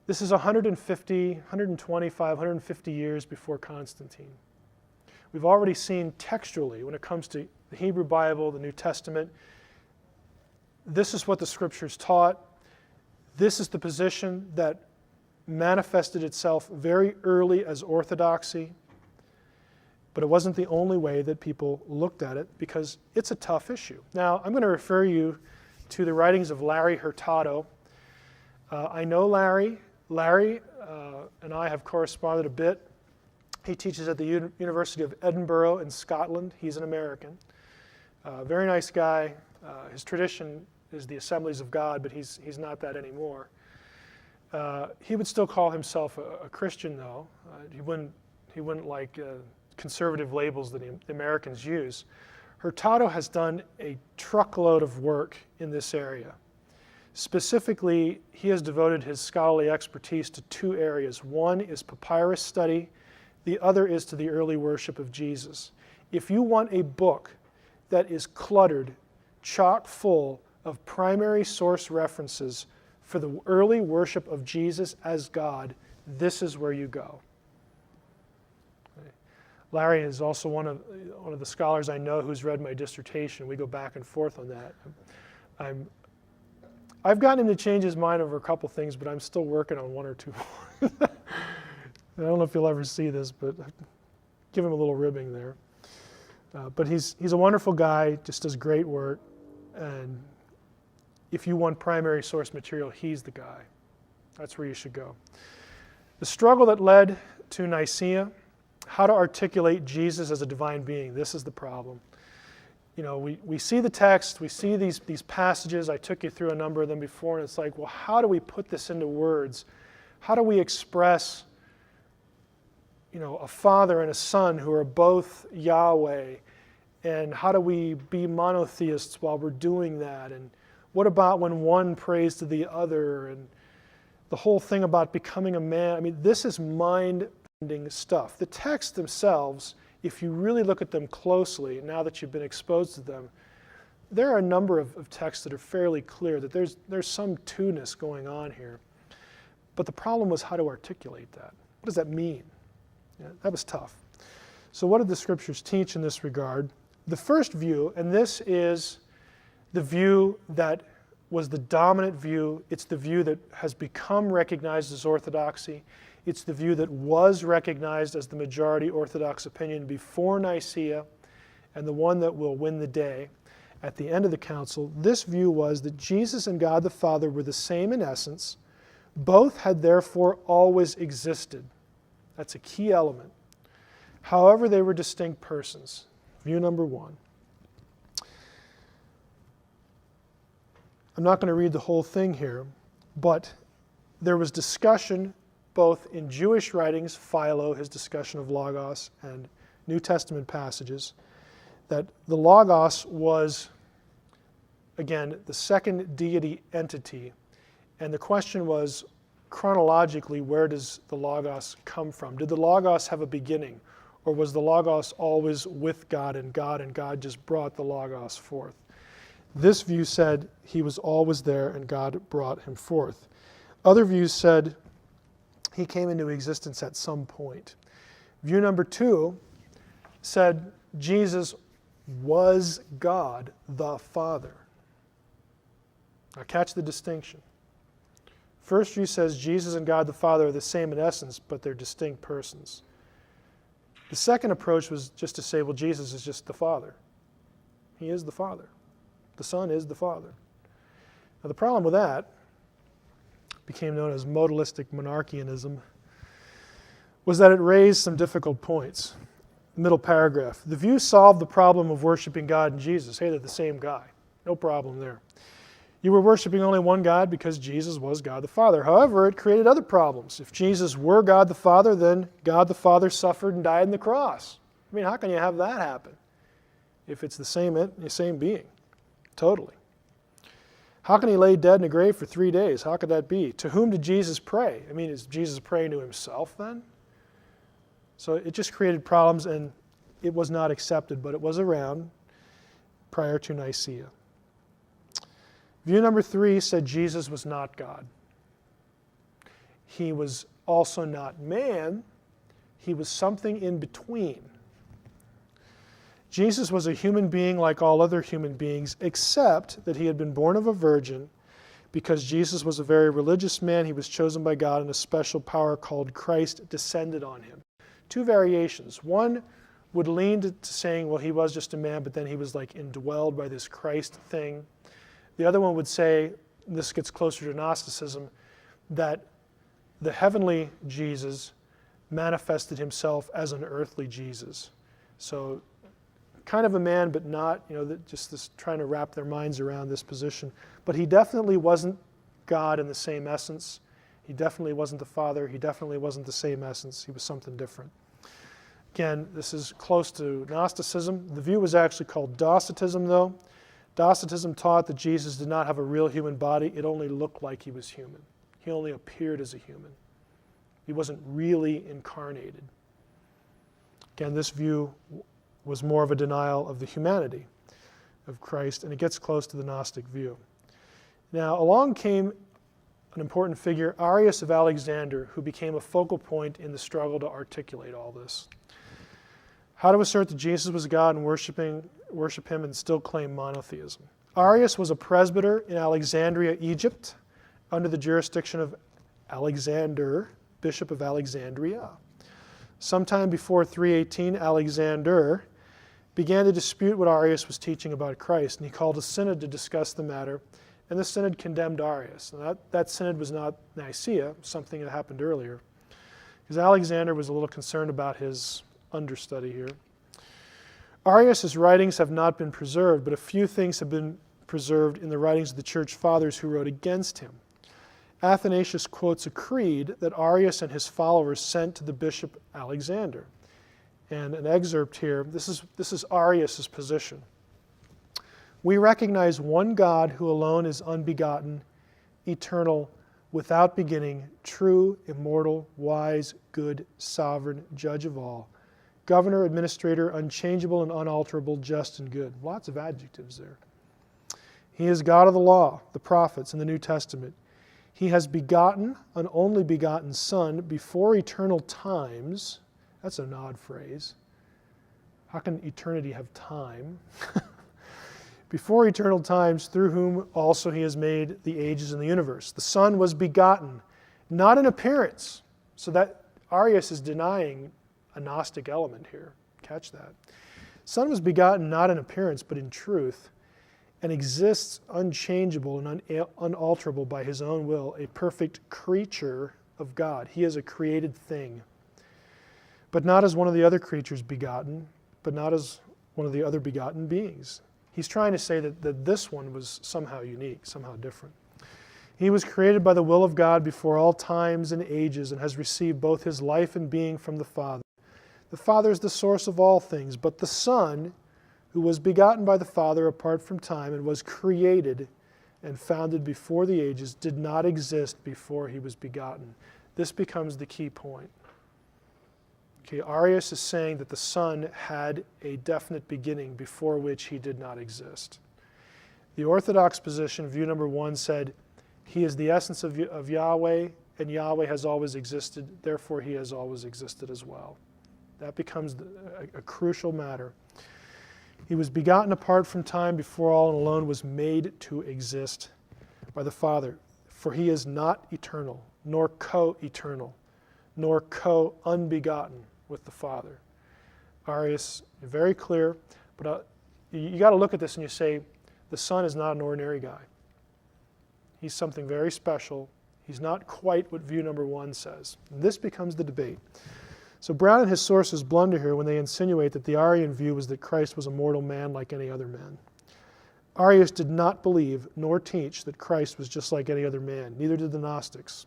This is 150 years before Constantine. We've already seen textually, when it comes to the Hebrew Bible, the New Testament, this is what the Scriptures taught. This is the position that manifested itself very early as orthodoxy, but it wasn't the only way that people looked at it because it's a tough issue. Now, I'm going to refer you to the writings of Larry Hurtado. I know Larry. Larry and I have corresponded a bit. He teaches at the University of Edinburgh in Scotland. He's an American. Very nice guy. His tradition is the Assemblies of God, but he's not that anymore. He would still call himself a Christian, though. He wouldn't like conservative labels that the Americans use. Hurtado has done a truckload of work in this area. Specifically, he has devoted his scholarly expertise to 2 areas. One is papyrus study. The other is to the early worship of Jesus. If you want a book that is cluttered, chock full of primary source references for the early worship of Jesus as God, this is where you go. Larry is also one of the scholars I know who's read my dissertation. We go back and forth on that. I've gotten him to change his mind over a couple things, but I'm still working on 1 or 2 more. I don't know if you'll ever see this, but give him a little ribbing there. But he's a wonderful guy, just does great work. And if you want primary source material, he's the guy. That's where you should go. The struggle that led to Nicaea, how to articulate Jesus as a divine being. This is the problem. we see the text, we see these passages. I took you through a number of them before, and it's like, well, how do we put this into words? How do we express, a father and a son who are both Yahweh? And how do we be monotheists while we're doing that? And what about when one prays to the other? And the whole thing about becoming a man. I mean, this is mind-bending stuff. The texts themselves, if you really look at them closely, now that you've been exposed to them, there are a number of texts that are fairly clear that there's some two-ness going on here. But the problem was how to articulate that. What does that mean? Yeah, that was tough. So what did the scriptures teach in this regard? The first view, and this is the view that was the dominant view. It's the view that has become recognized as orthodoxy. It's the view that was recognized as the majority Orthodox opinion before Nicaea, and the one that will win the day at the end of the council. This view was that Jesus and God the Father were the same in essence. Both had therefore always existed. That's a key element. However, they were distinct persons. View number one. I'm not going to read the whole thing here, but there was discussion both in Jewish writings, Philo, his discussion of Logos, and New Testament passages, that the Logos was, again, the second deity entity. And the question was, chronologically, where does the Logos come from? Did the Logos have a beginning? Or was the Logos always with God and God just brought the Logos forth? This view said he was always there and God brought him forth. Other views said he came into existence at some point. View number two said Jesus was God the Father. Now catch the distinction. First view says Jesus and God the Father are the same in essence, but they're distinct persons. The second approach was just to say, well, Jesus is just the Father. He is the Father. The Son is the Father. Now the problem with that became known as modalistic monarchianism, was that it raised some difficult points. Middle paragraph. The view solved the problem of worshiping God and Jesus. Hey, they're the same guy. No problem there. You were worshiping only one God because Jesus was God the Father. However, it created other problems. If Jesus were God the Father, then God the Father suffered and died on the cross. I mean, how can you have that happen if it's the same being? Totally. How can he lay dead in a grave for 3 days? How could that be? To whom did Jesus pray? I mean, is Jesus praying to himself then? So it just created problems, and it was not accepted, but it was around prior to Nicaea. View number three said Jesus was not God. He was also not man. He was something in between. Jesus was a human being like all other human beings, except that he had been born of a virgin. Because Jesus was a very religious man, he was chosen by God, and a special power called Christ descended on him. Two variations. One would lean to saying, well, he was just a man, but then he was like indwelled by this Christ thing. The other one would say, and this gets closer to Gnosticism, that the heavenly Jesus manifested himself as an earthly Jesus. So kind of a man, but not, just this trying to wrap their minds around this position. But he definitely wasn't God in the same essence. He definitely wasn't the Father. He definitely wasn't the same essence. He was something different. Again, this is close to Gnosticism. The view was actually called Docetism, though. Docetism taught that Jesus did not have a real human body. It only looked like he was human. He only appeared as a human. He wasn't really incarnated. Again, this view was more of a denial of the humanity of Christ, and it gets close to the Gnostic view. Now, along came an important figure, Arius of Alexander, who became a focal point in the struggle to articulate all this. How to assert that Jesus was God and worship him and still claim monotheism. Arius was a presbyter in Alexandria, Egypt, under the jurisdiction of Alexander, Bishop of Alexandria. Sometime before 318, Alexander began to dispute what Arius was teaching about Christ, and he called a synod to discuss the matter, and the synod condemned Arius. And that synod was not Nicaea, something that happened earlier, because Alexander was a little concerned about his understudy here. Arius' writings have not been preserved, but a few things have been preserved in the writings of the church fathers who wrote against him. Athanasius quotes a creed that Arius and his followers sent to the bishop Alexander. And an excerpt here, this is Arius' position. We recognize one God who alone is unbegotten, eternal, without beginning, true, immortal, wise, good, sovereign, judge of all, governor, administrator, unchangeable and unalterable, just and good. Lots of adjectives there. He is God of the law, the prophets, and the New Testament. He has begotten an only begotten Son before eternal times. That's an odd phrase. How can eternity have time? Before eternal times, through whom also he has made the ages and the universe. The Son was begotten, not in appearance. So that Arius is denying a Gnostic element here. Catch that. Son was begotten not in appearance, but in truth, and exists unchangeable and unalterable by his own will, a perfect creature of God. He is a created thing, but not as one of the other creatures begotten, but not as one of the other begotten beings. He's trying to say that this one was somehow unique, somehow different. He was created by the will of God before all times and ages, and has received both his life and being from the Father. The Father is the source of all things, but the Son, who was begotten by the Father apart from time and was created and founded before the ages, did not exist before he was begotten. This becomes the key point. Okay, Arius is saying that the Son had a definite beginning before which he did not exist. The Orthodox position, view number 1, said, he is the essence of Yahweh, and Yahweh has always existed, therefore he has always existed as well. That becomes a crucial matter. He was begotten apart from time before all and alone was made to exist by the Father. For he is not eternal, nor co-eternal, nor co-unbegotten with the Father. Arius, very clear, but you got to look at this and you say, the Son is not an ordinary guy. He's something very special. He's not quite what view number 1 says. And this becomes the debate. So Brown and his sources blunder here when they insinuate that the Arian view was that Christ was a mortal man like any other man. Arius did not believe nor teach that Christ was just like any other man. Neither did the Gnostics.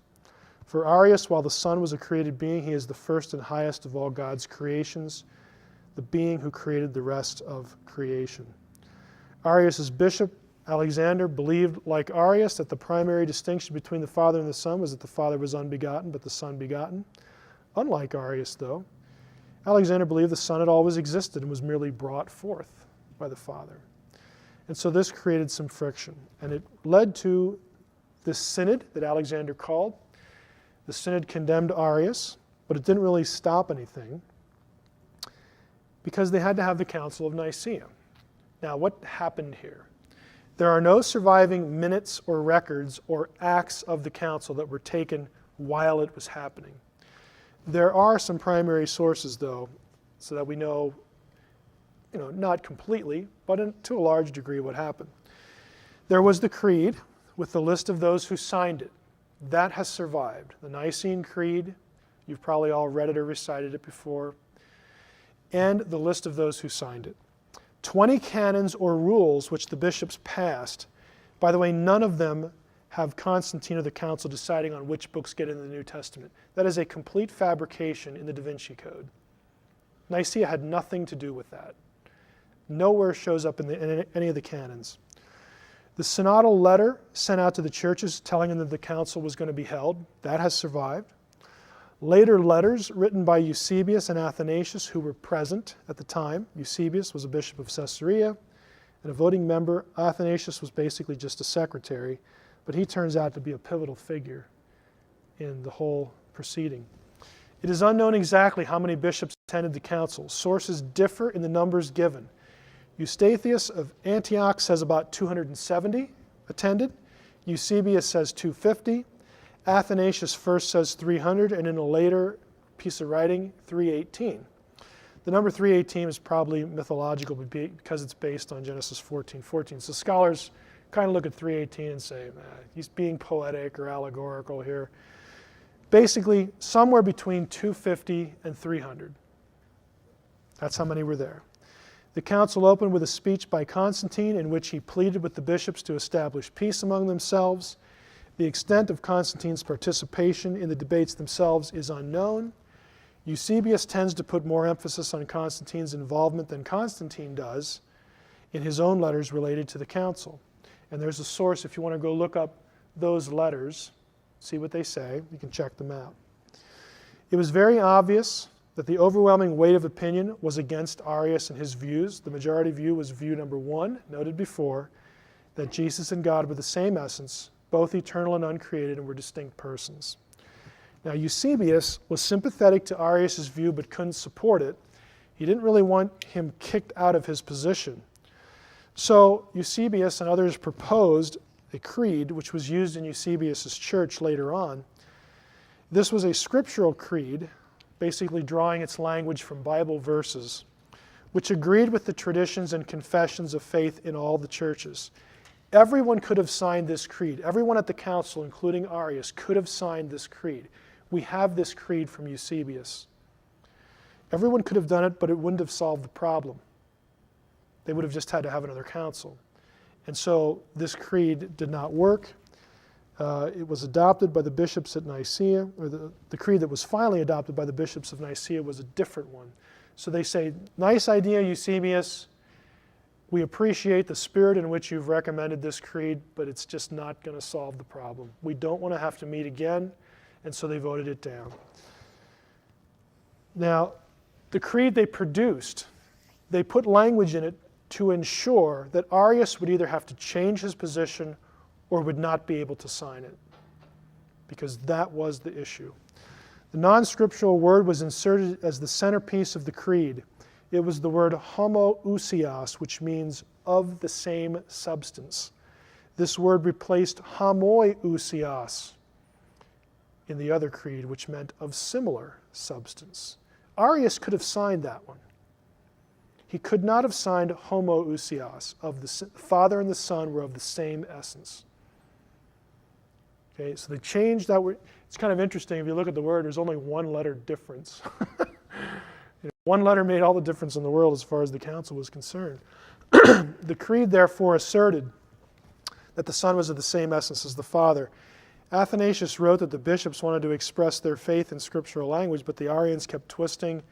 For Arius, while the Son was a created being, he is the first and highest of all God's creations, the being who created the rest of creation. Arius' bishop, Alexander, believed, like Arius, that the primary distinction between the Father and the Son was that the Father was unbegotten, but the Son begotten. Unlike Arius, though, Alexander believed the Son had always existed and was merely brought forth by the Father. And so this created some friction, and it led to this synod that Alexander called. The synod condemned Arius, but it didn't really stop anything because they had to have the Council of Nicaea. Now, what happened here? There are no surviving minutes or records or acts of the council that were taken while it was happening. There are some primary sources, though, so that we know, not completely, but to a large degree what happened. There was the creed with the list of those who signed it. That has survived. The Nicene Creed, you've probably all read it or recited it before, and the list of those who signed it. 20 canons or rules which the bishops passed. By the way, none of them have Constantine or the council deciding on which books get into the New Testament. That is a complete fabrication in the Da Vinci Code. Nicaea had nothing to do with that. Nowhere shows up in any of the canons. The synodal letter sent out to the churches telling them that the council was going to be held, that has survived. Later letters written by Eusebius and Athanasius, who were present at the time. Eusebius was a bishop of Caesarea and a voting member. Athanasius was basically just a secretary, but he turns out to be a pivotal figure in the whole proceeding. It is unknown exactly how many bishops attended the council. Sources differ in the numbers given. Eustathius of Antioch says about 270 attended. Eusebius says 250. Athanasius first says 300, and in a later piece of writing, 318. The number 318 is probably mythological because it's based on Genesis 14:14. So scholars kind of look at 318 and say, he's being poetic or allegorical here. Basically, somewhere between 250 and 300. That's how many were there. The council opened with a speech by Constantine in which he pleaded with the bishops to establish peace among themselves. The extent of Constantine's participation in the debates themselves is unknown. Eusebius tends to put more emphasis on Constantine's involvement than Constantine does in his own letters related to the council. And there's a source if you want to go look up those letters, see what they say, you can check them out. It was very obvious that the overwhelming weight of opinion was against Arius and his views. The majority view was view number 1, noted before, that Jesus and God were the same essence, both eternal and uncreated, and were distinct persons. Now, Eusebius was sympathetic to Arius' view but couldn't support it. He didn't really want him kicked out of his position. So Eusebius and others proposed a creed which was used in Eusebius' church later on. This was a scriptural creed, basically drawing its language from Bible verses, which agreed with the traditions and confessions of faith in all the churches. Everyone could have signed this creed. Everyone at the council, including Arius, could have signed this creed. We have this creed from Eusebius. Everyone could have done it, but it wouldn't have solved the problem. They would have just had to have another council. And so this creed did not work. It was adopted by the bishops at Nicaea, or the creed that was finally adopted by the bishops of Nicaea was a different one. So they say, nice idea, Eusebius. We appreciate the spirit in which you've recommended this creed, but it's just not going to solve the problem. We don't want to have to meet again, and so they voted it down. Now, the creed they produced, they put language in it to ensure that Arius would either have to change his position or would not be able to sign it, because that was the issue. The non-scriptural word was inserted as the centerpiece of the creed. It was the word homoousios, which means of the same substance. This word replaced homoiousios in the other creed, which meant of similar substance. Arius could have signed that one. He could not have signed homoousios, of the Father and the Son were of the same essence. Okay, so they changed that word. It's kind of interesting, if you look at the word, there's only one letter difference. One letter made all the difference in the world as far as the council was concerned. The creed therefore asserted that the Son was of the same essence as the Father. Athanasius wrote that the bishops wanted to express their faith in scriptural language, but the Arians kept twisting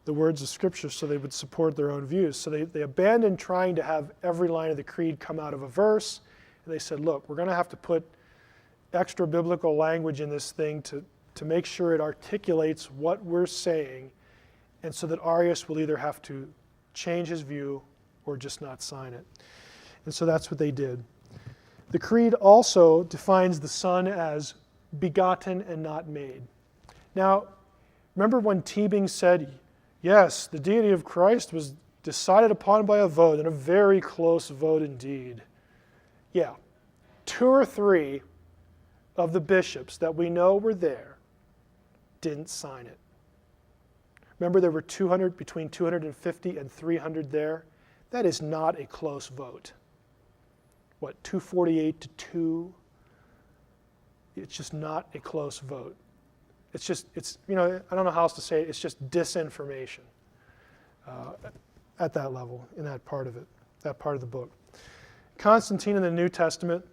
the words of Scripture so they would support their own views. So they abandoned trying to have every line of the creed come out of a verse, and they said, look, we're going to have to put extra biblical language in this thing to make sure it articulates what we're saying, and so that Arius will either have to change his view or just not sign it. And so that's what they did. The creed also defines the Son as begotten and not made. Now, remember when Tebing said, yes, the deity of Christ was decided upon by a vote, and a very close vote indeed. Yeah, 2 or 3 of the bishops that we know were there didn't sign it. Remember, there were between 250 and 300 there. That is not a close vote. What, 248 to 2? It's just not a close vote. It's I don't know how else to say it. It's just disinformation at that level, in that part of it, that part of the book. Constantine in the New Testament.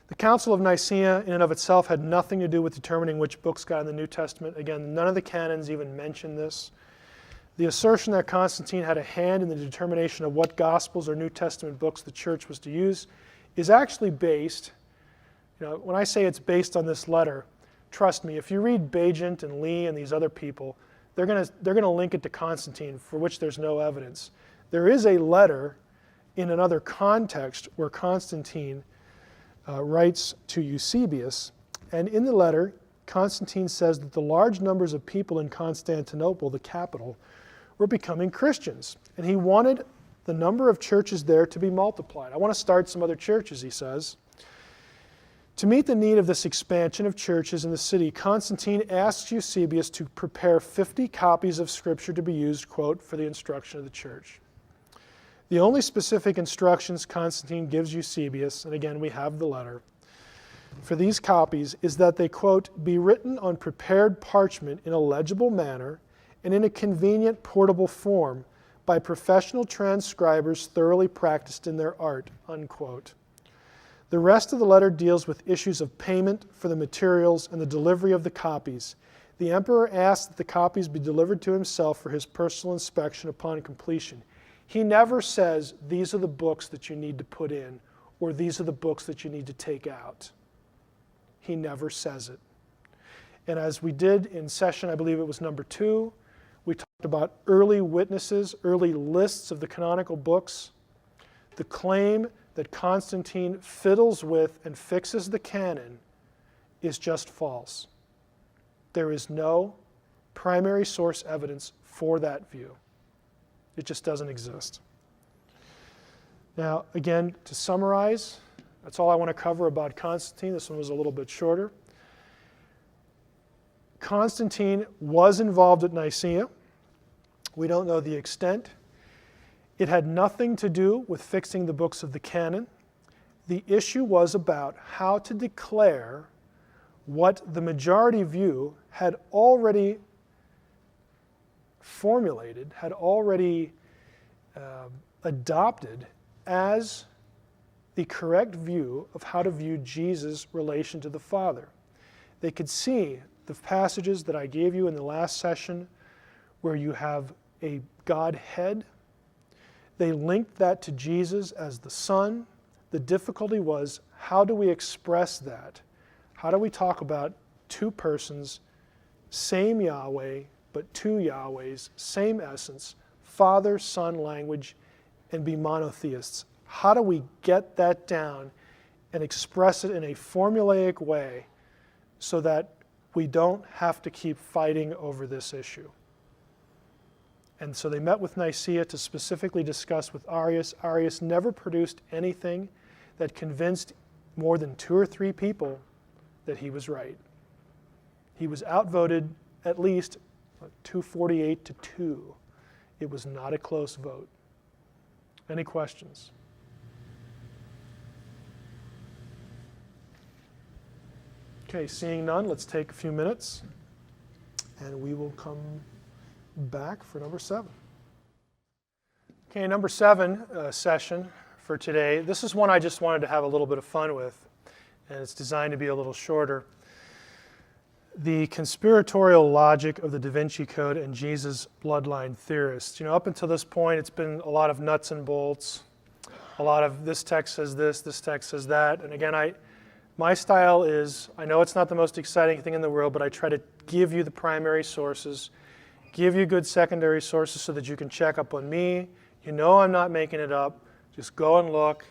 The Council of Nicaea in and of itself had nothing to do with determining which books got in the New Testament. Again, none of the canons even mention this. The assertion that Constantine had a hand in the determination of what Gospels or New Testament books the church was to use is actually based, when I say it's based on this letter, trust me, if you read Bagent and Lee and these other people, they're going to link it to Constantine, for which there's no evidence. There is a letter in another context where Constantine writes to Eusebius, and in the letter, Constantine says that the large numbers of people in Constantinople, the capital, were becoming Christians, and he wanted the number of churches there to be multiplied. I want to start some other churches, he says. To meet the need of this expansion of churches in the city, Constantine asks Eusebius to prepare 50 copies of Scripture to be used, quote, for the instruction of the church. The only specific instructions Constantine gives Eusebius, and again we have the letter, for these copies is that they, quote, be written on prepared parchment in a legible manner and in a convenient portable form, by professional transcribers thoroughly practiced in their art, unquote. The rest of the letter deals with issues of payment for the materials and the delivery of the copies. The emperor asked that the copies be delivered to himself for his personal inspection upon completion. He never says, these are the books that you need to put in, or these are the books that you need to take out. He never says it. And as we did in session, I believe it was number 2, we talked about early witnesses, early lists of the canonical books. The claim that Constantine fiddles with and fixes the canon is just false. There is no primary source evidence for that view. It just doesn't exist. Now, again, to summarize, that's all I want to cover about Constantine. This one was a little bit shorter. Constantine was involved at Nicaea. We don't know the extent. It had nothing to do with fixing the books of the canon. The issue was about how to declare what the majority view had already formulated, had already adopted as the correct view of how to view Jesus' relation to the Father. They could see the passages that I gave you in the last session where you have a Godhead. They linked that to Jesus as the Son. The difficulty was, how do we express that? How do we talk about two persons, same Yahweh, but two Yahwehs, same essence, Father, Son language, and be monotheists? How do we get that down and express it in a formulaic way so that we don't have to keep fighting over this issue? And so they met with Nicaea to specifically discuss with Arius. Arius never produced anything that convinced more than 2 or 3 people that he was right. He was outvoted at least 248 to 2. It was not a close vote. Any questions? Okay, seeing none, let's take a few minutes and we will come back for number 7. Okay, number 7 session for today. This is one I just wanted to have a little bit of fun with, and it's designed to be a little shorter. The conspiratorial logic of the Da Vinci Code and Jesus' bloodline theorists. You know, up until this point, it's been a lot of nuts and bolts, a lot of this text says this text says that, and again, my style is, I know it's not the most exciting thing in the world, but I try to give you the primary sources, give you good secondary sources so that you can check up on me. You know I'm not making it up. Just go and look.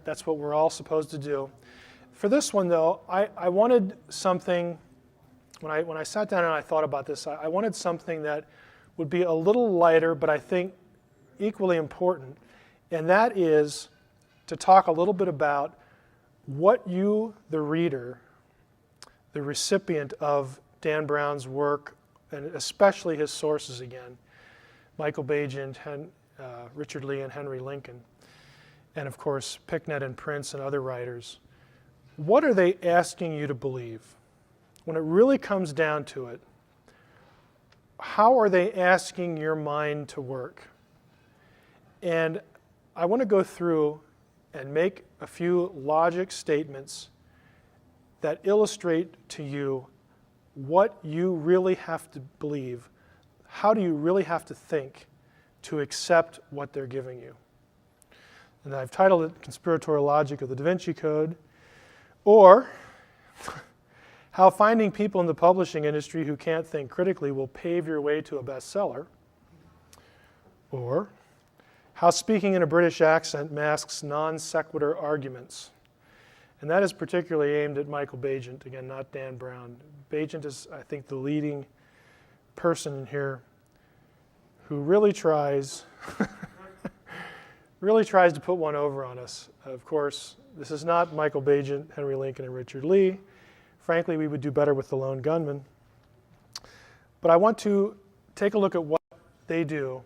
That's what we're all supposed to do. For this one, though, I wanted something, when I sat down and I thought about this, I wanted something that would be a little lighter, but I think equally important, and that is to talk a little bit about what you, the reader, the recipient of Dan Brown's work, and especially his sources again, Michael Bagent, Richard Lee, and Henry Lincoln, and of course Picknett and Prince and other writers, what are they asking you to believe? When it really comes down to it, how are they asking your mind to work? And I want to go through and make a few logic statements that illustrate to you what you really have to believe. How do you really have to think to accept what they're giving you? And I've titled it Conspiratorial Logic of the Da Vinci Code, or How Finding People in the Publishing Industry Who Can't Think Critically Will Pave Your Way to a Bestseller, or How Speaking in a British Accent Masks Non Sequitur Arguments. And that is particularly aimed at Michael Bagent, again, not Dan Brown. Bagent is, I think, the leading person here who really tries to put one over on us. Of course, this is not Michael Bagent, Henry Lincoln, and Richard Lee. Frankly, we would do better with the lone gunman. But I want to take a look at what they do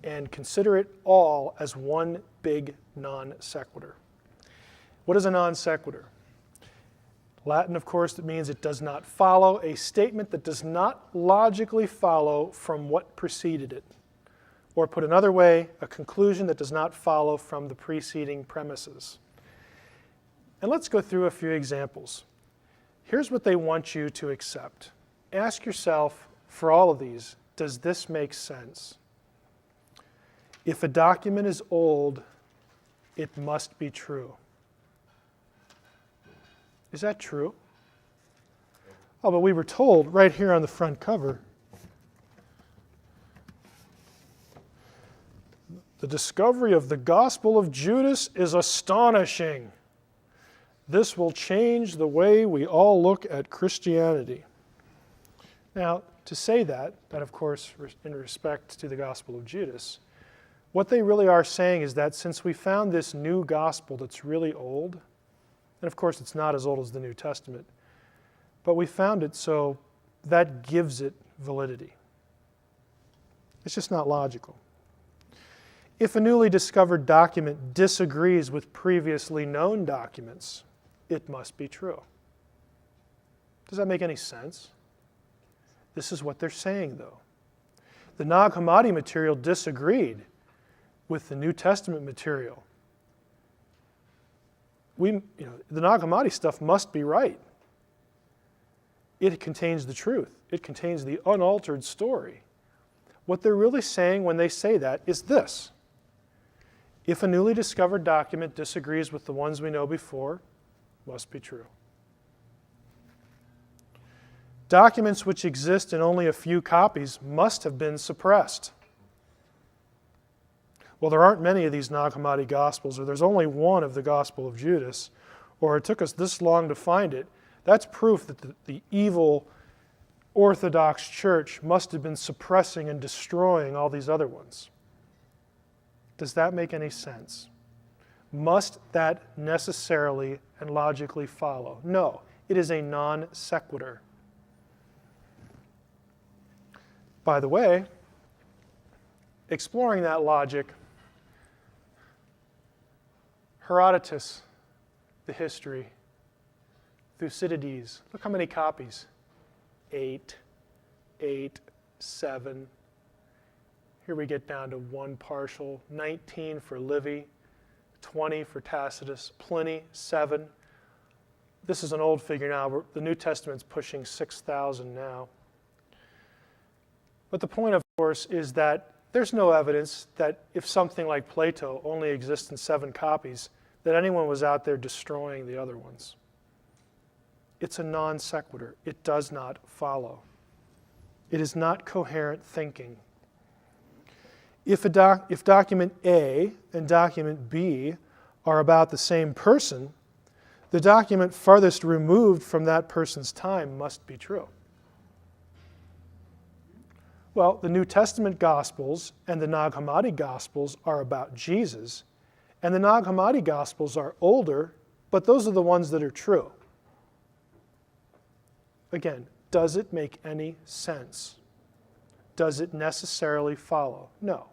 and consider it all as one big non sequitur. What is a non sequitur? Latin, of course, it means it does not follow, a statement that does not logically follow from what preceded it. Or put another way, a conclusion that does not follow from the preceding premises. And let's go through a few examples. Here's what they want you to accept. Ask yourself, for all of these, does this make sense? If a document is old, it must be true. Is that true? Oh, but we were told right here on the front cover, the discovery of the Gospel of Judas is astonishing. This will change the way we all look at Christianity. Now, to say that of course, in respect to the Gospel of Judas, what they really are saying is that since we found this new gospel that's really old, and of course it's not as old as the New Testament, but we found it, so that gives it validity. It's just not logical. If a newly discovered document disagrees with previously known documents, it must be true. Does that make any sense? This is what they're saying, though. The Nag Hammadi material disagreed with the New Testament material. The Nag Hammadi stuff must be right. It contains the truth. It contains the unaltered story. What they're really saying when they say that is this. If a newly discovered document disagrees with the ones we know before, must be true. Documents which exist in only a few copies must have been suppressed. Well, there aren't many of these Nag Hammadi Gospels, or there's only one of the Gospel of Judas, or it took us this long to find it. That's proof that the evil Orthodox Church must have been suppressing and destroying all these other ones. Does that make any sense? Must that necessarily and logically follow? No, it is a non sequitur. By the way, exploring that logic, Herodotus, the history, Thucydides, look how many copies. 8, 7. Here we get down to 1 partial, 19 for Livy, 20 for Tacitus, Pliny, 7. This is an old figure now. The New Testament's pushing 6,000 now. But the point, of course, is that there's no evidence that if something like Plato only exists in 7 copies, that anyone was out there destroying the other ones. It's a non sequitur. It does not follow. It is not coherent thinking. If document A and document B are about the same person, the document farthest removed from that person's time must be true. Well, the New Testament Gospels and the Nag Hammadi Gospels are about Jesus, and the Nag Hammadi Gospels are older, but those are the ones that are true. Again, does it make any sense? Does it necessarily follow? No.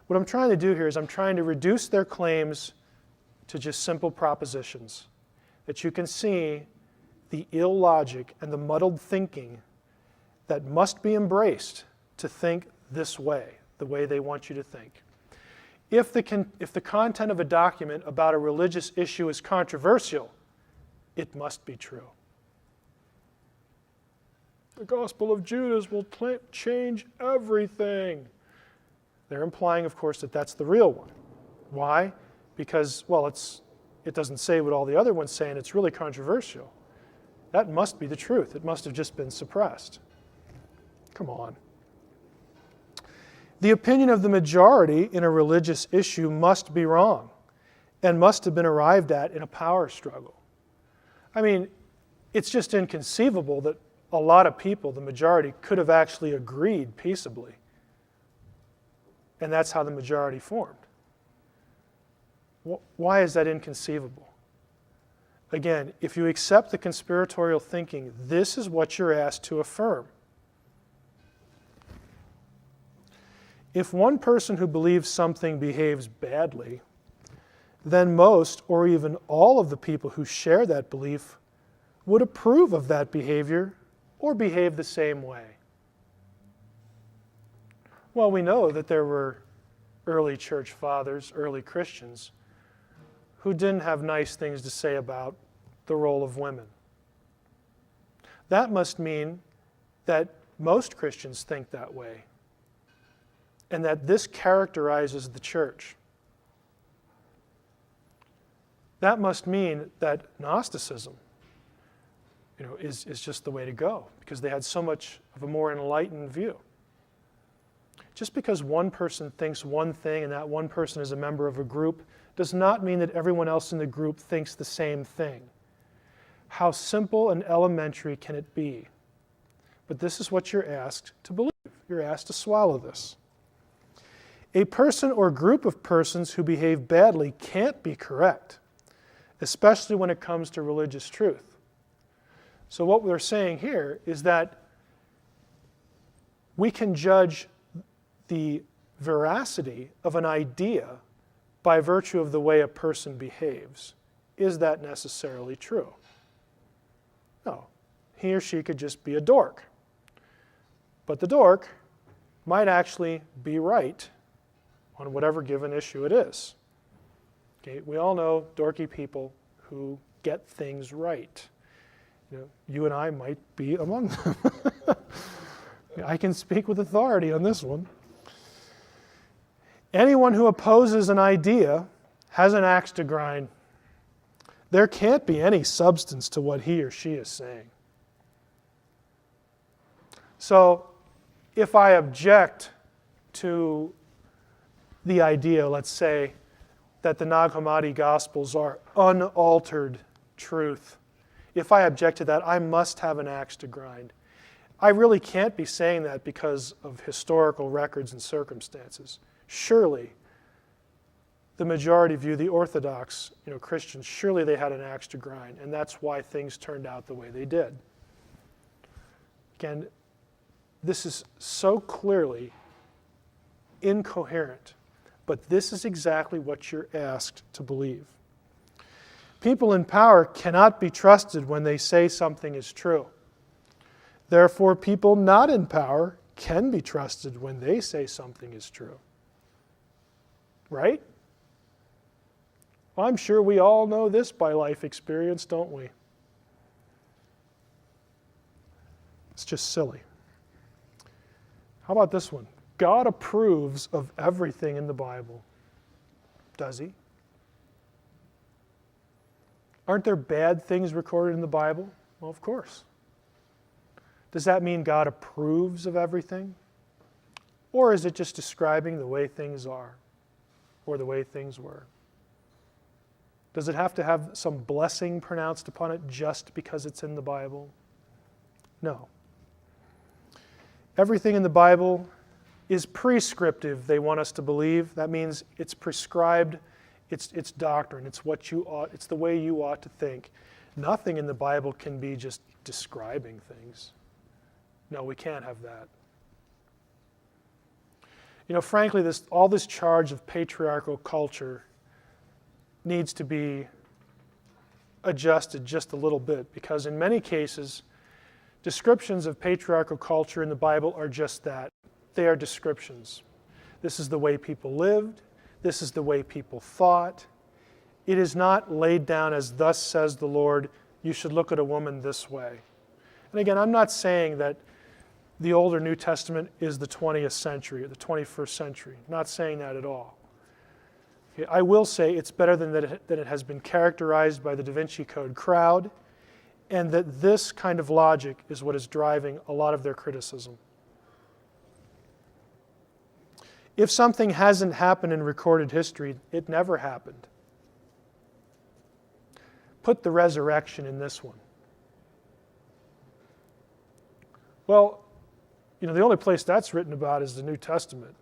What I'm trying to do here is I'm trying to reduce their claims to just simple propositions, that you can see the illogic and the muddled thinking that must be embraced to think this way, the way they want you to think. If the content of a document about a religious issue is controversial, it must be true. The Gospel of Judas will change everything. They're implying, of course, that that's the real one. Why? Because, well, it doesn't say what all the other ones say, and it's really controversial. That must be the truth. It must have just been suppressed. Come on. The opinion of the majority in a religious issue must be wrong and must have been arrived at in a power struggle. I mean, it's just inconceivable that a lot of people, the majority, could have actually agreed peaceably. And that's how the majority formed. Why is that inconceivable? Again, if you accept the conspiratorial thinking, this is what you're asked to affirm. If one person who believes something behaves badly, then most or even all of the people who share that belief would approve of that behavior or behave the same way. Well, we know that there were early church fathers, early Christians, who didn't have nice things to say about the role of women. That must mean that most Christians think that way, and that this characterizes the church. That must mean that Gnosticism, is just the way to go, because they had so much of a more enlightened view. Just because one person thinks one thing and that one person is a member of a group does not mean that everyone else in the group thinks the same thing. How simple and elementary can it be? But this is what you're asked to believe. You're asked to swallow this. A person or group of persons who behave badly can't be correct, especially when it comes to religious truth. So what we're saying here is that we can judge the veracity of an idea by virtue of the way a person behaves. Is that necessarily true? No. He or she could just be a dork. But the dork might actually be right on whatever given issue it is. Okay, we all know dorky people who get things right. You and I might be among them. I can speak with authority on this one. Anyone who opposes an idea has an axe to grind. There can't be any substance to what he or she is saying. So, if I object to the idea, let's say, that the Nag Hammadi Gospels are unaltered truth, if I object to that, I must have an axe to grind. I really can't be saying that because of historical records and circumstances. Surely, the majority view, the Orthodox Christians, surely they had an axe to grind, and that's why things turned out the way they did. Again, this is so clearly incoherent, but this is exactly what you're asked to believe. People in power cannot be trusted when they say something is true. Therefore, people not in power can be trusted when they say something is true. Right? I'm sure we all know this by life experience, don't we? It's just silly. How about this one? God approves of everything in the Bible. Does he? Aren't there bad things recorded in the Bible? Well, of course. Does that mean God approves of everything? Or is it just describing the way things are or the way things were? Does it have to have some blessing pronounced upon it just because it's in the Bible? No. Everything in the Bible is prescriptive, they want us to believe. That means it's prescribed, it's doctrine, it's the way you ought to think. Nothing in the Bible can be just describing things. No, we can't have that. Frankly, all this charge of patriarchal culture needs to be adjusted just a little bit, because in many cases, descriptions of patriarchal culture in the Bible are just that. They are descriptions. This is the way people lived. This is the way people thought. It is not laid down as, thus says the Lord, you should look at a woman this way. And again, I'm not saying that the Old or New Testament is the 20th century or the 21st century. I'm not saying that at all. Okay, I will say it's better than that it has been characterized by the Da Vinci Code crowd, and that this kind of logic is what is driving a lot of their criticism. If something hasn't happened in recorded history, it never happened. Put the resurrection in this one. Well, the only place that's written about is the New Testament.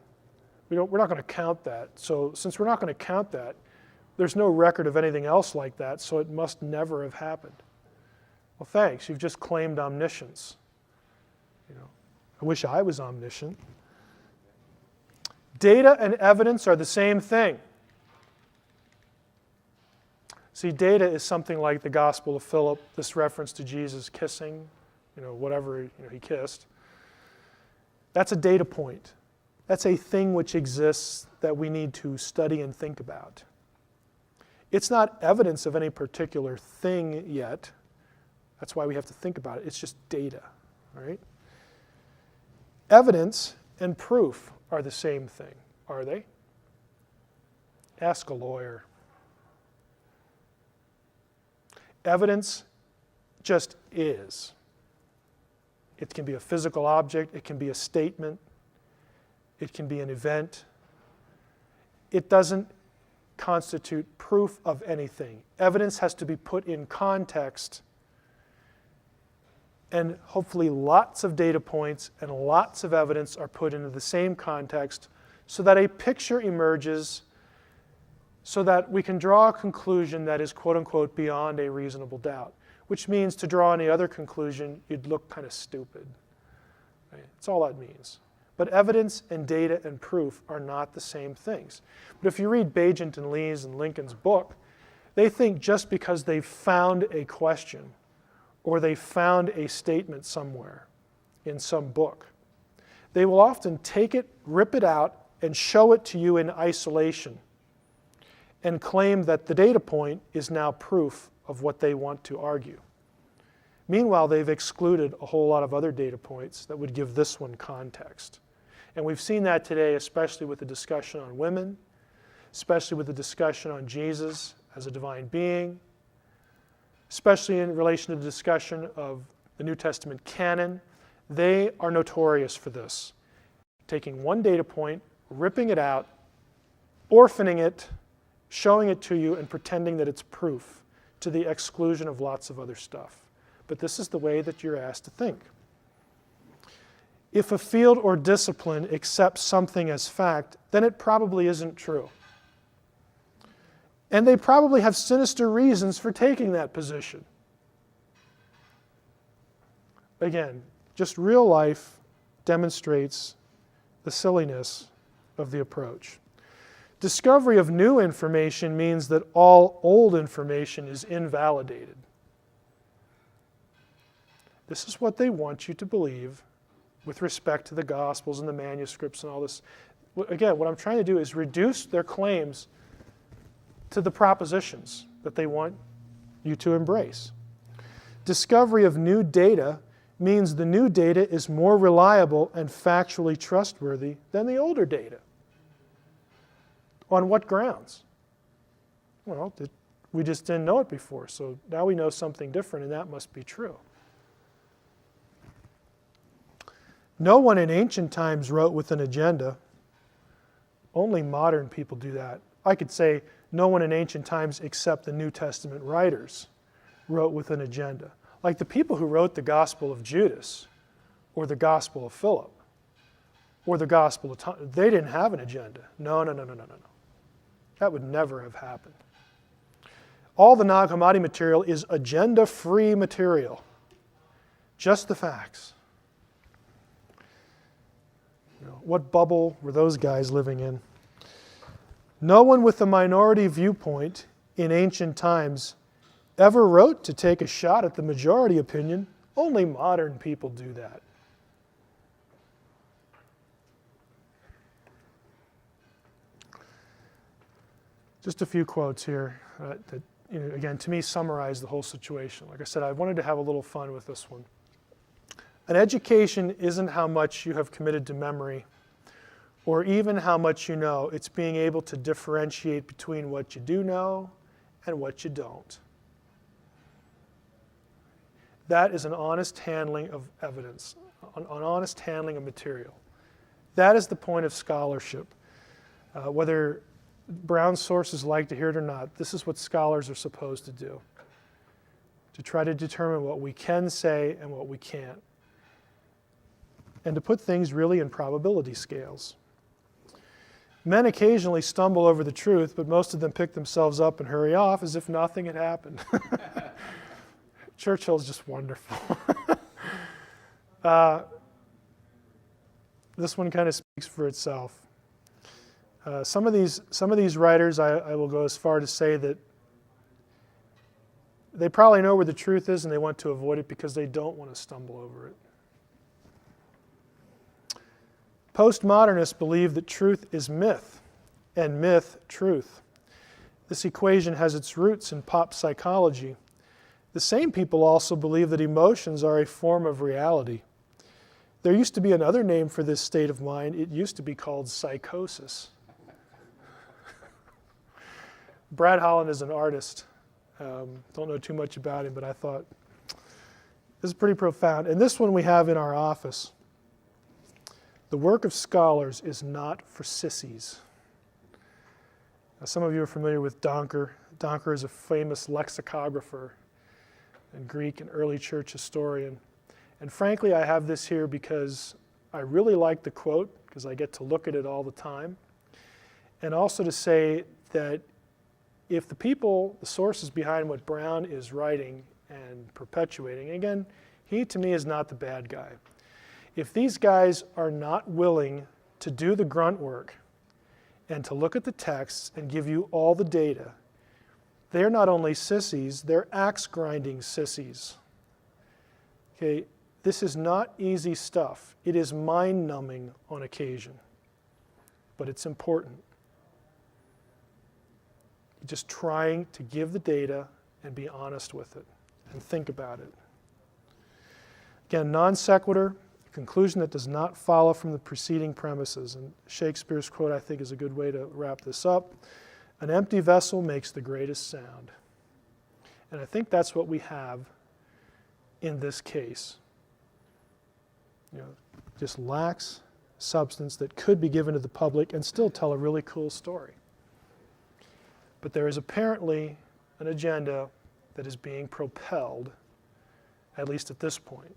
We're not going to count that. So since we're not going to count that, there's no record of anything else like that, so it must never have happened. Well, thanks. You've just claimed omniscience. I wish I was omniscient. Data and evidence are the same thing. See, data is something like the Gospel of Philip, this reference to Jesus kissing, whatever he kissed. That's a data point. That's a thing which exists that we need to study and think about. It's not evidence of any particular thing yet. That's why we have to think about it. It's just data, right? Evidence and proof are the same thing, are they? Ask a lawyer. Evidence just is. It can be a physical object, it can be a statement, it can be an event. It doesn't constitute proof of anything. Evidence has to be put in context, and hopefully lots of data points and lots of evidence are put into the same context so that a picture emerges, so that we can draw a conclusion that is quote unquote beyond a reasonable doubt, which means to draw any other conclusion, you'd look kind of stupid. Right? That's all that means. But evidence and data and proof are not the same things. But if you read Bagent and Lee's and Lincoln's book, they think just because they've found a question or they found a statement somewhere in some book, they will often take it, rip it out, and show it to you in isolation and claim that the data point is now proof of what they want to argue. Meanwhile, they've excluded a whole lot of other data points that would give this one context. And we've seen that today, especially with the discussion on women, especially with the discussion on Jesus as a divine being, especially in relation to the discussion of the New Testament canon. They are notorious for this. Taking one data point, ripping it out, orphaning it, showing it to you, and pretending that it's proof to the exclusion of lots of other stuff. But this is the way that you're asked to think. If a field or discipline accepts something as fact, then it probably isn't true. And they probably have sinister reasons for taking that position. Again, just real life demonstrates the silliness of the approach. Discovery of new information means that all old information is invalidated. This is what they want you to believe with respect to the Gospels and the manuscripts and all this. Again, what I'm trying to do is reduce their claims to the propositions that they want you to embrace. Discovery of new data means the new data is more reliable and factually trustworthy than the older data. On what grounds? Well, we just didn't know it before, so now we know something different, and that must be true. No one in ancient times wrote with an agenda. Only modern people do that. I could say no one in ancient times except the New Testament writers wrote with an agenda. Like the people who wrote the Gospel of Judas or the Gospel of Philip or the Gospel of Thomas, they didn't have an agenda. No. That would never have happened. All the Nag Hammadi material is agenda-free material. Just the facts. What bubble were those guys living in? No one with a minority viewpoint in ancient times ever wrote to take a shot at the majority opinion. Only modern people do that. Just a few quotes here that, again, to me summarize the whole situation. Like I said, I wanted to have a little fun with this one. An education isn't how much you have committed to memory or even how much you know. It's being able to differentiate between what you do know and what you don't. That is an honest handling of evidence, an honest handling of material. That is the point of scholarship. Whether Brown sources like to hear it or not, this is what scholars are supposed to do, to try to determine what we can say and what we can't, and to put things really in probability scales. Men occasionally stumble over the truth, but most of them pick themselves up and hurry off as if nothing had happened. Churchill's just wonderful. This one kind of speaks for itself. Some of these writers, I will go as far to say that they probably know where the truth is and they want to avoid it because they don't want to stumble over it. Postmodernists believe that truth is myth and myth truth. This equation has its roots in pop psychology. The same people also believe that emotions are a form of reality. There used to be another name for this state of mind. It used to be called psychosis. Brad Holland is an artist. Don't know too much about him, but I thought this is pretty profound. And this one we have in our office. The work of scholars is not for sissies. Now, some of you are familiar with Donker. Donker is a famous lexicographer and Greek and early church historian. And frankly, I have this here because I really like the quote, because I get to look at it all the time. And also to say that if the people, the sources behind what Brown is writing and perpetuating, again, he to me is not the bad guy. If these guys are not willing to do the grunt work and to look at the texts and give you all the data, they're not only sissies, they're axe-grinding sissies. Okay, this is not easy stuff. It is mind-numbing on occasion, but it's important. Just trying to give the data and be honest with it and think about it. Again, non sequitur, conclusion that does not follow from the preceding premises. And Shakespeare's quote, I think, is a good way to wrap this up. An empty vessel makes the greatest sound. And I think that's what we have in this case. You know, just lacks substance that could be given to the public and still tell a really cool story. But there is apparently an agenda that is being propelled, at least at this point.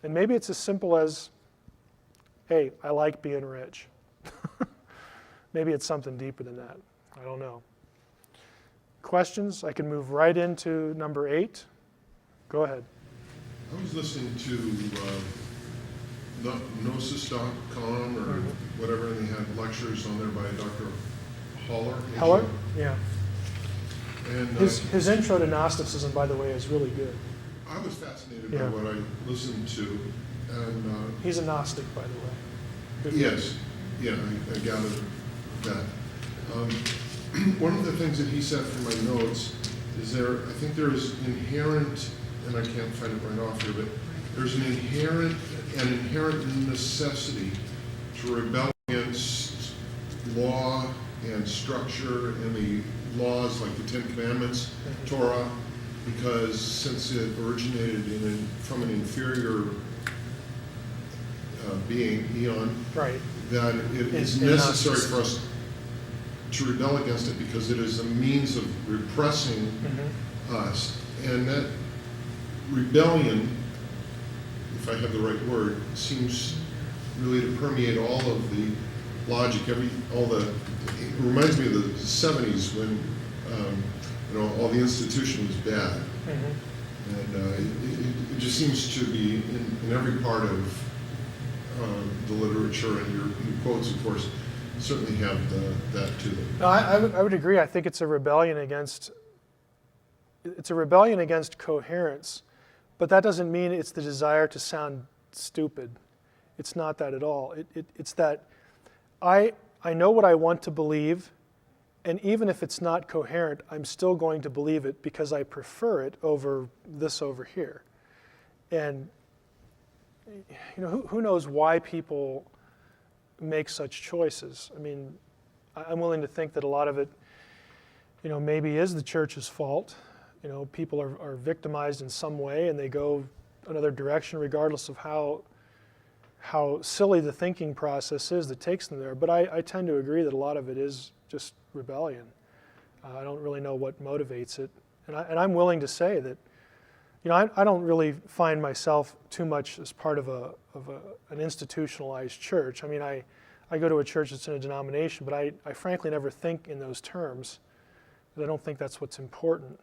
And maybe it's as simple as, hey, I like being rich. Maybe it's something deeper than that. I don't know. Questions? I can move right into number 8. Go ahead. I was listening to Gnosis.com or whatever, and they had lectures on there by Dr. Haller. Heller? Yeah. And His intro to Gnosticism, by the way, is really good. I was fascinated Yeah. by what I listened to, and He's a Gnostic, by the way. Good yes, yeah, I gathered that. One of the things that he said from my notes is I think there is inherent, and I can't find it right off here, but there's an inherent necessity to rebel against law and structure and the laws like the Ten Commandments, Torah, because since it originated from an inferior being, eon, Right. that it is In necessary Gnosticism. for us to rebel against it because it is a means of repressing us. And that rebellion, if I have the right word, seems really to permeate all of the logic, it reminds me of the 70s when all the institution was bad. And it just seems to be in every part of the literature, and your quotes, of course, certainly have that to them. No, I would agree. I think it's a rebellion against coherence, but that doesn't mean it's the desire to sound stupid. It's not that at all. It's that I know what I want to believe, and even if it's not coherent, I'm still going to believe it because I prefer it over this over here. And who knows why people make such choices? I mean, I'm willing to think that a lot of it, maybe is the church's fault. People are victimized in some way, and they go another direction regardless of how silly the thinking process is that takes them there. But I tend to agree that a lot of it is just rebellion. I don't really know what motivates it. And I'm willing to say that, I don't really find myself too much as part of an institutionalized church. I mean, I go to a church that's in a denomination, but I frankly never think in those terms, because I don't think that's what's important.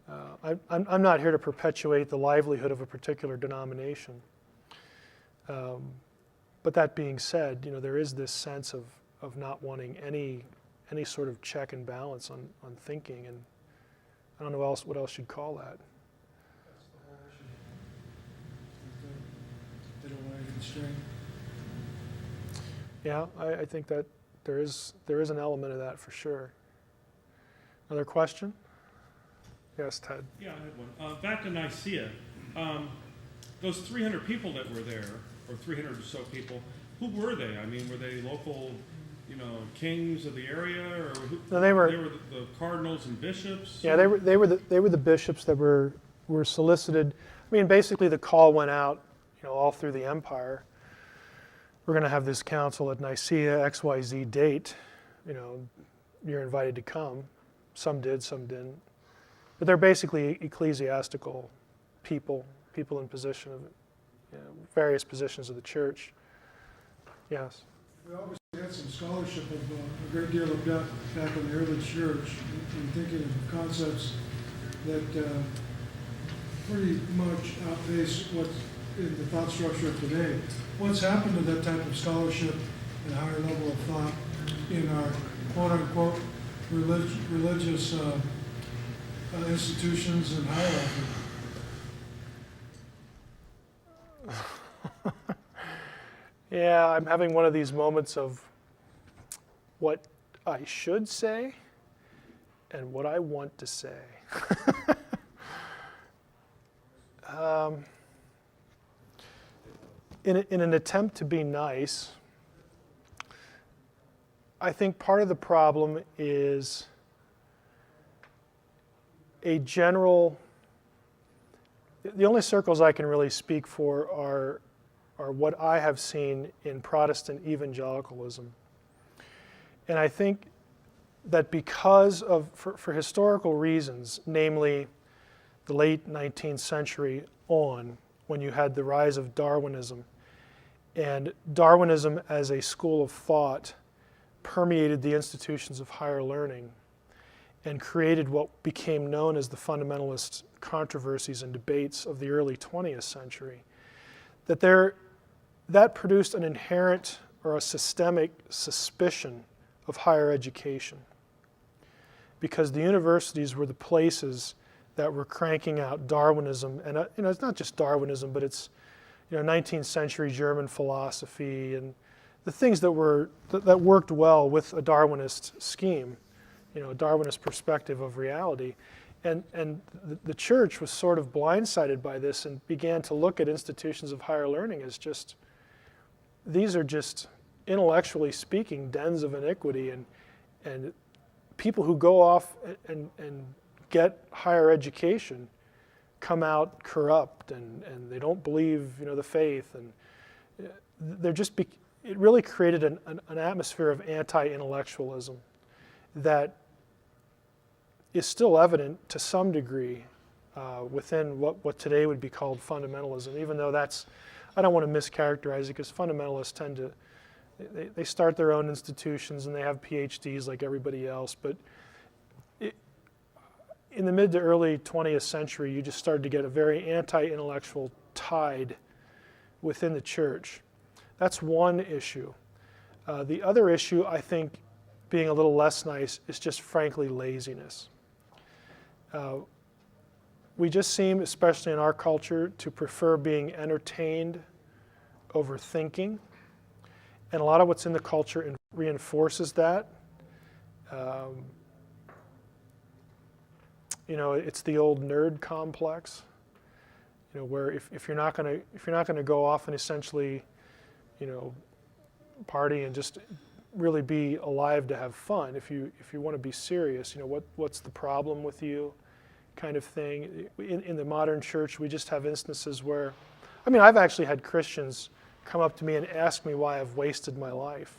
I'm not here to perpetuate the livelihood of a particular denomination. But that being said, there is this sense of not wanting any sort of check and balance on thinking, and I don't know what else you'd call that. That's the whole issue. They don't want any constraint. Yeah, I think that there is an element of that for sure. Another question? Yes, Ted. Yeah, I had one. Back to Nicaea, those 300 people that were there, or 300 or so people, who were they? I mean, were they local, kings of the area, or who, No, they were the cardinals and bishops? Yeah, they were the bishops that were solicited. I mean, basically the call went out, all through the empire. We're going to have this council at Nicaea, XYZ date. You're invited to come. Some did, some didn't. But they're basically ecclesiastical people in position of various positions of the church. Yes. We obviously had some scholarship of a great deal of that back in the early church, in thinking of concepts that pretty much outpace what's in the thought structure of today. What's happened to that type of scholarship and higher level of thought in our quote-unquote religious institutions and hierarchy? Yeah, I'm having one of these moments of what I should say and what I want to say. In an attempt to be nice, I think part of the problem is a general, the only circles I can really speak for are what I have seen in Protestant evangelicalism. And I think that because of, for historical reasons, namely the late 19th century on, when you had the rise of Darwinism, and Darwinism as a school of thought permeated the institutions of higher learning and created what became known as the fundamentalist controversies and debates of the early 20th century, that produced an inherent or a systemic suspicion of higher education, because the universities were the places that were cranking out Darwinism, and it's not just Darwinism, but it's 19th century German philosophy and the things that worked well with a Darwinist scheme, a Darwinist perspective of reality. And the church was sort of blindsided by this and began to look at institutions of higher learning as these are just, intellectually speaking, dens of iniquity, and people who go off and get higher education come out corrupt, and they don't believe the faith, and it really created an atmosphere of anti-intellectualism that is still evident to some degree within what today would be called fundamentalism, even though I don't want to mischaracterize it, because fundamentalists tend to, they start their own institutions and they have PhDs like everybody else, but in the mid to early 20th century, you just started to get a very anti-intellectual tide within the church. That's one issue. The other issue, I think, being a little less nice, is just frankly laziness. We just seem, especially in our culture, to prefer being entertained over thinking. And a lot of what's in the culture reinforces that. It's the old nerd complex. Where if you're not going to go off and essentially, party and just really be alive to have fun, if you want to be serious, what's the problem with you, kind of thing. In the modern church, we just have instances where, I've actually had Christians come up to me and ask me why I've wasted my life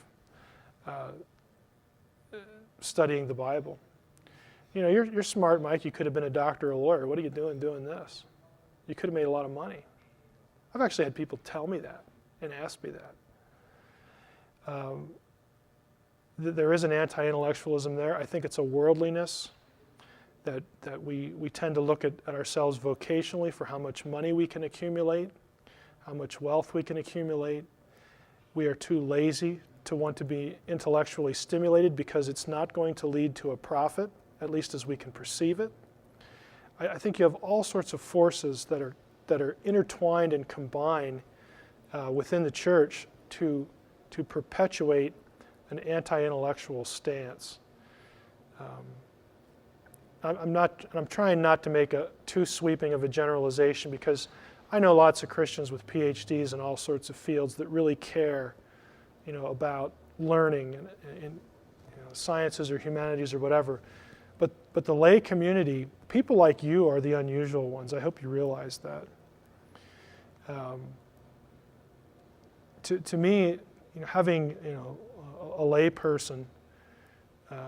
studying the Bible. You're smart, Mike. You could have been a doctor or a lawyer. What are you doing this? You could have made a lot of money. I've actually had people tell me that and ask me that. There is an anti-intellectualism there. I think it's a worldliness that we tend to look at ourselves vocationally for how much money we can accumulate, how much wealth we can accumulate. We are too lazy to want to be intellectually stimulated because it's not going to lead to a profit, at least as we can perceive it. I think you have all sorts of forces that are intertwined and combined within the church to perpetuate an anti-intellectual stance. I'm trying not to make too sweeping of a generalization, because I know lots of Christians with PhDs in all sorts of fields that really care, about learning and sciences or humanities or whatever. But the lay community, people like you are the unusual ones. I hope you realize that. To me, having a lay person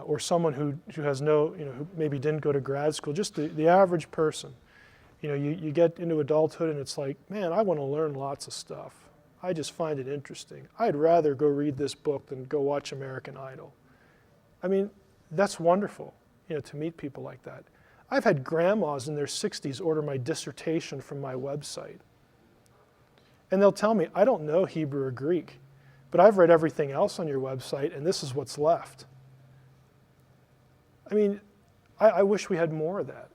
or someone who has who maybe didn't go to grad school, just the average person, you get into adulthood and it's like, man, I want to learn lots of stuff. I just find it interesting. I'd rather go read this book than go watch American Idol. I mean, that's wonderful, to meet people like that. I've had grandmas in their 60s order my dissertation from my website. And they'll tell me, I don't know Hebrew or Greek, but I've read everything else on your website, and this is what's left. I mean, I wish we had more of that.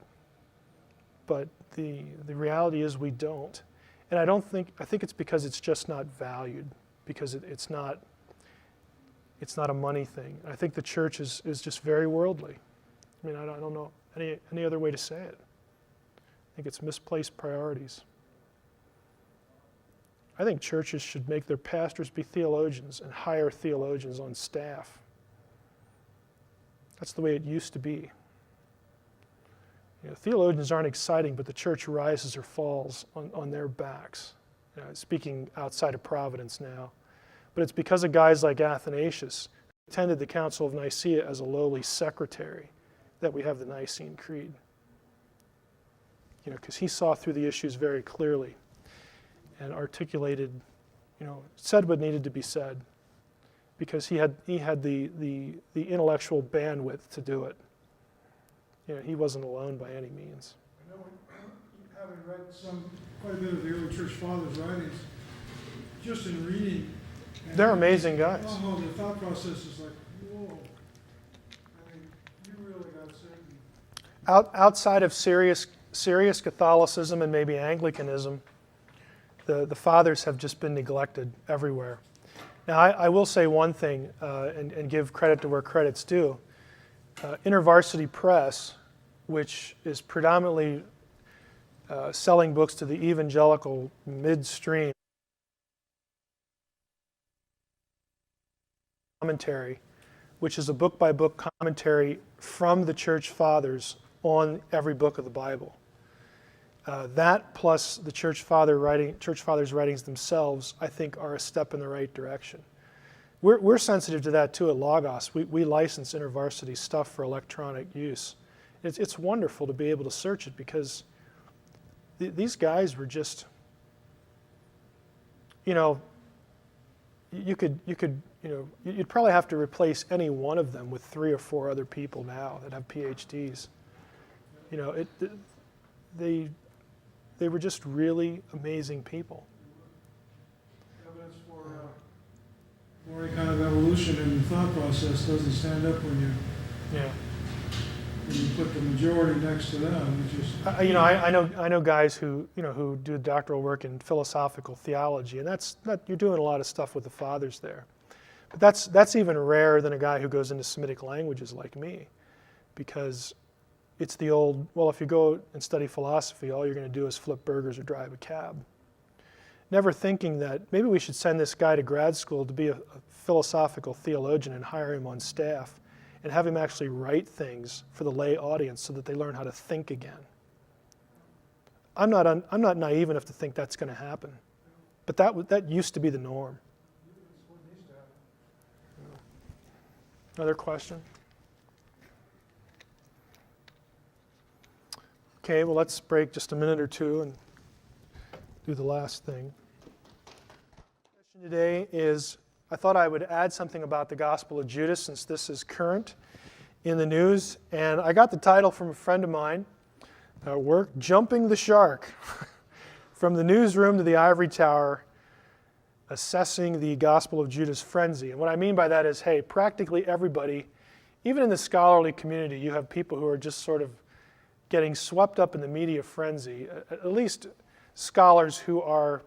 But the reality is we don't. And I think it's because it's just not valued, because it's not a money thing. I think the church is just very worldly. I mean, I don't know any other way to say it. I think it's misplaced priorities. I think churches should make their pastors be theologians and hire theologians on staff. That's the way it used to be. Theologians aren't exciting, but the church rises or falls on their backs. Speaking outside of Providence now. But it's because of guys like Athanasius, who attended the Council of Nicaea as a lowly secretary, that we have the Nicene Creed. Because he saw through the issues very clearly and articulated, said what needed to be said, because he had the intellectual bandwidth to do it. He wasn't alone by any means. I know, having read quite a bit of the early church fathers' writings, just in reading, they're amazing guys. Oh, the thought process is like, whoa. I mean, you really got to say. Outside of serious Catholicism and maybe Anglicanism, the fathers have just been neglected everywhere. Now, I will say one thing and give credit to where credit's due. InterVarsity Press, which is predominantly selling books to the evangelical midstream, commentary, which is a book-by-book commentary from the church fathers on every book of the Bible. That plus the church fathers' writings themselves, I think, are a step in the right direction. We're sensitive to that too at Logos. We license InterVarsity stuff for electronic use. It's wonderful to be able to search it, because these guys were just, you'd probably have to replace any one of them with 3 or 4 other people now that have PhDs. They were just really amazing people. Evidence for any kind of evolution in the thought process doesn't stand up when you put the majority next to them. I know guys who do doctoral work in philosophical theology, and you're doing a lot of stuff with the fathers there. But that's even rarer than a guy who goes into Semitic languages like me, because it's the old, well, if you go and study philosophy, all you're going to do is flip burgers or drive a cab. Never thinking that maybe we should send this guy to grad school to be a philosophical theologian and hire him on staff and have him actually write things for the lay audience so that they learn how to think again. I'm not naive enough to think that's going to happen, but that used to be the norm. Another question? Okay, well, let's break just a minute or two and do the last thing. The question today is, I thought I would add something about the Gospel of Judas, since this is current in the news. And I got the title from a friend of mine at work, Jumping the Shark, From the Newsroom to the Ivory Tower, Assessing the Gospel of Judas Frenzy. And what I mean by that is, hey, practically everybody, even in the scholarly community, you have people who are just sort of getting swept up in the media frenzy, at least scholars who are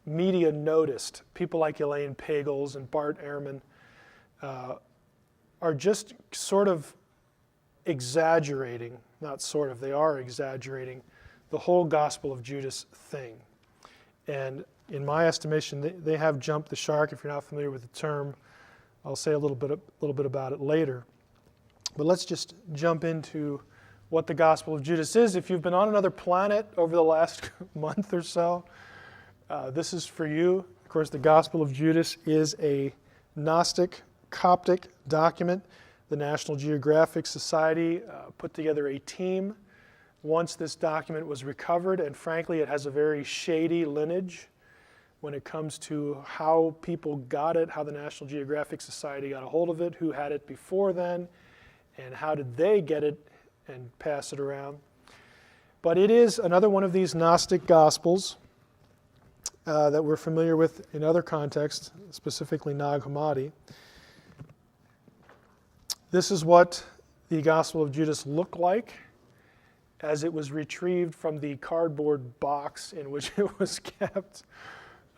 media noticed, people like Elaine Pagels and Bart Ehrman, are just sort of exaggerating, not sort of, they are exaggerating the whole Gospel of Judas thing. And in my estimation, they have jumped the shark. If you're not familiar with the term, I'll say a little bit about it later. But let's just jump into what the Gospel of Judas is. If you've been on another planet over the last month or so, this is for you. Of course, the Gospel of Judas is a Gnostic Coptic document. The National Geographic Society put together a team once this document was recovered, and frankly, it has a very shady lineage when it comes to how people got it, how the National Geographic Society got a hold of it, who had it before then, and how did they get it and pass it around. But it is another one of these Gnostic Gospels that we're familiar with in other contexts, specifically Nag Hammadi. This is what the Gospel of Judas looked like as it was retrieved from the cardboard box in which it was kept.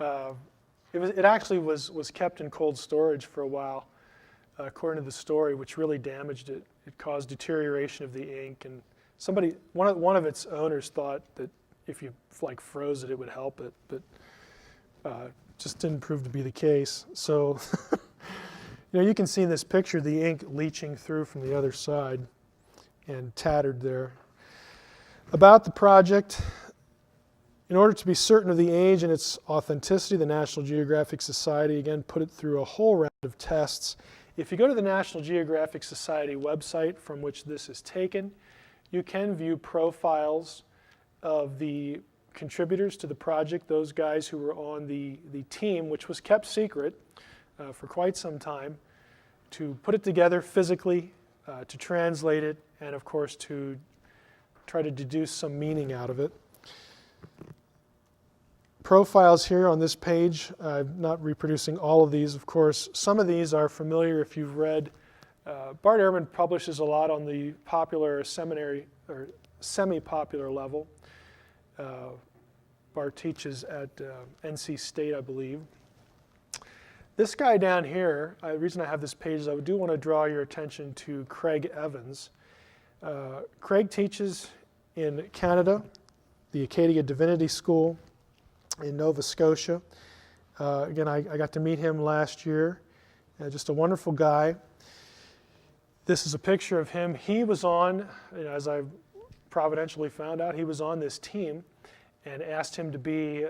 It actually was kept in cold storage for a while, according to the story, which really damaged it. It caused deterioration of the ink, and one of its owners thought that if you froze it, it would help it, but just didn't prove to be the case. So, you can see in this picture the ink leaching through from the other side and tattered there. About the project, in order to be certain of the age and its authenticity, the National Geographic Society, again, put it through a whole round of tests. If you go to the National Geographic Society website from which this is taken, you can view profiles of the contributors to the project, those guys who were on the team, which was kept secret for quite some time, to put it together physically, to translate it, and of course to try to deduce some meaning out of it. Profiles here on this page. I'm not reproducing all of these, of course. Some of these are familiar if you've read. Bart Ehrman publishes a lot on the popular seminary or semi-popular level. Bart teaches at NC State, I believe. This guy down here, the reason I have this page is I do want to draw your attention to Craig Evans. Craig teaches in Canada, the Acadia Divinity School in Nova Scotia. Again, I got to meet him last year. Just a wonderful guy. This is a picture of him. He was on, as I providentially found out, he was on this team and asked him to be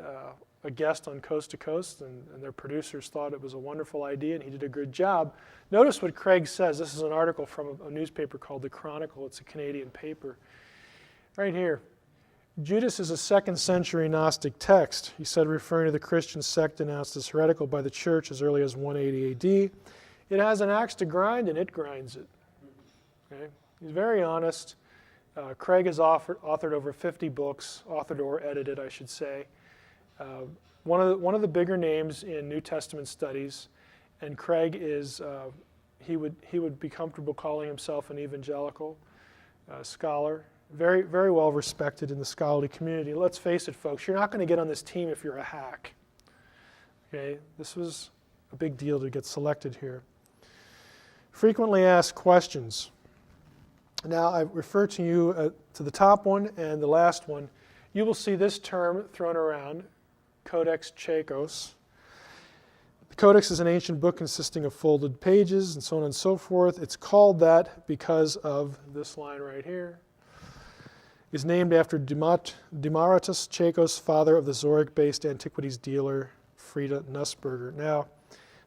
a guest on Coast to Coast, and their producers thought it was a wonderful idea, and he did a good job. Notice what Craig says. This is an article from a newspaper called The Chronicle. It's a Canadian paper. Right here. Judas is a 2nd century Gnostic text, he said, referring to the Christian sect denounced as heretical by the church as early as 180 AD. It has an axe to grind, and it grinds it. Okay? He's very honest. Craig has authored over 50 books, authored or edited, I should say. One of the bigger names in New Testament studies, and Craig is, he would be comfortable calling himself an evangelical scholar. Very, very well respected in the scholarly community. Let's face it, folks, you're not going to get on this team if you're a hack. Okay, this was a big deal to get selected here. Frequently asked questions. Now, I refer to you to the top one and the last one. You will see this term thrown around, Codex Chakos. The Codex is an ancient book consisting of folded pages and so on and so forth. It's called that because of this line right here. Is named after Demaratus Chakos, father of the Zurich-based antiquities dealer Frieda Nussberger. Now,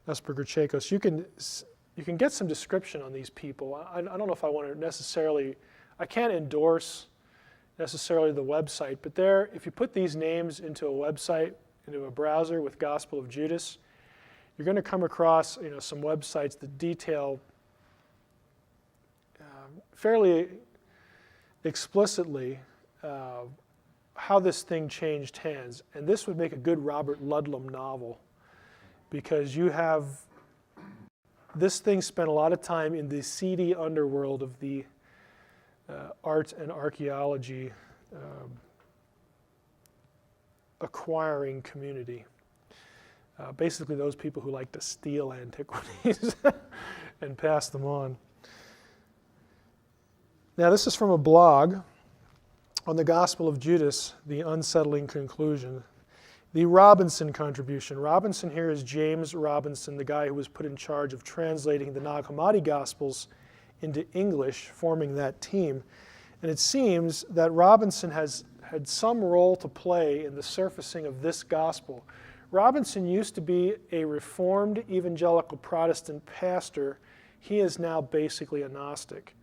Nussberger Chakos, you can get some description on these people. I don't know if I want to necessarily, I can't endorse necessarily the website, but there, if you put these names into a website, into a browser with Gospel of Judas, you're going to come across some websites that detail fairly explicitly how this thing changed hands. And this would make a good Robert Ludlum novel, because you have this thing spent a lot of time in the seedy underworld of the art and archaeology acquiring community. Basically those people who like to steal antiquities and pass them on. Now this is from a blog on the Gospel of Judas, the unsettling conclusion. The Robinson contribution. Robinson here is James Robinson, the guy who was put in charge of translating the Nag Hammadi Gospels into English, forming that team. And it seems that Robinson has had some role to play in the surfacing of this gospel. Robinson used to be a Reformed evangelical Protestant pastor. He is now basically a Gnostic.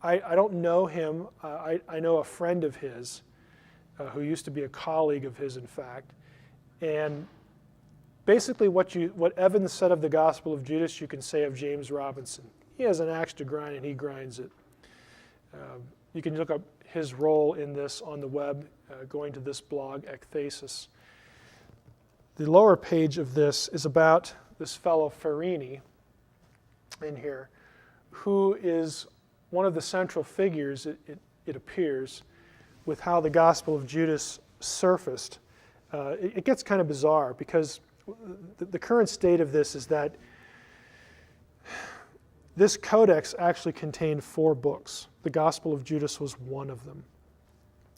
I don't know him. I know a friend of his who used to be a colleague of his, in fact. And basically what Evans said of the Gospel of Judas, you can say of James Robinson. He has an axe to grind and he grinds it. You can look up his role in this on the web, going to this blog, Ekthesis. The lower page of this is about this fellow Farini in here, who is one of the central figures, it appears, with how the Gospel of Judas surfaced. It gets kind of bizarre because the current state of this is that this codex actually contained 4 books. The Gospel of Judas was one of them.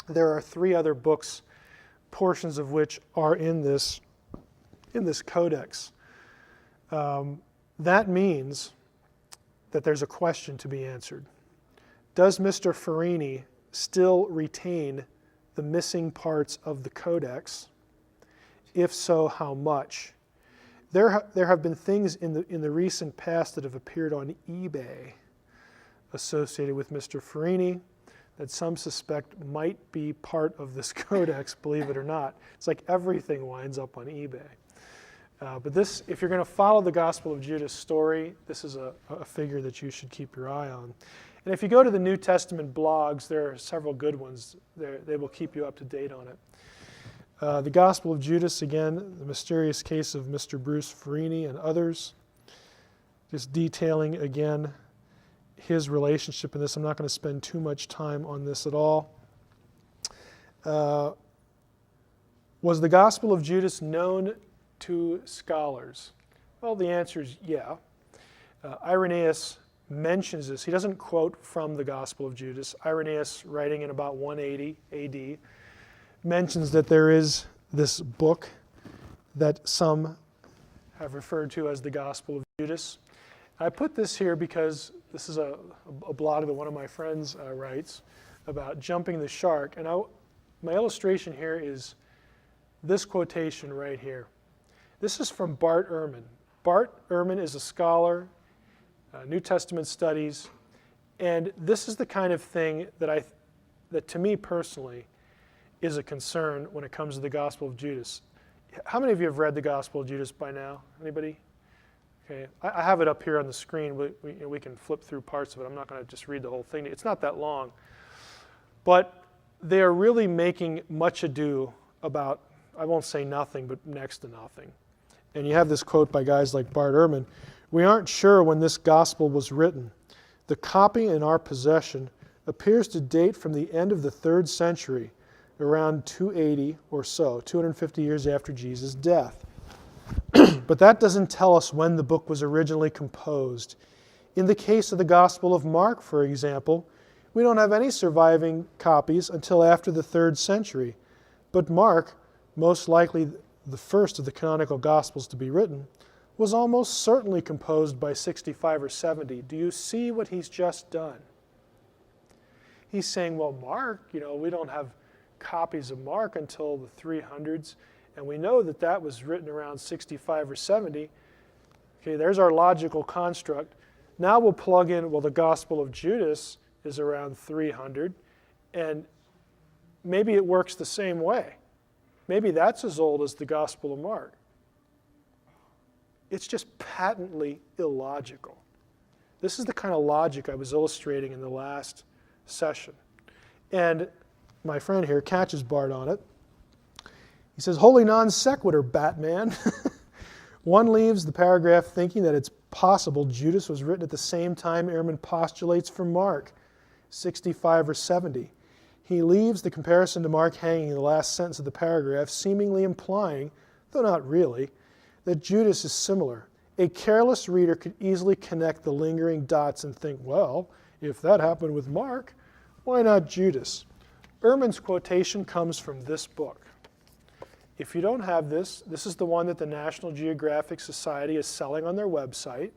There are 3 other books, portions of which are in this codex. That means that there's a question to be answered. Does Mr. Farini still retain the missing parts of the codex? If so, how much? There have been things in the recent past that have appeared on eBay associated with Mr. Farini that some suspect might be part of this codex, believe it or not. It's like everything winds up on eBay. But this, if you're going to follow the Gospel of Judas story, this is a figure that you should keep your eye on. And if you go to the New Testament blogs, there are several good ones. They will keep you up to date on it. The Gospel of Judas, again, the mysterious case of Mr. Bruce Farini and others. Just detailing, again, his relationship in this. I'm not going to spend too much time on this at all. Was the Gospel of Judas known to scholars? Well, the answer is yeah. Irenaeus mentions this. He doesn't quote from the Gospel of Judas. Irenaeus, writing in about 180 AD, mentions that there is this book that some have referred to as the Gospel of Judas. I put this here because this is a blog that one of my friends writes about jumping the shark. And my illustration here is this quotation right here. This is from Bart Ehrman. Bart Ehrman is a scholar, New Testament studies, and this is the kind of thing that to me personally is a concern when it comes to the Gospel of Judas. How many of you have read the Gospel of Judas by now? Anybody? Okay, I have it up here on the screen. We can flip through parts of it. I'm not going to just read the whole thing. It's not that long. But they are really making much ado about, I won't say nothing, but next to nothing. And you have this quote by guys like Bart Ehrman. We aren't sure when this gospel was written. The copy in our possession appears to date from the end of the 3rd century, around 280 or so, 250 years after Jesus' death. But that doesn't tell us when the book was originally composed. In the case of the Gospel of Mark, for example, we don't have any surviving copies until after the 3rd century. But Mark, most likely the first of the canonical Gospels to be written, was almost certainly composed by 65 or 70. Do you see what he's just done? He's saying, well, Mark, we don't have copies of Mark until the 300s, and we know that was written around 65 or 70. Okay, there's our logical construct. Now we'll plug in, well, the Gospel of Judas is around 300, and maybe it works the same way. Maybe that's as old as the Gospel of Mark. It's just patently illogical. This is the kind of logic I was illustrating in the last session. And my friend here catches Bart on it. He says, holy non sequitur, Batman. One leaves the paragraph thinking that it's possible Judas was written at the same time Ehrman postulates for Mark. 65, or 70. He leaves the comparison to Mark hanging in the last sentence of the paragraph, seemingly implying, though not really, that Judas is similar. A careless reader could easily connect the lingering dots and think, well, if that happened with Mark, why not Judas? Ehrman's quotation comes from this book. If you don't have this, this is the one that the National Geographic Society is selling on their website.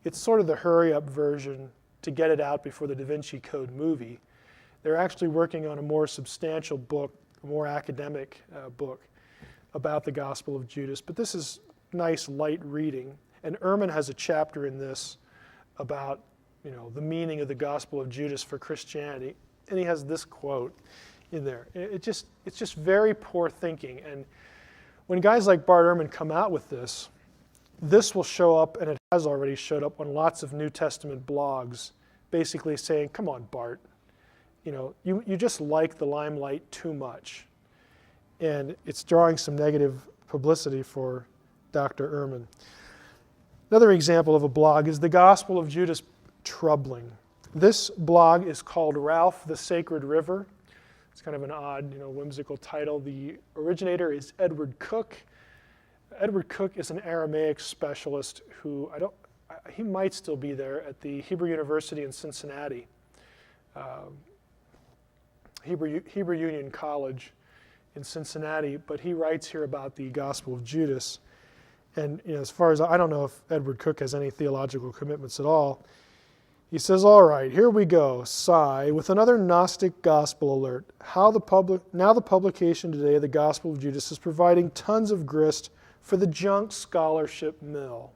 It's sort of the hurry-up version to get it out before the Da Vinci Code movie. They're actually working on a more substantial book, a more academic book about the Gospel of Judas. But this is nice, light reading. And Ehrman has a chapter in this about, the meaning of the Gospel of Judas for Christianity. And he has this quote in there. It's just very poor thinking. And when guys like Bart Ehrman come out with this, this will show up, and it has already showed up on lots of New Testament blogs, basically saying, come on, Bart. You just like the limelight too much. And it's drawing some negative publicity for Dr. Ehrman. Another example of a blog is the Gospel of Judas Troubling. This blog is called Ralph the Sacred River. It's kind of an odd, whimsical title. The originator is Edward Cook. Edward Cook is an Aramaic specialist who he might still be there at the Hebrew University in Cincinnati, Hebrew Union College in Cincinnati, but he writes here about the Gospel of Judas. And as far as I don't know if Edward Cook has any theological commitments at all. He says, all right, here we go, sigh, with another Gnostic gospel alert. Now the publication today of the Gospel of Judas is providing tons of grist for the junk scholarship mill.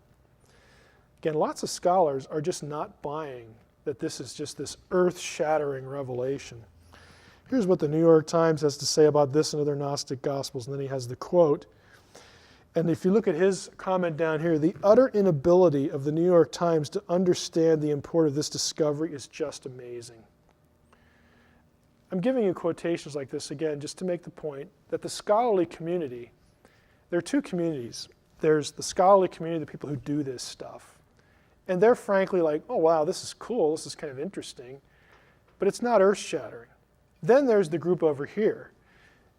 Again, lots of scholars are just not buying that this is just this earth-shattering revelation. Here's what the New York Times has to say about this and other Gnostic gospels, and then he has the quote. And if you look at his comment down here, the utter inability of the New York Times to understand the import of this discovery is just amazing. I'm giving you quotations like this again just to make the point that the scholarly community, there are two communities. There's the scholarly community, the people who do this stuff. And they're frankly like, oh wow, this is cool, this is kind of interesting, but it's not earth-shattering. Then there's the group over here,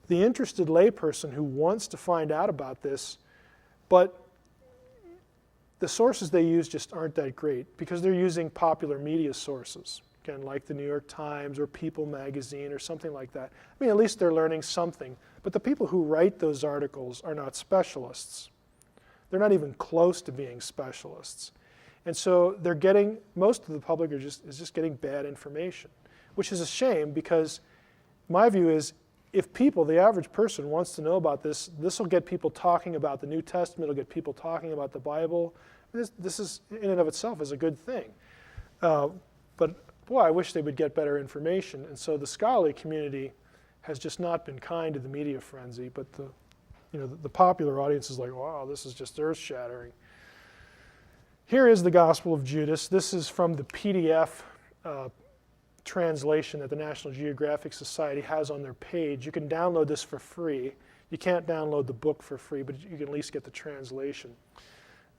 the interested layperson who wants to find out about this, but the sources they use just aren't that great because they're using popular media sources, again, like the New York Times or People magazine or something like that. I mean, at least they're learning something. But the people who write those articles are not specialists. They're not even close to being specialists. And so they're getting, most of the public is just getting bad information, which is a shame because my view is if people, the average person, wants to know about this, this will get people talking about the New Testament, it'll get people talking about the Bible. This is, in and of itself, is a good thing. But boy, I wish they would get better information. And so the scholarly community has just not been kind to the media frenzy, but the popular audience is like, wow, this is just earth-shattering. Here is the Gospel of Judas. This is from the PDF translation that the National Geographic Society has on their page. You can download this for free. You can't download the book for free, but you can at least get the translation.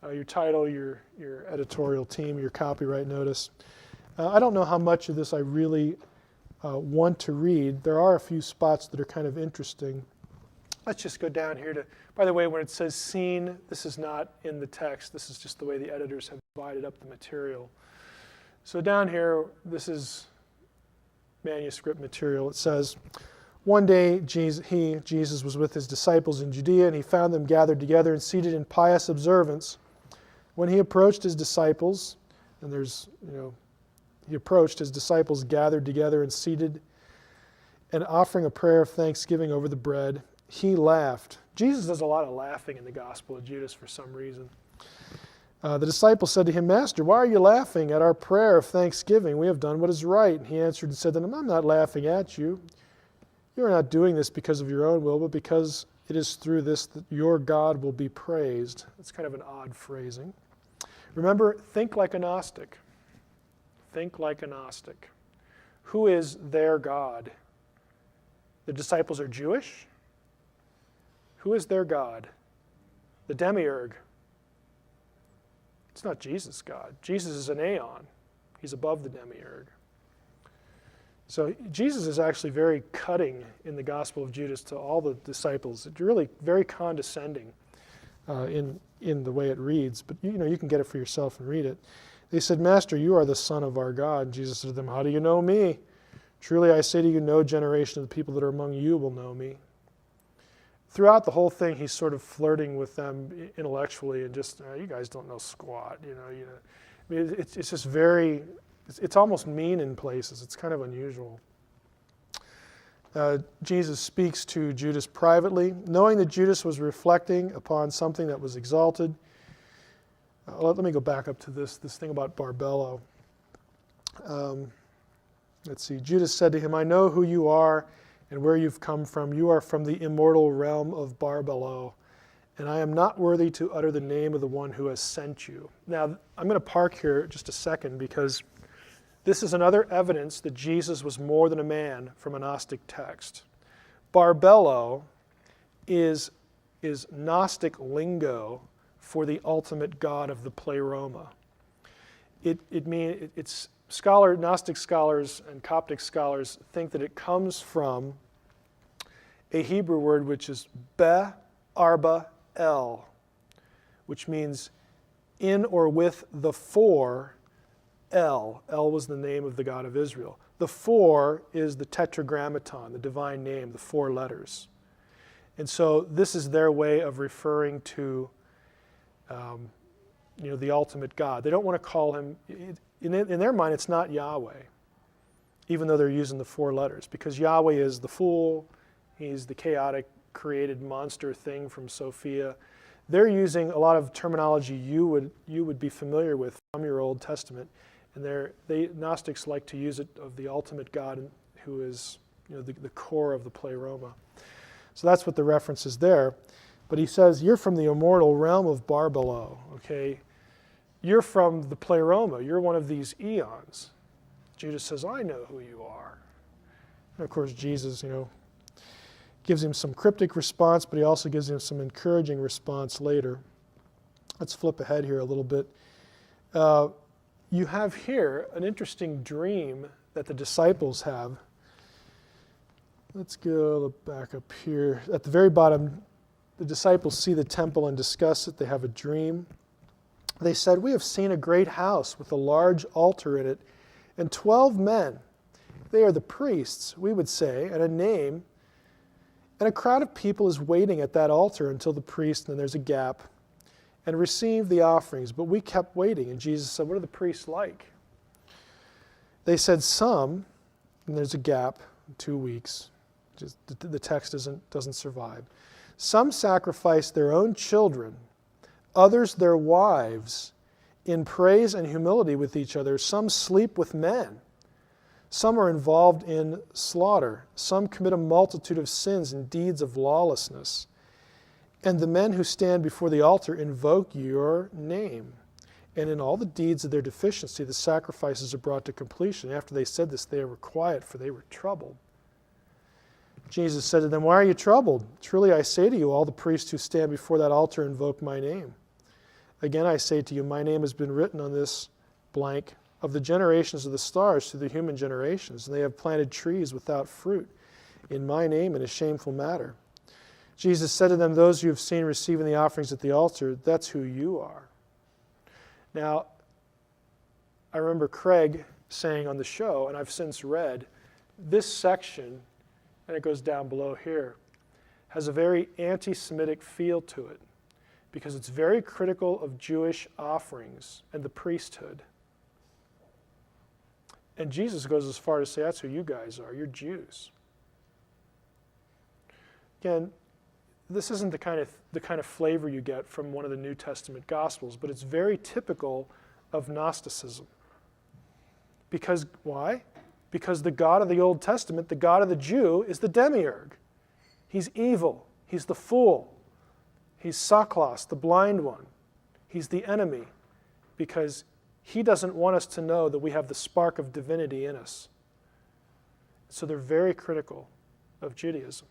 Your title, your editorial team, your copyright notice. I don't know how much of this I really want to read. There are a few spots that are kind of interesting. Let's just go down here to, by the way, when it says seen, this is not in the text. This is just the way the editors have divided up the material. So down here, this is manuscript material. It says, one day Jesus was with his disciples in Judea, and he found them gathered together and seated in pious observance. When he approached his disciples, and he approached his disciples gathered together and seated, and offering a prayer of thanksgiving over the bread, he laughed. Jesus does a lot of laughing in the Gospel of Judas for some reason. The disciples said to him, Master, why are you laughing at our prayer of thanksgiving? We have done what is right. And he answered and said to them, I'm not laughing at you. You are not doing this because of your own will, but because it is through this that your God will be praised. That's kind of an odd phrasing. Remember, think like a Gnostic. Think like a Gnostic. Who is their God? The disciples are Jewish. Who is their God? The demiurge. It's not Jesus' God. Jesus is an aeon. He's above the demiurge. So Jesus is actually very cutting in the Gospel of Judas to all the disciples. It's really very condescending in the way it reads, but you can get it for yourself and read it. They said, Master, you are the Son of our God. And Jesus said to them, how do you know me? Truly I say to you, no generation of the people that are among you will know me. Throughout the whole thing, he's sort of flirting with them intellectually and just, you guys don't know squat. I mean, it's just very, it's almost mean in places. It's kind of unusual. Jesus speaks to Judas privately, knowing that Judas was reflecting upon something that was exalted. Let me go back up to this thing about Barbello. Let's see. Judas said to him, I know who you are and where you've come from. You are from the immortal realm of Barbello, and I am not worthy to utter the name of the one who has sent you. Now, I'm going to park here just a second because this is another evidence that Jesus was more than a man from a Gnostic text. Barbello is Gnostic lingo for the ultimate God of the pleroma. It's Gnostic scholars and Coptic scholars think that it comes from a Hebrew word which is be arba el, which means in or with the four El. El was the name of the God of Israel. The four is the tetragrammaton, the divine name, the four letters. And so this is their way of referring to the ultimate God. They don't want to call him, in their mind, it's not Yahweh, even though they're using the four letters, because Yahweh is the fool, he's the chaotic created monster thing from Sophia. They're using a lot of terminology you would be familiar with from your Old Testament, and Gnostics like to use it of the ultimate God who is the core of the pleroma. So that's what the reference is there. But he says, you're from the immortal realm of Barbello, okay? You're from the pleroma. You're one of these eons. Judas says, I know who you are. And of course, Jesus, gives him some cryptic response, but he also gives him some encouraging response later. Let's flip ahead here a little bit. You have here an interesting dream that the disciples have. Let's go back up here. At the very bottom, the disciples see the temple and discuss it. They have a dream. They said, we have seen a great house with a large altar in it and 12 men. They are the priests, we would say, and a name. And a crowd of people is waiting at that altar until the priest, and then there's a gap, and receive the offerings. But we kept waiting. And Jesus said, what are the priests like? They said, some, and there's a gap, 2 weeks. Just the text doesn't survive. Some sacrifice their own children, others their wives, in praise and humility with each other. Some sleep with men. Some are involved in slaughter. Some commit a multitude of sins and deeds of lawlessness. And the men who stand before the altar invoke your name. And in all the deeds of their deficiency, the sacrifices are brought to completion. After they said this, they were quiet, for they were troubled. Jesus said to them, why are you troubled? Truly I say to you, all the priests who stand before that altar invoke my name. Again I say to you, my name has been written on this blank of the generations of the stars to the human generations, and they have planted trees without fruit in my name in a shameful matter. Jesus said to them, those you have seen receiving the offerings at the altar, that's who you are. Now, I remember Craig saying on the show, and I've since read, this section, and it goes down below here, has a very anti-Semitic feel to it because it's very critical of Jewish offerings and the priesthood. And Jesus goes as far as to say, that's who you guys are. You're Jews. Again, this isn't the kind of flavor you get from one of the New Testament Gospels, but it's very typical of Gnosticism. Because, why? Because the God of the Old Testament, the God of the Jew, is the demiurge. He's evil. He's the fool. He's Saklos, the blind one. He's the enemy. Because he doesn't want us to know that we have the spark of divinity in us. So they're very critical of Judaism.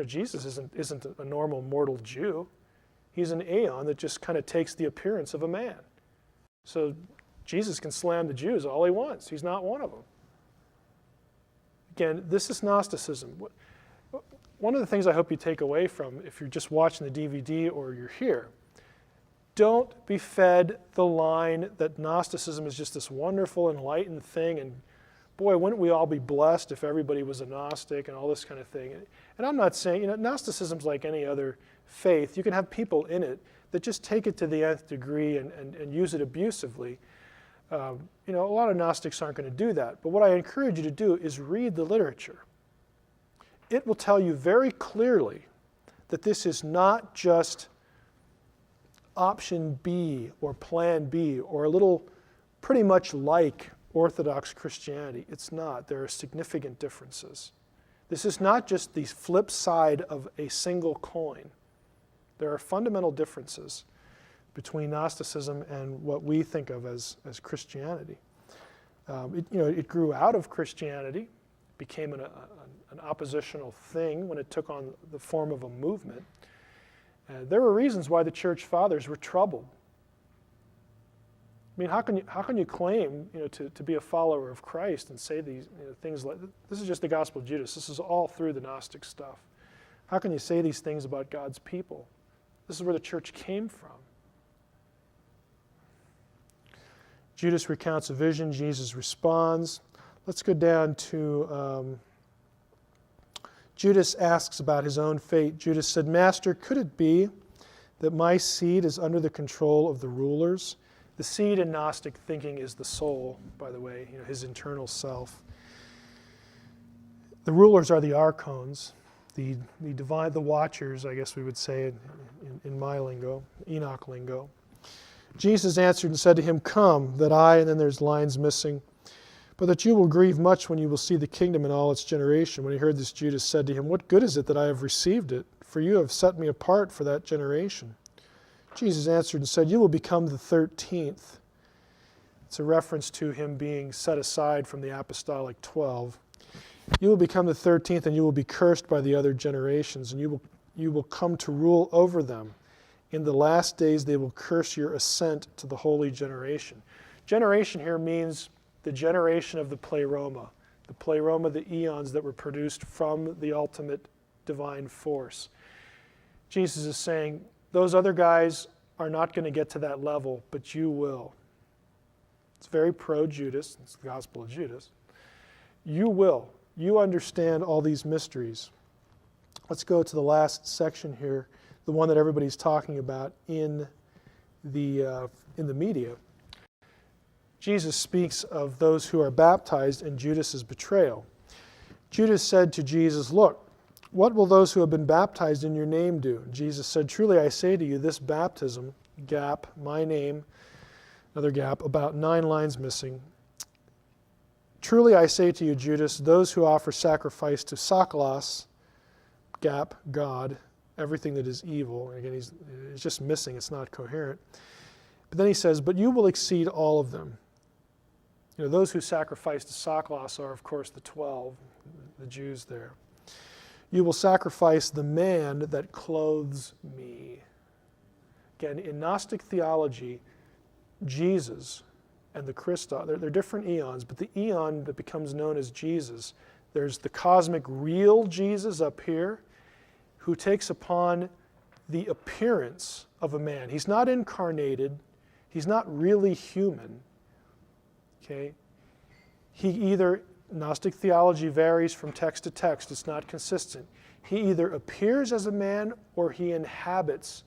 Jesus isn't a normal mortal Jew. He's an aeon that just kind of takes the appearance of a man. So Jesus can slam the Jews all he wants. He's not one of them. Again, this is Gnosticism. One of the things I hope you take away from, if you're just watching the DVD or you're here, don't be fed the line that Gnosticism is just this wonderful, enlightened thing, and boy, wouldn't we all be blessed if everybody was a Gnostic and all this kind of thing. And I'm not saying, Gnosticism's like any other faith. You can have people in it that just take it to the nth degree and use it abusively. A lot of Gnostics aren't going to do that. But what I encourage you to do is read the literature. It will tell you very clearly that this is not just option B or plan B or a little pretty much like Orthodox Christianity. It's not. There are significant differences. This is not just the flip side of a single coin. There are fundamental differences between Gnosticism and what we think of as Christianity. It grew out of Christianity, became an oppositional thing when it took on the form of a movement. There were reasons why the church fathers were troubled. I mean, how can you claim to be a follower of Christ and say these things like this is just the Gospel of Judas. This is all through the Gnostic stuff. How can you say these things about God's people? This is where the church came from. Judas recounts a vision. Jesus responds. Let's go down to Judas asks about his own fate. Judas said, "Master, could it be that my seed is under the control of the rulers?" The seed in Gnostic thinking is the soul, by the way, his internal self. The rulers are the archons, the divine, the watchers, I guess we would say in my lingo, Enoch lingo. Jesus answered and said to him, "Come, that I," and then there's lines missing, "but that you will grieve much when you will see the kingdom in all its generation." When he heard this, Judas said to him, "What good is it that I have received it? For you have set me apart for that generation." Jesus answered and said, "You will become the 13th. It's a reference to him being set aside from the apostolic 12. "You will become the 13th, and you will be cursed by the other generations, and you will come to rule over them. In the last days they will curse your ascent to the holy generation." Generation here means the generation of the pleroma, the eons that were produced from the ultimate divine force. Jesus is saying, those other guys are not going to get to that level, but you will. It's very pro-Judas. It's the Gospel of Judas. You will. You understand all these mysteries. Let's go to the last section here, the one that everybody's talking about in the media. Jesus speaks of those who are baptized and Judas's betrayal. Judas said to Jesus, "Look, what will those who have been baptized in your name do?" Jesus said, "Truly I say to you, this baptism," gap, my name, another gap, about 9 lines missing. "Truly I say to you, Judas, those who offer sacrifice to Saklos," gap, God, everything that is evil. Again, it's just missing, it's not coherent. But then he says, "But you will exceed all of them." Those who sacrifice to Saklos are, of course, the 12, the Jews there. "You will sacrifice the man that clothes me." Again, in Gnostic theology, Jesus and the Christos, they're different eons, but the eon that becomes known as Jesus, there's the cosmic real Jesus up here who takes upon the appearance of a man. He's not incarnated. He's not really human. Okay? He either, Gnostic theology varies from text to text. It's not consistent. He either appears as a man or he inhabits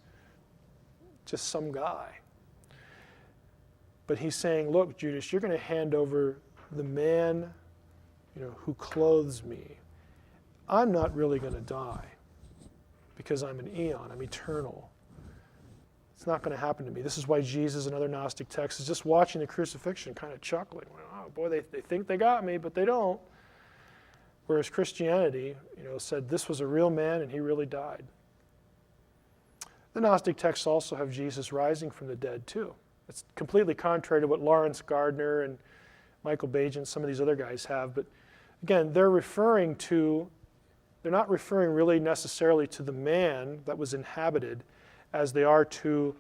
just some guy. But he's saying, look, Judas, you're going to hand over the man, who clothes me. I'm not really going to die because I'm an eon. I'm eternal. It's not going to happen to me. This is why Jesus and other Gnostic texts is just watching the crucifixion, kind of chuckling. Oh, boy, they think they got me, but they don't. Whereas Christianity, said this was a real man and he really died. The Gnostic texts also have Jesus rising from the dead, too. It's completely contrary to what Lawrence Gardner and Michael Bajan and some of these other guys have. But again, they're not referring really necessarily to the man that was inhabited as they are to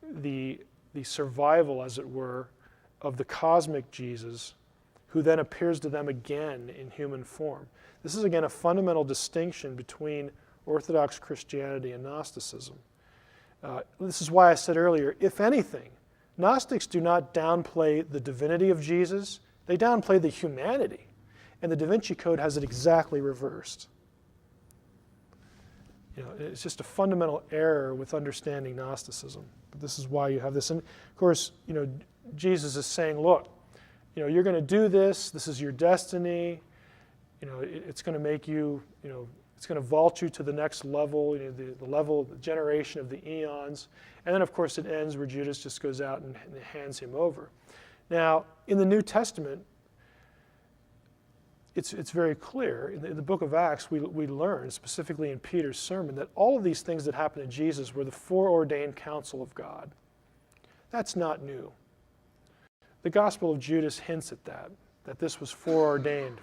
the survival, as it were, of the cosmic Jesus who then appears to them again in human form. This is, again, a fundamental distinction between Orthodox Christianity and Gnosticism. This is why I said earlier, if anything, Gnostics do not downplay the divinity of Jesus, they downplay the humanity. And the Da Vinci Code has it exactly reversed. It's just a fundamental error with understanding Gnosticism. But this is why you have this. And of course, Jesus is saying, look, you're going to do this. This is your destiny. It's going to make you, it's going to vault you to the next level, the level, the generation of the eons. And then, of course, it ends where Judas just goes out and hands him over. Now, in the New Testament, it's very clear. In the book of Acts, we learn, specifically in Peter's sermon, that all of these things that happened to Jesus were the foreordained counsel of God. That's not new. The Gospel of Judas hints at that this was foreordained.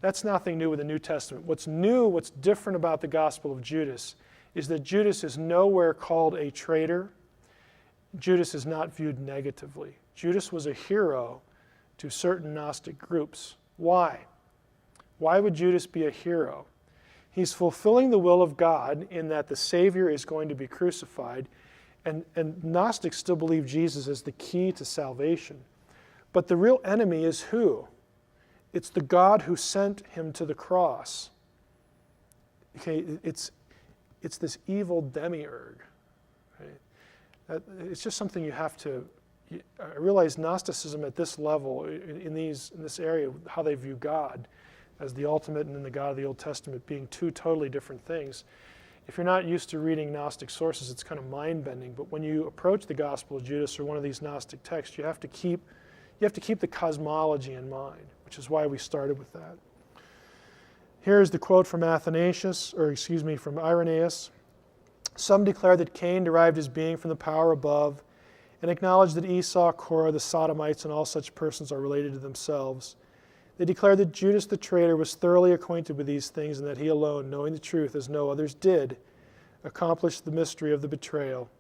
That's nothing new with the New Testament. What's new, what's different about the Gospel of Judas is that Judas is nowhere called a traitor. Judas is not viewed negatively. Judas was a hero to certain Gnostic groups. Why? Why would Judas be a hero? He's fulfilling the will of God in that the Savior is going to be crucified, and Gnostics still believe Jesus is the key to salvation. But the real enemy is who? It's the God who sent him to the cross. Okay, it's this evil demiurge. Right? It's just something you have to. I realize Gnosticism at this level, in this area, how they view God as the ultimate and then the God of the Old Testament being two totally different things. If you're not used to reading Gnostic sources, it's kind of mind-bending. But when you approach the Gospel of Judas or one of these Gnostic texts, you have to keep the cosmology in mind, which is why we started with that. Here's the quote from from Irenaeus. Some declare that Cain derived his being from the power above, and acknowledge that Esau, Korah, the Sodomites, and all such persons are related to themselves. They declare that Judas the traitor was thoroughly acquainted with these things, and that he alone, knowing the truth as no others did, accomplished the mystery of the betrayal.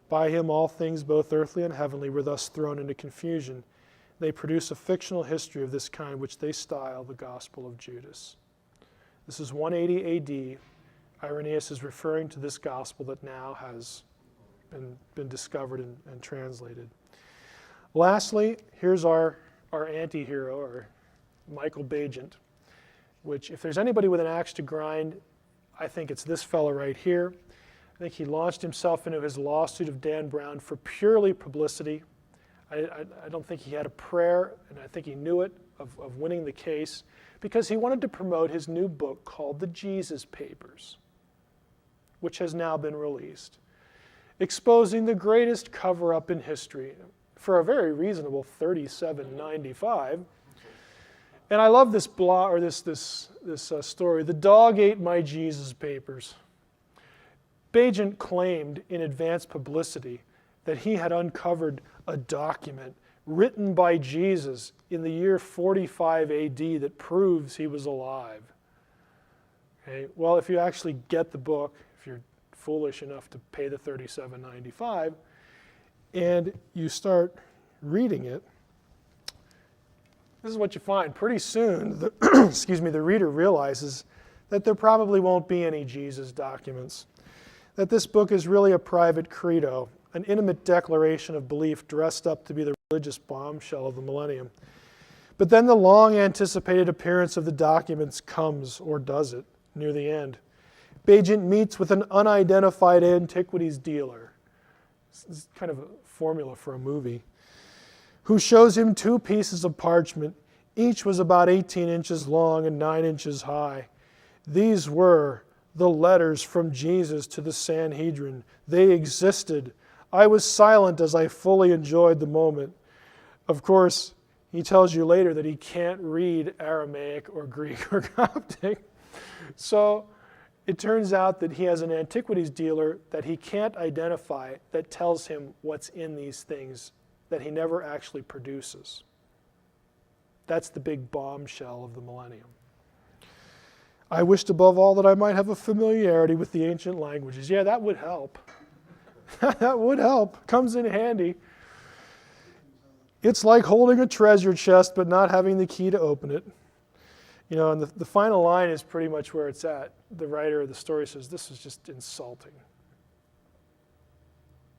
By him all things, both earthly and heavenly, were thus thrown into confusion. They produce a fictional history of this kind, which they style the Gospel of Judas. This is 180 AD. Irenaeus is referring to this gospel that now has been discovered and translated. Lastly, here's our anti-hero, or Michael Bagent, which if there's anybody with an axe to grind, I think it's this fellow right here. I think he launched himself into his lawsuit of Dan Brown for purely publicity. I don't think he had a prayer, and I think he knew it, of winning the case, because he wanted to promote his new book called The Jesus Papers, which has now been released, exposing the greatest cover-up in history for a very reasonable $37.95. And I love this story. The dog ate my Jesus papers. Bagent claimed in advance publicity that he had uncovered a document written by Jesus in the year 45 AD that proves he was alive. Okay? Well, if you actually get the book, if you're foolish enough to pay the $37.95, and you start reading it, this is what you find. Pretty soon, the reader realizes that there probably won't be any Jesus documents, that this book is really a private credo, an intimate declaration of belief dressed up to be the religious bombshell of the millennium. But then the long-anticipated appearance of the documents comes, or does it, near the end. Bagent meets with an unidentified antiquities dealer. This is kind of a formula for a movie. Who shows him two pieces of parchment. Each was about 18 inches long and 9 inches high. These were the letters from Jesus to the Sanhedrin. They existed. I was silent as I fully enjoyed the moment. Of course, he tells you later that he can't read Aramaic or Greek or Coptic. So it turns out that he has an antiquities dealer that he can't identify that tells him what's in these things that he never actually produces. That's the big bombshell of the millennium. I wished above all that I might have a familiarity with the ancient languages. Yeah, that would help. That would help. Comes in handy. It's like holding a treasure chest but not having the key to open it. And the final line is pretty much where it's at. The writer of the story says, this is just insulting.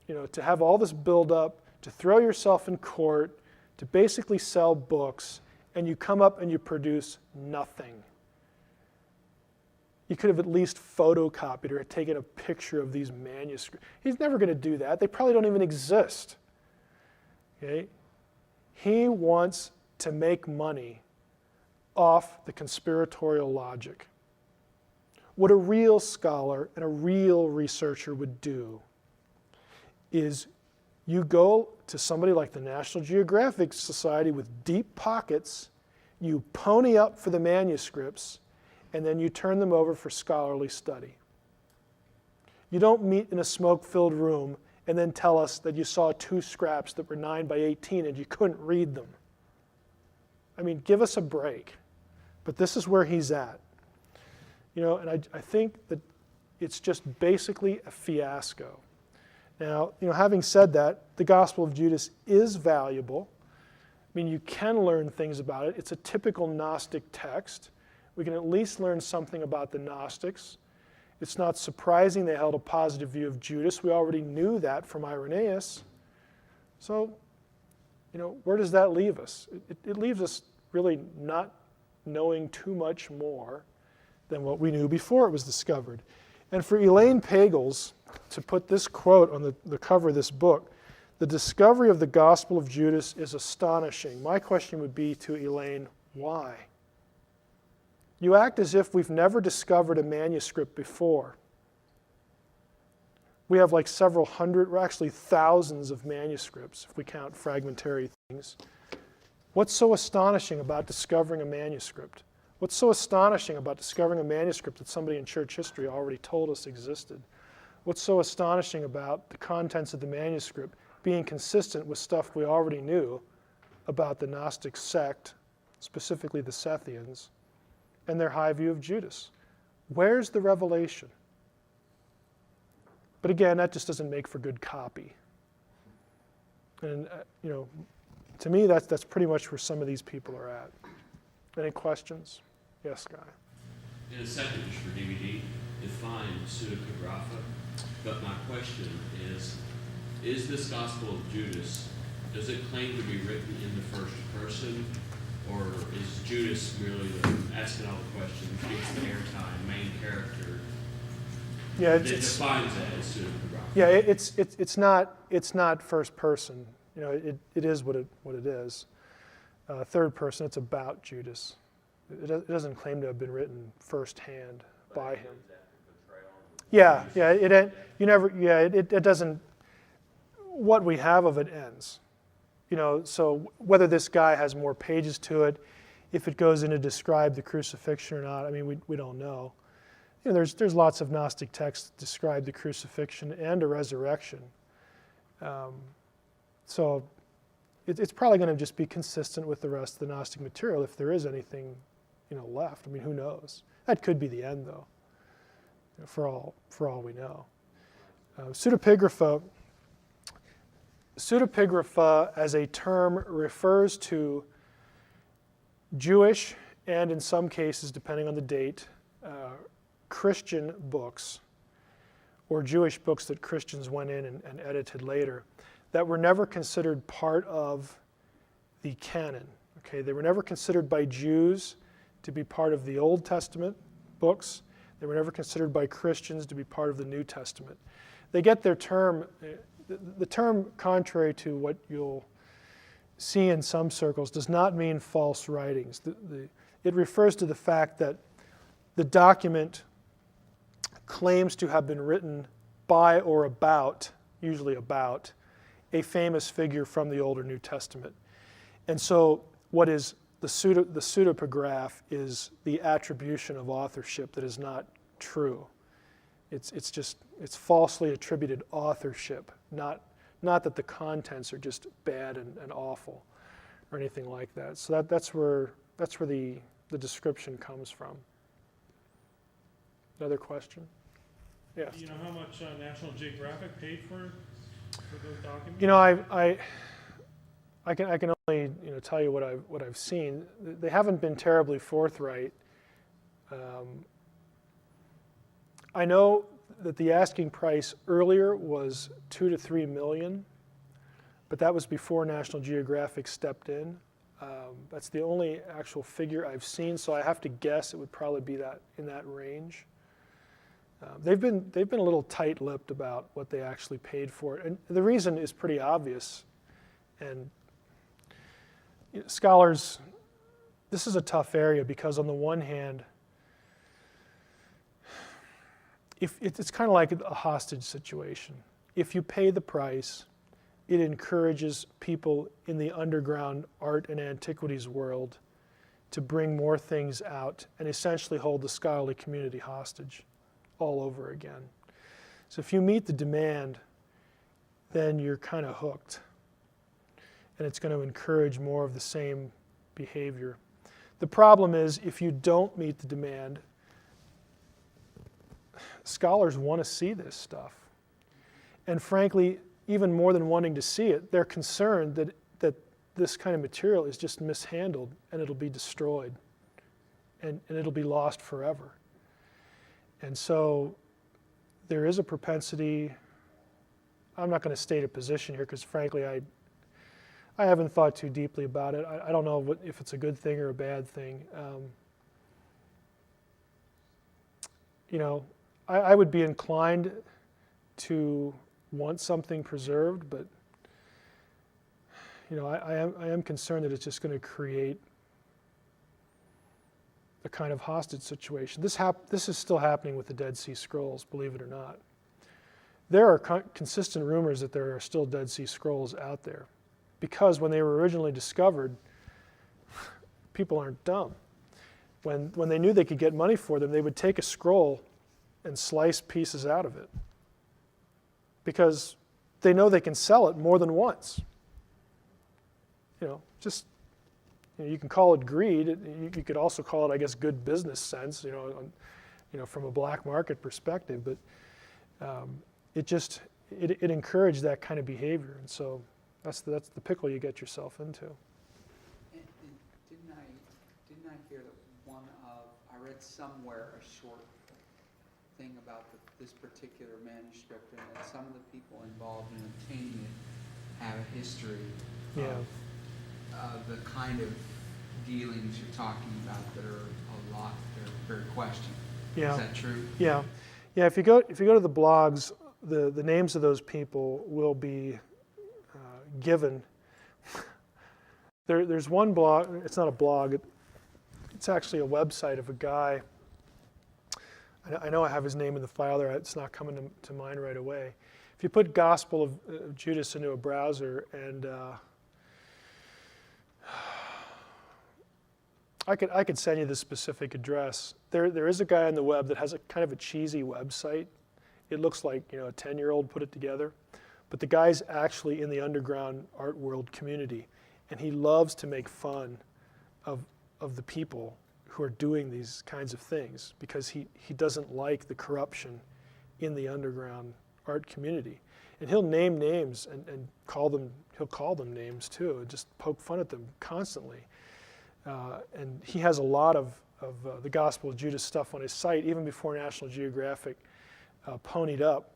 To have all this build up, to throw yourself in court, to basically sell books, and you come up and you produce nothing. You could have at least photocopied or taken a picture of these manuscripts. He's never going to do that. They probably don't even exist. Okay? He wants to make money off the conspiratorial logic. What a real scholar and a real researcher would do is you go to somebody like the National Geographic Society with deep pockets, you pony up for the manuscripts, and then you turn them over for scholarly study. You don't meet in a smoke-filled room and then tell us that you saw 2 scraps that were 9 by 18 and you couldn't read them. I mean, give us a break. But this is where he's at. And I think that it's just basically a fiasco. Now, having said that, the Gospel of Judas is valuable. I mean, you can learn things about it. It's a typical Gnostic text. We can at least learn something about the Gnostics. It's not surprising they held a positive view of Judas. We already knew that from Irenaeus. So, where does that leave us? It leaves us really not knowing too much more than what we knew before it was discovered. And for Elaine Pagels to put this quote on the cover of this book, the discovery of the Gospel of Judas is astonishing. My question would be to Elaine, why? You act as if we've never discovered a manuscript before. We have like several hundred, or actually thousands of manuscripts, if we count fragmentary things. What's so astonishing about discovering a manuscript? What's so astonishing about discovering a manuscript that somebody in church history already told us existed? What's so astonishing about the contents of the manuscript being consistent with stuff we already knew about the Gnostic sect, specifically the Sethians, and their high view of Judas? Where's the revelation? But again, that just doesn't make for good copy. And, to me, that's pretty much where some of these people are at. Any questions? Yes, Guy. In a second, just for DVD, define pseudepigrapha. But my question is this Gospel of Judas, does it claim to be written in the first person, or is Judas merely asking all the questions, gets the airtime, main character? Yeah, it defines that as pseudepigrapha. Yeah, it's not first person. It is what it is. Third person, it's about Judas. It doesn't claim to have been written firsthand by him. It doesn't. What we have of it ends. So whether this guy has more pages to it, if it goes in to describe the crucifixion or not, I mean, we don't know. There's lots of Gnostic texts that describe the crucifixion and a resurrection. So it's probably going to just be consistent with the rest of the Gnostic material if there is anything, left. I mean, who knows? That could be the end, though, for all we know. Pseudepigrapha as a term refers to Jewish and, in some cases, depending on the date, Christian books or Jewish books that Christians went in and edited later that were never considered part of the canon. Okay, they were never considered by Jews to be part of the Old Testament books. They were never considered by Christians to be part of the New Testament. They get their term, the term, contrary to what you'll see in some circles, does not mean false writings. It refers to the fact that the document claims to have been written by or about, usually about, a famous figure from the Old or New Testament. And so what is the pseudepigraph is the attribution of authorship that is not true. It's falsely attributed authorship, not that the contents are just bad and awful or anything like that. So that's where the description comes from. Another question? Yes. Do you know how much National Geographic paid for those documents? I can tell you what I've seen. They haven't been terribly forthright. I know that the asking price earlier was $2 to $3 million, but that was before National Geographic stepped in. That's the only actual figure I've seen, so I have to guess it would probably be in that range. They've been a little tight-lipped about what they actually paid for it, and the reason is pretty obvious. And scholars, this is a tough area because on the one hand, it's kind of like a hostage situation. If you pay the price, it encourages people in the underground art and antiquities world to bring more things out and essentially hold the scholarly community hostage all over again. So if you meet the demand, then you're kind of hooked. And it's going to encourage more of the same behavior. The problem is if you don't meet the demand, scholars want to see this stuff. And frankly, even more than wanting to see it, they're concerned that this kind of material is just mishandled and it'll be destroyed and it'll be lost forever. And so there is a propensity. I'm not going to state a position here because frankly I haven't thought too deeply about it. I don't know if it's a good thing or a bad thing. I would be inclined to want something preserved, but I am concerned that it's just going to create a kind of hostage situation. This is still happening with the Dead Sea Scrolls, believe it or not. There are consistent rumors that there are still Dead Sea Scrolls out there, because when they were originally discovered, people aren't dumb. When they knew they could get money for them, they would take a scroll and slice pieces out of it, because they know they can sell it more than once. You can call it greed. You could also call it, I guess, good business sense. From a black market perspective. But it encouraged that kind of behavior, and so that's the pickle you get yourself into. And didn't I hear that I read somewhere a short thing about this particular manuscript, and that some of the people involved in obtaining it have a history of the kind of dealings you're talking about that are very questioned. Yeah. Is that true? Yeah. If you go to the blogs, the names of those people will be given. There's one blog. It's not a blog. It's actually a website of a guy. I know I have his name in the file there. It's not coming to mind right away. If you put Gospel of Judas into a browser, and I could send you the specific address. There is a guy on the web that has a kind of a cheesy website. It looks like a 10-year-old put it together, but the guy's actually in the underground art world community, and he loves to make fun of the people who are doing these kinds of things, because he doesn't like the corruption in the underground art community. And he'll name names and he'll call them names too, and just poke fun at them constantly. And he has a lot of the Gospel of Judas stuff on his site, even before National Geographic ponied up,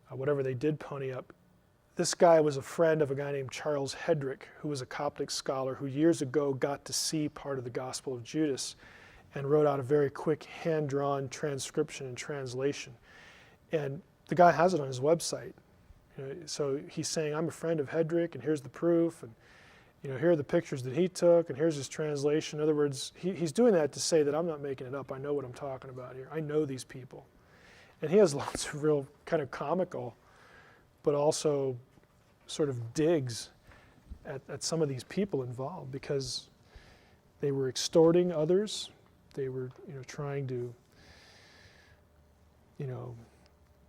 whatever they did pony up. This guy was a friend of a guy named Charles Hedrick, who was a Coptic scholar who years ago got to see part of the Gospel of Judas and wrote out a very quick hand-drawn transcription and translation. And the guy has it on his website. So he's saying, I'm a friend of Hedrick, and here's the proof, and here are the pictures that he took, and here's his translation. In other words, he's doing that to say that I'm not making it up. I know what I'm talking about here. I know these people. And he has lots of real kind of comical, but also sort of digs at some of these people involved, because they were extorting others. They were trying to,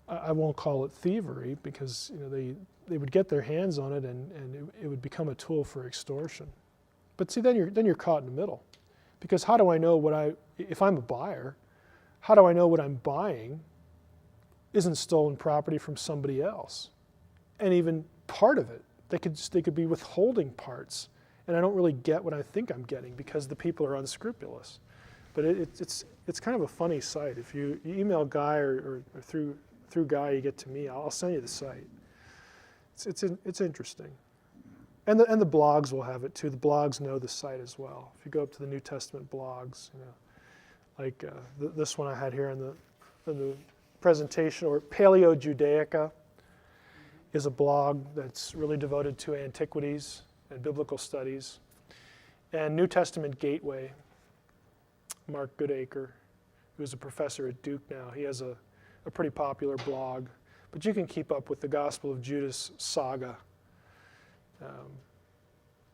I won't call it thievery, because they would get their hands on it, and it would become a tool for extortion. But see, then you're caught in the middle, because how do I know if I'm a buyer, how do I know what I'm buying isn't stolen property from somebody else? And even part of it, they could be withholding parts and I don't really get what I think I'm getting because the people are unscrupulous. But it's kind of a funny site. If you email Guy or through Guy you get to me, I'll send you the site. It's interesting. And the blogs will have it too. The blogs know the site as well. If you go up to the New Testament blogs, like this one I had here in the presentation, or Paleo Judaica is a blog that's really devoted to antiquities and biblical studies. And New Testament Gateway, Mark Goodacre, who's a professor at Duke now, he has a pretty popular blog. But you can keep up with the Gospel of Judas saga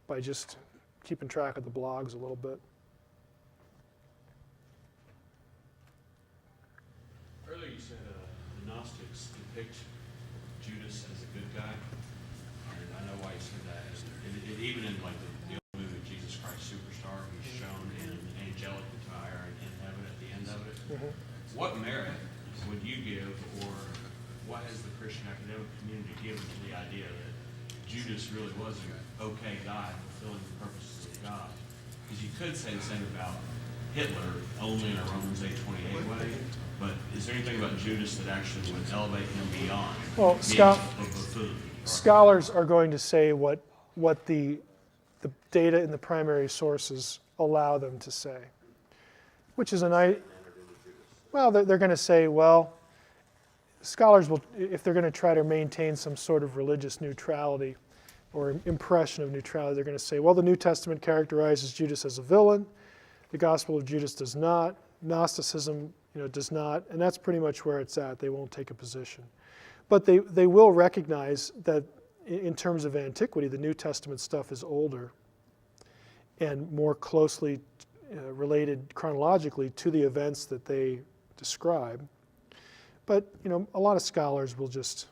by just keeping track of the blogs a little bit. Earlier you said the Gnostics depict Judas as a good guy, and I know why you said that. Even in like the old movie Jesus Christ Superstar, he's shown in angelic attire in heaven at the end of it. Mm-hmm. What merit would you give, or what has the Christian academic community given to the idea that Judas really was an okay guy fulfilling the purposes of God? Because you could say the same about Hitler, only in a Romans 8:28 way. But is there anything about Judas that actually would elevate him beyond being a buffoon? Scholars are going to say what the data in the primary sources allow them to say, which is well, they're going to say, well, scholars will, if they're going to try to maintain some sort of religious neutrality or impression of neutrality, they're going to say, well, the New Testament characterizes Judas as a villain, the Gospel of Judas does not, Gnosticism does not, and that's pretty much where it's at. They won't take a position. But they will recognize that in terms of antiquity, the New Testament stuff is older and more closely related chronologically to the events that they describe. But a lot of scholars they'll just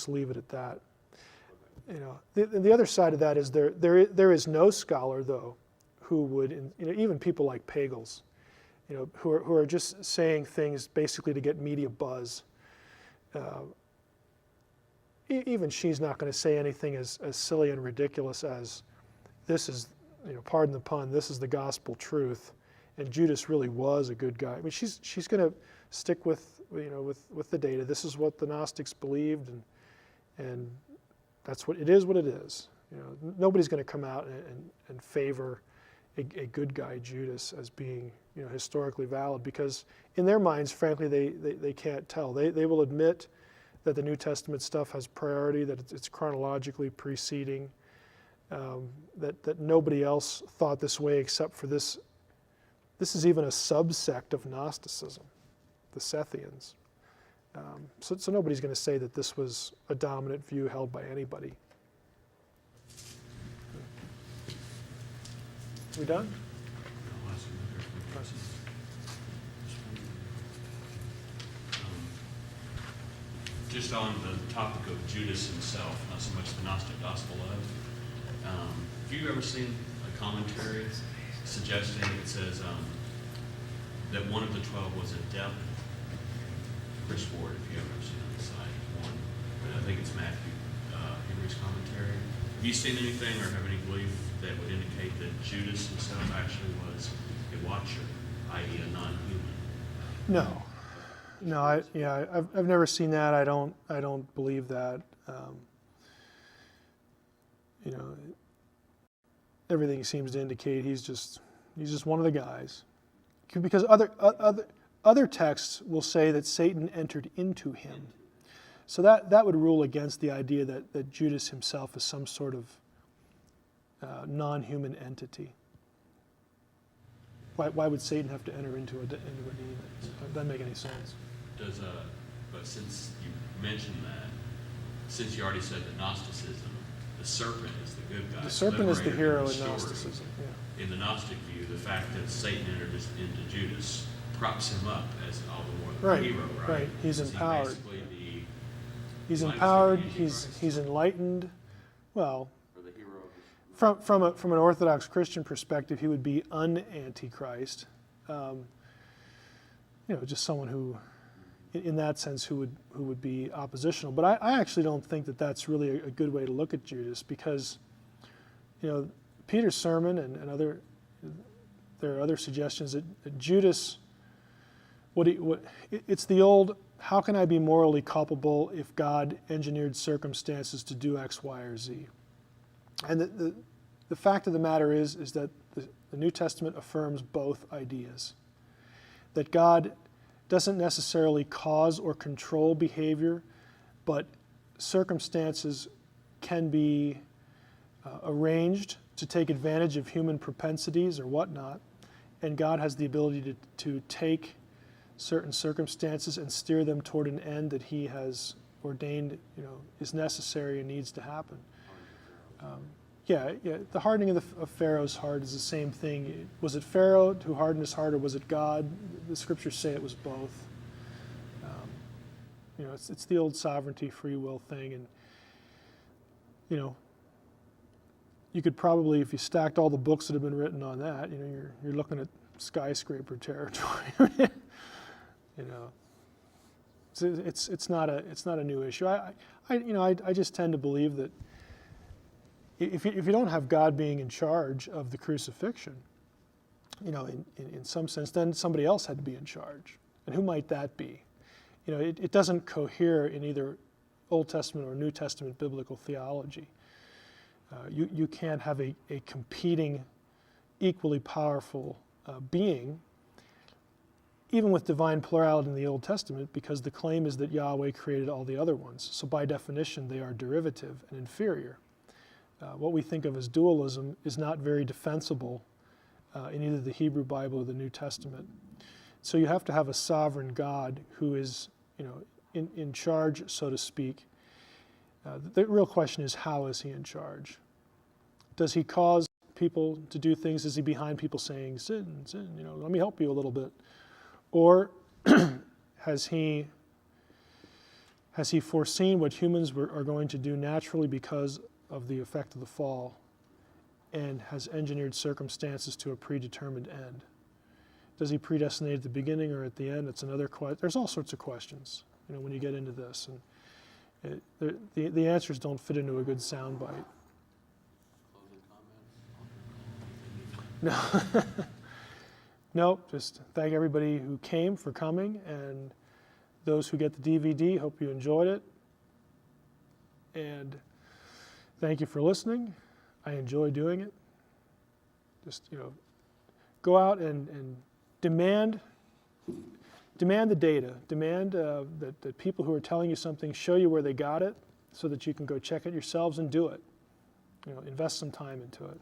leave it at that. The other side of that is there is no scholar though who would, even people like Pagels, who are just saying things basically to get media buzz. Even she's not going to say anything as silly and ridiculous as, this is, pardon the pun, this is the gospel truth, and Judas really was a good guy. I mean, she's going to stick with the data. This is what the Gnostics believed, and that's what it is. What it is. Nobody's going to come out and favor a good guy Judas as being historically valid, because in their minds, frankly, they can't tell. They will admit that the New Testament stuff has priority, that it's chronologically preceding, that nobody else thought this way except for this. This is even a subsect of Gnosticism, the Sethians. So nobody's going to say that this was a dominant view held by anybody. We done? Just on the topic of Judas himself, not so much the Gnostic gospel of, have you ever seen a commentary suggesting it says that one of the 12 was adept? Chris Ward, if you ever seen on the site, one, but I think it's Matthew Henry's commentary. Have you seen anything or have any belief that would indicate that Judas himself actually was a watcher, i.e. a non-human? No. I've never seen that. I don't believe that. Everything seems to indicate he's just one of the guys. Because other texts will say that Satan entered into him. So that would rule against the idea that Judas himself is some sort of non-human entity. Why would Satan have to enter into a demon? It doesn't make any sense. But since you mentioned that, since you already said that Gnosticism, the serpent is the good guy. The serpent is the hero in story. Gnosticism. Yeah. In the Gnostic view, the fact that Satan entered into Judas props him up as all the more the hero, right? Right. He's empowered. He's empowered. He's enlightened. Well, Or the hero of his from an Orthodox Christian perspective, he would be un-antichrist. Just someone who, in that sense, who would be oppositional. But I actually don't think that that's really a good way to look at Judas, because Peter's sermon and there are other suggestions that Judas, it's the old, how can I be morally culpable if God engineered circumstances to do X, Y, or Z? And the fact of the matter is that the New Testament affirms both ideas. That God doesn't necessarily cause or control behavior, but circumstances can be arranged to take advantage of human propensities or whatnot, and God has the ability to take certain circumstances and steer them toward an end that He has ordained, is necessary and needs to happen. The hardening of Pharaoh's heart is the same thing. Was it Pharaoh who hardened his heart, or was it God? The scriptures say it was both. It's the old sovereignty, free will thing, and you could probably, if you stacked all the books that have been written on that, you're looking at skyscraper territory. It's not a new issue. I just tend to believe that if you don't have God being in charge of the crucifixion, in some sense, then somebody else had to be in charge, and who might that be? It doesn't cohere in either Old Testament or New Testament biblical theology. You can't have a competing, equally powerful being, even with divine plurality in the Old Testament, because the claim is that Yahweh created all the other ones. So by definition, they are derivative and inferior. What we think of as dualism is not very defensible in either the Hebrew Bible or the New Testament. So you have to have a sovereign God who is, in charge, so to speak. The real question is, how is He in charge? Does He cause people to do things? Is He behind people saying, sin, let me help you a little bit? Or has He foreseen what humans are going to do naturally because of the effect of the fall, and has engineered circumstances to a predetermined end? Does He predestinate at the beginning or at the end? It's another question. There's all sorts of questions, when you get into this. And the answers don't fit into a good soundbite. No. No, just thank everybody who came for coming, and those who get the DVD, hope you enjoyed it. And thank you for listening. I enjoy doing it. Just, go out and demand the data. Demand that people who are telling you something show you where they got it, so that you can go check it yourselves and do it. Invest some time into it.